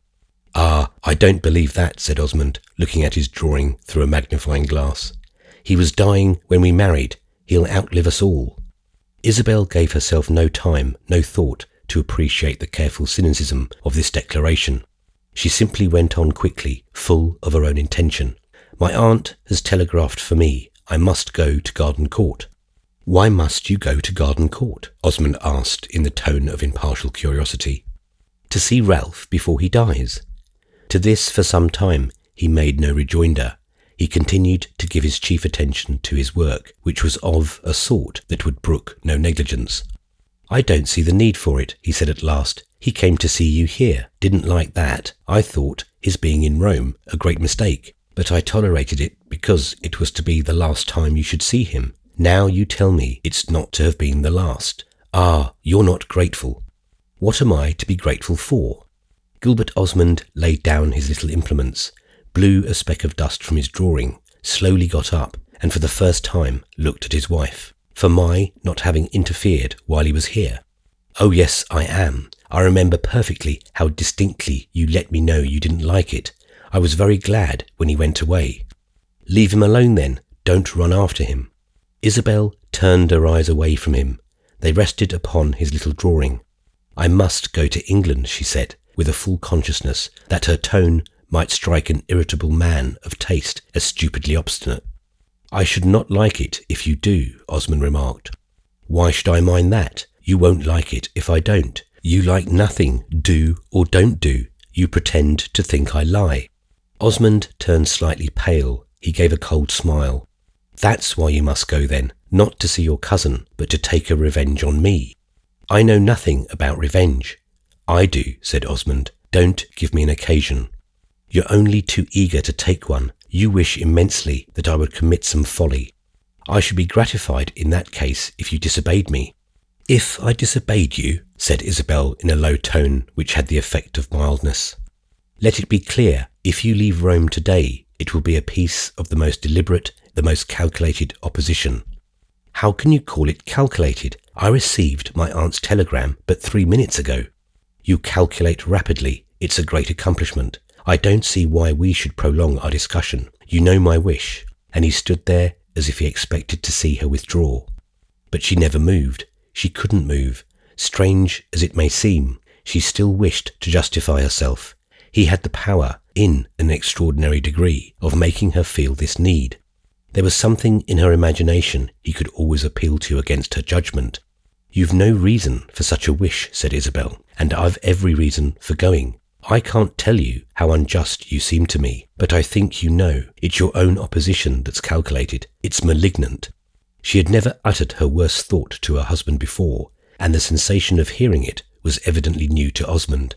"Ah, I don't believe that," said Osmond, looking at his drawing through a magnifying glass. "He was dying when we married. He'll outlive us all." Isabel gave herself no time, no thought, to appreciate the careful cynicism of this declaration. She simply went on quickly, full of her own intention. "My aunt has telegraphed for me. I must go to Garden Court." "Why must you go to Garden Court?" Osmond asked in the tone of impartial curiosity. "To see Ralph before he dies." To this, for some time, he made no rejoinder. He continued to give his chief attention to his work, which was of a sort that would brook no negligence. "I don't see the need for it," he said at last. "He came to see you here, didn't like that. I thought his being in Rome a great mistake, but I tolerated it because it was to be the last time you should see him. Now you tell me it's not to have been the last. Ah, you're not grateful." "What am I to be grateful for?" Gilbert Osmond laid down his little implements, blew a speck of dust from his drawing, slowly got up, and for the first time looked at his wife. "For my not having interfered while he was here?" "Oh yes, I am. I remember perfectly how distinctly you let me know you didn't like it. I was very glad when he went away." "Leave him alone then. Don't run after him." Isabel turned her eyes away from him. They rested upon his little drawing. "I must go to England," she said, with a full consciousness that her tone might strike an irritable man of taste as stupidly obstinate. "I should not like it if you do," Osmond remarked. "Why should I mind that? You won't like it if I don't. You like nothing, do or don't do. You pretend to think I lie." Osmond turned slightly pale. He gave a cold smile. "That's why you must go then, not to see your cousin, but to take a revenge on me." "I know nothing about revenge." "I do," said Osmond. "Don't give me an occasion." "You're only too eager to take one. You wish immensely that I would commit some folly. I should be gratified in that case if you disobeyed me." "If I disobeyed you," said Isabel in a low tone which had the effect of mildness. "Let it be clear, if you leave Rome today, it will be a piece of the most deliberate, the most calculated opposition." "How can you call it calculated? I received my aunt's telegram but 3 minutes ago." "You calculate rapidly. It's a great accomplishment. I don't see why we should prolong our discussion. You know my wish." And he stood there as if he expected to see her withdraw. But she never moved. She couldn't move. Strange as it may seem, she still wished to justify herself. He had the power, in an extraordinary degree, of making her feel this need. There was something in her imagination he could always appeal to against her judgment. "You've no reason for such a wish," said Isabel, "and I've every reason for going. I can't tell you how unjust you seem to me, but I think you know it's your own opposition that's calculated. It's malignant." She had never uttered her worst thought to her husband before, and the sensation of hearing it was evidently new to Osmond.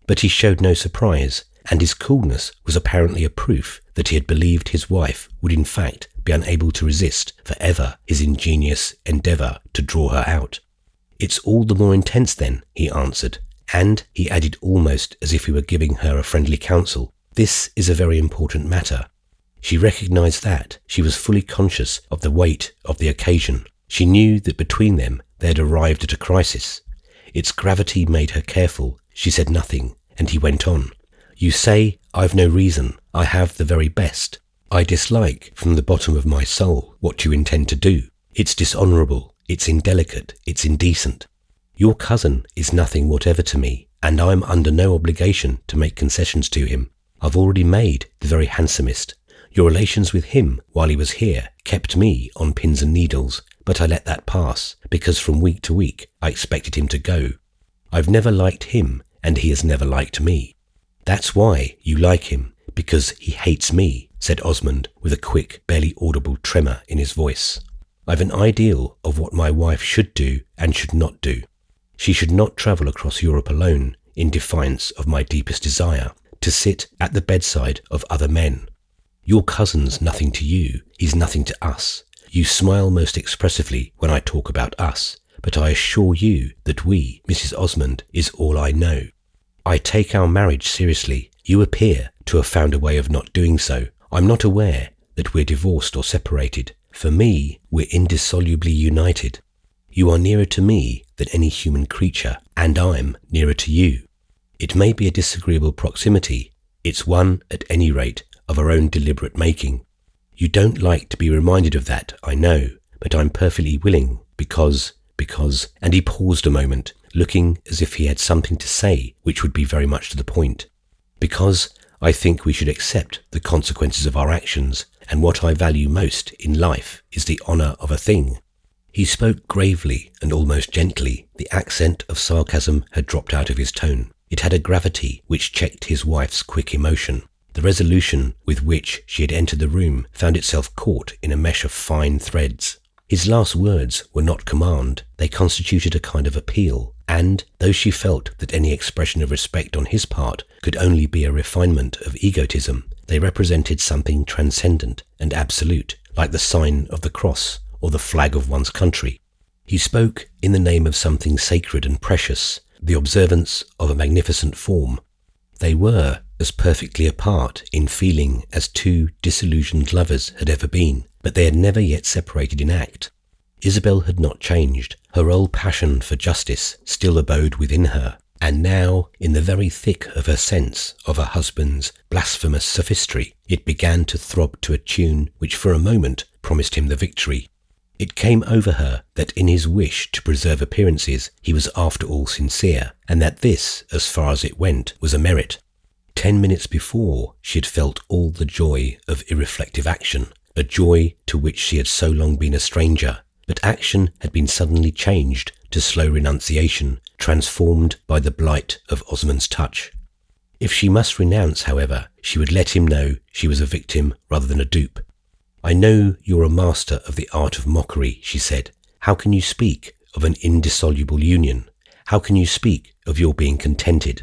But he showed no surprise, and his coolness was apparently a proof that he had believed his wife would in fact be unable to resist for ever his ingenious endeavour to draw her out. "It's all the more intense then," he answered, and he added almost as if he were giving her a friendly counsel, "This is a very important matter." She recognised that. She was fully conscious of the weight of the occasion. She knew that between them they had arrived at a crisis. Its gravity made her careful. She said nothing, and he went on. You say, I've no reason. I have the very best. I dislike, from the bottom of my soul, what you intend to do. It's dishonourable, it's indelicate, it's indecent. Your cousin is nothing whatever to me, and I'm under no obligation to make concessions to him. I've already made the very handsomest. Your relations with him, while he was here, kept me on pins and needles, but I let that pass, because from week to week I expected him to go. I've never liked him, and he has never liked me. That's why you like him, because he hates me, said Osmond, with a quick, barely audible tremor in his voice. I've an ideal of what my wife should do and should not do. She should not travel across Europe alone, in defiance of my deepest desire, to sit at the bedside of other men. Your cousin's nothing to you, he's nothing to us. You smile most expressively when I talk about us, but I assure you that we, Mrs. Osmond, is all I know. I take our marriage seriously. You appear to have found a way of not doing so. I'm not aware that we're divorced or separated. For me, we're indissolubly united. You are nearer to me than any human creature, and I'm nearer to you. It may be a disagreeable proximity. It's one, at any rate, of our own deliberate making. You don't like to be reminded of that, I know, but I'm perfectly willing, because, and he paused a moment, looking as if he had something to say which would be very much to the point. Because I think we should accept the consequences of our actions, and what I value most in life is the honour of a thing. He spoke gravely and almost gently. The accent of sarcasm had dropped out of his tone. It had a gravity which checked his wife's quick emotion. The resolution with which she had entered the room found itself caught in a mesh of fine threads. His last words were not command, they constituted a kind of appeal, and, though she felt that any expression of respect on his part could only be a refinement of egotism, they represented something transcendent and absolute, like the sign of the cross or the flag of one's country. He spoke in the name of something sacred and precious, the observance of a magnificent form. They were as perfectly apart in feeling as two disillusioned lovers had ever been, but they had never yet separated in act. Isabel had not changed. Her old passion for justice still abode within her, and now, in the very thick of her sense of her husband's blasphemous sophistry, it began to throb to a tune which for a moment promised him the victory. It came over her that in his wish to preserve appearances he was after all sincere, and that this, as far as it went, was a merit. 10 minutes before she had felt all the joy of irreflective action, a joy to which she had so long been a stranger, but action had been suddenly changed to slow renunciation, transformed by the blight of Osmond's touch. If she must renounce, however, she would let him know she was a victim rather than a dupe. I know you're a master of the art of mockery, she said. How can you speak of an indissoluble union? How can you speak of your being contented?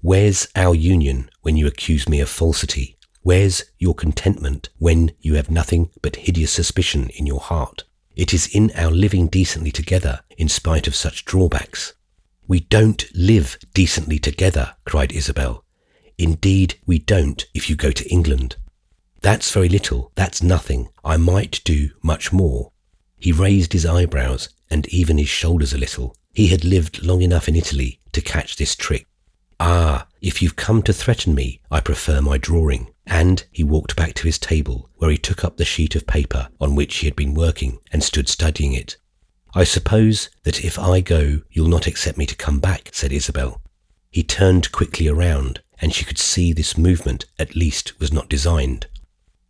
Where's our union when you accuse me of falsity? Where's your contentment when you have nothing but hideous suspicion in your heart? It is in our living decently together in spite of such drawbacks. We don't live decently together, cried Isabel. Indeed, we don't if you go to England. That's very little, that's nothing. I might do much more. He raised his eyebrows and even his shoulders a little. He had lived long enough in Italy to catch this trick. Ah, if you've come to threaten me, I prefer my drawing. And he walked back to his table, where he took up the sheet of paper on which he had been working and stood studying it. I suppose that if I go, you'll not accept me to come back, said Isabel. He turned quickly around, and she could see this movement at least was not designed.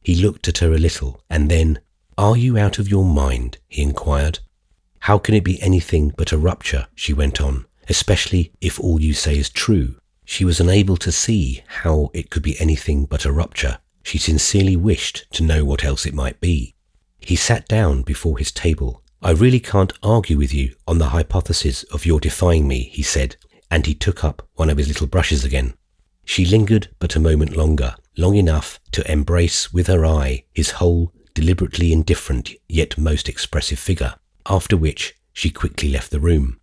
He looked at her a little, and then, "Are you out of your mind?" he inquired. "How can it be anything but a rupture?" she went on, "especially if all you say is true." She was unable to see how it could be anything but a rupture. She sincerely wished to know what else it might be. He sat down before his table. "I really can't argue with you on the hypothesis of your defying me," he said, and he took up one of his little brushes again. She lingered but a moment longer, long enough to embrace with her eye his whole deliberately indifferent yet most expressive figure, after which she quickly left the room.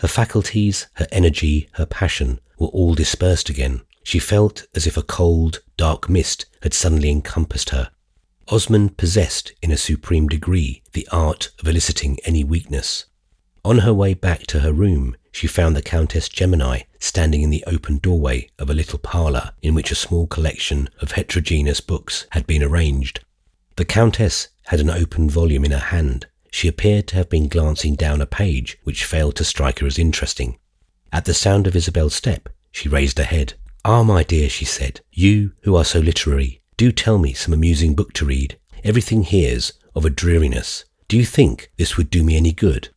Her faculties, her energy, her passion were all dispersed again. She felt as if a cold, dark mist had suddenly encompassed her. Osmond possessed in a supreme degree the art of eliciting any weakness. On her way back to her room, she found the Countess Gemini standing in the open doorway of a little parlour in which a small collection of heterogeneous books had been arranged. The Countess had an open volume in her hand. She appeared to have been glancing down a page which failed to strike her as interesting. At the sound of Isabel's step, she raised her head. "Ah, my dear," she said, "you who are so literary, do tell me some amusing book to read. Everything here's of a dreariness. Do you think this would do me any good?"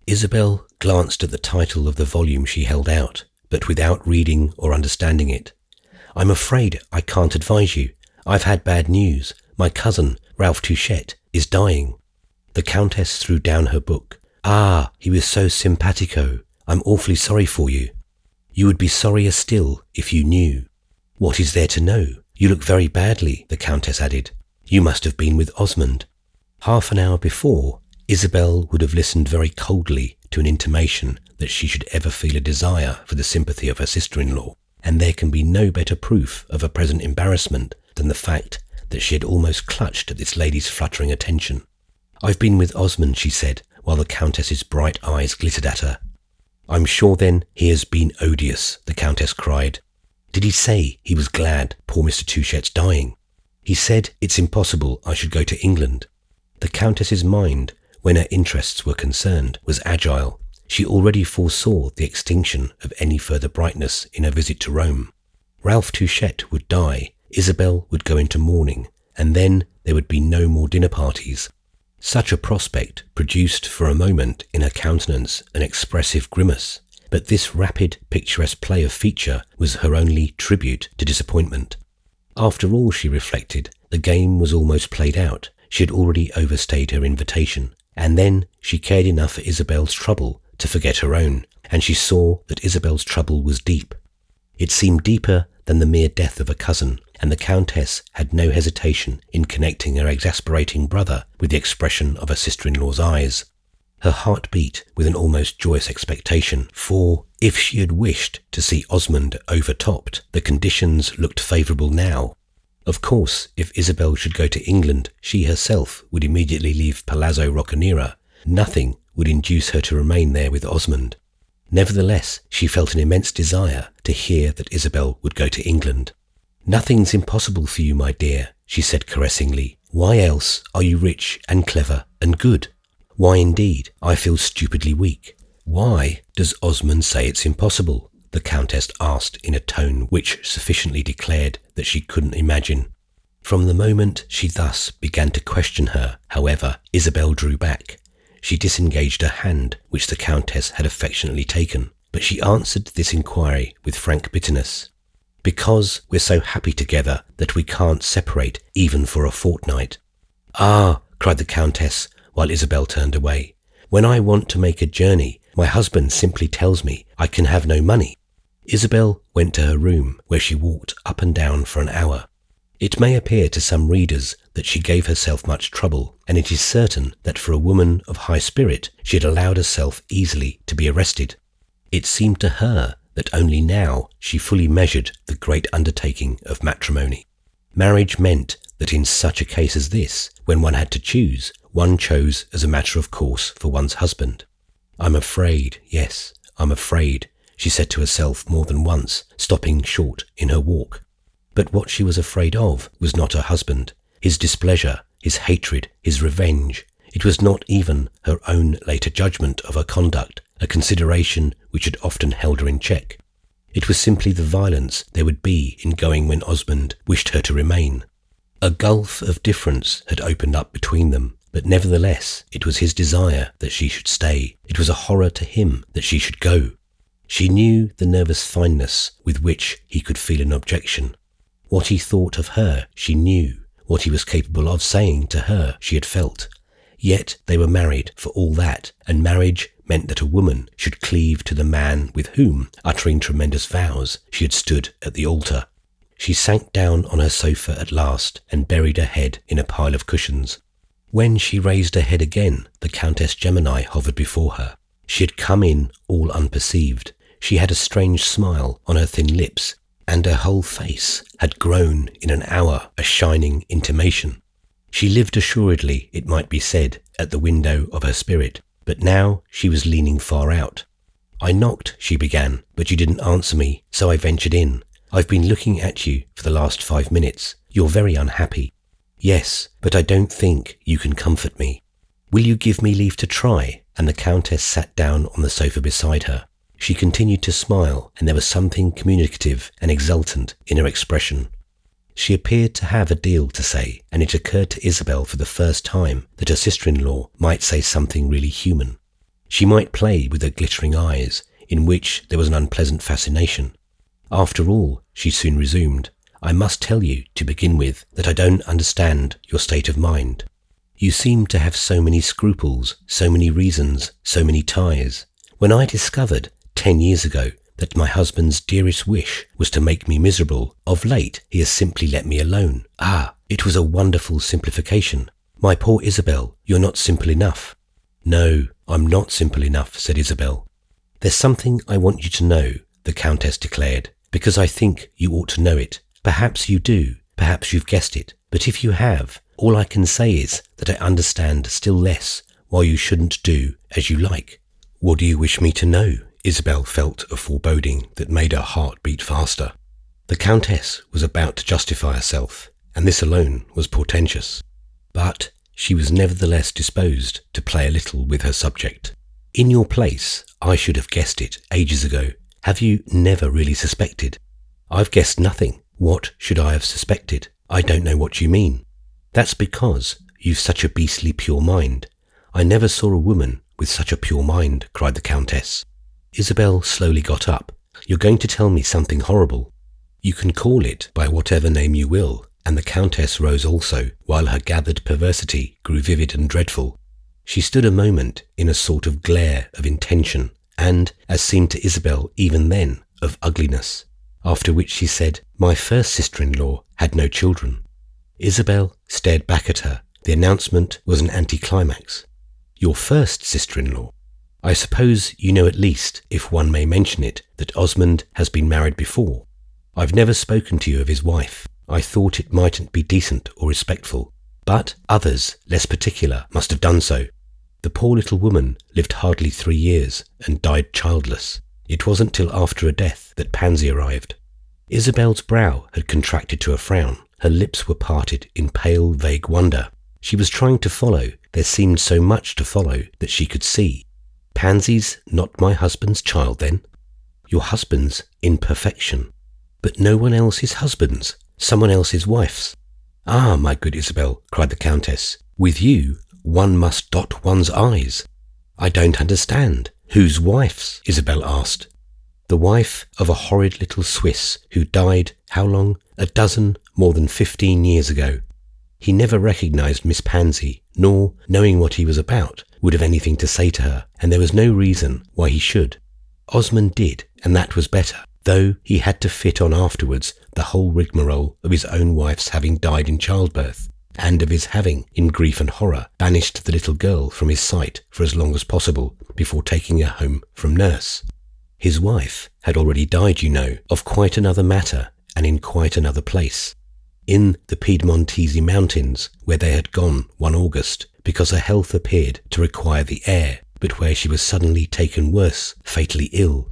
Isabel glanced at the title of the volume she held out, but without reading or understanding it. "I'm afraid I can't advise you. I've had bad news. My cousin, Ralph Touchette, is dying." The Countess threw down her book. "Ah, he was so simpatico. I'm awfully sorry for you." "You would be sorrier still if you knew." "What is there to know? You look very badly," the Countess added. "You must have been with Osmond." Half an hour before, Isabel would have listened very coldly to an intimation that she should ever feel a desire for the sympathy of her sister-in-law, and there can be no better proof of her present embarrassment than the fact that she had almost clutched at this lady's fluttering attention. "I've been with Osmond," she said, while the Countess's bright eyes glittered at her. "I'm sure then he has been odious," the Countess cried. "Did he say he was glad poor Mr. Touchette's dying?" "He said it's impossible I should go to England." The Countess's mind, when her interests were concerned, was agile. She already foresaw the extinction of any further brightness in her visit to Rome. Ralph Touchette would die, Isabel would go into mourning, and then there would be no more dinner parties. Such a prospect produced for a moment in her countenance an expressive grimace, but this rapid, picturesque play of feature was her only tribute to disappointment. After all, she reflected, the game was almost played out. She had already overstayed her invitation, and then she cared enough for Isabel's trouble to forget her own, and she saw that Isabel's trouble was deep. It seemed deeper than the mere death of a cousin, and the Countess had no hesitation in connecting her exasperating brother with the expression of her sister-in-law's eyes. Her heart beat with an almost joyous expectation, for if she had wished to see Osmond overtopped, the conditions looked favourable now. Of course, if Isabel should go to England, she herself would immediately leave Palazzo Roccanera. Nothing would induce her to remain there with Osmond. Nevertheless, she felt an immense desire to hear that Isabel would go to England. "Nothing's impossible for you, my dear," she said caressingly. "Why else are you rich and clever and good? Why indeed, I feel stupidly weak." "Why does Osmond say it's impossible?" the Countess asked in a tone which sufficiently declared that she couldn't imagine. From the moment she thus began to question her, however, Isabel drew back. She disengaged her hand, which the Countess had affectionately taken, but she answered this inquiry with frank bitterness. "Because we're so happy together that we can't separate even for a fortnight." "Ah," cried the Countess, while Isabel turned away. "When I want to make a journey, my husband simply tells me I can have no money." Isabel went to her room, where she walked up and down for an hour. It may appear to some readers that she gave herself much trouble, and it is certain that for a woman of high spirit she had allowed herself easily to be arrested. It seemed to her that only now she fully measured the great undertaking of matrimony. Marriage meant that in such a case as this, when one had to choose, one chose as a matter of course for one's husband. "I'm afraid, yes, I'm afraid," she said to herself more than once, stopping short in her walk. But what she was afraid of was not her husband, his displeasure, his hatred, his revenge. It was not even her own later judgment of her conduct, a consideration which had often held her in check. It was simply the violence there would be in going when Osmond wished her to remain. A gulf of difference had opened up between them, but nevertheless it was his desire that she should stay. It was a horror to him that she should go. She knew the nervous fineness with which he could feel an objection. What he thought of her she knew, what he was capable of saying to her she had felt. Yet they were married for all that, and marriage meant that a woman should cleave to the man with whom, uttering tremendous vows, she had stood at the altar. She sank down on her sofa at last and buried her head in a pile of cushions. When she raised her head again, the Countess Gemini hovered before her. She had come in all unperceived. She had a strange smile on her thin lips, and her whole face had grown in an hour a shining intimation. She lived assuredly, it might be said, at the window of her spirit. but now she was leaning far out. "I knocked," she began, "but you didn't answer me, so I ventured in. I've been looking at you for the last 5 minutes. You're very unhappy." "Yes, but I don't think you can comfort me." "Will you give me leave to try?" And the Countess sat down on the sofa beside her. She continued to smile, and there was something communicative and exultant in her expression. She appeared to have a deal to say, and it occurred to Isabel for the first time that her sister-in-law might say something really human. She might play with her glittering eyes, in which there was an unpleasant fascination. "After all," she soon resumed, "I must tell you, to begin with, that I don't understand your state of mind. You seem to have so many scruples, so many reasons, so many ties. When I discovered 10 years ago that my husband's dearest wish was to make me miserable, of late he has simply let me alone. Ah, it was a wonderful simplification. My poor Isabel, you're not simple enough." "No, I'm not simple enough," said Isabel. "There's something I want you to know," the Countess declared, "because I think you ought to know it. Perhaps you do, perhaps you've guessed it, but if you have, all I can say is that I understand still less why you shouldn't do as you like." "What do you wish me to know?" Isabel felt a foreboding that made her heart beat faster. The Countess was about to justify herself, and this alone was portentous. But she was nevertheless disposed to play a little with her subject. "In your place, I should have guessed it ages ago. Have you never really suspected?" "I've guessed nothing. What should I have suspected?" "I don't know what you mean." "That's because you've such a beastly pure mind. I never saw a woman with such a pure mind," cried the Countess. Isabel slowly got up. "You're going to tell me something horrible." "You can call it by whatever name you will," and the Countess rose also, while her gathered perversity grew vivid and dreadful. She stood a moment in a sort of glare of intention, and, as seemed to Isabel even then, of ugliness, after which she said, "My first sister-in-law had no children." Isabel stared back at her. The announcement was an anticlimax. "Your first sister-in-law? I suppose you know at least, if one may mention it, that Osmond has been married before. I've never spoken to you of his wife. I thought it mightn't be decent or respectful. But others, less particular, must have done so. The poor little woman lived hardly 3 years and died childless. It wasn't till after her death that Pansy arrived." Isabel's brow had contracted to a frown. Her lips were parted in pale, vague wonder. She was trying to follow. There seemed so much to follow that she could see. "Pansy's not my husband's child, then?" "Your husband's in perfection." "But no one else's husband's, someone else's wife's." "Ah, my good Isabel," cried the Countess, "with you one must dot one's I's." "I don't understand. Whose wife's?" Isabel asked. "The wife of a horrid little Swiss who died, how long? A dozen, more than 15 years ago. He never recognized Miss Pansy, nor, knowing what he was about, would have anything to say to her, and there was no reason why he should. Osmond did, and that was better, though he had to fit on afterwards the whole rigmarole of his own wife's having died in childbirth, and of his having, in grief and horror, banished the little girl from his sight for as long as possible before taking her home from nurse. His wife had already died, you know, of quite another matter and in quite another place. In the Piedmontese mountains, where they had gone one August, because her health appeared to require the air, but where she was suddenly taken worse, fatally ill.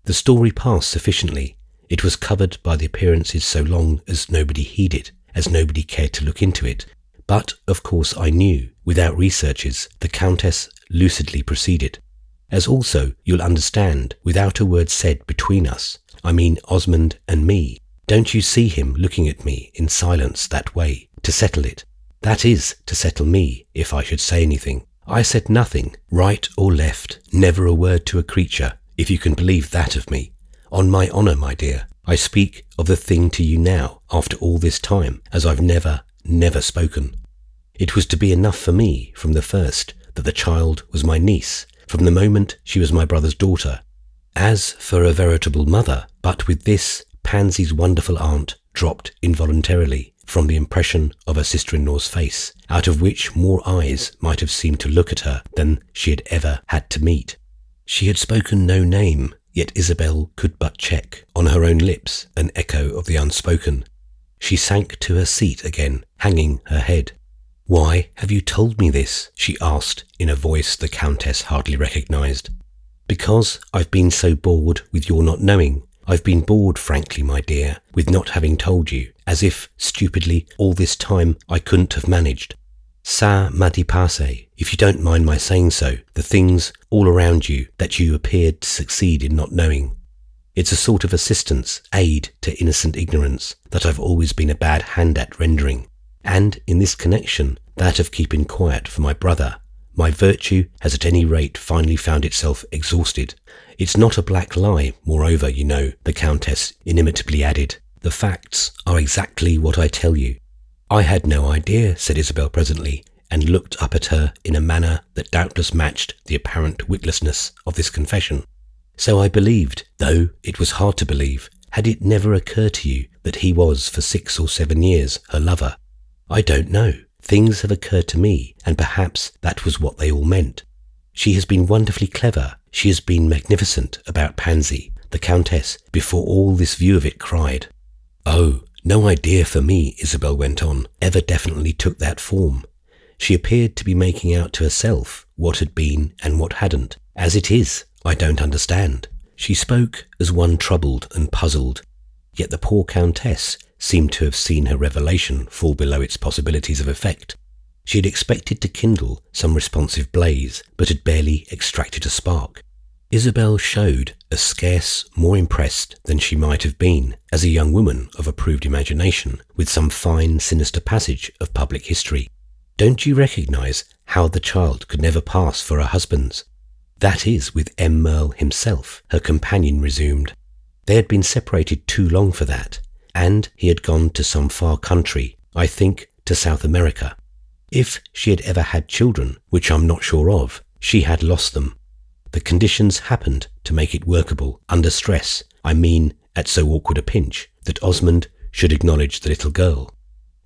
The story passed sufficiently. It was covered by the appearances so long as nobody heeded, as nobody cared to look into it. But, of course, I knew, without researches, the Countess lucidly proceeded. As also, you'll understand, without a word said between us, I mean Osmond and me. Don't you see him looking at me in silence that way, to settle it? That is, to settle me, if I should say anything. I said nothing, right or left, never a word to a creature, if you can believe that of me. On my honour, my dear, I speak of the thing to you now, after all this time, as I've never spoken. It was to be enough for me, from the first, that the child was my niece, from the moment she was my brother's daughter. As for a veritable mother, but with this, Pansy's wonderful aunt dropped involuntarily from the impression of her sister-in-law's face, out of which more eyes might have seemed to look at her than she had ever had to meet. She had spoken no name, yet Isabel could but check on her own lips an echo of the unspoken. She sank to her seat again, hanging her head. "Why have you told me this?" she asked in a voice the Countess hardly recognised. "Because I've been so bored with your not knowing. I've been bored, frankly, my dear, with not having told you, as if, stupidly, all this time I couldn't have managed. Ça m'a dépassé, if you don't mind my saying so, the things all around you that you appeared to succeed in not knowing. It's a sort of assistance, aid to innocent ignorance, that I've always been a bad hand at rendering. And in this connection, that of keeping quiet for my brother, my virtue has at any rate finally found itself exhausted. It's not a black lie, moreover, you know," the Countess inimitably added. "The facts are exactly what I tell you." "I had no idea," said Isabel presently, and looked up at her in a manner that doubtless matched the apparent witlessness of this confession. "So I believed, though it was hard to believe. Had it never occurred to you that he was for 6 or 7 years her lover?" "I don't know. Things have occurred to me, and perhaps that was what they all meant. She has been wonderfully clever. She has been magnificent about Pansy," the Countess, before all this view of it, cried. "Oh, no idea for me," Isabel went on, "ever definitely took that form. She appeared to be making out to herself what had been and what hadn't. As it is, I don't understand." She spoke as one troubled and puzzled, yet the poor Countess seemed to have seen her revelation fall below its possibilities of effect. She had expected to kindle some responsive blaze, but had barely extracted a spark. Isabel showed as scarce more impressed than she might have been as a young woman of approved imagination with some fine, sinister passage of public history. "Don't you recognise how the child could never pass for her husband's? That is with M. Merle himself," her companion resumed. "They had been separated too long for that, and he had gone to some far country, I think to South America. If she had ever had children, which I'm not sure of, she had lost them. The conditions happened to make it workable, under stress, I mean at so awkward a pinch, that Osmond should acknowledge the little girl.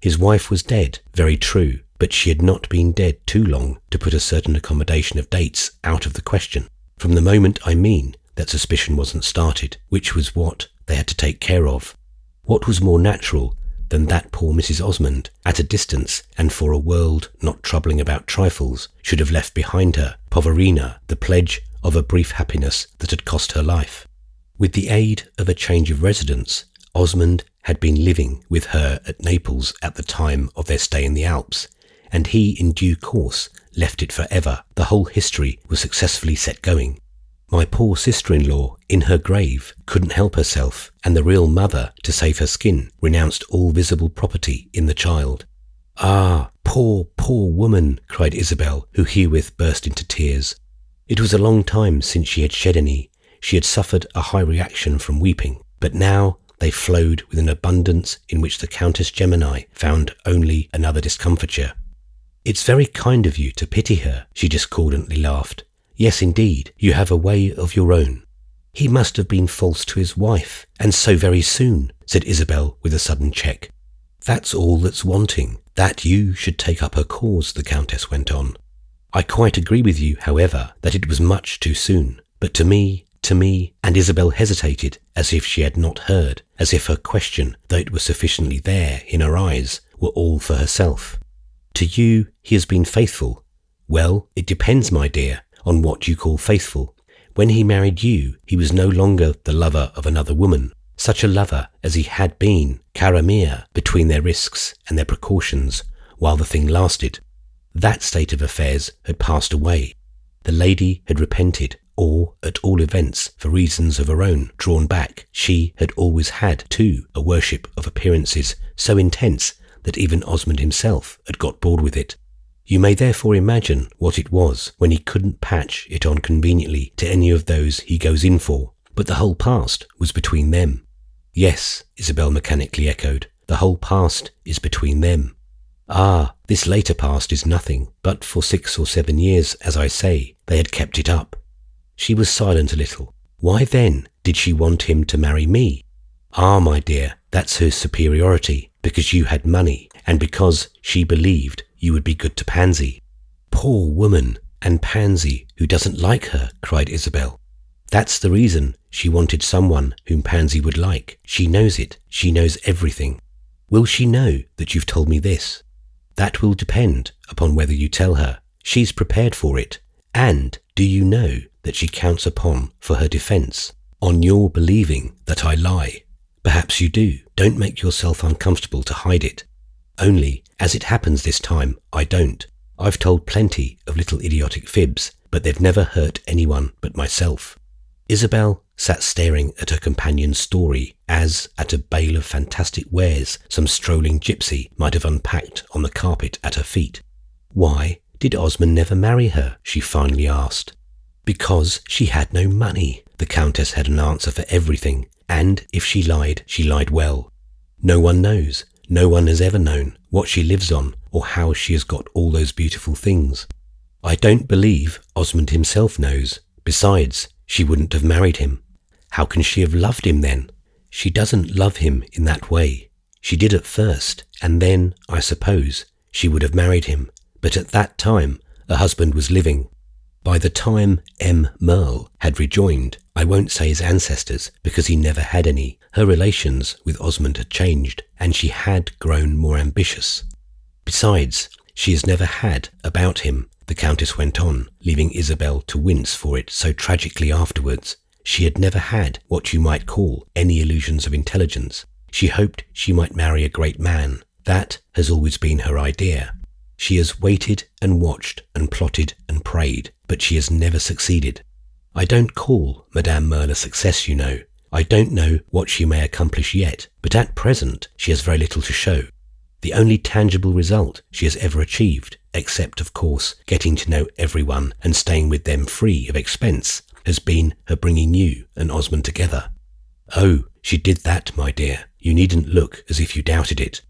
His wife was dead, very true, but she had not been dead too long to put a certain accommodation of dates out of the question. From the moment, I mean, that suspicion wasn't started, which was what they had to take care of. What was more natural than that poor Mrs. Osmond, at a distance and for a world not troubling about trifles, should have left behind her, poverina, the pledge of a brief happiness that had cost her life? With the aid of a change of residence, Osmond had been living with her at Naples at the time of their stay in the Alps, and he in due course left it for ever. The whole history was successfully set going. My poor sister-in-law, in her grave, couldn't help herself, and the real mother, to save her skin, renounced all visible property in the child." "Ah, poor, poor woman," cried Isabel, who herewith burst into tears. It was a long time since she had shed any. She had suffered a high reaction from weeping, but now they flowed with an abundance in which the Countess Gemini found only another discomfiture. "It's very kind of you to pity her," she discordantly laughed. "Yes, indeed, you have a way of your own." "He must have been false to his wife, and so very soon," said Isabel with a sudden check. "That's all that's wanting, that you should take up her cause," the Countess went on. "I quite agree with you, however, that it was much too soon. But to me, and Isabel hesitated, as if she had not heard, as if her question, though it was sufficiently there in her eyes, were all for herself. "To you he has been faithful. Well, it depends, my dear, on what you call faithful. When he married you, he was no longer the lover of another woman, such a lover as he had been, cara mia, between their risks and their precautions, while the thing lasted. That state of affairs had passed away. The lady had repented, or, at all events, for reasons of her own, drawn back. She had always had, too, a worship of appearances so intense that even Osmond himself had got bored with it. You may therefore imagine what it was when he couldn't patch it on conveniently to any of those he goes in for. But the whole past was between them." "Yes," Isabel mechanically echoed, "the whole past is between them." "Ah, this later past is nothing, but for 6 or 7 years, as I say, they had kept it up." She was silent a little. "Why then did she want him to marry me?" "Ah, my dear, that's her superiority, because you had money, and because she believed you would be good to Pansy." "Poor woman, and Pansy, who doesn't like her," cried Isabel. "That's the reason she wanted someone whom Pansy would like. She knows it. She knows everything." "Will she know that you've told me this?" "That will depend upon whether you tell her. She's prepared for it. And do you know that she counts upon for her defence, on your believing that I lie? Perhaps you do. Don't make yourself uncomfortable to hide it. Only, as it happens this time, I don't. I've told plenty of little idiotic fibs, but they've never hurt anyone but myself. Isabel sat staring at her companion's story as at a bale of fantastic wares some strolling gypsy might have unpacked on the carpet at her feet. Why did Osmond never marry her? She finally asked. Because she had no money. The Countess had an answer for everything, and if she lied well. No one knows, no one has ever known what she lives on or how she has got all those beautiful things. I don't believe Osmond himself knows. Besides, she wouldn't have married him. How can she have loved him then? She doesn't love him in that way. She did at first, and then, I suppose, she would have married him. But at that time, her husband was living. By the time M. Merle had rejoined, I won't say his ancestors, because he never had any, her relations with Osmond had changed, and she had grown more ambitious. Besides, she has never had about him, the Countess went on, leaving Isabel to wince for it so tragically afterwards. She had never had what you might call any illusions of intelligence. She hoped she might marry a great man. That has always been her idea. She has waited and watched and plotted and prayed, but she has never succeeded. I don't call Madame Merle a success, you know. I don't know what she may accomplish yet, but at present she has very little to show. The only tangible result she has ever achieved, except, of course, getting to know everyone and staying with them free of expense, has been her bringing you and Osmond together. Oh, she did that, my dear. You needn't look as if you doubted it.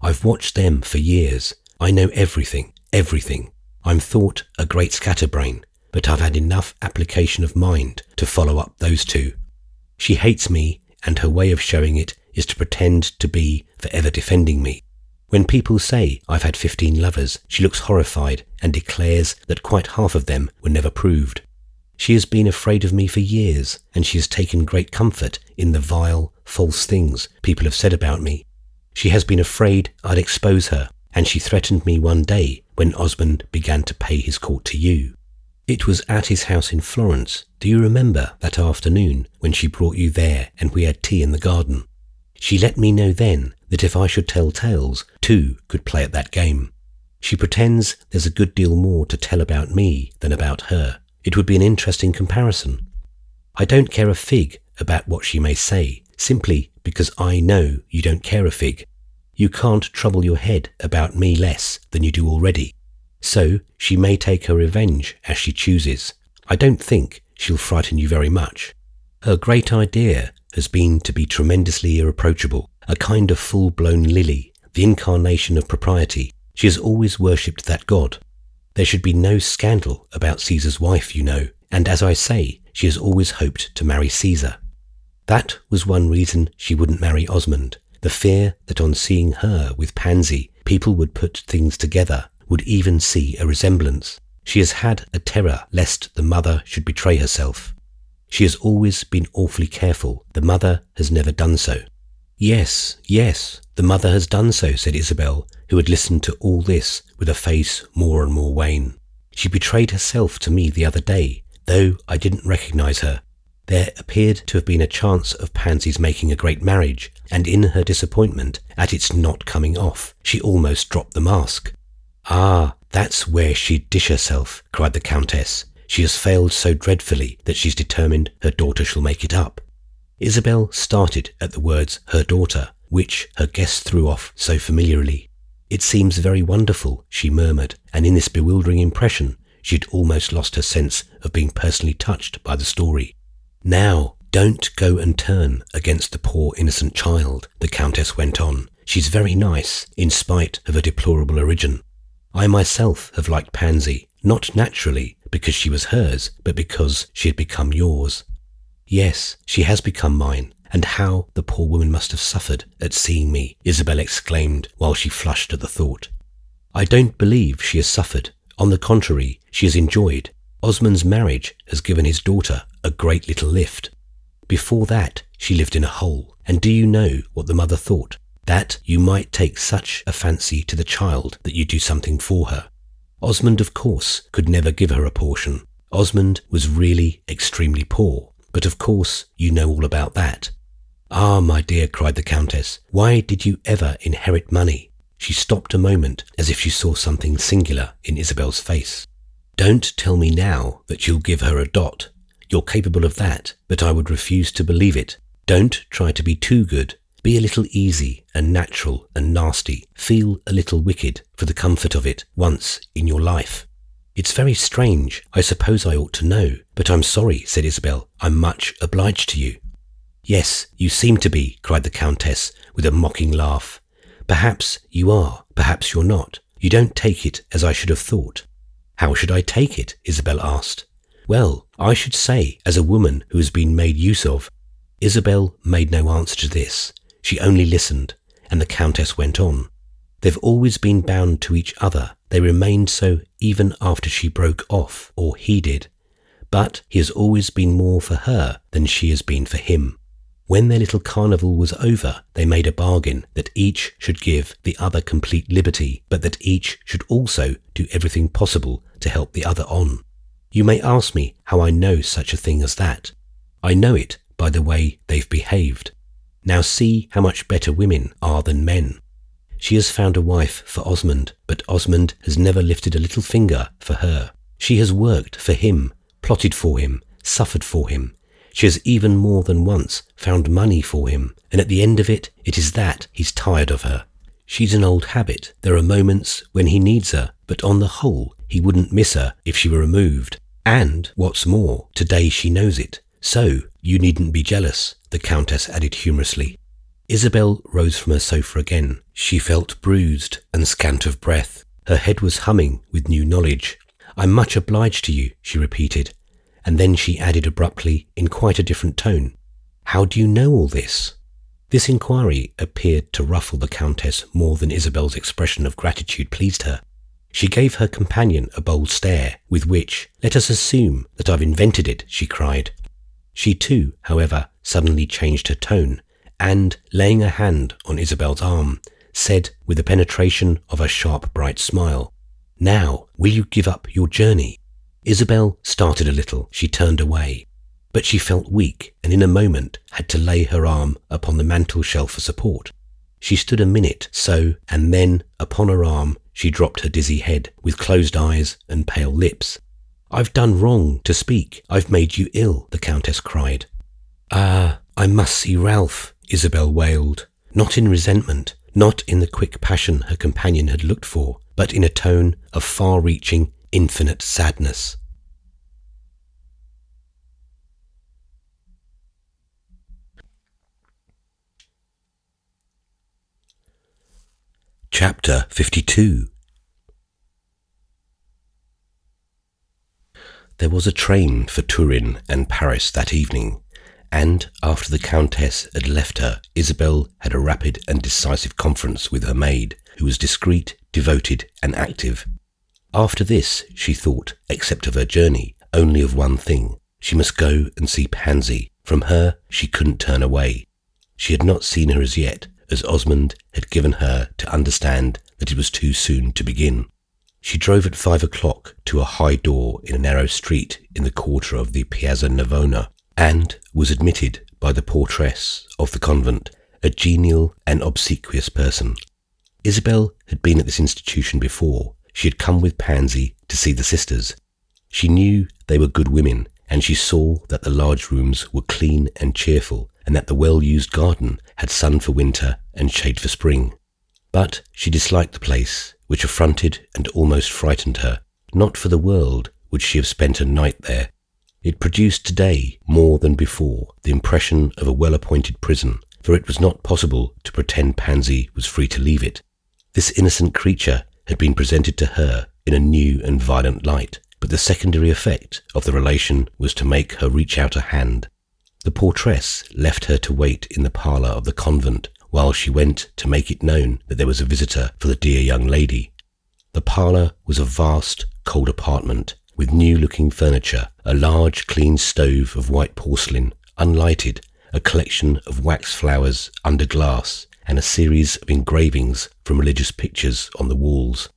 I've watched them for years. I know everything, everything. I'm thought a great scatterbrain, but I've had enough application of mind to follow up those two. She hates me, and her way of showing it is to pretend to be forever defending me. When people say I've had 15 lovers, she looks horrified and declares that quite half of them were never proved. She has been afraid of me for years, and she has taken great comfort in the vile, false things people have said about me. She has been afraid I'd expose her, and she threatened me one day when Osmond began to pay his court to you. It was at his house in Florence. Do you remember that afternoon when she brought you there and we had tea in the garden? She let me know then that if I should tell tales, two could play at that game. She pretends there's a good deal more to tell about me than about her. It would be an interesting comparison. I don't care a fig about what she may say, simply because I know you don't care a fig. You can't trouble your head about me less than you do already. So she may take her revenge as she chooses. I don't think she'll frighten you very much. Her great idea has been to be tremendously irreproachable, a kind of full-blown lily, the incarnation of propriety. She has always worshipped that god. There should be no scandal about Caesar's wife, you know, and as I say, she has always hoped to marry Caesar. That was one reason she wouldn't marry Osmond, the fear that on seeing her with Pansy, people would put things together, would even see a resemblance. She has had a terror lest the mother should betray herself. She has always been awfully careful. The mother has never done so. Yes, the mother has done so, said Isabel, who had listened to all this with a face more and more wan. She betrayed herself to me the other day, though I didn't recognise her. There appeared to have been a chance of Pansy's making a great marriage, and in her disappointment at its not coming off, she almost dropped the mask. Ah, that's where she'd dish herself, cried the Countess. She has failed so dreadfully that she's determined her daughter shall make it up. Isabel started at the words her daughter, which her guest threw off so familiarly. It seems very wonderful, she murmured, and in this bewildering impression she'd almost lost her sense of being personally touched by the story. Now, don't go and turn against the poor innocent child, the Countess went on. She's very nice, in spite of her deplorable origin. I myself have liked Pansy, not naturally because she was hers, but because she had become yours. Yes, she has become mine, and how the poor woman must have suffered at seeing me, Isabel exclaimed while she flushed at the thought. I don't believe she has suffered. On the contrary, she has enjoyed. Osmond's marriage has given his daughter a great little lift. Before that, she lived in a hole, and do you know what the mother thought? That you might take such a fancy to the child that you do something for her. Osmond, of course, could never give her a portion. Osmond was really extremely poor, but of course you know all about that. "Ah, my dear," cried the Countess, "why did you ever inherit money?" She stopped a moment as if she saw something singular in Isabel's face. "Don't tell me now that you'll give her a dot. You're capable of that, but I would refuse to believe it. Don't try to be too good. Be a little easy and natural and nasty. Feel a little wicked for the comfort of it once in your life." "It's very strange. I suppose I ought to know, but I'm sorry," said Isabel. "I'm much obliged to you." "Yes, you seem to be," cried the Countess with a mocking laugh. "Perhaps you are, perhaps you're not. You don't take it as I should have thought." "How should I take it?" Isabel asked. "Well, I should say as a woman who has been made use of." Isabel made no answer to this. She only listened, and the Countess went on. "They've always been bound to each other. They remained so even after she broke off, or he did. But he has always been more for her than she has been for him. When their little carnival was over, they made a bargain that each should give the other complete liberty, but that each should also do everything possible to help the other on. You may ask me how I know such a thing as that. I know it by the way they've behaved. Now see how much better women are than men. She has found a wife for Osmond, but Osmond has never lifted a little finger for her. She has worked for him, plotted for him, suffered for him. She has even more than once found money for him, and at the end of it, it is that he's tired of her. She's an old habit. There are moments when he needs her, but on the whole, he wouldn't miss her if she were removed. And, what's more, today she knows it. So, you needn't be jealous," the Countess added humorously. Isabel rose from her sofa again. She felt bruised and scant of breath. Her head was humming with new knowledge. "I'm much obliged to you," she repeated, and then she added abruptly in quite a different tone, "How do you know all this?" This inquiry appeared to ruffle the Countess more than Isabel's expression of gratitude pleased her. She gave her companion a bold stare, with which, "Let us assume that I've invented it," she cried. She too, however, suddenly changed her tone, and, laying a hand on Isabel's arm, said with the penetration of a sharp bright smile, "Now, will you give up your journey?" Isabel started a little. She turned away. But she felt weak, and in a moment had to lay her arm upon the mantel-shelf for support. She stood a minute so, and then, upon her arm, she dropped her dizzy head, with closed eyes and pale lips. "I've done wrong to speak. I've made you ill," the Countess cried. "Ah, I must see Ralph," Isabel wailed, not in resentment, not in the quick passion her companion had looked for, but in a tone of far-reaching, infinite sadness. Chapter 52. There was a train for Turin and Paris that evening, and after the Countess had left her, Isabel had a rapid and decisive conference with her maid, who was discreet, devoted, and active. After this, she thought, except of her journey, only of one thing. She must go and see Pansy. From her she couldn't turn away. She had not seen her as yet, as Osmond had given her to understand that it was too soon to begin. She drove at 5 o'clock to a high door in a narrow street in the quarter of the Piazza Navona, and was admitted by the portress of the convent, a genial and obsequious person. Isabel had been at this institution before. She had come with Pansy to see the sisters. She knew they were good women, and she saw that the large rooms were clean and cheerful, and that the well-used garden had sun for winter and shade for spring. But she disliked the place, which affronted and almost frightened her. Not for the world would she have spent a night there. It produced today, more than before, the impression of a well-appointed prison, for it was not possible to pretend Pansy was free to leave it. This innocent creature had been presented to her in a new and violent light, but the secondary effect of the relation was to make her reach out a hand. The portress left her to wait in the parlour of the convent while she went to make it known that there was a visitor for the dear young lady. The parlour was a vast, cold apartment, with new-looking furniture, a large, clean stove of white porcelain, unlighted, a collection of wax flowers under glass, and a series of engravings from religious pictures on the walls.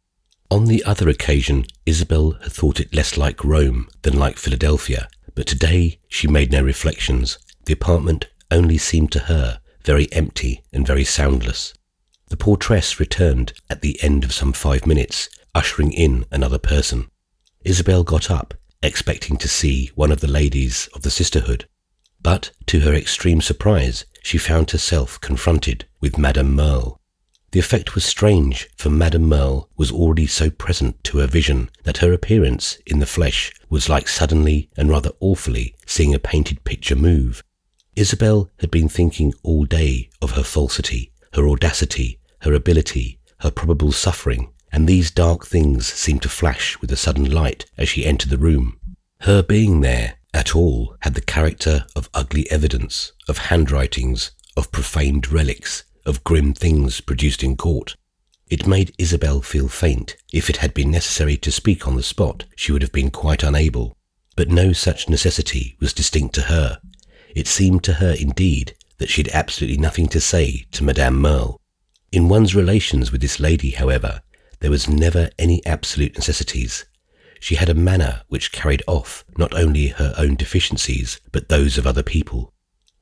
On the other occasion, Isabel had thought it less like Rome than like Philadelphia, but today she made no reflections. The apartment only seemed to her very empty and very soundless. The portress returned at the end of some 5 minutes, ushering in another person. Isabel got up, expecting to see one of the ladies of the sisterhood, but to her extreme surprise, she found herself confronted with Madame Merle. The effect was strange, for Madame Merle was already so present to her vision that her appearance in the flesh was like suddenly and rather awfully seeing a painted picture move. Isabel had been thinking all day of her falsity, her audacity, her ability, her probable suffering, and these dark things seemed to flash with a sudden light as she entered the room. Her being there at all had the character of ugly evidence, of handwritings, of profaned relics, of grim things produced in court. It made Isabel feel faint. If it had been necessary to speak on the spot, she would have been quite unable. But no such necessity was distinct to her. It seemed to her, indeed, that she had absolutely nothing to say to Madame Merle. In one's relations with this lady, however, there was never any absolute necessities. She had a manner which carried off not only her own deficiencies, but those of other people.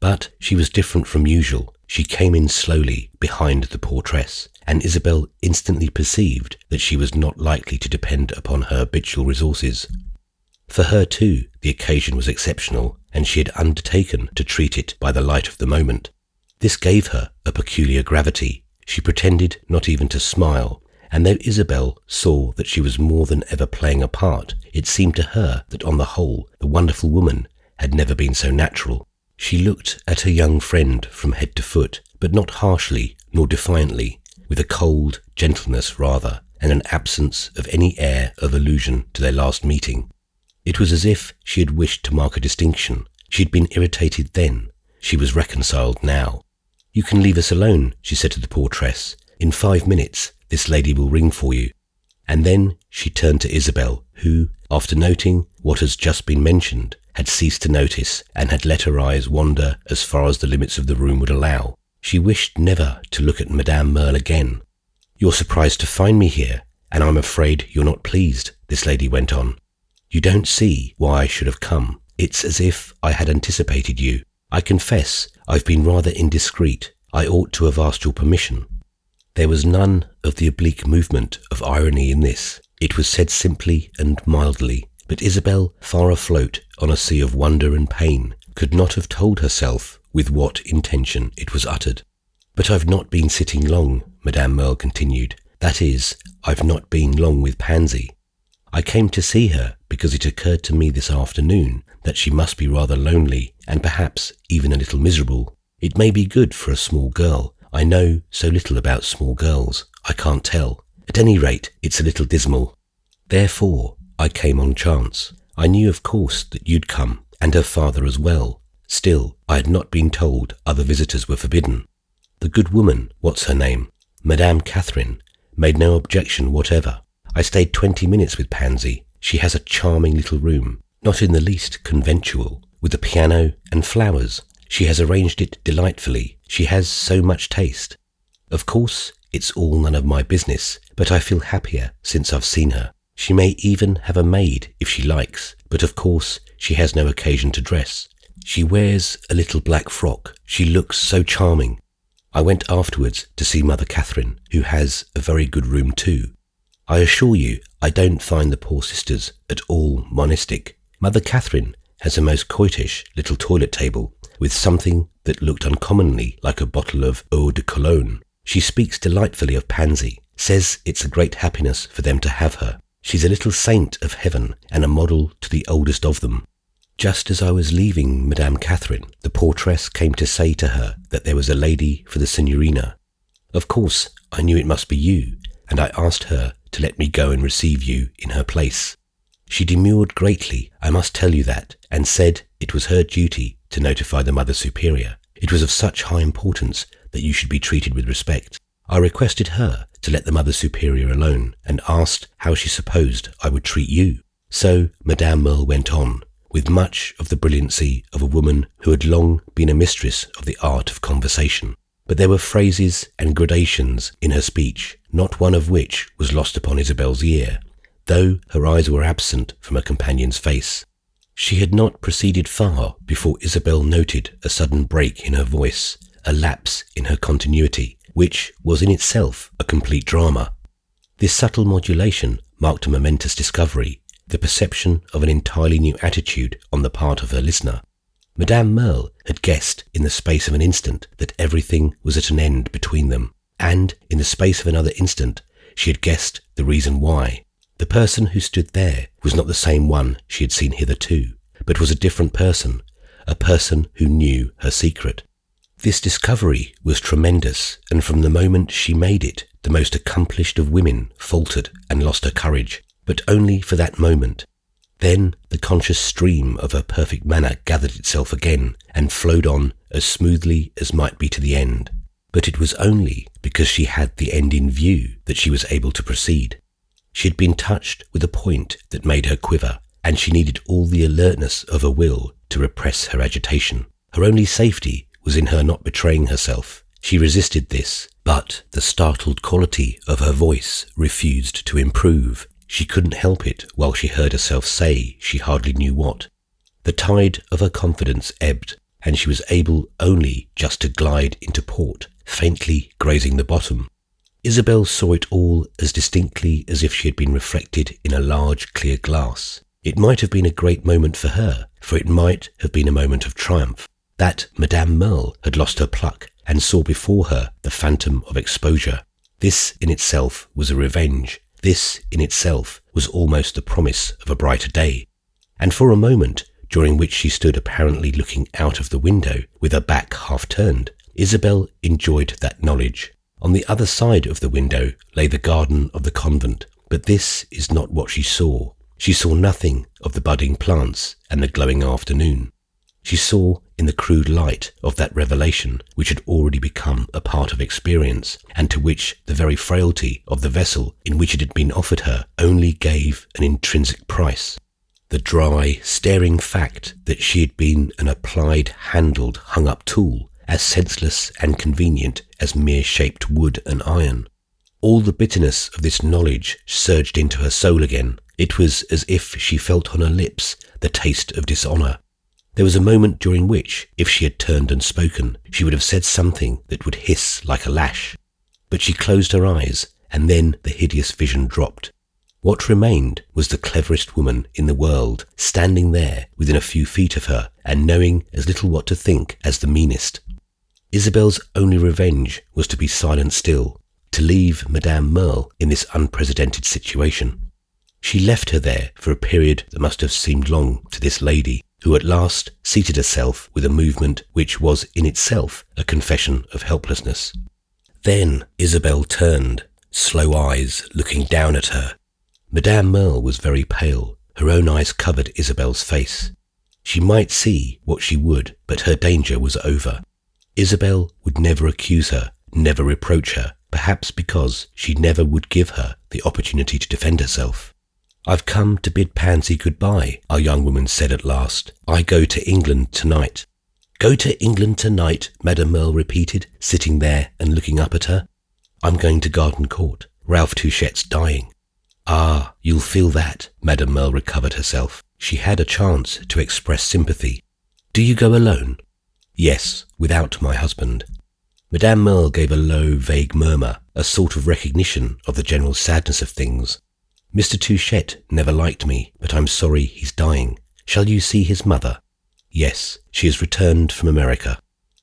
But she was different from usual. She came in slowly behind the portress, and Isabel instantly perceived that she was not likely to depend upon her habitual resources. For her too, the occasion was exceptional, and she had undertaken to treat it by the light of the moment. This gave her a peculiar gravity. She pretended not even to smile, and though Isabel saw that she was more than ever playing a part, it seemed to her that on the whole the wonderful woman had never been so natural. She looked at her young friend from head to foot, but not harshly nor defiantly, with a cold gentleness rather, and an absence of any air of allusion to their last meeting. It was as if she had wished to mark a distinction. She had been irritated then. She was reconciled now. "You can leave us alone," she said to the portress. "In 5 minutes this lady will ring for you." And then she turned to Isabel, who, after noting what has just been mentioned, had ceased to notice and had let her eyes wander as far as the limits of the room would allow. She wished never to look at Madame Merle again. "You're surprised to find me here, and I'm afraid you're not pleased," this lady went on. "You don't see why I should have come. It's as if I had anticipated you. I confess I've been rather indiscreet. I ought to have asked your permission." There was none of the oblique movement of irony in this. It was said simply and mildly, but Isabel, far afloat on a sea of wonder and pain, could not have told herself with what intention it was uttered. "But I've not been sitting long," Madame Merle continued. "That is, I've not been long with Pansy. I came to see her because it occurred to me this afternoon that she must be rather lonely and perhaps even a little miserable. It may be good for a small girl. I know so little about small girls. I can't tell. At any rate, it's a little dismal. Therefore, I came on chance. I knew, of course, that you'd come, and her father as well. Still, I had not been told other visitors were forbidden. The good woman, what's her name, Madame Catherine, made no objection whatever. I stayed 20 minutes with Pansy. She has a charming little room, not in the least conventual, with a piano and flowers. She has arranged it delightfully. She has so much taste. Of course, it's all none of my business, but I feel happier since I've seen her. She may even have a maid if she likes, but of course she has no occasion to dress. She wears a little black frock. She looks so charming. I went afterwards to see Mother Catherine, who has a very good room too. I assure you, I don't find the poor sisters at all monistic. Mother Catherine has a most coquettish little toilet table with something that looked uncommonly like a bottle of eau de cologne. She speaks delightfully of Pansy, says it's a great happiness for them to have her. She's a little saint of heaven and a model to the oldest of them. Just as I was leaving Madame Catherine, the portress came to say to her that there was a lady for the signorina. Of course, I knew it must be you, and I asked her to let me go and receive you in her place. She demurred greatly, I must tell you that, and said it was her duty to notify the Mother Superior. It was of such high importance that you should be treated with respect. I requested her to let the Mother Superior alone, and asked how she supposed I would treat you. So Madame Merle went on, with much of the brilliancy of a woman who had long been a mistress of the art of conversation. But there were phrases and gradations in her speech, not one of which was lost upon Isabel's ear, though her eyes were absent from her companion's face. She had not proceeded far before Isabel noted a sudden break in her voice, a lapse in her continuity, which was in itself a complete drama. This subtle modulation marked a momentous discovery, the perception of an entirely new attitude on the part of her listener. Madame Merle had guessed in the space of an instant that everything was at an end between them, and in the space of another instant she had guessed the reason why. The person who stood there was not the same one she had seen hitherto, but was a different person, a person who knew her secret. This discovery was tremendous, and from the moment she made it, the most accomplished of women faltered and lost her courage, but only for that moment. Then the conscious stream of her perfect manner gathered itself again and flowed on as smoothly as might be to the end. But it was only because she had the end in view that she was able to proceed. She had been touched with a point that made her quiver, and she needed all the alertness of her will to repress her agitation. Her only safety was in her not betraying herself. She resisted this, but the startled quality of her voice refused to improve. She couldn't help it while she heard herself say she hardly knew what. The tide of her confidence ebbed, and she was able only just to glide into port, faintly grazing the bottom. Isabel saw it all as distinctly as if she had been reflected in a large clear glass. It might have been a great moment for her, for it might have been a moment of triumph, that Madame Merle had lost her pluck and saw before her the phantom of exposure. This in itself was a revenge. This in itself was almost the promise of a brighter day. And for a moment, during which she stood apparently looking out of the window with her back half turned, Isabel enjoyed that knowledge. On the other side of the window lay the garden of the convent, but this is not what she saw. She saw nothing of the budding plants and the glowing afternoon. She saw in the crude light of that revelation which had already become a part of experience, and to which the very frailty of the vessel in which it had been offered her only gave an intrinsic price. The dry, staring fact that she had been an applied, handled, hung-up tool, as senseless and convenient as mere-shaped wood and iron. All the bitterness of this knowledge surged into her soul again. It was as if she felt on her lips the taste of dishonour. There was a moment during which, if she had turned and spoken, she would have said something that would hiss like a lash. But she closed her eyes, and then the hideous vision dropped. What remained was the cleverest woman in the world, standing there within a few feet of her, and knowing as little what to think as the meanest. Isabel's only revenge was to be silent still, to leave Madame Merle in this unprecedented situation. She left her there for a period that must have seemed long to this lady, who at last seated herself with a movement which was in itself a confession of helplessness. Then Isabel turned, slow eyes looking down at her. Madame Merle was very pale. Her own eyes covered Isabel's face. She might see what she would, but her danger was over. Isabel would never accuse her, never reproach her, perhaps because she never would give her the opportunity to defend herself. "I've come to bid Pansy goodbye," our young woman said at last. "I go to England tonight." "Go to England tonight," Madame Merle repeated, sitting there and looking up at her. "I'm going to Garden Court. Ralph Touchette's dying." "Ah, you'll feel that." Madame Merle recovered herself. She had a chance to express sympathy. "Do you go alone?" "Yes, without my husband." Madame Merle gave a low, vague murmur, a sort of recognition of the general sadness of things. "Mr. Touchette never liked me, but I'm sorry he's dying. Shall you see his mother?" "Yes, she has returned from America.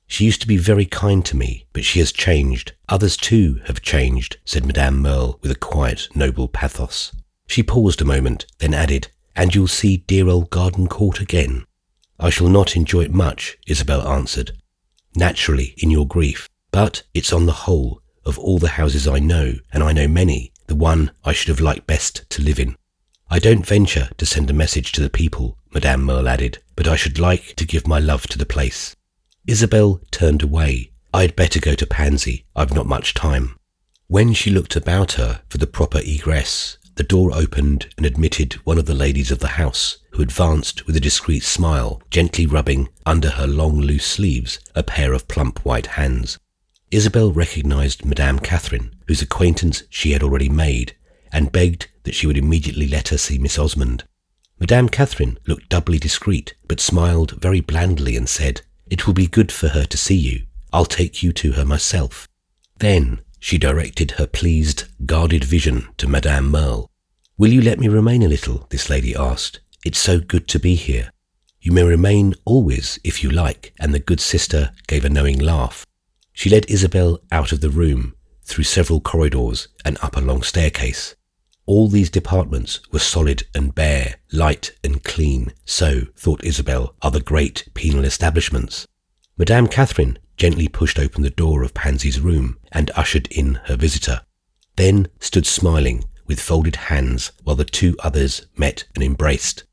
She used to be very kind to me, but she has changed. Others too have changed," said Madame Merle with a quiet, noble pathos. She paused a moment, then added, "And you'll see dear old Garden Court again." "I shall not enjoy it much," Isabel answered. "Naturally, in your grief. But it's on the whole, of all the houses I know, and I know many, the one I should have liked best to live in. I don't venture to send a message to the people," Madame Merle added, "but I should like to give my love to the place." Isabel turned away. "I'd better go to Pansy. I've not much time." When she looked about her for the proper egress, the door opened and admitted one of the ladies of the house, who advanced with a discreet smile, gently rubbing under her long loose sleeves a pair of plump white hands. Isabel recognised Madame Catherine, whose acquaintance she had already made, and begged that she would immediately let her see Miss Osmond. Madame Catherine looked doubly discreet, but smiled very blandly and said, "It will be good for her to see you. I'll take you to her myself." Then she directed her pleased, guarded vision to Madame Merle. "Will you let me remain a little?" this lady asked. "It's so good to be here." "You may remain always, if you like," and the good sister gave a knowing laugh. She led Isabel out of the room, through several corridors and up a long staircase. All these departments were solid and bare, light and clean. So, thought Isabel, are the great penal establishments. Madame Catherine gently pushed open the door of Pansy's room and ushered in her visitor, then stood smiling with folded hands while the two others met and embraced.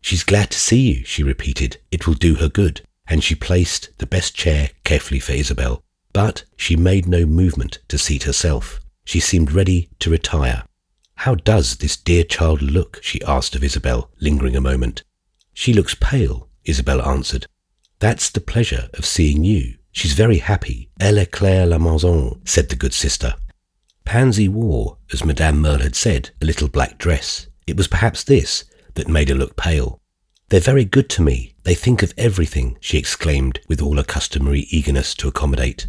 "She's glad to see you," she repeated. "It will do her good." And she placed the best chair carefully for Isabel, but she made no movement to seat herself. She seemed ready to retire. "How does this dear child look?" she asked of Isabel, lingering a moment. "She looks pale," Isabel answered. "That's the pleasure of seeing you. She's very happy. Elle éclaire la maison," said the good sister. Pansy wore, as Madame Merle had said, a little black dress. It was perhaps this that made her look pale. "They're very good to me. They think of everything," she exclaimed with all her customary eagerness to accommodate.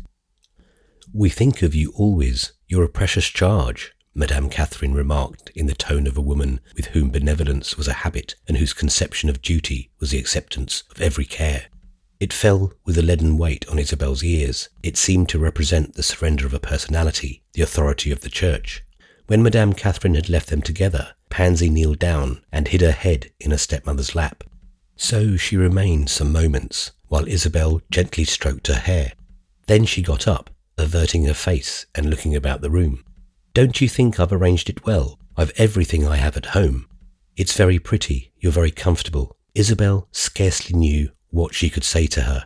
"We think of you always. You're a precious charge," Madame Catherine remarked in the tone of a woman with whom benevolence was a habit and whose conception of duty was the acceptance of every care. It fell with a leaden weight on Isabel's ears. It seemed to represent the surrender of a personality, the authority of the church. When Madame Catherine had left them together, Pansy kneeled down and hid her head in her stepmother's lap. So she remained some moments, while Isabel gently stroked her hair. Then she got up, averting her face and looking about the room. "Don't you think I've arranged it well? I've everything I have at home. It's very pretty, you're very comfortable." Isabel scarcely knew what she could say to her.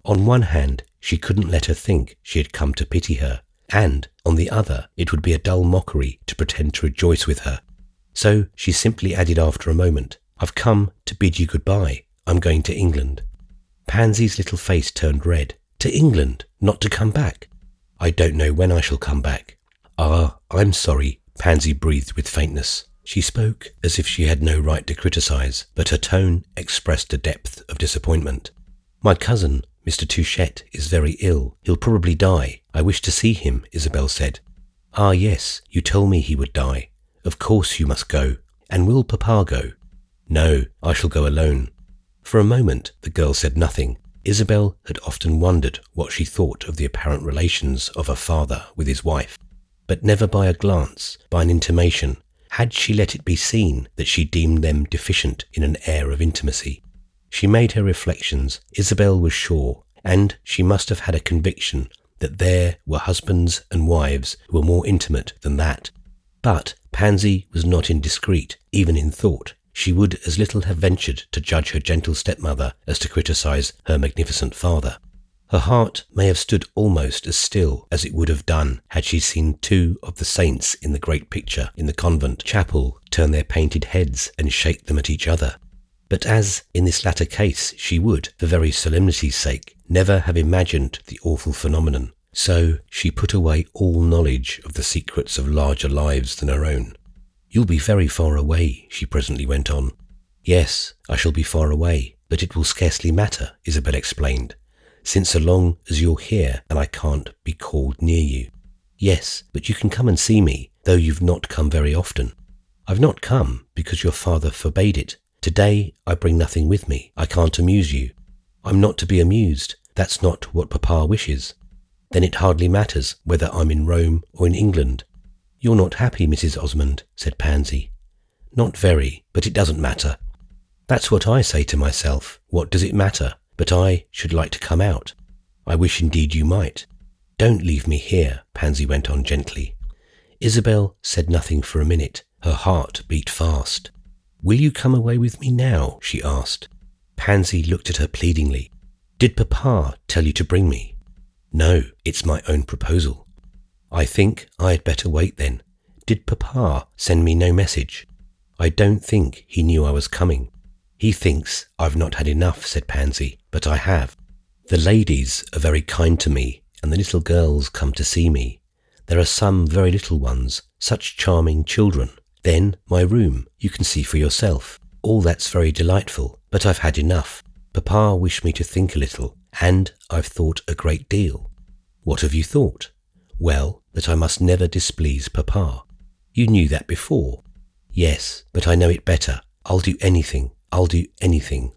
On one hand, she couldn't let her think she had come to pity her, and, on the other, it would be a dull mockery to pretend to rejoice with her. So she simply added after a moment, "I've come to bid you goodbye. I'm going to England." Pansy's little face turned red. "To England? Not to come back?" "I don't know when I shall come back." "Ah, I'm sorry," Pansy breathed with faintness. She spoke as if she had no right to criticise, but her tone expressed a depth of disappointment. "My cousin, Mr. Touchette, is very ill. He'll probably die. I wish to see him," Isabel said. "Ah, yes, you told me he would die. Of course you must go. And will Papa go?" "No, I shall go alone." For a moment the girl said nothing. Isabel had often wondered what she thought of the apparent relations of her father with his wife, but never by a glance, by an intimation, had she let it be seen that she deemed them deficient in an air of intimacy. She made her reflections, Isabel was sure, and she must have had a conviction that there were husbands and wives who were more intimate than that. But Pansy was not indiscreet, even in thought. She would as little have ventured to judge her gentle stepmother as to criticise her magnificent father. Her heart may have stood almost as still as it would have done had she seen two of the saints in the great picture in the convent chapel turn their painted heads and shake them at each other. But as in this latter case she would, for very solemnity's sake, never have imagined the awful phenomenon, so she put away all knowledge of the secrets of larger lives than her own. "You'll be very far away," she presently went on. "Yes, I shall be far away, but it will scarcely matter," Isabel explained, "since so long as you're here and I can't be called near you." "Yes, but you can come and see me, though you've not come very often." "I've not come because your father forbade it. Today I bring nothing with me. I can't amuse you." "I'm not to be amused. That's not what Papa wishes." "Then it hardly matters whether I'm in Rome or in England." "You're not happy, Mrs. Osmond," said Pansy. "Not very, but it doesn't matter." "That's what I say to myself. What does it matter? But I should like to come out." "I wish indeed you might." "Don't leave me here," Pansy went on gently. Isabel said nothing for a minute. Her heart beat fast. "Will you come away with me now?" she asked. Pansy looked at her pleadingly. "Did Papa tell you to bring me?" "No, it's my own proposal." "I think I had better wait then. Did Papa send me no message?" "I don't think he knew I was coming." "He thinks I've not had enough," said Pansy, "but I have. The ladies are very kind to me, and the little girls come to see me. There are some very little ones, such charming children. Then my room, you can see for yourself. All that's very delightful, but I've had enough. Papa wished me to think a little, and I've thought a great deal. What have you thought? Well, that I must never displease Papa. You knew that before. Yes, but I know it better. I'll do anything,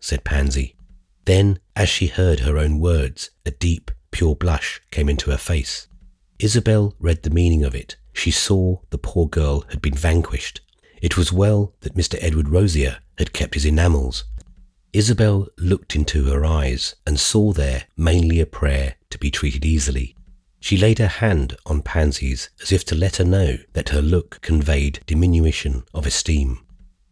said Pansy. Then, as she heard her own words, a deep, pure blush came into her face. Isabel read the meaning of it. She saw the poor girl had been vanquished. It was well that Mr. Edward Rosier had kept his enamels. Isabel looked into her eyes and saw there mainly a prayer to be treated easily. She laid her hand on Pansy's as if to let her know that her look conveyed diminution of esteem.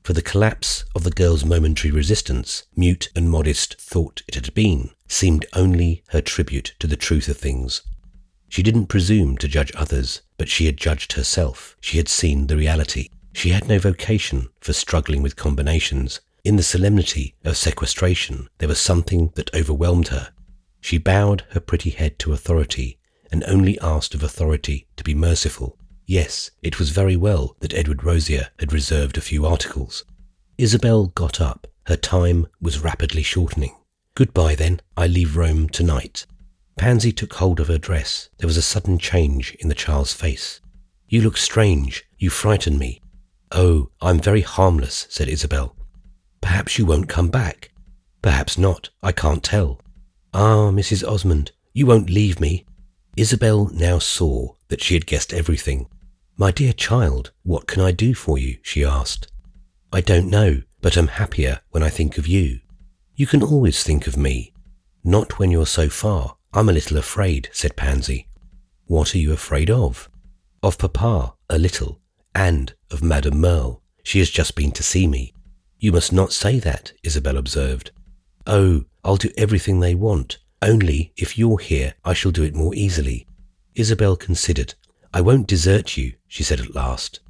For the collapse of the girl's momentary resistance, mute and modest thought it had been, seemed only her tribute to the truth of things. She didn't presume to judge others, but she had judged herself. She had seen the reality. She had no vocation for struggling with combinations. In the solemnity of sequestration, there was something that overwhelmed her. She bowed her pretty head to authority, and only asked of authority to be merciful. Yes, it was very well that Edward Rosier had reserved a few articles. Isabel got up. Her time was rapidly shortening. Goodbye then, I leave Rome tonight. Pansy took hold of her dress. There was a sudden change in the child's face. You look strange. You frighten me. Oh, I'm very harmless, said Isabel. Perhaps you won't come back. Perhaps not. I can't tell. Ah, Mrs. Osmond, you won't leave me. Isabel now saw that she had guessed everything. My dear child, what can I do for you? She asked. I don't know, but I'm happier when I think of you. You can always think of me. Not when you're so far. I'm a little afraid, said Pansy. What are you afraid of? Of Papa, a little, and of Madame Merle. She has just been to see me. You must not say that, Isabel observed. Oh, I'll do everything they want. Only, if you're here, I shall do it more easily. Isabel considered. I won't desert you, she said at last.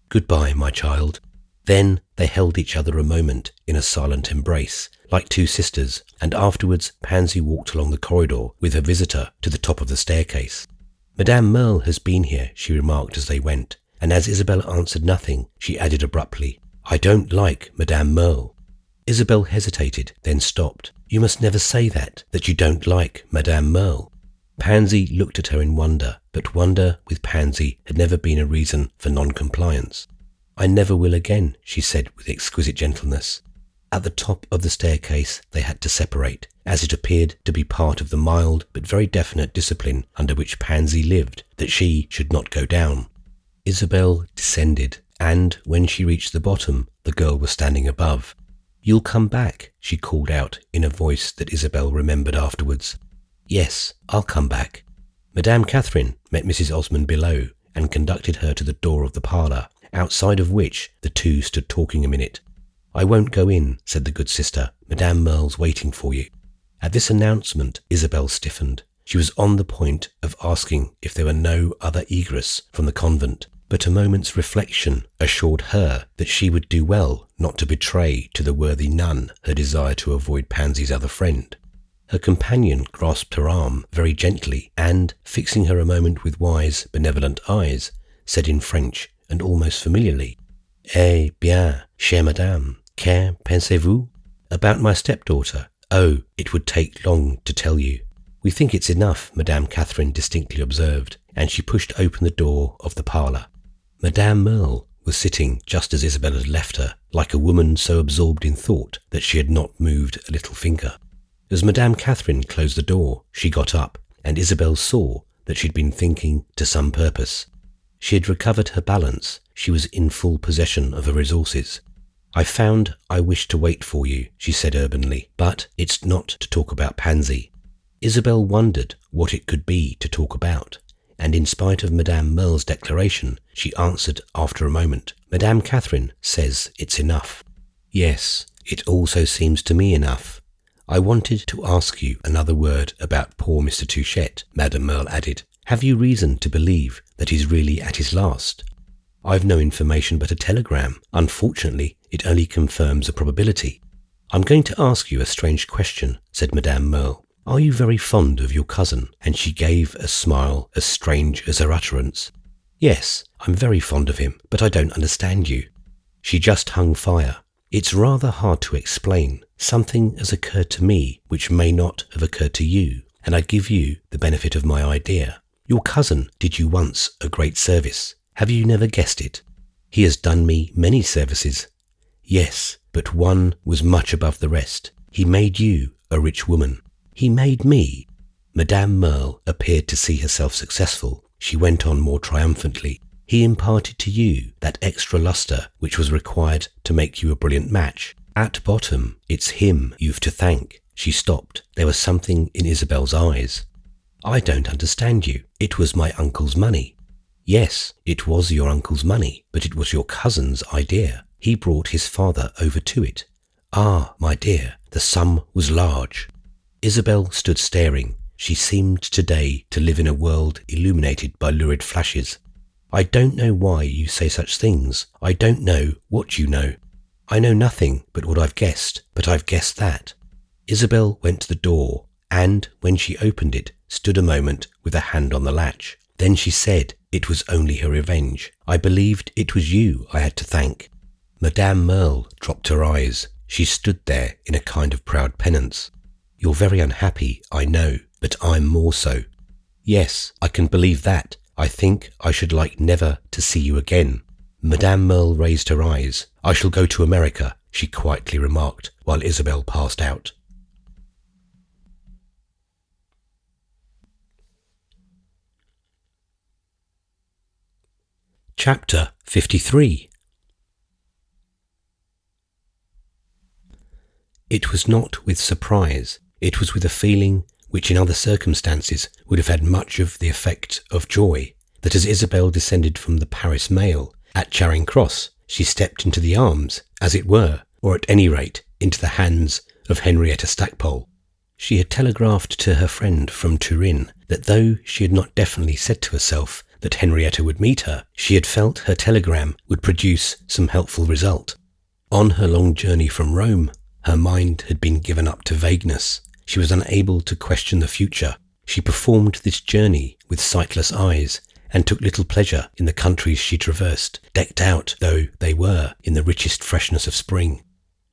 Goodbye, my child. Then they held each other a moment in a silent embrace, like two sisters, and afterwards Pansy walked along the corridor with her visitor to the top of the staircase. Madame Merle has been here, she remarked as they went, and as Isabel answered nothing, she added abruptly, I don't like Madame Merle. Isabel hesitated, then stopped. You must never say that you don't like Madame Merle. Pansy looked at her in wonder, but wonder with Pansy had never been a reason for non-compliance. I never will again, she said with exquisite gentleness. At the top of the staircase they had to separate, as it appeared to be part of the mild but very definite discipline under which Pansy lived, that she should not go down. Isabel descended, and when she reached the bottom, the girl was standing above. You'll come back, she called out in a voice that Isabel remembered afterwards. Yes, I'll come back. Madame Catherine met Mrs. Osmond below and conducted her to the door of the parlour, outside of which the two stood talking a minute. I won't go in, said the good sister. Madame Merle's waiting for you. At this announcement, Isabel stiffened. She was on the point of asking if there were no other egress from the convent, but a moment's reflection assured her that she would do well not to betray to the worthy nun her desire to avoid Pansy's other friend. Her companion grasped her arm very gently and, fixing her a moment with wise, benevolent eyes, said in French and almost familiarly, Eh bien, chère madame, que pensez-vous? About my stepdaughter? Oh, it would take long to tell you. We think it's enough, Madame Catherine distinctly observed, and she pushed open the door of the parlour. Madame Merle was sitting just as Isabel had left her, like a woman so absorbed in thought that she had not moved a little finger. As Madame Catherine closed the door, she got up, and Isabel saw that she'd been thinking to some purpose. She had recovered her balance. She was in full possession of her resources. I found I wished to wait for you, she said urbanely, but it's not to talk about Pansy. Isabel wondered what it could be to talk about, and in spite of Madame Merle's declaration, she answered after a moment, Madame Catherine says it's enough. Yes, it also seems to me enough. I wanted to ask you another word about poor Mr. Touchette, Madame Merle added. Have you reason to believe that he's really at his last? I've no information but a telegram. Unfortunately, it only confirms a probability. I'm going to ask you a strange question, said Madame Merle. "Are you very fond of your cousin?" And she gave a smile as strange as her utterance. "Yes, I'm very fond of him, but I don't understand you." She just hung fire. "It's rather hard to explain. Something has occurred to me which may not have occurred to you, and I give you the benefit of my idea. Your cousin did you once a great service. Have you never guessed it?" "He has done me many services." "Yes, but one was much above the rest. He made you a rich woman." "He made me?" Madame Merle appeared to see herself successful. She went on more triumphantly. "He imparted to you that extra lustre which was required to make you a brilliant match. At bottom, it's him you've to thank." She stopped. There was something in Isabel's eyes. "I don't understand you. It was my uncle's money." "Yes, it was your uncle's money, but it was your cousin's idea. He brought his father over to it." "Ah, my dear, the sum was large." Isabel stood staring. She seemed today to live in a world illuminated by lurid flashes. "I don't know why you say such things. I don't know what you know." "I know nothing but what I've guessed, but I've guessed that." Isabel went to the door, and, when she opened it, stood a moment with a hand on the latch. Then she said it was only her revenge. "I believed it was you I had to thank." Madame Merle dropped her eyes. She stood there in a kind of proud penance. "You're very unhappy, I know, but I'm more so." "Yes, I can believe that. I think I should like never to see you again." Madame Merle raised her eyes. "I shall go to America," she quietly remarked, while Isabel passed out. Chapter 53. It was not with surprise. It was with a feeling which in other circumstances would have had much of the effect of joy, that as Isabel descended from the Paris mail at Charing Cross, she stepped into the arms, as it were, or at any rate into the hands of Henrietta Stackpole. She had telegraphed to her friend from Turin that though she had not definitely said to herself that Henrietta would meet her, she had felt her telegram would produce some helpful result. On her long journey from Rome, her mind had been given up to vagueness. She was unable to question the future. She performed this journey with sightless eyes and took little pleasure in the countries she traversed, decked out though they were in the richest freshness of spring.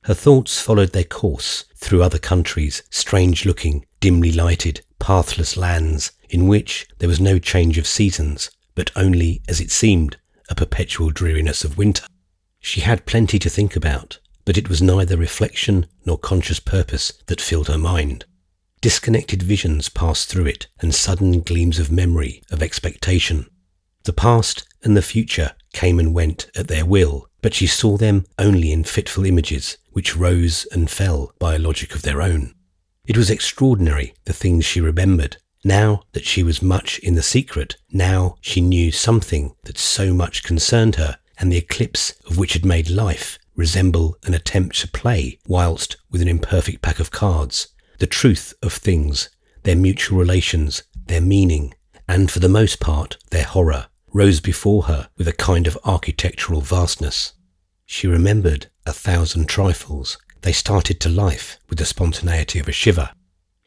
Her thoughts followed their course through other countries, strange-looking, dimly lighted, pathless lands in which there was no change of seasons, but only, as it seemed, a perpetual dreariness of winter. She had plenty to think about, but it was neither reflection nor conscious purpose that filled her mind. Disconnected visions passed through it, and sudden gleams of memory, of expectation. The past and the future came and went at their will, but she saw them only in fitful images which rose and fell by a logic of their own. It was extraordinary, the things she remembered. Now that she was much in the secret, now she knew something that so much concerned her, and the eclipse of which had made life resemble an attempt to play whilst with an imperfect pack of cards, the truth of things, their mutual relations, their meaning, and for the most part their horror, rose before her with a kind of architectural vastness. She remembered 1,000 trifles. They started to life with the spontaneity of a shiver.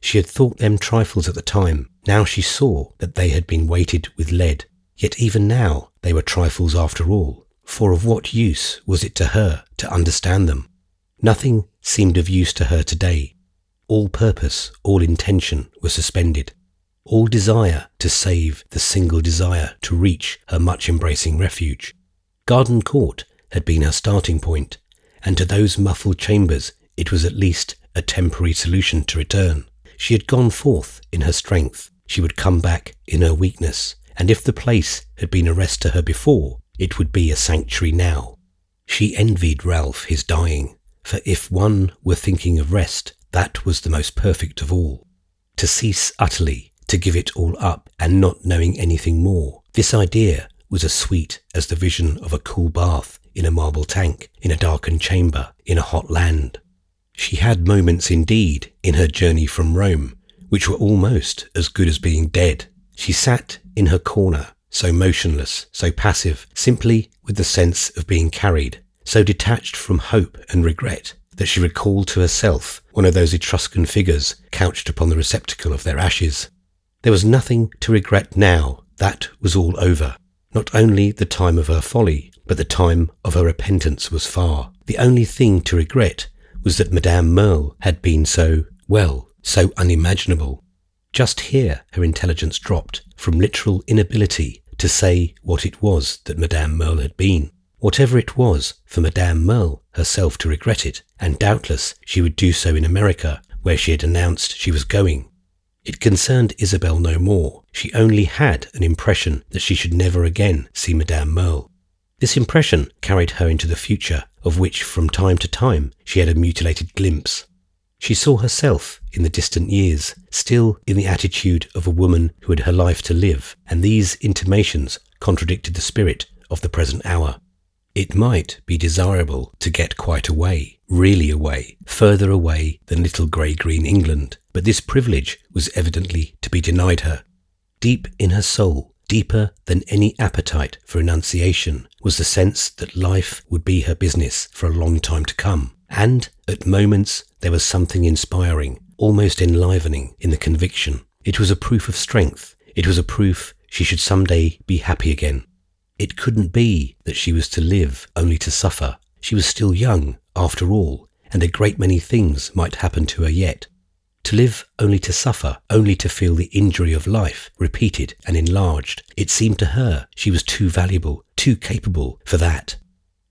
She had thought them trifles at the time. Now she saw that they had been weighted with lead. Yet even now they were trifles after all. For of what use was it to her to understand them? Nothing seemed of use to her today. All purpose, all intention was suspended. All desire to save the single desire to reach her much-embracing refuge. Garden Court had been her starting point, and to those muffled chambers it was at least a temporary solution to return. She had gone forth in her strength. She would come back in her weakness, and if the place had been a rest to her before, it would be a sanctuary now. She envied Ralph his dying, for if one were thinking of rest, that was the most perfect of all. To cease utterly, to give it all up, and not knowing anything more, this idea was as sweet as the vision of a cool bath in a marble tank, in a darkened chamber, in a hot land. She had moments indeed in her journey from Rome, which were almost as good as being dead. She sat in her corner, so motionless, so passive, simply with the sense of being carried, so detached from hope and regret, that she recalled to herself one of those Etruscan figures couched upon the receptacle of their ashes. There was nothing to regret now. That was all over. Not only the time of her folly, but the time of her repentance was far. The only thing to regret was that Madame Merle had been so unimaginable. Just here her intelligence dropped from literal inability to say what it was that Madame Merle had been. Whatever it was, for Madame Merle herself to regret it, and doubtless she would do so in America, where she had announced she was going. It concerned Isabel no more. She only had an impression that she should never again see Madame Merle. This impression carried her into the future, of which from time to time she had a mutilated glimpse. She saw herself in the distant years, still in the attitude of a woman who had her life to live, and these intimations contradicted the spirit of the present hour. It might be desirable to get quite away, really away, further away than little grey-green England, but this privilege was evidently to be denied her. Deep in her soul, deeper than any appetite for renunciation, was the sense that life would be her business for a long time to come, and at moments there was something inspiring, almost enlivening in the conviction. It was a proof of strength. It was a proof she should someday be happy again. It couldn't be that she was to live only to suffer. She was still young, after all, and a great many things might happen to her yet. To live only to suffer, only to feel the injury of life repeated and enlarged, it seemed to her she was too valuable, too capable for that.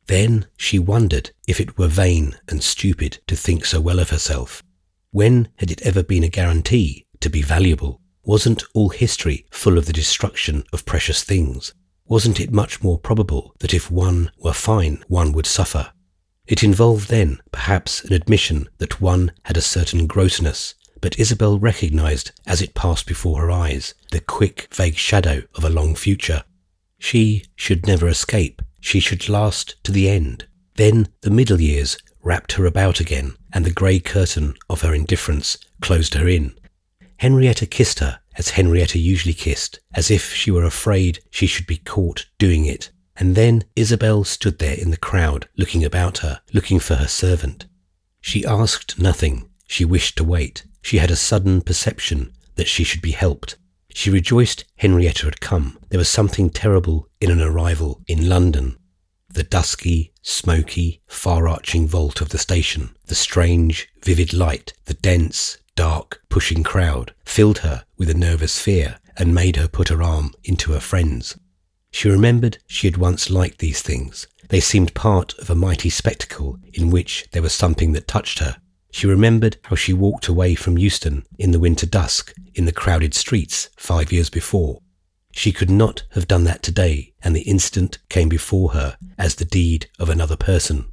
Then she wondered if it were vain and stupid to think so well of herself. When had it ever been a guarantee to be valuable? Wasn't all history full of the destruction of precious things? Wasn't it much more probable that if one were fine, one would suffer? It involved then, perhaps, an admission that one had a certain grossness, but Isabel recognized, as it passed before her eyes, the quick, vague shadow of a long future. She should never escape. She should last to the end. Then the middle years wrapped her about again, and the grey curtain of her indifference closed her in. Henrietta kissed her, as Henrietta usually kissed, as if she were afraid she should be caught doing it. And then Isabel stood there in the crowd, looking about her, looking for her servant. She asked nothing. She wished to wait. She had a sudden perception that she should be helped. She rejoiced Henrietta had come. There was something terrible in an arrival in London. The dusky, smoky, far-arching vault of the station, the strange, vivid light, the dense, dark, pushing crowd, filled her with a nervous fear and made her put her arm into her friend's. She remembered she had once liked these things. They seemed part of a mighty spectacle in which there was something that touched her. She remembered how she walked away from Euston in the winter dusk in the crowded streets 5 years before. She could not have done that today, and the incident came before her as the deed of another person.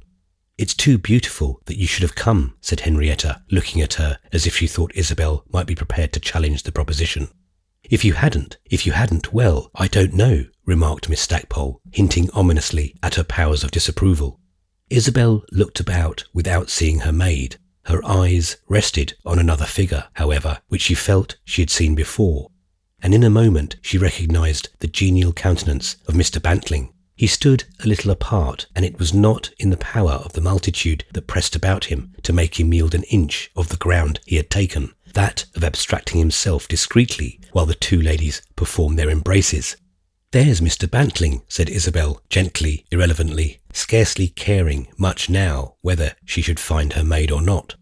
"It's too beautiful that you should have come," said Henrietta, looking at her as if she thought Isabel might be prepared to challenge the proposition. If you hadn't, well, I don't know," remarked Miss Stackpole, hinting ominously at her powers of disapproval. Isabel looked about without seeing her maid. Her eyes rested on another figure, however, which she felt she had seen before, and in a moment she recognised the genial countenance of Mr. Bantling. He stood a little apart, and it was not in the power of the multitude that pressed about him to make him yield an inch of the ground he had taken, that of abstracting himself discreetly while the two ladies performed their embraces. "There's Mr. Bantling," said Isabel, gently, irrelevantly, scarcely caring much now whether she should find her maid or not.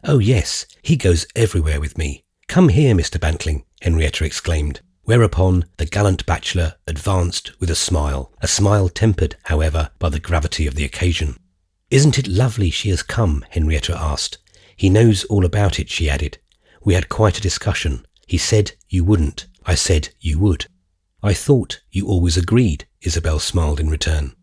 "Oh yes, he goes everywhere with me. Come here, Mr. Bantling," Henrietta exclaimed, whereupon the gallant bachelor advanced with a smile tempered, however, by the gravity of the occasion. "Isn't it lovely she has come?" Henrietta asked. "He knows all about it," she added. "We had quite a discussion. He said you wouldn't. I said you would." "I thought you always agreed," Isabel smiled in return.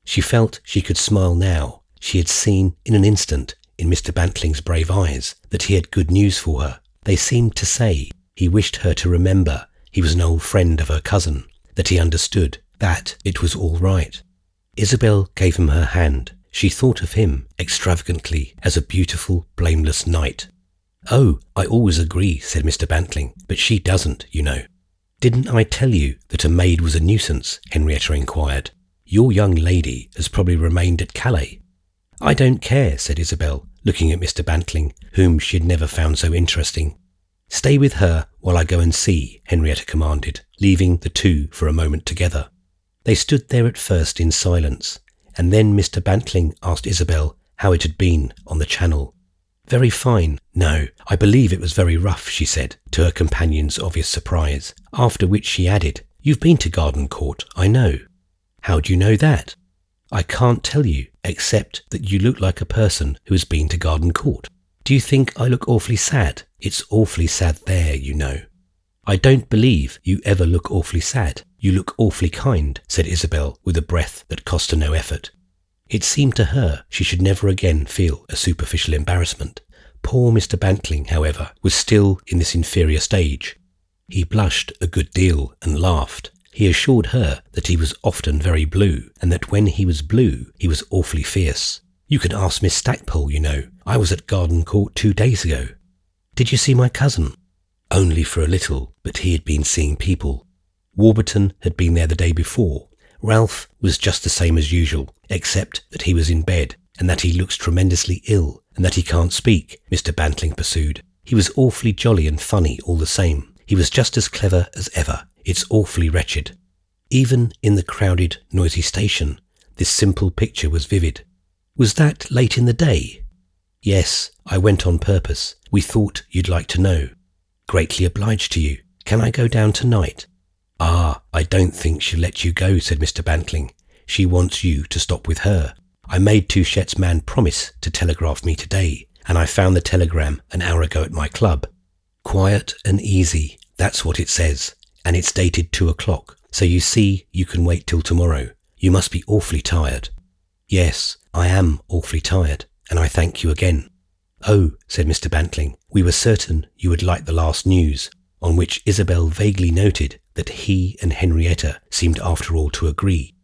She felt she could smile now. She had seen in an instant, in Mr. Bantling's brave eyes, that he had good news for her. They seemed to say he wished her to remember he was an old friend of her cousin, that he understood, that it was all right. Isabel gave him her hand. She thought of him, extravagantly, as a beautiful, blameless knight. "Oh, I always agree," said Mr. Bantling, "but she doesn't, you know." "Didn't I tell you that a maid was a nuisance?" Henrietta inquired. "Your young lady has probably remained at Calais." "I don't care," said Isabel, looking at Mr. Bantling, whom she had never found so interesting. "Stay with her while I go and see," Henrietta commanded, leaving the two for a moment together. They stood there at first in silence, and then Mr. Bantling asked Isabel how it had been on the Channel. "Very fine. No, I believe it was very rough," she said, to her companion's obvious surprise, after which she added, "You've been to Garden Court, I know." "How do you know that?" "I can't tell you, except that you look like a person who has been to Garden Court. Do you think I look awfully sad? It's awfully sad there, you know." "I don't believe you ever look awfully sad. You look awfully kind," said Isabel with a breath that cost her no effort. It seemed to her she should never again feel a superficial embarrassment. Poor Mr. Bantling, however, was still in this inferior stage. He blushed a good deal and laughed. He assured her that he was often very blue, and that when he was blue he was awfully fierce. "You can ask Miss Stackpole, you know. I was at Garden Court 2 days ago." "Did you see my cousin?" "Only for a little, but he had been seeing people. Warburton had been there the day before. Ralph was just the same as usual, except that he was in bed, and that he looks tremendously ill, and that he can't speak," Mr. Bantling pursued. "He was awfully jolly and funny all the same. He was just as clever as ever. It's awfully wretched." Even in the crowded, noisy station, this simple picture was vivid. "Was that late in the day?" "Yes, I went on purpose. We thought you'd like to know." "Greatly obliged to you. Can I go down tonight?" "Ah, I don't think she'll let you go," said Mr. Bantling. "She wants you to stop with her. I made Touchette's man promise to telegraph me today, and I found the telegram an hour ago at my club. Quiet and easy, that's what it says, and it's dated 2 o'clock, so you see you can wait till tomorrow. You must be awfully tired." "Yes, I am awfully tired, and I thank you again." "Oh," said Mr. Bantling, "we were certain you would like the last news," on which Isabel vaguely noted that he and Henrietta seemed after all to agree.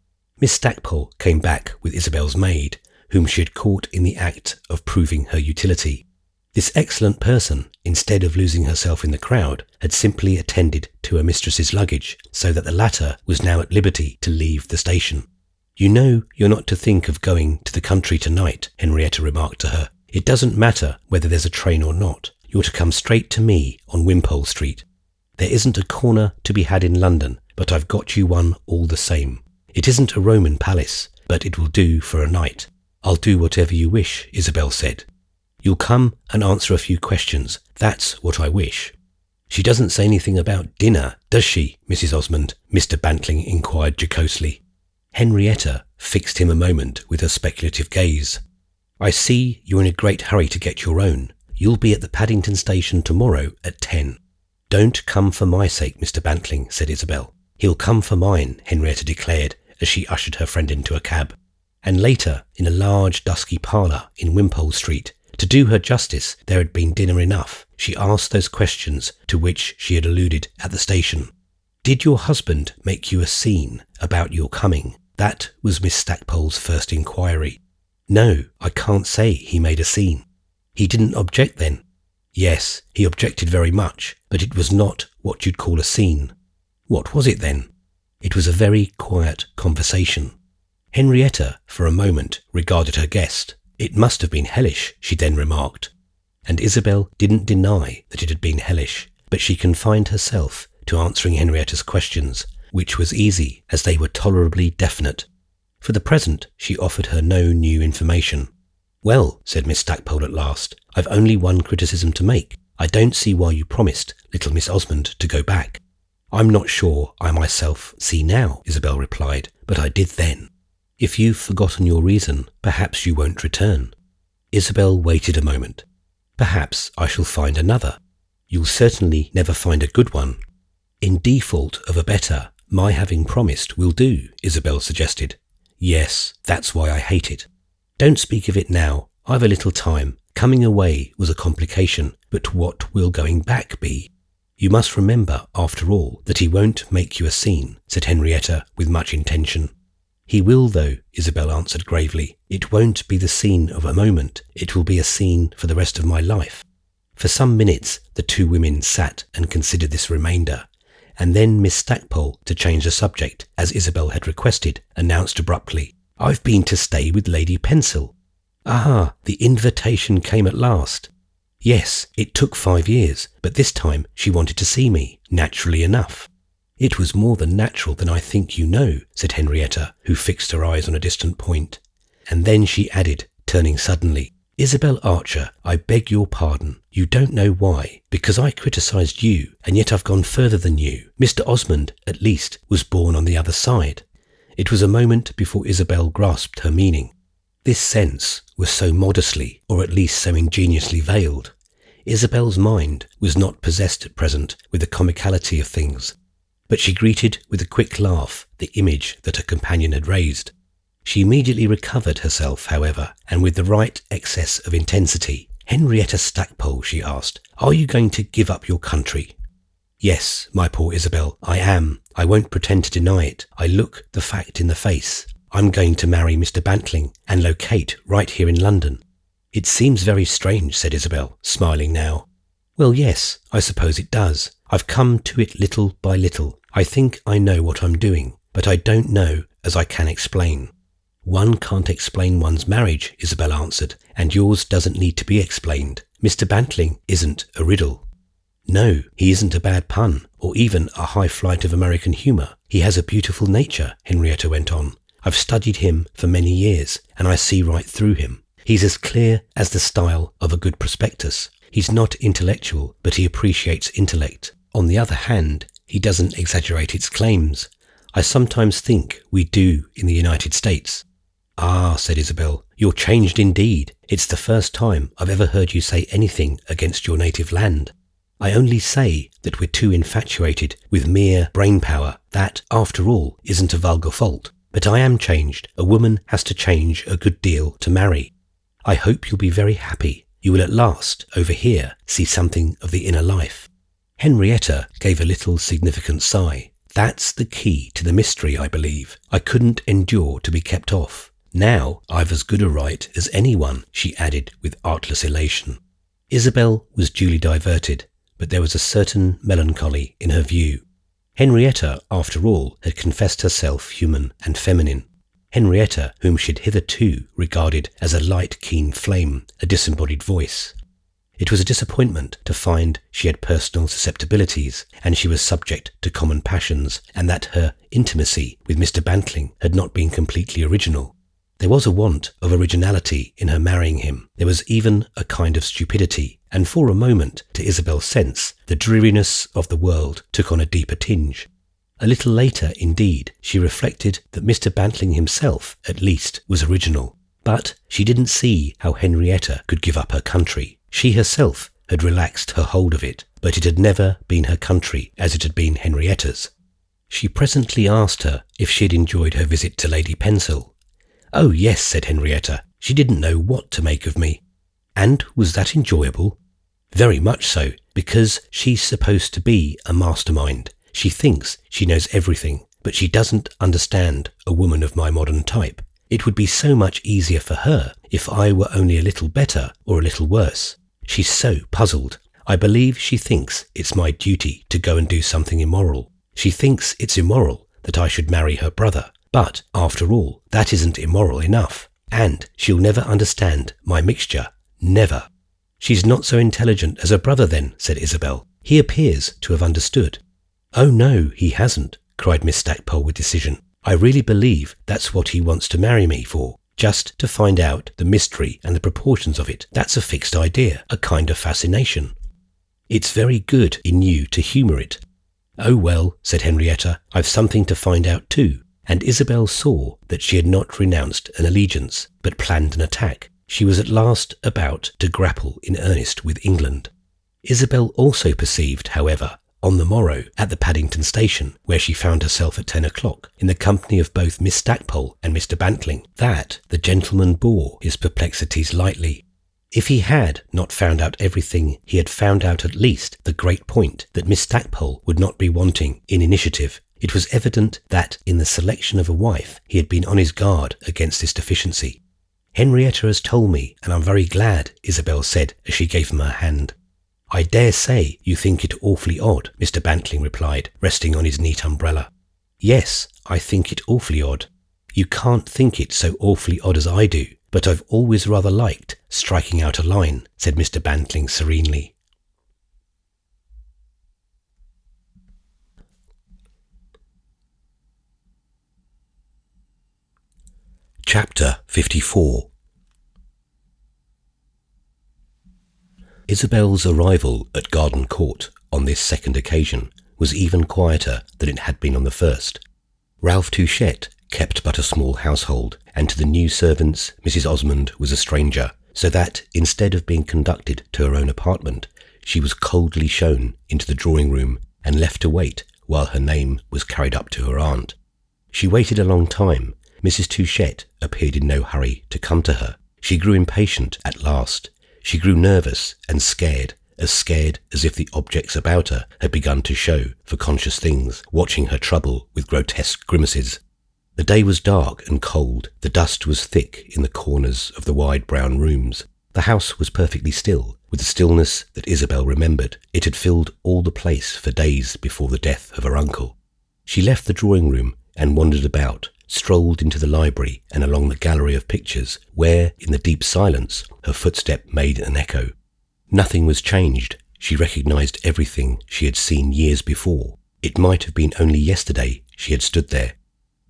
Miss Stackpole came back with Isabel's maid, whom she had caught in the act of proving her utility. This excellent person, instead of losing herself in the crowd, had simply attended to her mistress's luggage, so that the latter was now at liberty to leave the station. "You know you're not to think of going to the country tonight," Henrietta remarked to her. "It doesn't matter whether there's a train or not. You're to come straight to me on Wimpole Street. There isn't a corner to be had in London, but I've got you one all the same. It isn't a Roman palace, but it will do for a night." "I'll do whatever you wish," Isabel said. "You'll come and answer a few questions. That's what I wish." "She doesn't say anything about dinner, does she, Mrs. Osmond?" Mr. Bantling inquired jocosely. Henrietta fixed him a moment with her speculative gaze. "I see you're in a great hurry to get your own. You'll be at the Paddington station tomorrow at 10. "Don't come for my sake, Mr. Bantling," said Isabel. "He'll come for mine," Henrietta declared as she ushered her friend into a cab. And later, in a large dusky parlour in Wimpole Street, to do her justice, there had been dinner enough. She asked those questions to which she had alluded at the station. "Did your husband make you a scene about your coming?" That was Miss Stackpole's first inquiry. "No, I can't say he made a scene." "He didn't object then?" "Yes, he objected very much, but it was not what you'd call a scene." "What was it then?" "It was a very quiet conversation." Henrietta, for a moment, regarded her guest. "It must have been hellish," she then remarked. And Isabel didn't deny that it had been hellish, but she confined herself to answering Henrietta's questions, which was easy, as they were tolerably definite. For the present, she offered her no new information. "Well," said Miss Stackpole at last, "I've only one criticism to make. I don't see why you promised little Miss Osmond to go back." "I'm not sure I myself see now," Isabel replied, "but I did then." "If you've forgotten your reason, perhaps you won't return." Isabel waited a moment. "Perhaps I shall find another." "You'll certainly never find a good one." "In default of a better, my having promised will do," Isabel suggested. "Yes, that's why I hate it." "Don't speak of it now. I've a little time. Coming away was a complication, but what will going back be?" "You must remember, after all, that he won't make you a scene," said Henrietta with much intention. "He will, though," Isabel answered gravely. "It won't be the scene of a moment. It will be a scene for the rest of my life." For some minutes the two women sat and considered this remainder, and then Miss Stackpole, to change the subject, as Isabel had requested, announced abruptly, "I've been to stay with Lady Pencil." Ah, the invitation came at last. Yes, it took 5 years, but this time she wanted to see me, naturally enough. It was more than natural than I think you know, said Henrietta, who fixed her eyes on a distant point. And then she added, turning suddenly, Isabel Archer, I beg your pardon. You don't know why, because I criticised you, and yet I've gone further than you. Mr. Osmond, at least, was born on the other side. It was a moment before Isabel grasped her meaning. This sense was so modestly, or at least so ingeniously veiled. Isabel's mind was not possessed at present with the comicality of things, but she greeted with a quick laugh the image that her companion had raised. She immediately recovered herself, however, and with the right excess of intensity. Henrietta Stackpole, she asked, are you going to give up your country? Yes, my poor Isabel, I am. I won't pretend to deny it. I look the fact in the face. I'm going to marry Mr. Bantling and locate right here in London. It seems very strange, said Isabel, smiling now. Well, yes, I suppose it does. I've come to it little by little. I think I know what I'm doing, but I don't know as I can explain. One can't explain one's marriage, Isabel answered, and yours doesn't need to be explained. Mr. Bantling isn't a riddle. No, he isn't a bad pun, or even a high flight of American humour. He has a beautiful nature, Henrietta went on. I've studied him for many years, and I see right through him. He's as clear as the style of a good prospectus. He's not intellectual, but he appreciates intellect. On the other hand, he doesn't exaggerate its claims. I sometimes think we do in the United States. Ah, said Isabel, you're changed indeed. It's the first time I've ever heard you say anything against your native land. I only say that we're too infatuated with mere brain power. That, after all, isn't a vulgar fault. But I am changed. A woman has to change a good deal to marry. I hope you'll be very happy. You will at last, over here, see something of the inner life. Henrietta gave a little significant sigh. That's the key to the mystery, I believe. I couldn't endure to be kept off. Now I've as good a right as anyone, she added with artless elation. Isabel was duly diverted, but there was a certain melancholy in her view. Henrietta, after all, had confessed herself human and feminine. Henrietta, whom she had hitherto regarded as a light, keen flame, a disembodied voice. It was a disappointment to find she had personal susceptibilities, and she was subject to common passions, and that her intimacy with Mr. Bantling had not been completely original. There was a want of originality in her marrying him. There was even a kind of stupidity, and for a moment, to Isabel's sense, the dreariness of the world took on a deeper tinge. A little later, indeed, she reflected that Mr. Bantling himself, at least, was original. But she didn't see how Henrietta could give up her country. She herself had relaxed her hold of it, but it had never been her country as it had been Henrietta's. She presently asked her if she had enjoyed her visit to Lady Pensille. Oh yes, said Henrietta. She didn't know what to make of me. And was that enjoyable? Very much so, because she's supposed to be a mastermind. She thinks she knows everything, but she doesn't understand a woman of my modern type. It would be so much easier for her if I were only a little better or a little worse. She's so puzzled. I believe she thinks it's my duty to go and do something immoral. She thinks it's immoral that I should marry her brother. But, after all, that isn't immoral enough. And she'll never understand my mixture. Never. She's not so intelligent as her brother then, said Isabel. He appears to have understood. Oh no, he hasn't, cried Miss Stackpole with decision. I really believe that's what he wants to marry me for. Just to find out the mystery and the proportions of it. That's a fixed idea, a kind of fascination. It's very good in you to humour it. Oh well, said Henrietta, I've something to find out too. And Isabel saw that she had not renounced an allegiance, but planned an attack. She was at last about to grapple in earnest with England. Isabel also perceived, however, on the morrow at the Paddington station, where she found herself at 10 o'clock, in the company of both Miss Stackpole and Mr. Bantling, that the gentleman bore his perplexities lightly. If he had not found out everything, he had found out at least the great point that Miss Stackpole would not be wanting in initiative. It was evident that in the selection of a wife he had been on his guard against this deficiency. Henrietta has told me, and I'm very glad, Isabel said as she gave him her hand. I dare say you think it awfully odd, Mr. Bantling replied, resting on his neat umbrella. Yes, I think it awfully odd. You can't think it so awfully odd as I do, but I've always rather liked striking out a line, said Mr. Bantling serenely. Chapter 54. Isabel's arrival at Garden Court on this second occasion was even quieter than it had been on the first. Ralph Touchette kept but a small household, and to the new servants Mrs. Osmond was a stranger, so that instead of being conducted to her own apartment, she was coldly shown into the drawing-room and left to wait while her name was carried up to her aunt. She waited a long time. Mrs. Touchette appeared in no hurry to come to her. She grew impatient at last. She grew nervous and scared as if the objects about her had begun to show for conscious things, watching her trouble with grotesque grimaces. The day was dark and cold. The dust was thick in the corners of the wide brown rooms. The house was perfectly still, with the stillness that Isabel remembered. It had filled all the place for days before the death of her uncle. She left the drawing-room and wandered about, strolled into the library and along the gallery of pictures, where, in the deep silence, her footstep made an echo. Nothing was changed. She recognized everything she had seen years before. It might have been only yesterday she had stood there.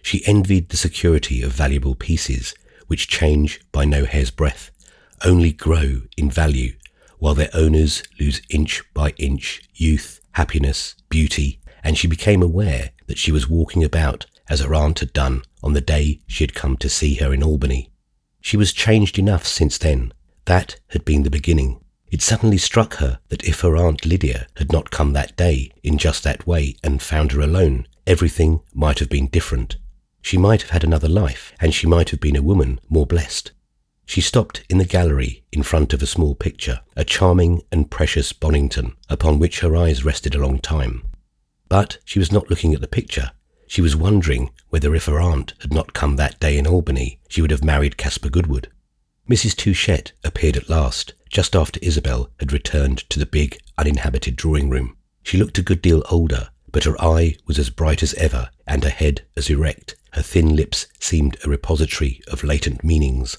She envied the security of valuable pieces, which change by no hair's breadth, only grow in value, while their owners lose inch by inch youth, happiness, beauty, and she became aware that she was walking about as her aunt had done on the day she had come to see her in Albany. She was changed enough since then. That had been the beginning. It suddenly struck her that if her Aunt Lydia had not come that day in just that way and found her alone, everything might have been different. She might have had another life, and she might have been a woman more blessed. She stopped in the gallery in front of a small picture, a charming and precious Bonington, upon which her eyes rested a long time. But she was not looking at the picture. She was wondering whether if her aunt had not come that day in Albany, she would have married Caspar Goodwood. Mrs. Touchette appeared at last, just after Isabel had returned to the big, uninhabited drawing-room. She looked a good deal older, but her eye was as bright as ever, and her head as erect. Her thin lips seemed a repository of latent meanings.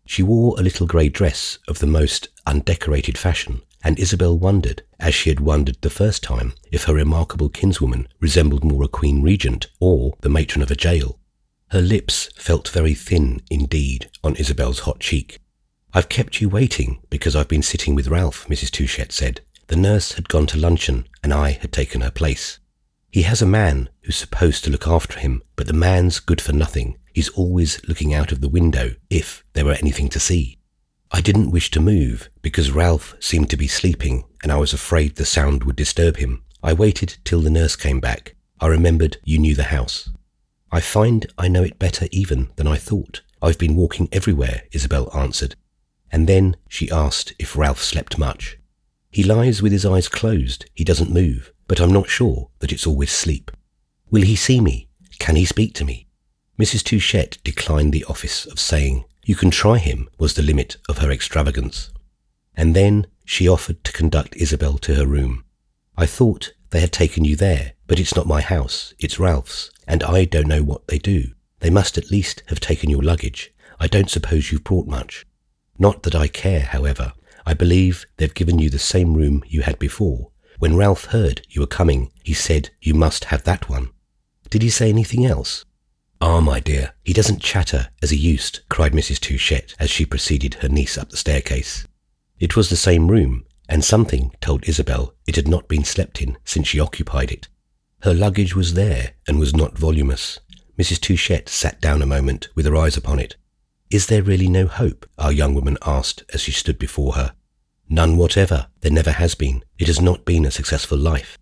She wore a little grey dress of the most undecorated fashion, and Isabel wondered, as she had wondered the first time, if her remarkable kinswoman resembled more a queen regent or the matron of a jail. Her lips felt very thin indeed on Isabel's hot cheek. "I've kept you waiting because I've been sitting with Ralph," Mrs. Touchette said. The nurse had gone to luncheon and I had taken her place. "He has a man who's supposed to look after him, but the man's good for nothing. He's always looking out of the window if there were anything to see." I didn't wish to move because Ralph seemed to be sleeping and I was afraid the sound would disturb him. I waited till the nurse came back. I remembered you knew the house. "I find I know it better even than I thought. I've been walking everywhere," Isabel answered. And then she asked if Ralph slept much. "He lies with his eyes closed. He doesn't move, but I'm not sure that it's always sleep." "Will he see me? Can he speak to me?" Mrs. Touchette declined the office of saying, "You can try him," was the limit of her extravagance. And then she offered to conduct Isabel to her room. "I thought they had taken you there, but it's not my house, it's Ralph's, and I don't know what they do. They must at least have taken your luggage. I don't suppose you've brought much." "Not that I care, however. I believe they've given you the same room you had before. When Ralph heard you were coming, he said you must have that one." "Did he say anything else?" "Ah, my dear, he doesn't chatter as he used," cried Mrs. Touchette as she preceded her niece up the staircase. It was the same room, and something told Isabel it had not been slept in since she occupied it. Her luggage was there and was not voluminous. Mrs. Touchette sat down a moment with her eyes upon it. "Is there really no hope?" our young woman asked as she stood before her. "None whatever. There never has been. It has not been a successful life."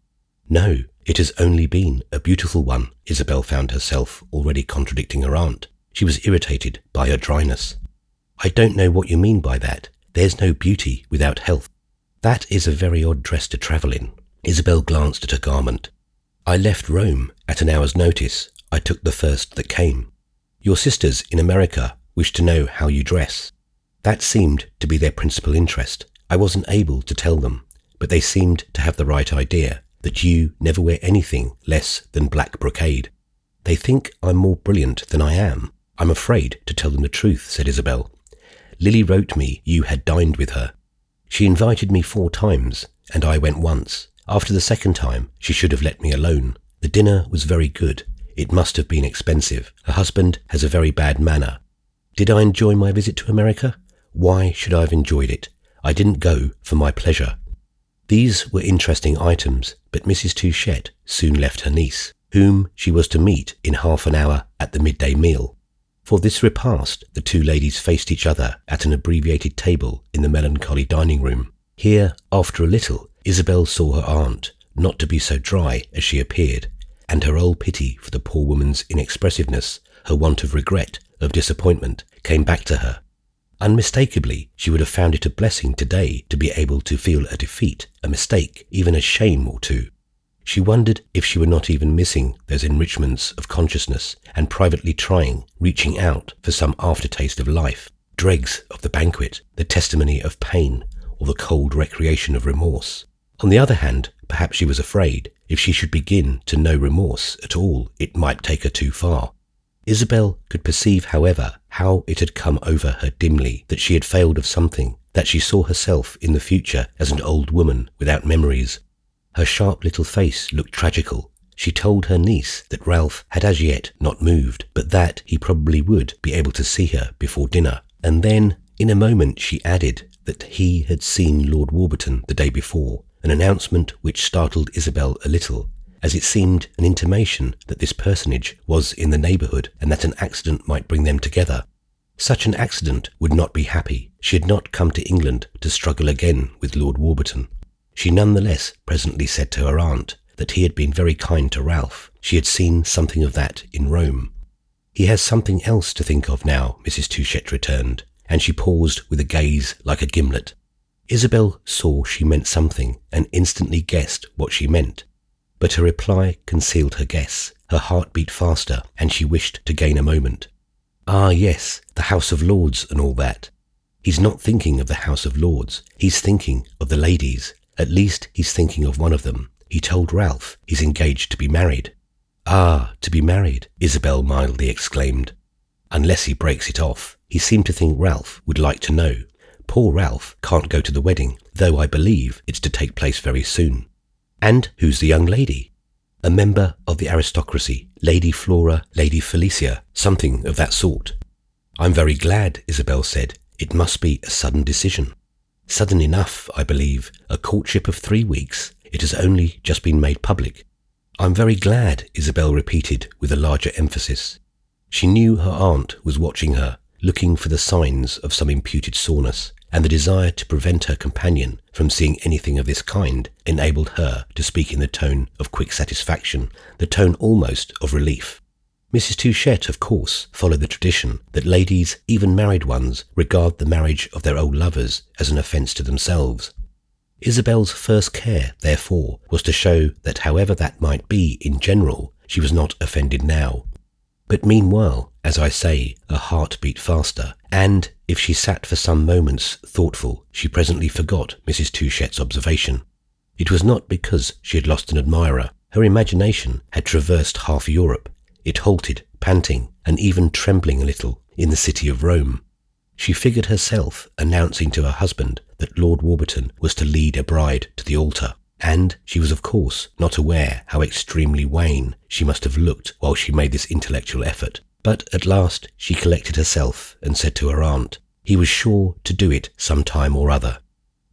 "No, it has only been a beautiful one." Isabel found herself already contradicting her aunt. She was irritated by her dryness. "I don't know what you mean by that. There's no beauty without health." "That is a very odd dress to travel in." Isabel glanced at her garment. "I left Rome at an hour's notice. I took the first that came. Your sisters in America wish to know how you dress." That seemed to be their principal interest. I wasn't able to tell them, but they seemed to have the right idea, that you never wear anything less than black brocade. "They think I'm more brilliant than I am. I'm afraid to tell them the truth," said Isabel. Lily wrote me you had dined with her. She invited me 4 times, and I went once. After the second time, she should have let me alone. The dinner was very good. It must have been expensive. Her husband has a very bad manner. Did I enjoy my visit to America? Why should I have enjoyed it? I didn't go for my pleasure. These were interesting items, but Mrs. Touchette soon left her niece, whom she was to meet in half an hour at the midday meal. For this repast, the 2 ladies faced each other at an abbreviated table in the melancholy dining room. Here, after a little, Isabel saw her aunt, not to be so dry as she appeared, and her old pity for the poor woman's inexpressiveness, her want of regret, of disappointment, came back to her. Unmistakably, she would have found it a blessing today to be able to feel a defeat, a mistake, even a shame or two. She wondered if she were not even missing those enrichments of consciousness and privately trying, reaching out for some aftertaste of life, dregs of the banquet, the testimony of pain, or the cold recreation of remorse. On the other hand, perhaps she was afraid if she should begin to know remorse at all, it might take her too far. Isabel could perceive, however, how it had come over her dimly that she had failed of something, that she saw herself in the future as an old woman without memories. Her sharp little face looked tragical. She told her niece that Ralph had as yet not moved, but that he probably would be able to see her before dinner. And then, in a moment, she added that he had seen Lord Warburton the day before, an announcement which startled Isabel a little, as it seemed an intimation that this personage was in the neighbourhood and that an accident might bring them together. Such an accident would not be happy. She had not come to England to struggle again with Lord Warburton. She nonetheless presently said to her aunt that he had been very kind to Ralph. She had seen something of that in Rome. He has something else to think of now, Mrs. Touchette returned, and she paused with a gaze like a gimlet. Isabel saw she meant something and instantly guessed what she meant. But her reply concealed her guess. Her heart beat faster, and she wished to gain a moment. Ah, yes, the House of Lords and all that. He's not thinking of the House of Lords. He's thinking of the ladies. At least he's thinking of one of them. He told Ralph he's engaged to be married. Ah, to be married, Isabel mildly exclaimed. Unless he breaks it off. He seemed to think Ralph would like to know. Poor Ralph can't go to the wedding, though I believe it's to take place very soon. And who's the young lady? A member of the aristocracy, Lady Flora, Lady Felicia, something of that sort. I'm very glad, Isabel said. It must be a sudden decision. Sudden enough, I believe. A courtship of 3 weeks. It has only just been made public. I'm very glad, Isabel repeated with a larger emphasis. She knew her aunt was watching her, looking for the signs of some imputed soreness, and the desire to prevent her companion from seeing anything of this kind enabled her to speak in the tone of quick satisfaction, the tone almost of relief. Mrs. Touchette, of course, followed the tradition that ladies, even married ones, regard the marriage of their old lovers as an offence to themselves. Isabel's first care, therefore, was to show that however that might be in general, she was not offended now. But meanwhile, as I say, her heart beat faster, and if she sat for some moments thoughtful, she presently forgot Mrs. Touchette's observation. It was not because she had lost an admirer. Her imagination had traversed half Europe. It halted, panting, and even trembling a little, in the city of Rome. She figured herself announcing to her husband that Lord Warburton was to lead a bride to the altar, and she was of course not aware how extremely wan she must have looked while she made this intellectual effort. But at last she collected herself and said to her aunt, he was sure to do it some time or other.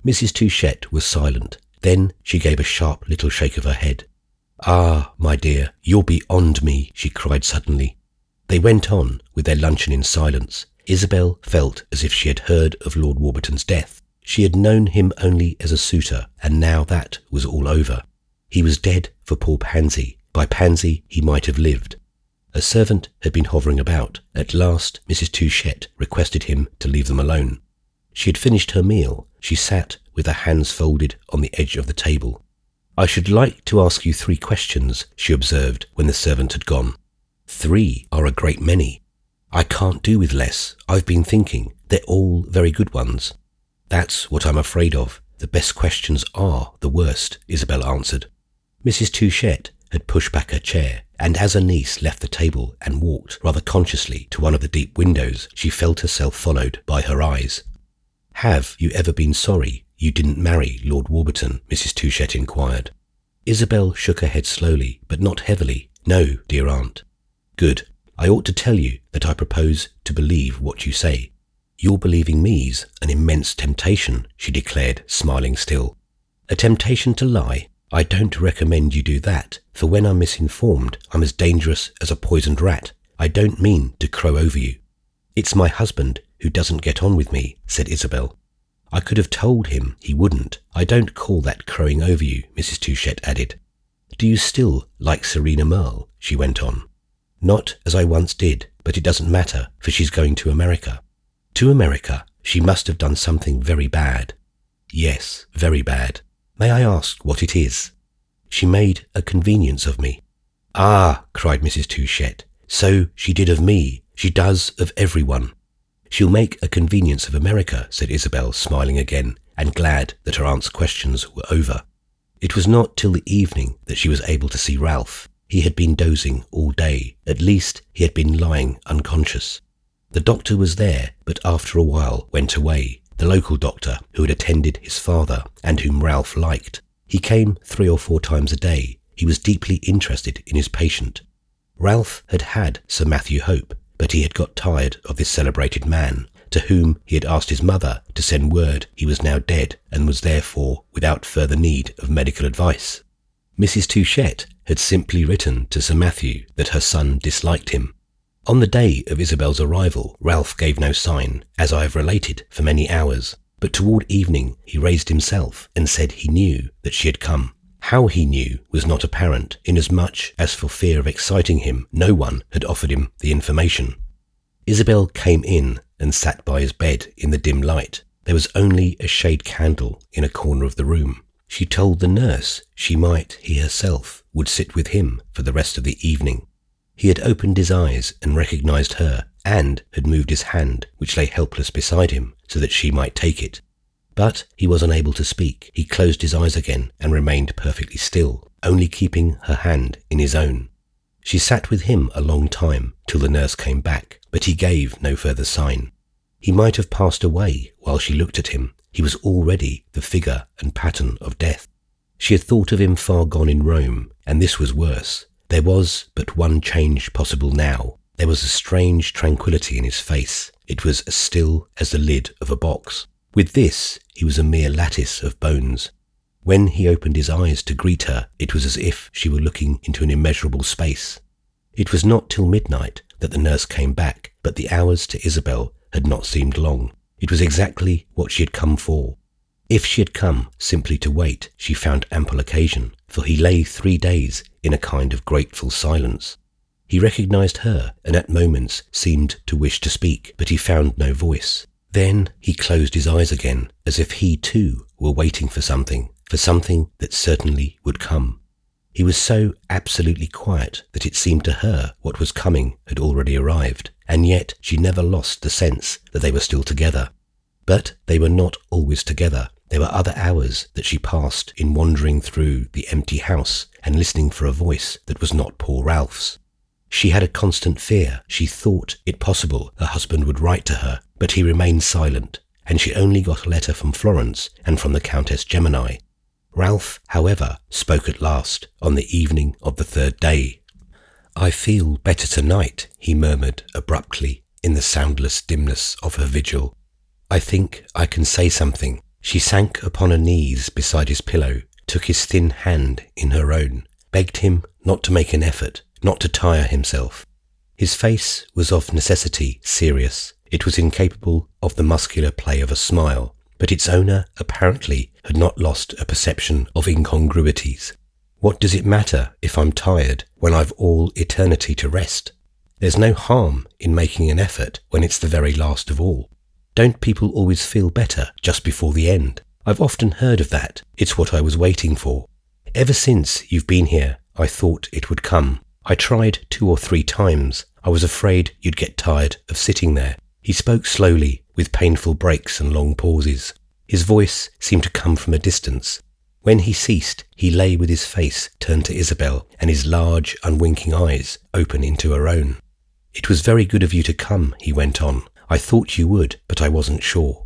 Mrs. Touchette was silent. Then she gave a sharp little shake of her head. Ah, my dear, you're beyond me, she cried suddenly. They went on with their luncheon in silence. Isabel felt as if she had heard of Lord Warburton's death. She had known him only as a suitor, and now that was all over. He was dead for poor Pansy. By Pansy he might have lived. A servant had been hovering about. At last Mrs. Touchette requested him to leave them alone. She had finished her meal. She sat with her hands folded on the edge of the table. I should like to ask you 3 questions, she observed when the servant had gone. 3 are a great many. I can't do with less. I've been thinking. They're all very good ones. That's what I'm afraid of. The best questions are the worst, Isabel answered. Mrs. Touchette had pushed back her chair, and as her niece left the table and walked rather consciously to one of the deep windows, she felt herself followed by her eyes. "Have you ever been sorry you didn't marry Lord Warburton?" Mrs. Touchett inquired. Isabel shook her head slowly, but not heavily. "No, dear aunt." "Good. I ought to tell you that I propose to believe what you say." "Your believing me's an immense temptation," she declared, smiling still. "A temptation to lie? I don't recommend you do that, for when I'm misinformed, I'm as dangerous as a poisoned rat. I don't mean to crow over you." "It's my husband who doesn't get on with me," said Isabel. "I could have told him he wouldn't. I don't call that crowing over you," Mrs. Touchett added. "Do you still like Serena Merle?" she went on. "Not as I once did, but it doesn't matter, for she's going to America." "To America? She must have done something very bad." "Yes, very bad. May I ask what it is?" "She made a convenience of me." "Ah," cried Mrs. Touchett, "so she did of me. She does of everyone." "She'll make a convenience of America," said Isabel, smiling again, and glad that her aunt's questions were over. It was not till the evening that she was able to see Ralph. He had been dozing all day. At least he had been lying unconscious. The doctor was there, but after a while went away. The local doctor who had attended his father and whom Ralph liked. He came 3 or 4 times a day. He was deeply interested in his patient. Ralph had had Sir Matthew Hope, but he had got tired of this celebrated man, to whom he had asked his mother to send word he was now dead and was therefore without further need of medical advice. Mrs. Touchett had simply written to Sir Matthew that her son disliked him. On the day of Isabel's arrival, Ralph gave no sign, as I have related, for many hours, but toward evening he raised himself and said he knew that she had come. How he knew was not apparent, inasmuch as for fear of exciting him, no one had offered him the information. Isabel came in and sat by his bed in the dim light. There was only a shade candle in a corner of the room. She told the nurse she might, he herself, would sit with him for the rest of the evening. He had opened his eyes and recognized her, and had moved his hand, which lay helpless beside him, so that she might take it. But he was unable to speak. He closed his eyes again and remained perfectly still, only keeping her hand in his own. She sat with him a long time, till the nurse came back, but he gave no further sign. He might have passed away while she looked at him. He was already the figure and pattern of death. She had thought of him far gone in Rome, and this was worse. There was but one change possible now. There was a strange tranquillity in his face. It was as still as the lid of a box. With this, he was a mere lattice of bones. When he opened his eyes to greet her, it was as if she were looking into an immeasurable space. It was not till midnight that the nurse came back, but the hours to Isabel had not seemed long. It was exactly what she had come for. If she had come simply to wait, she found ample occasion, for he lay 3 days in a kind of grateful silence. He recognized her, and at moments seemed to wish to speak, but he found no voice. Then he closed his eyes again, as if he too were waiting for something that certainly would come. He was so absolutely quiet that it seemed to her what was coming had already arrived, and yet she never lost the sense that they were still together. But they were not always together. There were other hours that she passed in wandering through the empty house and listening for a voice that was not poor Ralph's. She had a constant fear. She thought it possible her husband would write to her, but he remained silent, and she only got a letter from Florence and from the Countess Gemini. Ralph, however, spoke at last, on the evening of the 3rd day. "I feel better tonight," he murmured abruptly in the soundless dimness of her vigil. "I think I can say something." She sank upon her knees beside his pillow, took his thin hand in her own, begged him not to make an effort, not to tire himself. His face was of necessity serious. It was incapable of the muscular play of a smile, but its owner apparently had not lost a perception of incongruities. "What does it matter if I'm tired when I've all eternity to rest? There's no harm in making an effort when it's the very last of all. Don't people always feel better just before the end? I've often heard of that. It's what I was waiting for. Ever since you've been here, I thought it would come. I tried 2 or 3 times. I was afraid you'd get tired of sitting there." He spoke slowly, with painful breaks and long pauses. His voice seemed to come from a distance. When he ceased, he lay with his face turned to Isabel and his large, unwinking eyes open into her own. "It was very good of you to come," he went on. "I thought you would, but I wasn't sure."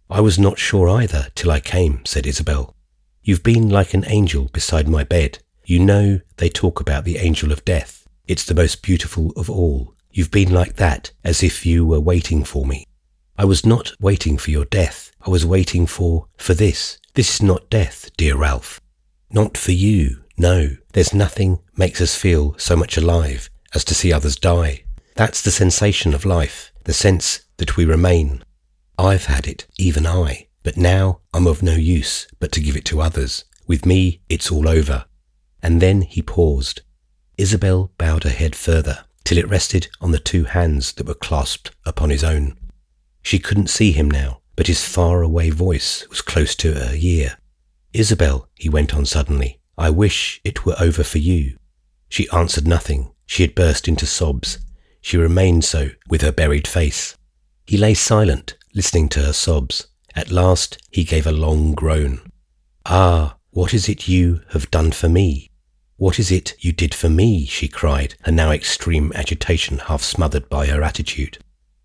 "I was not sure either till I came," said Isabel. "You've been like an angel beside my bed. You know they talk about the angel of death. It's the most beautiful of all. You've been like that, as if you were waiting for me." "I was not waiting for your death. I was waiting for this. This is not death, dear Ralph. Not for you, no. There's nothing makes us feel so much alive as to see others die. That's the sensation of life, the sense that we remain. I've had it, even I, but now I'm of no use but to give it to others. With me, it's all over." And then he paused. Isabel bowed her head further, till it rested on the two hands that were clasped upon his own. She couldn't see him now, but his far-away voice was close to her ear. "Isabel," he went on suddenly, "I wish it were over for you." She answered nothing. She had burst into sobs. She remained so, with her buried face. He lay silent, listening to her sobs. At last he gave a long groan. "Ah, what is it you have done for me? What is it you did for me?" she cried, her now extreme agitation half smothered by her attitude.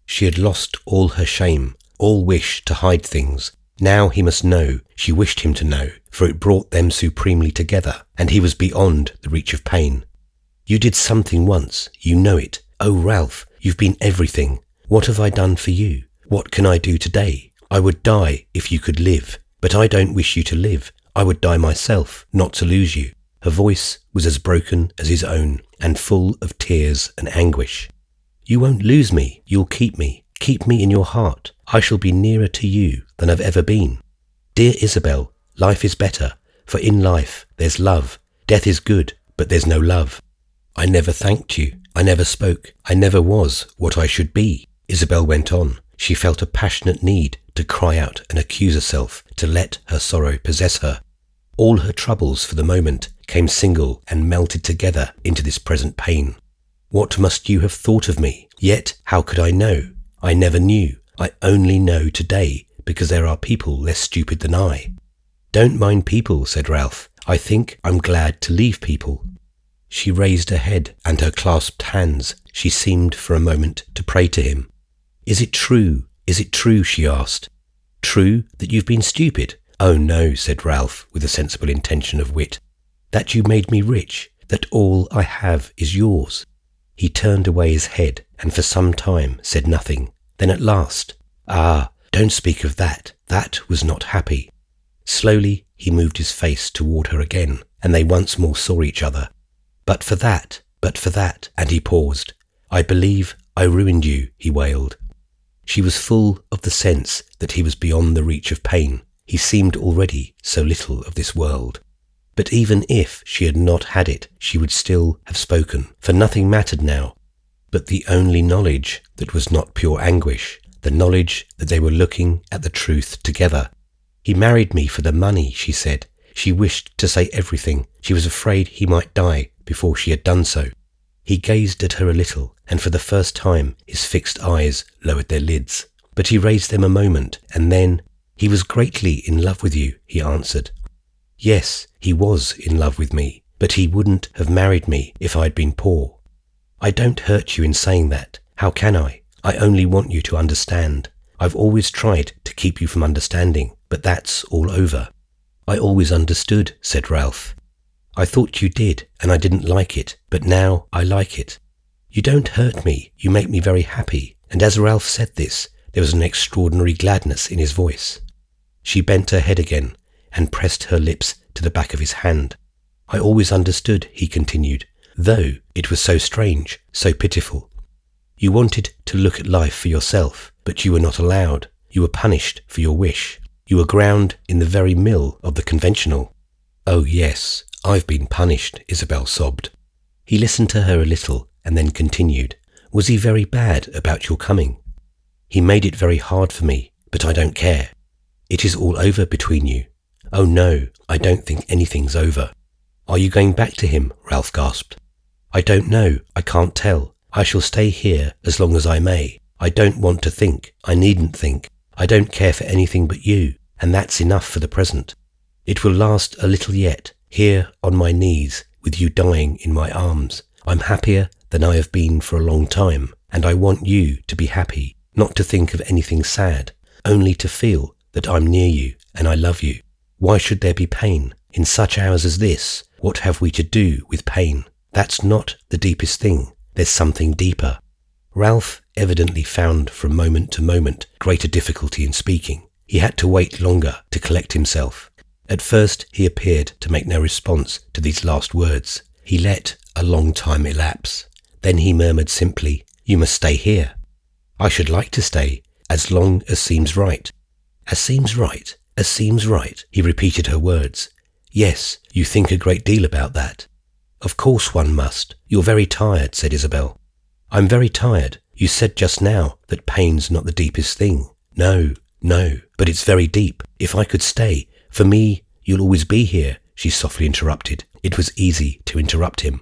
She had lost all her shame, all wish to hide things. Now he must know. She wished him to know, for it brought them supremely together, and he was beyond the reach of pain. "You did something once, you know it. Oh, Ralph, you've been everything. What have I done for you? What can I do today? I would die if you could live, but I don't wish you to live. I would die myself, not to lose you." Her voice was as broken as his own, and full of tears and anguish. "You won't lose me. You'll keep me. Keep me in your heart. I shall be nearer to you than I've ever been. Dear Isabel, life is better, for in life there's love. Death is good, but there's no love. I never thanked you. I never spoke. I never was what I should be." Isabel went on. She felt a passionate need to cry out and accuse herself, to let her sorrow possess her. All her troubles for the moment came single and melted together into this present pain. "What must you have thought of me? Yet how could I know? I never knew. I only know today because there are people less stupid than I." "Don't mind people," said Ralph. "I think I'm glad to leave people." She raised her head and her clasped hands. She seemed for a moment to pray to him. "Is it true? Is it true?" she asked. "True that you've been stupid?" "Oh no," said Ralph with a sensible intention of wit. "That you made me rich, that all I have is yours." He turned away his head and for some time said nothing. Then at last, "Ah, don't speak of that. That was not happy." Slowly he moved his face toward her again, and they once more saw each other. But for that, and he paused. "I believe I ruined you," he wailed. She was full of the sense that he was beyond the reach of pain. He seemed already so little of this world. But even if she had not had it, she would still have spoken, for nothing mattered now but the only knowledge that was not pure anguish, the knowledge that they were looking at the truth together. "He married me for the money," she said. She wished to say everything. She was afraid he might die before she had done so. He gazed at her a little, and for the first time his fixed eyes lowered their lids. But he raised them a moment, and then, "He was greatly in love with you," he answered. "Yes, he was in love with me, but he wouldn't have married me if I'd been poor. I don't hurt you in saying that. How can I? I only want you to understand. I've always tried to keep you from understanding, but that's all over." "I always understood," said Ralph. "I thought you did, and I didn't like it, but now I like it. You don't hurt me, you make me very happy." And as Ralph said this, there was an extraordinary gladness in his voice. She bent her head again and pressed her lips to the back of his hand. "I always understood," he continued, "though it was so strange, so pitiful. You wanted to look at life for yourself, but you were not allowed. You were punished for your wish. You were ground in the very mill of the conventional." "Oh yes, I've been punished," Isabel sobbed. He listened to her a little and then continued. "Was he very bad about your coming?" "He made it very hard for me, but I don't care." "It is all over between you?" "Oh no, I don't think anything's over." "Are you going back to him?" Ralph gasped. "I don't know. I can't tell. I shall stay here as long as I may. I don't want to think. I needn't think. I don't care for anything but you, and that's enough for the present." It will last a little yet, here on my knees, with you dying in my arms. I'm happier than I have been for a long time, and I want you to be happy, not to think of anything sad, only to feel that I'm near you and I love you. Why should there be pain? In such hours as this, what have we to do with pain? That's not the deepest thing. There's something deeper. Ralph evidently found from moment to moment greater difficulty in speaking. He had to wait longer to collect himself. At first he appeared to make no response to these last words. He let a long time elapse. Then he murmured simply, "You must stay here." "I should like to stay, as long as seems right." "As seems right, as seems right," he repeated her words. "Yes, you think a great deal about that." "Of course one must. You're very tired," said Isabel. "I'm very tired. You said just now that pain's not the deepest thing." No, but it's very deep. If I could stay, for me, you'll always be here," she softly interrupted. It was easy to interrupt him.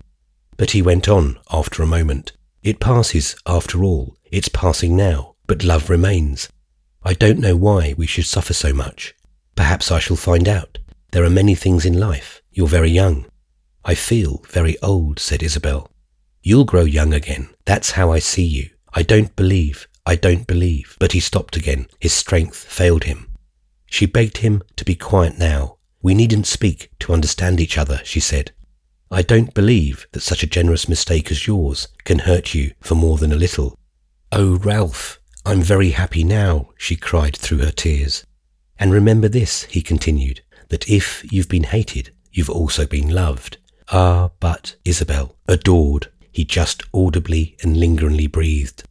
But he went on after a moment. "It passes after all. It's passing now, but love remains. I don't know why we should suffer so much. Perhaps I shall find out. There are many things in life. You're very young." "I feel very old," said Isabel. "You'll grow young again. That's how I see you. I don't believe. But he stopped again. His strength failed him. She begged him to be quiet now. "We needn't speak to understand each other," she said. "I don't believe that such a generous mistake as yours can hurt you for more than a little." "Oh, Ralph, I'm very happy now," she cried through her tears. "And remember this," he continued, "that if you've been hated, you've also been loved." "Ah, but, Isabel, adored," he just audibly and lingeringly breathed.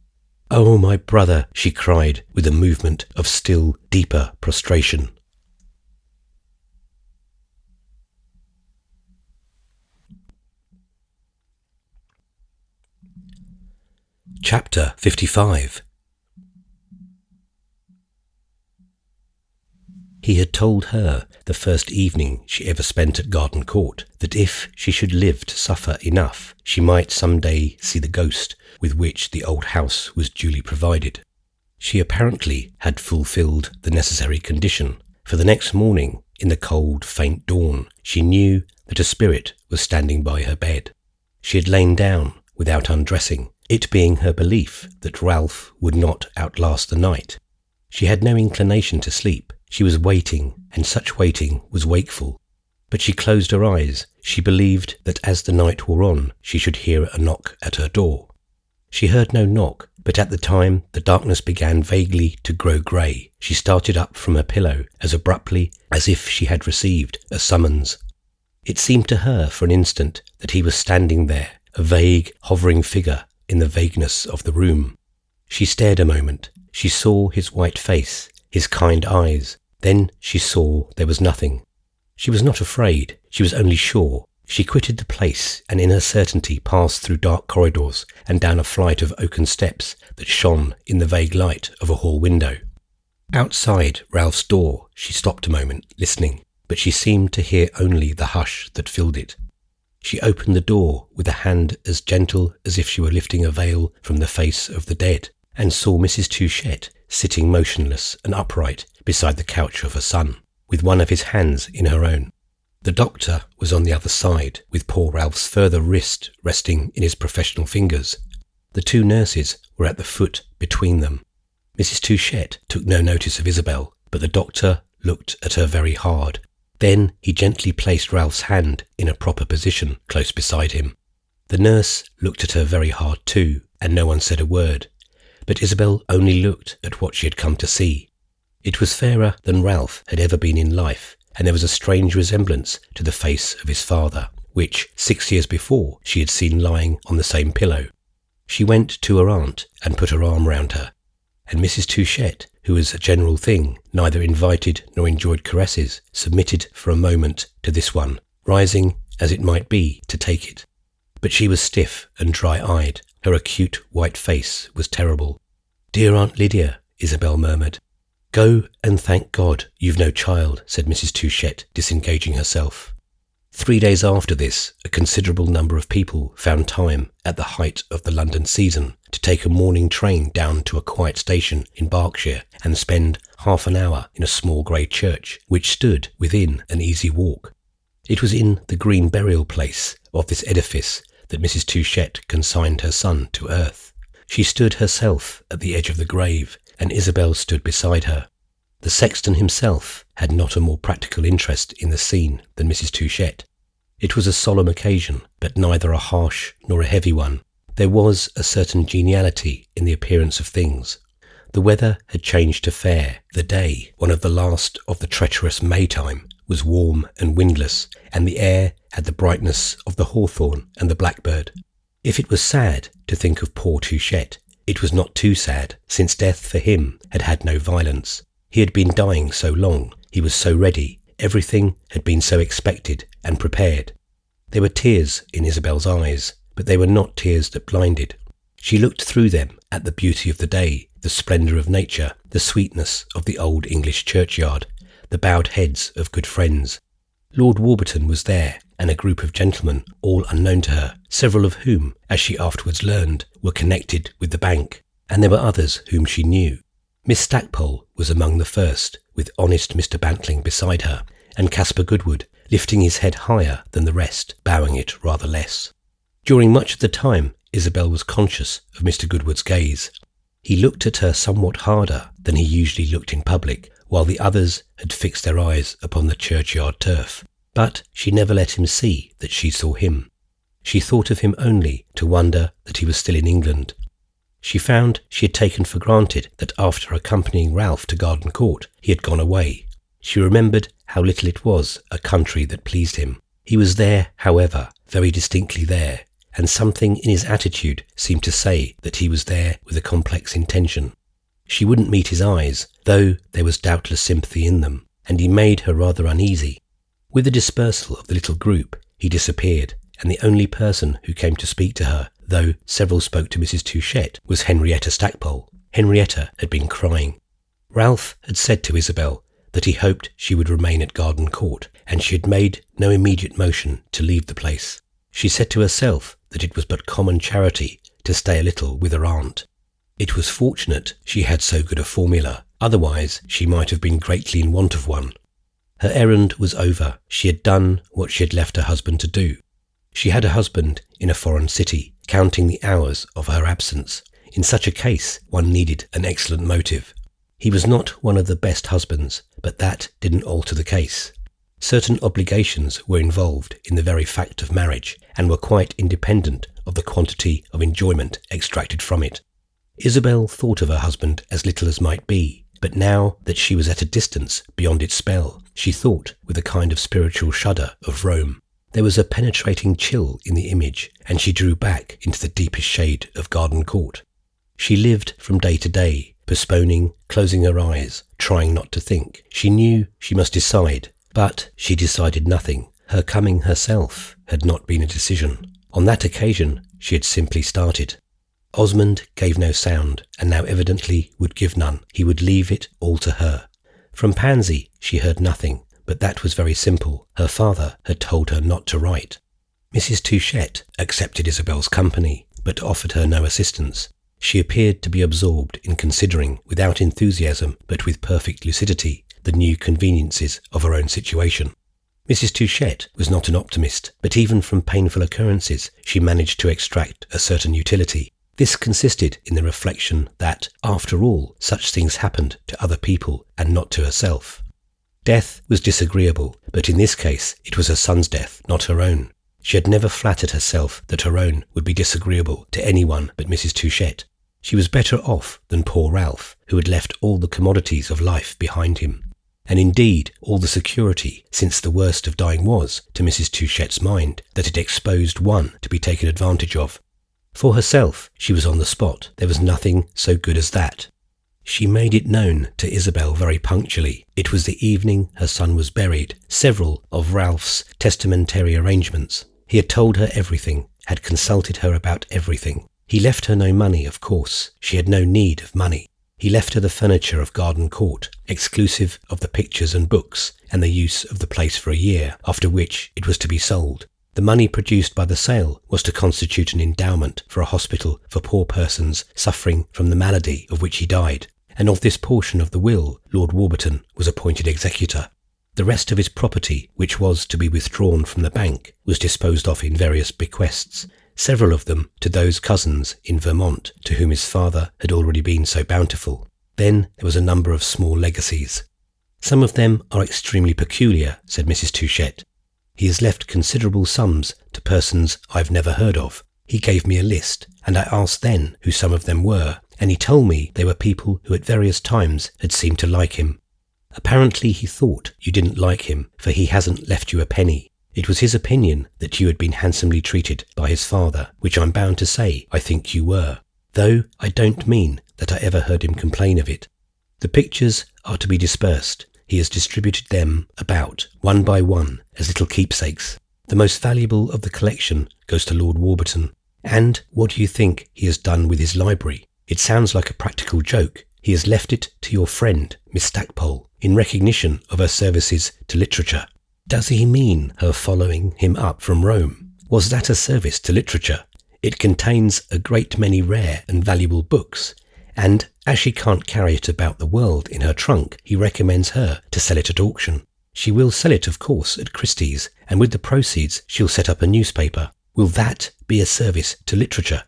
"Oh, my brother," she cried with a movement of still deeper prostration. Chapter 55. He had told her, the first evening she ever spent at Garden Court, that if she should live to suffer enough, she might some day see the ghost with which the old house was duly provided. She apparently had fulfilled the necessary condition, for the next morning, in the cold, faint dawn, she knew that a spirit was standing by her bed. She had lain down without undressing, it being her belief that Ralph would not outlast the night. She had no inclination to sleep. She was waiting, and such waiting was wakeful. But she closed her eyes. She believed that as the night wore on, she should hear a knock at her door. She heard no knock, but at the time the darkness began vaguely to grow grey. She started up from her pillow as abruptly as if she had received a summons. It seemed to her for an instant that he was standing there, a vague, hovering figure in the vagueness of the room. She stared a moment. She saw his white face, his kind eyes. Then she saw there was nothing. She was not afraid. She was only sure. She quitted the place and in her certainty passed through dark corridors and down a flight of oaken steps that shone in the vague light of a hall window. Outside Ralph's door she stopped a moment, listening, but she seemed to hear only the hush that filled it. She opened the door with a hand as gentle as if she were lifting a veil from the face of the dead, and saw Mrs. Touchette sitting motionless and upright beside the couch of her son, with one of his hands in her own. The doctor was on the other side, with poor Ralph's further wrist resting in his professional fingers. The two nurses were at the foot between them. Mrs. Touchette took no notice of Isabel, but the doctor looked at her very hard. Then he gently placed Ralph's hand in a proper position close beside him. The nurse looked at her very hard too, and no one said a word. But Isabel only looked at what she had come to see. It was fairer than Ralph had ever been in life, and there was a strange resemblance to the face of his father, which 6 years before she had seen lying on the same pillow. She went to her aunt and put her arm round her, and Mrs. Touchette, who as a general thing neither invited nor enjoyed caresses, submitted for a moment to this one, rising as it might be to take it. But she was stiff and dry-eyed. Her acute white face was terrible. "Dear Aunt Lydia," Isabel murmured. "Go and thank God you've no child," said Mrs. Touchette, disengaging herself. 3 days after this, a considerable number of people found time at the height of the London season to take a morning train down to a quiet station in Berkshire and spend half an hour in a small grey church, which stood within an easy walk. It was in the green burial place of this edifice that Mrs. Touchett consigned her son to earth. She stood herself at the edge of the grave, and Isabel stood beside her. The sexton himself had not a more practical interest in the scene than Mrs. Touchett. It was a solemn occasion, but neither a harsh nor a heavy one. There was a certain geniality in the appearance of things. The weather had changed to fair. The day, one of the last of the treacherous Maytime, was warm and windless, and the air had the brightness of the hawthorn and the blackbird. If it was sad to think of poor Touchett, it was not too sad, since death for him had had no violence. He had been dying so long, he was so ready, everything had been so expected and prepared. There were tears in Isabel's eyes, but they were not tears that blinded. She looked through them at the beauty of the day, the splendour of nature, the sweetness of the old English churchyard, the bowed heads of good friends. Lord Warburton was there, and a group of gentlemen, all unknown to her, several of whom, as she afterwards learned, were connected with the bank, and there were others whom she knew. Miss Stackpole was among the first, with honest Mr. Bantling beside her, and Caspar Goodwood, lifting his head higher than the rest, bowing it rather less. During much of the time, Isabel was conscious of Mr. Goodwood's gaze. He looked at her somewhat harder than he usually looked in public, while the others had fixed their eyes upon the churchyard turf. But she never let him see that she saw him. She thought of him only to wonder that he was still in England. She found she had taken for granted that after accompanying Ralph to Garden Court, he had gone away. She remembered how little it was a country that pleased him. He was there, however, very distinctly there, and something in his attitude seemed to say that he was there with a complex intention. She wouldn't meet his eyes, though there was doubtless sympathy in them, and he made her rather uneasy. With the dispersal of the little group, he disappeared, and the only person who came to speak to her, though several spoke to Mrs. Touchett, was Henrietta Stackpole. Henrietta had been crying. Ralph had said to Isabel that he hoped she would remain at Garden Court, and she had made no immediate motion to leave the place. She said to herself that it was but common charity to stay a little with her aunt. It was fortunate she had so good a formula, otherwise she might have been greatly in want of one. Her errand was over. She had done what she had left her husband to do. She had a husband in a foreign city, counting the hours of her absence. In such a case, one needed an excellent motive. He was not one of the best husbands, but that didn't alter the case. Certain obligations were involved in the very fact of marriage, and were quite independent of the quantity of enjoyment extracted from it. Isabel thought of her husband as little as might be, but now that she was at a distance beyond its spell, she thought with a kind of spiritual shudder of Rome. There was a penetrating chill in the image, and she drew back into the deepest shade of Garden Court. She lived from day to day, postponing, closing her eyes, trying not to think. She knew she must decide, but she decided nothing. Her coming herself had not been a decision. On that occasion, she had simply started. Osmond gave no sound, and now evidently would give none. He would leave it all to her. From Pansy she heard nothing, but that was very simple. Her father had told her not to write. Mrs. Touchett accepted Isabel's company, but offered her no assistance. She appeared to be absorbed in considering, without enthusiasm, but with perfect lucidity, the new conveniences of her own situation. Mrs. Touchett was not an optimist, but even from painful occurrences she managed to extract a certain utility. This consisted in the reflection that, after all, such things happened to other people and not to herself. Death was disagreeable, but in this case it was her son's death, not her own. She had never flattered herself that her own would be disagreeable to anyone but Mrs. Touchett. She was better off than poor Ralph, who had left all the commodities of life behind him, and indeed all the security, since the worst of dying was, to Mrs. Touchett's mind, that it exposed one to be taken advantage of. For herself, she was on the spot. There was nothing so good as that. She made it known to Isabel very punctually. It was the evening her son was buried. Several of Ralph's testamentary arrangements. He had told her everything, had consulted her about everything. He left her no money, of course. She had no need of money. He left her the furniture of Garden Court, exclusive of the pictures and books, and the use of the place for a year, after which it was to be sold. The money produced by the sale was to constitute an endowment for a hospital for poor persons suffering from the malady of which he died, and of this portion of the will Lord Warburton was appointed executor. The rest of his property, which was to be withdrawn from the bank, was disposed of in various bequests, several of them to those cousins in Vermont to whom his father had already been so bountiful. Then there was a number of small legacies. Some of them are extremely peculiar, said Mrs. Touchett. He has left considerable sums to persons I've never heard of. He gave me a list, and I asked then who some of them were, and he told me they were people who at various times had seemed to like him. Apparently he thought you didn't like him, for he hasn't left you a penny. It was his opinion that you had been handsomely treated by his father, which I'm bound to say I think you were, though I don't mean that I ever heard him complain of it. The pictures are to be dispersed. He has distributed them about, one by one, as little keepsakes. The most valuable of the collection goes to Lord Warburton. And what do you think he has done with his library? It sounds like a practical joke. He has left it to your friend, Miss Stackpole, in recognition of her services to literature. Does he mean her following him up from Rome? Was that a service to literature? It contains a great many rare and valuable books, and as she can't carry it about the world in her trunk, he recommends her to sell it at auction. She will sell it, of course, at Christie's, and with the proceeds she'll set up a newspaper. Will that be a service to literature?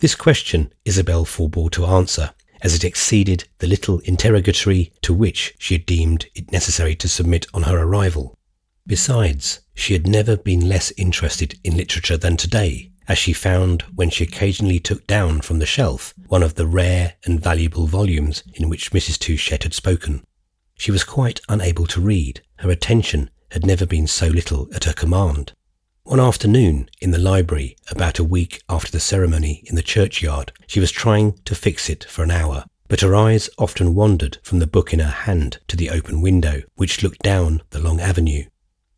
This question Isabel forbore to answer, as it exceeded the little interrogatory to which she had deemed it necessary to submit on her arrival. Besides, she had never been less interested in literature than today, as she found when she occasionally took down from the shelf one of the rare and valuable volumes in which Mrs. Touchett had spoken. She was quite unable to read. Her attention had never been so little at her command. One afternoon in the library, about a week after the ceremony in the churchyard, she was trying to fix it for an hour, but her eyes often wandered from the book in her hand to the open window, which looked down the long avenue.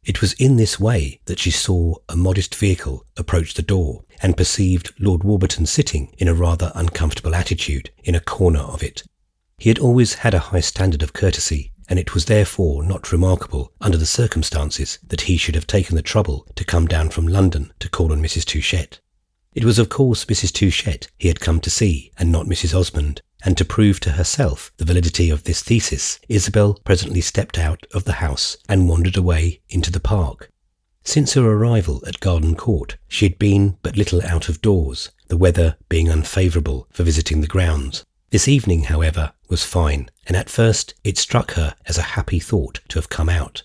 It was in this way that she saw a modest vehicle approach the door and perceived Lord Warburton sitting in a rather uncomfortable attitude in a corner of it. He had always had a high standard of courtesy, and it was therefore not remarkable, under the circumstances, that he should have taken the trouble to come down from London to call on Mrs. Touchett. It was of course Mrs. Touchett he had come to see, and not Mrs. Osmond, and to prove to herself the validity of this thesis, Isabel presently stepped out of the house and wandered away into the park. Since her arrival at Garden Court, she had been but little out of doors, the weather being unfavourable for visiting the grounds. This evening, however, was fine, and at first it struck her as a happy thought to have come out.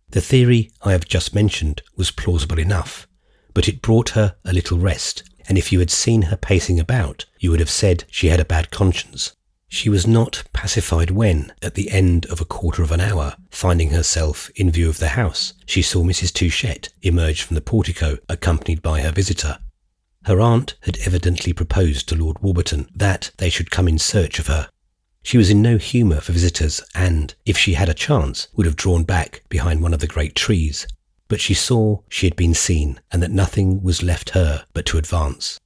The theory I have just mentioned was plausible enough, but it brought her a little rest, and if you had seen her pacing about, you would have said she had a bad conscience. She was not pacified when, at the end of a quarter of an hour, finding herself in view of the house, she saw Mrs. Touchett emerge from the portico accompanied by her visitor. Her aunt had evidently proposed to Lord Warburton that they should come in search of her. She was in no humour for visitors and, if she had a chance, would have drawn back behind one of the great trees. But she saw she had been seen and that nothing was left her but to advance.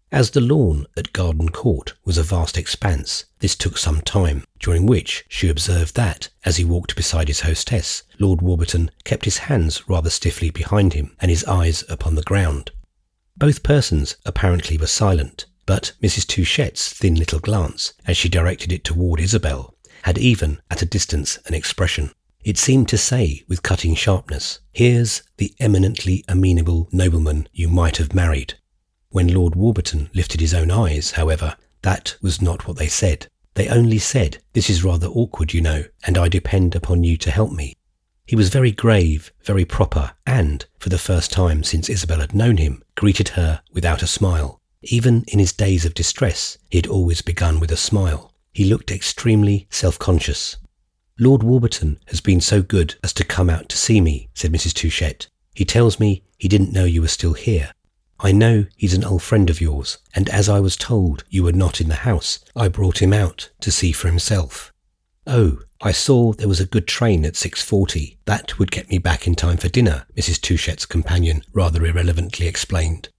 As the lawn at Garden Court was a vast expanse, this took some time, during which she observed that, as he walked beside his hostess, Lord Warburton kept his hands rather stiffly behind him and his eyes upon the ground. Both persons apparently were silent, but Mrs. Touchett's thin little glance, as she directed it toward Isabel, had even at a distance an expression. It seemed to say with cutting sharpness, "Here's the eminently amenable nobleman you might have married." When Lord Warburton lifted his own eyes, however, that was not what they said. They only said, "This is rather awkward, you know, and I depend upon you to help me." He was very grave, very proper, and, for the first time since Isabel had known him, greeted her without a smile. Even in his days of distress, he had always begun with a smile. He looked extremely self-conscious. "Lord Warburton has been so good as to come out to see me," said Mrs. Touchett. "He tells me he didn't know you were still here. I know he's an old friend of yours, and as I was told you were not in the house, I brought him out to see for himself." "Oh, I saw there was a good train at 6:40. That would get me back in time for dinner," Mrs. Touchett's companion rather irrelevantly explained.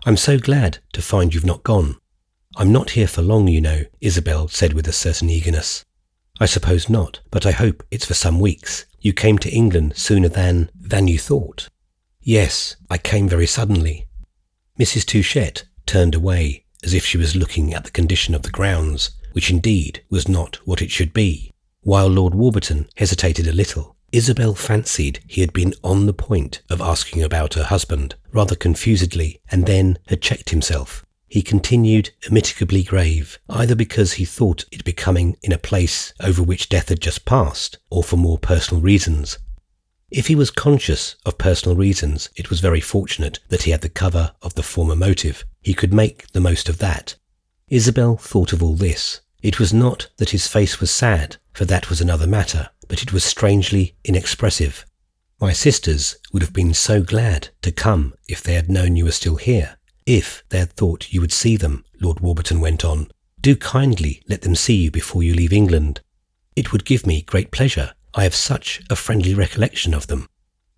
"I'm so glad to find you've not gone." "I'm not here for long, you know," Isabel said with a certain eagerness. "I suppose not, but I hope it's for some weeks. You came to England sooner than you thought." "Yes, I came very suddenly." Mrs. Touchette turned away as if she was looking at the condition of the grounds, which indeed was not what it should be. While Lord Warburton hesitated a little, Isabel fancied he had been on the point of asking about her husband, rather confusedly, and then had checked himself. He continued immitigably grave, either because he thought it becoming in a place over which death had just passed, or for more personal reasons. If he was conscious of personal reasons, it was very fortunate that he had the cover of the former motive. He could make the most of that. Isabel thought of all this. It was not that his face was sad, for that was another matter, but it was strangely inexpressive. "My sisters would have been so glad to come if they had known you were still here, if they had thought you would see them," Lord Warburton went on. "Do kindly let them see you before you leave England. It would give me great pleasure. I have such a friendly recollection of them.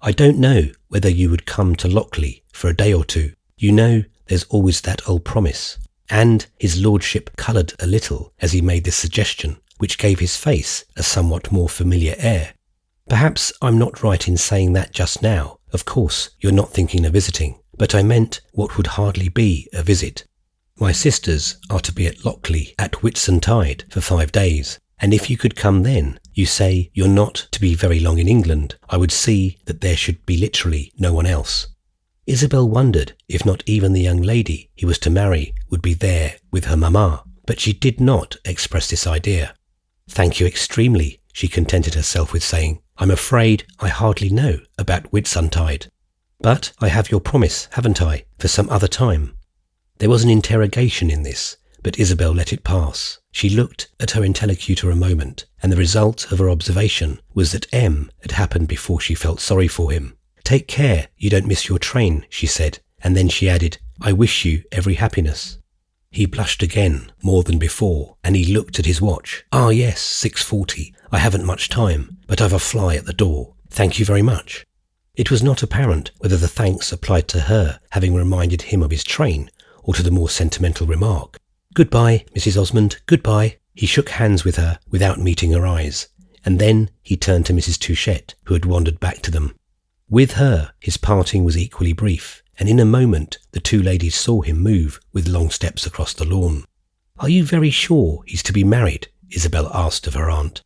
I don't know whether you would come to Lochley for a day or two. You know there's always that old promise." And his lordship coloured a little as he made this suggestion, which gave his face a somewhat more familiar air. "Perhaps I'm not right in saying that just now. Of course, you're not thinking of visiting, but I meant what would hardly be a visit. My sisters are to be at Lochley at Whitsuntide for 5 days, and if you could come then, you say you're not to be very long in England, I would see that there should be literally no one else." Isabel wondered if not even the young lady he was to marry would be there with her mamma, but she did not express this idea. "Thank you extremely," she contented herself with saying. "I'm afraid I hardly know about Whitsuntide. But I have your promise, haven't I, for some other time?" There was an interrogation in this, but Isabel let it pass. She looked at her interlocutor a moment, and the result of her observation was that M had happened before she felt sorry for him. "Take care you don't miss your train," she said, and then she added, "I wish you every happiness." He blushed again, more than before, and he looked at his watch. "Ah yes, 6:40. I haven't much time, but I've a fly at the door. Thank you very much." It was not apparent whether the thanks applied to her having reminded him of his train, or to the more sentimental remark. "Goodbye, Mrs. Osmond, goodbye." He shook hands with her without meeting her eyes, and then he turned to Mrs. Touchette, who had wandered back to them. With her, his parting was equally brief, and in a moment the two ladies saw him move with long steps across the lawn. "Are you very sure he's to be married?" Isabel asked of her aunt.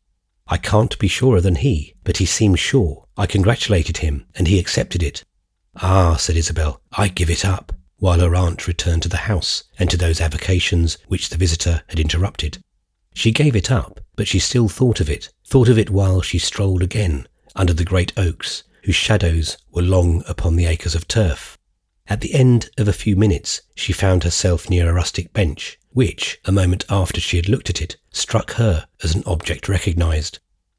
"I can't be surer than he, but he seemed sure. I congratulated him, and he accepted it." "Ah," said Isabel, "I give it up," while her aunt returned to the house and to those avocations which the visitor had interrupted. She gave it up, but she still thought of it while she strolled again under the great oaks, whose shadows were long upon the acres of turf. At the end of a few minutes she found herself near a rustic bench, which, a moment after she had looked at it, struck her as an object recognised.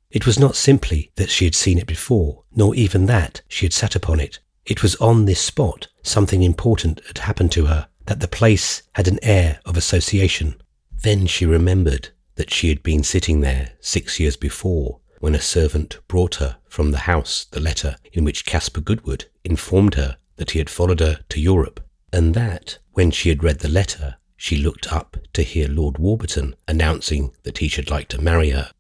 It was not simply that she had seen it before, nor even that she had sat upon it. It was on this spot something important had happened to her, that the place had an air of association. Then she remembered that she had been sitting there 6 years before, when a servant brought her from the house the letter in which Caspar Goodwood informed her that he had followed her to Europe, and that, when she had read the letter, she looked up to hear Lord Warburton announcing that he should like to marry her.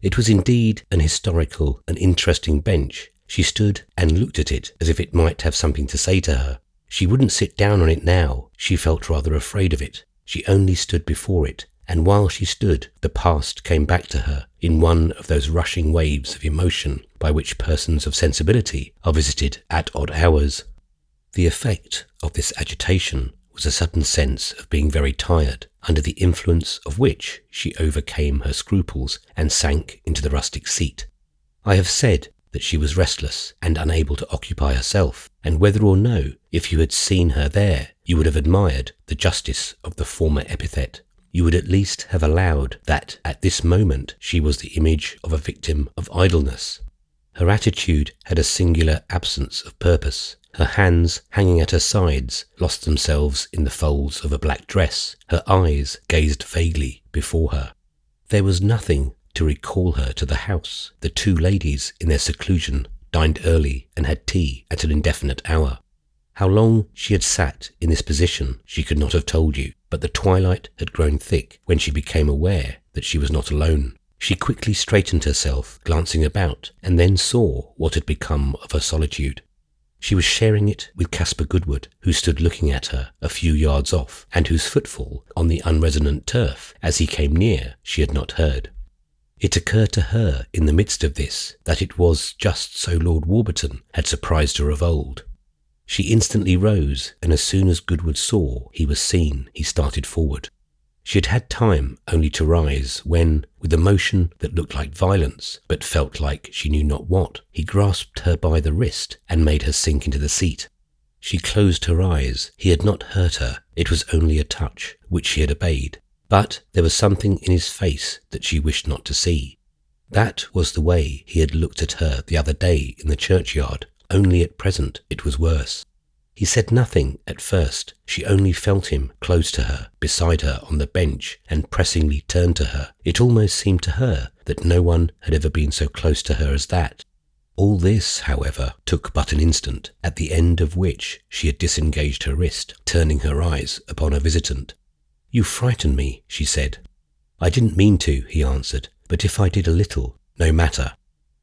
It was indeed an historical and interesting bench. She stood and looked at it as if it might have something to say to her. She wouldn't sit down on it now. She felt rather afraid of it. She only stood before it, and while she stood, the past came back to her in one of those rushing waves of emotion by which persons of sensibility are visited at odd hours. The effect of this agitation was a sudden sense of being very tired, under the influence of which she overcame her scruples and sank into the rustic seat. I have said that she was restless and unable to occupy herself, and whether or no, if you had seen her there, you would have admired the justice of the former epithet. You would at least have allowed that at this moment she was the image of a victim of idleness. Her attitude had a singular absence of purpose. Her hands, hanging at her sides, lost themselves in the folds of a black dress. Her eyes gazed vaguely before her. There was nothing to recall her to the house. The two ladies, in their seclusion, dined early and had tea at an indefinite hour. How long she had sat in this position she could not have told you, but the twilight had grown thick when she became aware that she was not alone. She quickly straightened herself, glancing about, and then saw what had become of her solitude. She was sharing it with Caspar Goodwood, who stood looking at her a few yards off, and whose footfall on the unresonant turf as he came near she had not heard. It occurred to her in the midst of this that it was just so Lord Warburton had surprised her of old. She instantly rose, and as soon as Goodwood saw he was seen, he started forward. She had had time only to rise when, with a motion that looked like violence, but felt like she knew not what, he grasped her by the wrist and made her sink into the seat. She closed her eyes. He had not hurt her. It was only a touch, which she had obeyed. But there was something in his face that she wished not to see. That was the way he had looked at her the other day in the churchyard, only at present it was worse. He said nothing at first. She only felt him close to her, beside her on the bench, and pressingly turned to her. It almost seemed to her that no one had ever been so close to her as that. All this, however, took but an instant, at the end of which she had disengaged her wrist, turning her eyes upon her visitant. "You frighten me," she said. "I didn't mean to," he answered, "but if I did a little, no matter.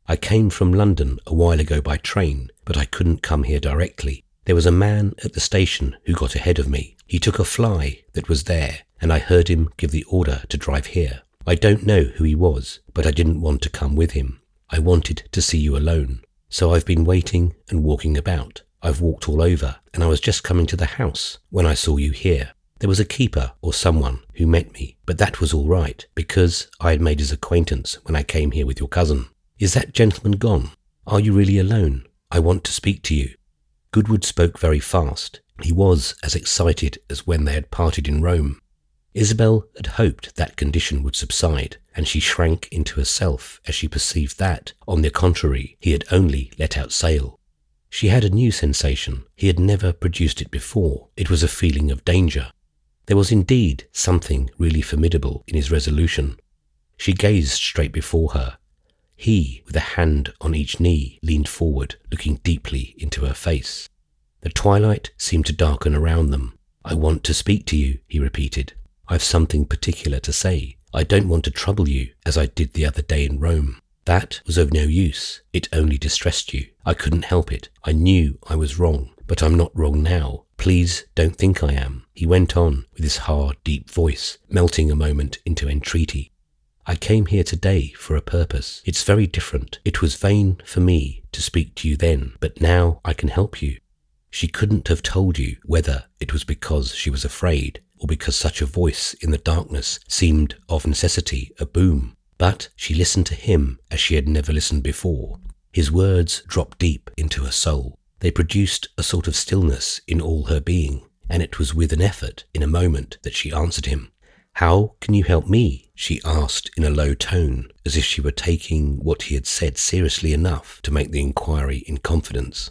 I came from London a while ago by train, but I couldn't come here directly. There was a man at the station who got ahead of me. He took a fly that was there, and I heard him give the order to drive here. I don't know who he was, but I didn't want to come with him. I wanted to see you alone. So I've been waiting and walking about. I've walked all over, and I was just coming to the house when I saw you here. There was a keeper or someone who met me, but that was all right, because I had made his acquaintance when I came here with your cousin. Is that gentleman gone? Are you really alone? I want to speak to you." Goodwood spoke very fast. He was as excited as when they had parted in Rome. Isabel had hoped that condition would subside, and she shrank into herself as she perceived that, on the contrary, he had only let out sail. She had a new sensation. He had never produced it before. It was a feeling of danger. There was indeed something really formidable in his resolution. She gazed straight before her. He, with a hand on each knee, leaned forward, looking deeply into her face. The twilight seemed to darken around them. "I want to speak to you," he repeated. "I've something particular to say. I don't want to trouble you, as I did the other day in Rome. That was of no use. It only distressed you. I couldn't help it. I knew I was wrong, but I'm not wrong now. Please don't think I am," he went on with his hard, deep voice, melting a moment into entreaty. "I came here today for a purpose. It's very different. It was vain for me to speak to you then, but now I can help you." She couldn't have told you whether it was because she was afraid or because such a voice in the darkness seemed of necessity a boom, but she listened to him as she had never listened before. His words dropped deep into her soul. They produced a sort of stillness in all her being, and it was with an effort in a moment that she answered him. "How can you help me?" she asked in a low tone, as if she were taking what he had said seriously enough to make the inquiry in confidence.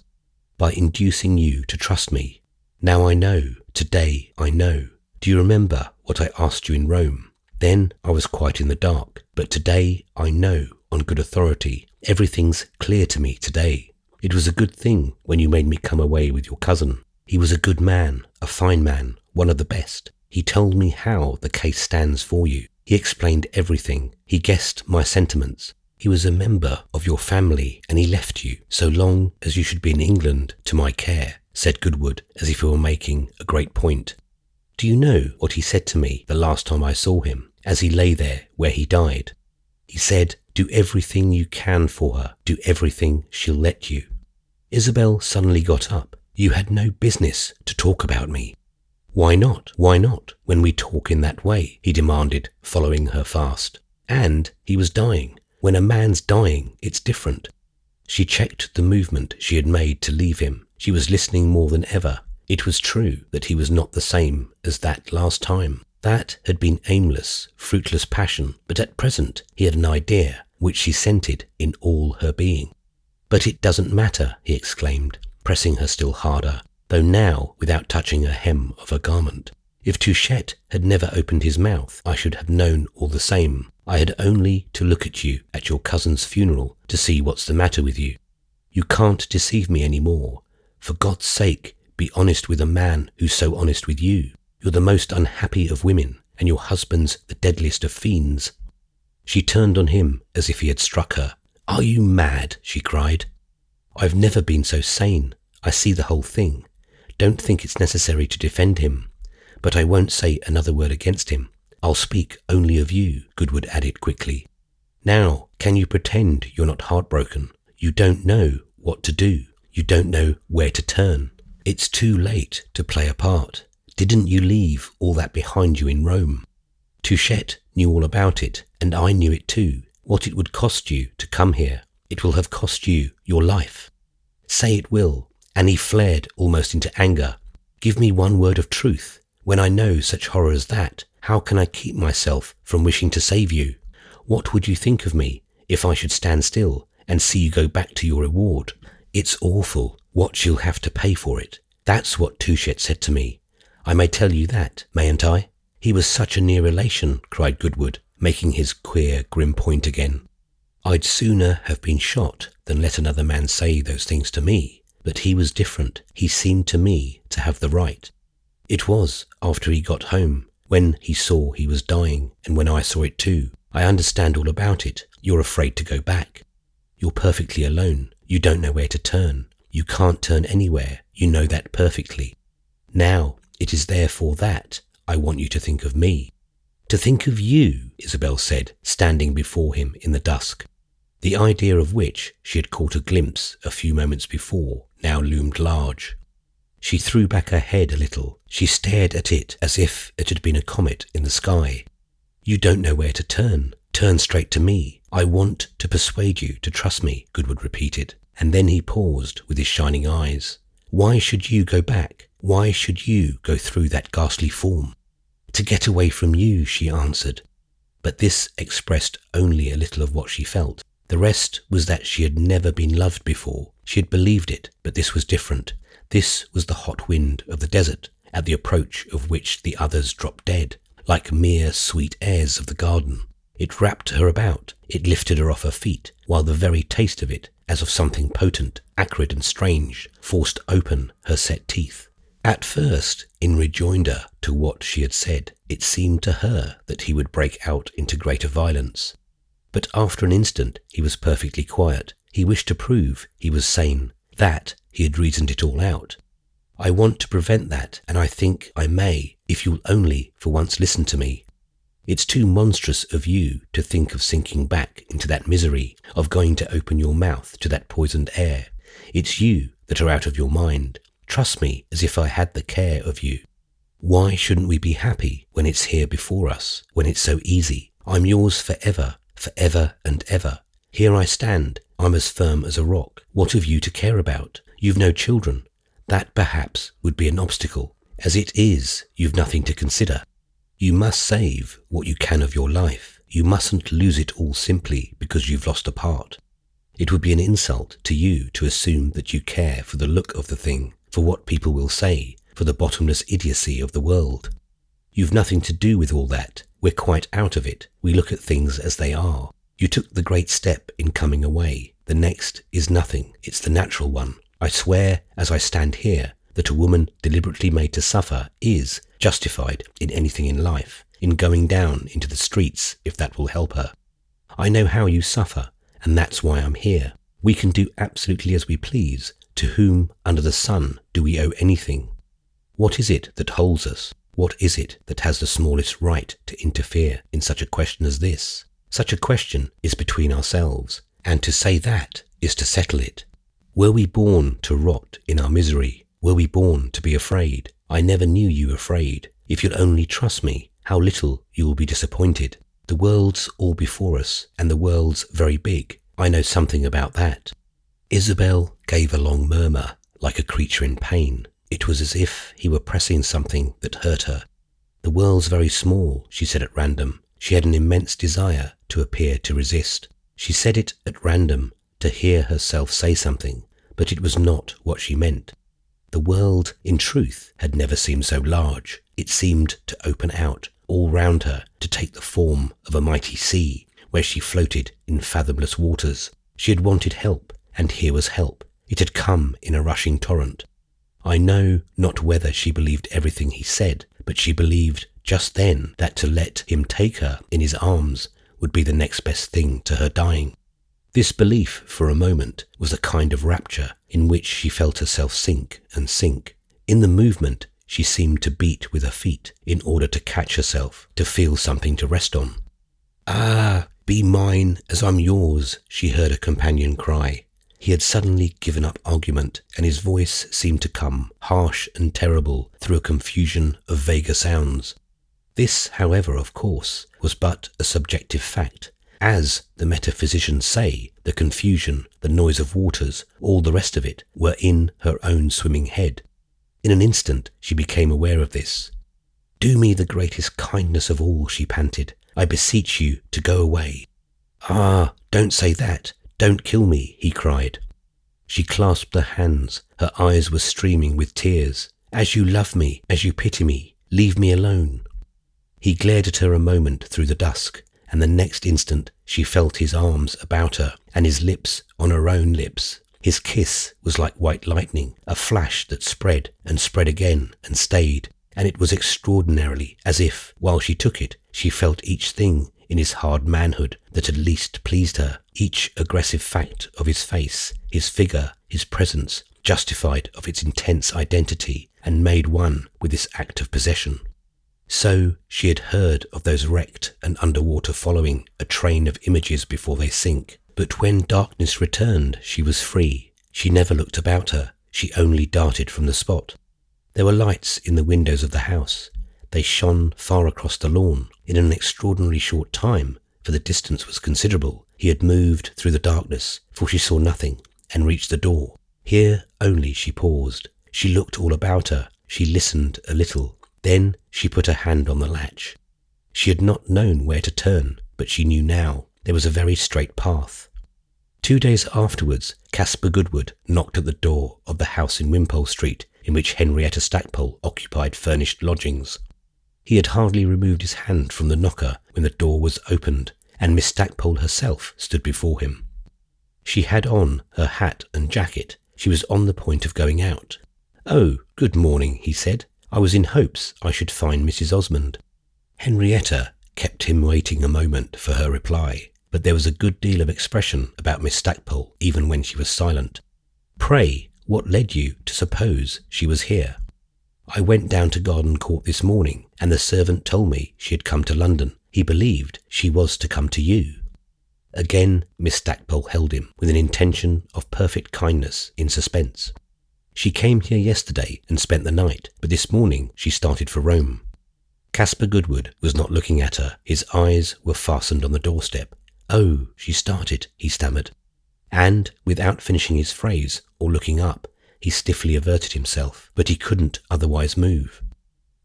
"By inducing you to trust me. Now I know, today I know. Do you remember what I asked you in Rome? Then I was quite in the dark, but today I know, on good authority. Everything's clear to me today. It was a good thing when you made me come away with your cousin. He was a good man, a fine man, one of the best. He told me how the case stands for you. He explained everything. He guessed my sentiments. He was a member of your family, and he left you, so long as you should be in England, to my care," said Goodwood, as if he were making a great point. "Do you know what he said to me the last time I saw him, as he lay there where he died? He said, 'Do everything you can for her. Do everything she'll let you.'" Isabel suddenly got up. "You had no business to talk about me." "Why not? Why not, when we talk in that way?" he demanded, following her fast. "And he was dying. When a man's dying, it's different." She checked the movement she had made to leave him. She was listening more than ever. It was true that he was not the same as that last time. That had been aimless, fruitless passion, but at present he had an idea which she scented in all her being. "But it doesn't matter," he exclaimed, pressing her still harder, though now without touching a hem of her garment. "If Touchette had never opened his mouth, I should have known all the same. I had only to look at you at your cousin's funeral to see what's the matter with you. You can't deceive me any more. For God's sake, be honest with a man who's so honest with you." You're the most unhappy of women, and your husband's the deadliest of fiends." She turned on him as if he had struck her. "Are you mad?" she cried. "I've never been so sane. I see the whole thing. Don't think it's necessary to defend him. But I won't say another word against him. I'll speak only of you," Goodwood added quickly. "Now, can you pretend you're not heartbroken? You don't know what to do. You don't know where to turn. It's too late to play a part. Didn't you leave all that behind you in Rome? Touchette knew all about it, and I knew it too. What it would cost you to come here. It will have cost you your life. Say it will." And he flared almost into anger. "Give me one word of truth. When I know such horror as that, how can I keep myself from wishing to save you? What would you think of me if I should stand still and see you go back to your reward? It's awful what she'll have to pay for it. That's what Touchette said to me. I may tell you that, mayn't I?" "He was such a near relation," cried Goodwood, making his queer, grim point again. "I'd sooner have been shot than let another man say those things to me. But he was different. He seemed to me to have the right. It was after he got home, when he saw he was dying, and when I saw it too. I understand all about it. You're afraid to go back. You're perfectly alone. You don't know where to turn. You can't turn anywhere. You know that perfectly. Now, it is therefore that I want you to think of me." "To think of you," Isabel said, standing before him in the dusk. The idea of which she had caught a glimpse a few moments before now loomed large. She threw back her head a little. She stared at it as if it had been a comet in the sky. "You don't know where to turn. Turn straight to me. I want to persuade you to trust me," Goodwood repeated. And then he paused with his shining eyes. "Why should you go back? Why should you go through that ghastly form?" "To get away from you," she answered. But this expressed only a little of what she felt. The rest was that she had never been loved before. She had believed it, but this was different. This was the hot wind of the desert, at the approach of which the others dropped dead, like mere sweet airs of the garden. It wrapped her about, it lifted her off her feet, while the very taste of it, as of something potent, acrid and strange, forced open her set teeth. At first, in rejoinder to what she had said, it seemed to her that he would break out into greater violence. But after an instant he was perfectly quiet. He wished to prove he was sane, that he had reasoned it all out. "I want to prevent that, and I think I may, if you'll only for once listen to me. It's too monstrous of you to think of sinking back into that misery, of going to open your mouth to that poisoned air. It's you that are out of your mind. Trust me as if I had the care of you. Why shouldn't we be happy when it's here before us, when it's so easy? I'm yours forever. Forever and ever. Here I stand. I'm as firm as a rock. What have you to care about? You've no children. That perhaps would be an obstacle. As it is, you've nothing to consider. You must save what you can of your life. You mustn't lose it all simply because you've lost a part. It would be an insult to you to assume that you care for the look of the thing, for what people will say, for the bottomless idiocy of the world. You've nothing to do with all that. We're quite out of it. We look at things as they are. You took the great step in coming away. The next is nothing. It's the natural one. I swear, as I stand here, that a woman deliberately made to suffer is justified in anything in life, in going down into the streets if that will help her. I know how you suffer, and that's why I'm here. We can do absolutely as we please. To whom under the sun do we owe anything? What is it that holds us? What is it that has the smallest right to interfere in such a question as this? Such a question is between ourselves, and to say that is to settle it. Were we born to rot in our misery? Were we born to be afraid? I never knew you afraid. If you'll only trust me, how little you will be disappointed. The world's all before us, and the world's very big. I know something about that." Isabel gave a long murmur, like a creature in pain. It was as if he were pressing something that hurt her. "The world's very small," she said at random. She had an immense desire to appear to resist. She said it at random, to hear herself say something, but it was not what she meant. The world, in truth, had never seemed so large. It seemed to open out all round her, to take the form of a mighty sea, where she floated in fathomless waters. She had wanted help, and here was help. It had come in a rushing torrent. I know not whether she believed everything he said, but she believed just then that to let him take her in his arms would be the next best thing to her dying. This belief, for a moment, was a kind of rapture in which she felt herself sink and sink. In the movement, she seemed to beat with her feet in order to catch herself, to feel something to rest on. "Ah, be mine as I'm yours," she heard a companion cry. He had suddenly given up argument, and his voice seemed to come, harsh and terrible, through a confusion of vaguer sounds. This, however, of course, was but a subjective fact. As the metaphysicians say, the confusion, the noise of waters, all the rest of it, were in her own swimming head. In an instant she became aware of this. "Do me the greatest kindness of all," she panted. "I beseech you to go away." "Ah, don't say that. Don't kill me," he cried. She clasped her hands. Her eyes were streaming with tears. "As you love me, as you pity me, leave me alone." He glared at her a moment through the dusk, and the next instant she felt his arms about her and his lips on her own lips. His kiss was like white lightning, a flash that spread and spread again and stayed, and it was extraordinarily as if, while she took it, she felt each thing in his hard manhood that had least pleased her, each aggressive fact of his face, his figure, his presence, justified of its intense identity and made one with this act of possession. So she had heard of those wrecked and underwater following a train of images before they sink. But when darkness returned, she was free. She never looked about her. She only darted from the spot. There were lights in the windows of the house. They shone far across the lawn. In an extraordinarily short time, for the distance was considerable, he had moved through the darkness, for she saw nothing, and reached the door. Here only she paused. She looked all about her. She listened a little. Then she put her hand on the latch. She had not known where to turn, but she knew now. There was a very straight path. 2 days afterwards, Caspar Goodwood knocked at the door of the house in Wimpole Street, in which Henrietta Stackpole occupied furnished lodgings. He had hardly removed his hand from the knocker when the door was opened, and Miss Stackpole herself stood before him. She had on her hat and jacket. She was on the point of going out. "Oh, good morning," he said. "I was in hopes I should find Mrs. Osmond." Henrietta kept him waiting a moment for her reply, but there was a good deal of expression about Miss Stackpole even when she was silent. "Pray, what led you to suppose she was here?" "I went down to Garden Court this morning, and the servant told me she had come to London. He believed she was to come to you." Again Miss Stackpole held him, with an intention of perfect kindness, in suspense. "She came here yesterday and spent the night, but this morning she started for Rome." Caspar Goodwood was not looking at her. His eyes were fastened on the doorstep. "Oh, she started," he stammered. And, without finishing his phrase or looking up, he stiffly averted himself, but he couldn't otherwise move.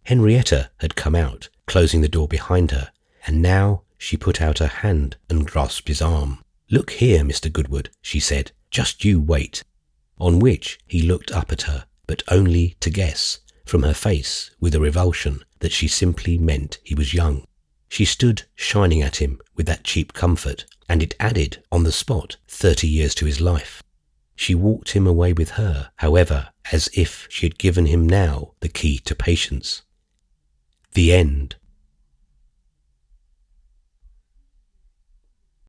Henrietta had come out, closing the door behind her, and now she put out her hand and grasped his arm. "Look here, Mr. Goodwood," she said, "just you wait." On which he looked up at her, but only to guess, from her face, with a revulsion, that she simply meant he was young. She stood shining at him with that cheap comfort, and it added, on the spot, 30 years to his life. She walked him away with her, however, as if she had given him now the key to patience. The end.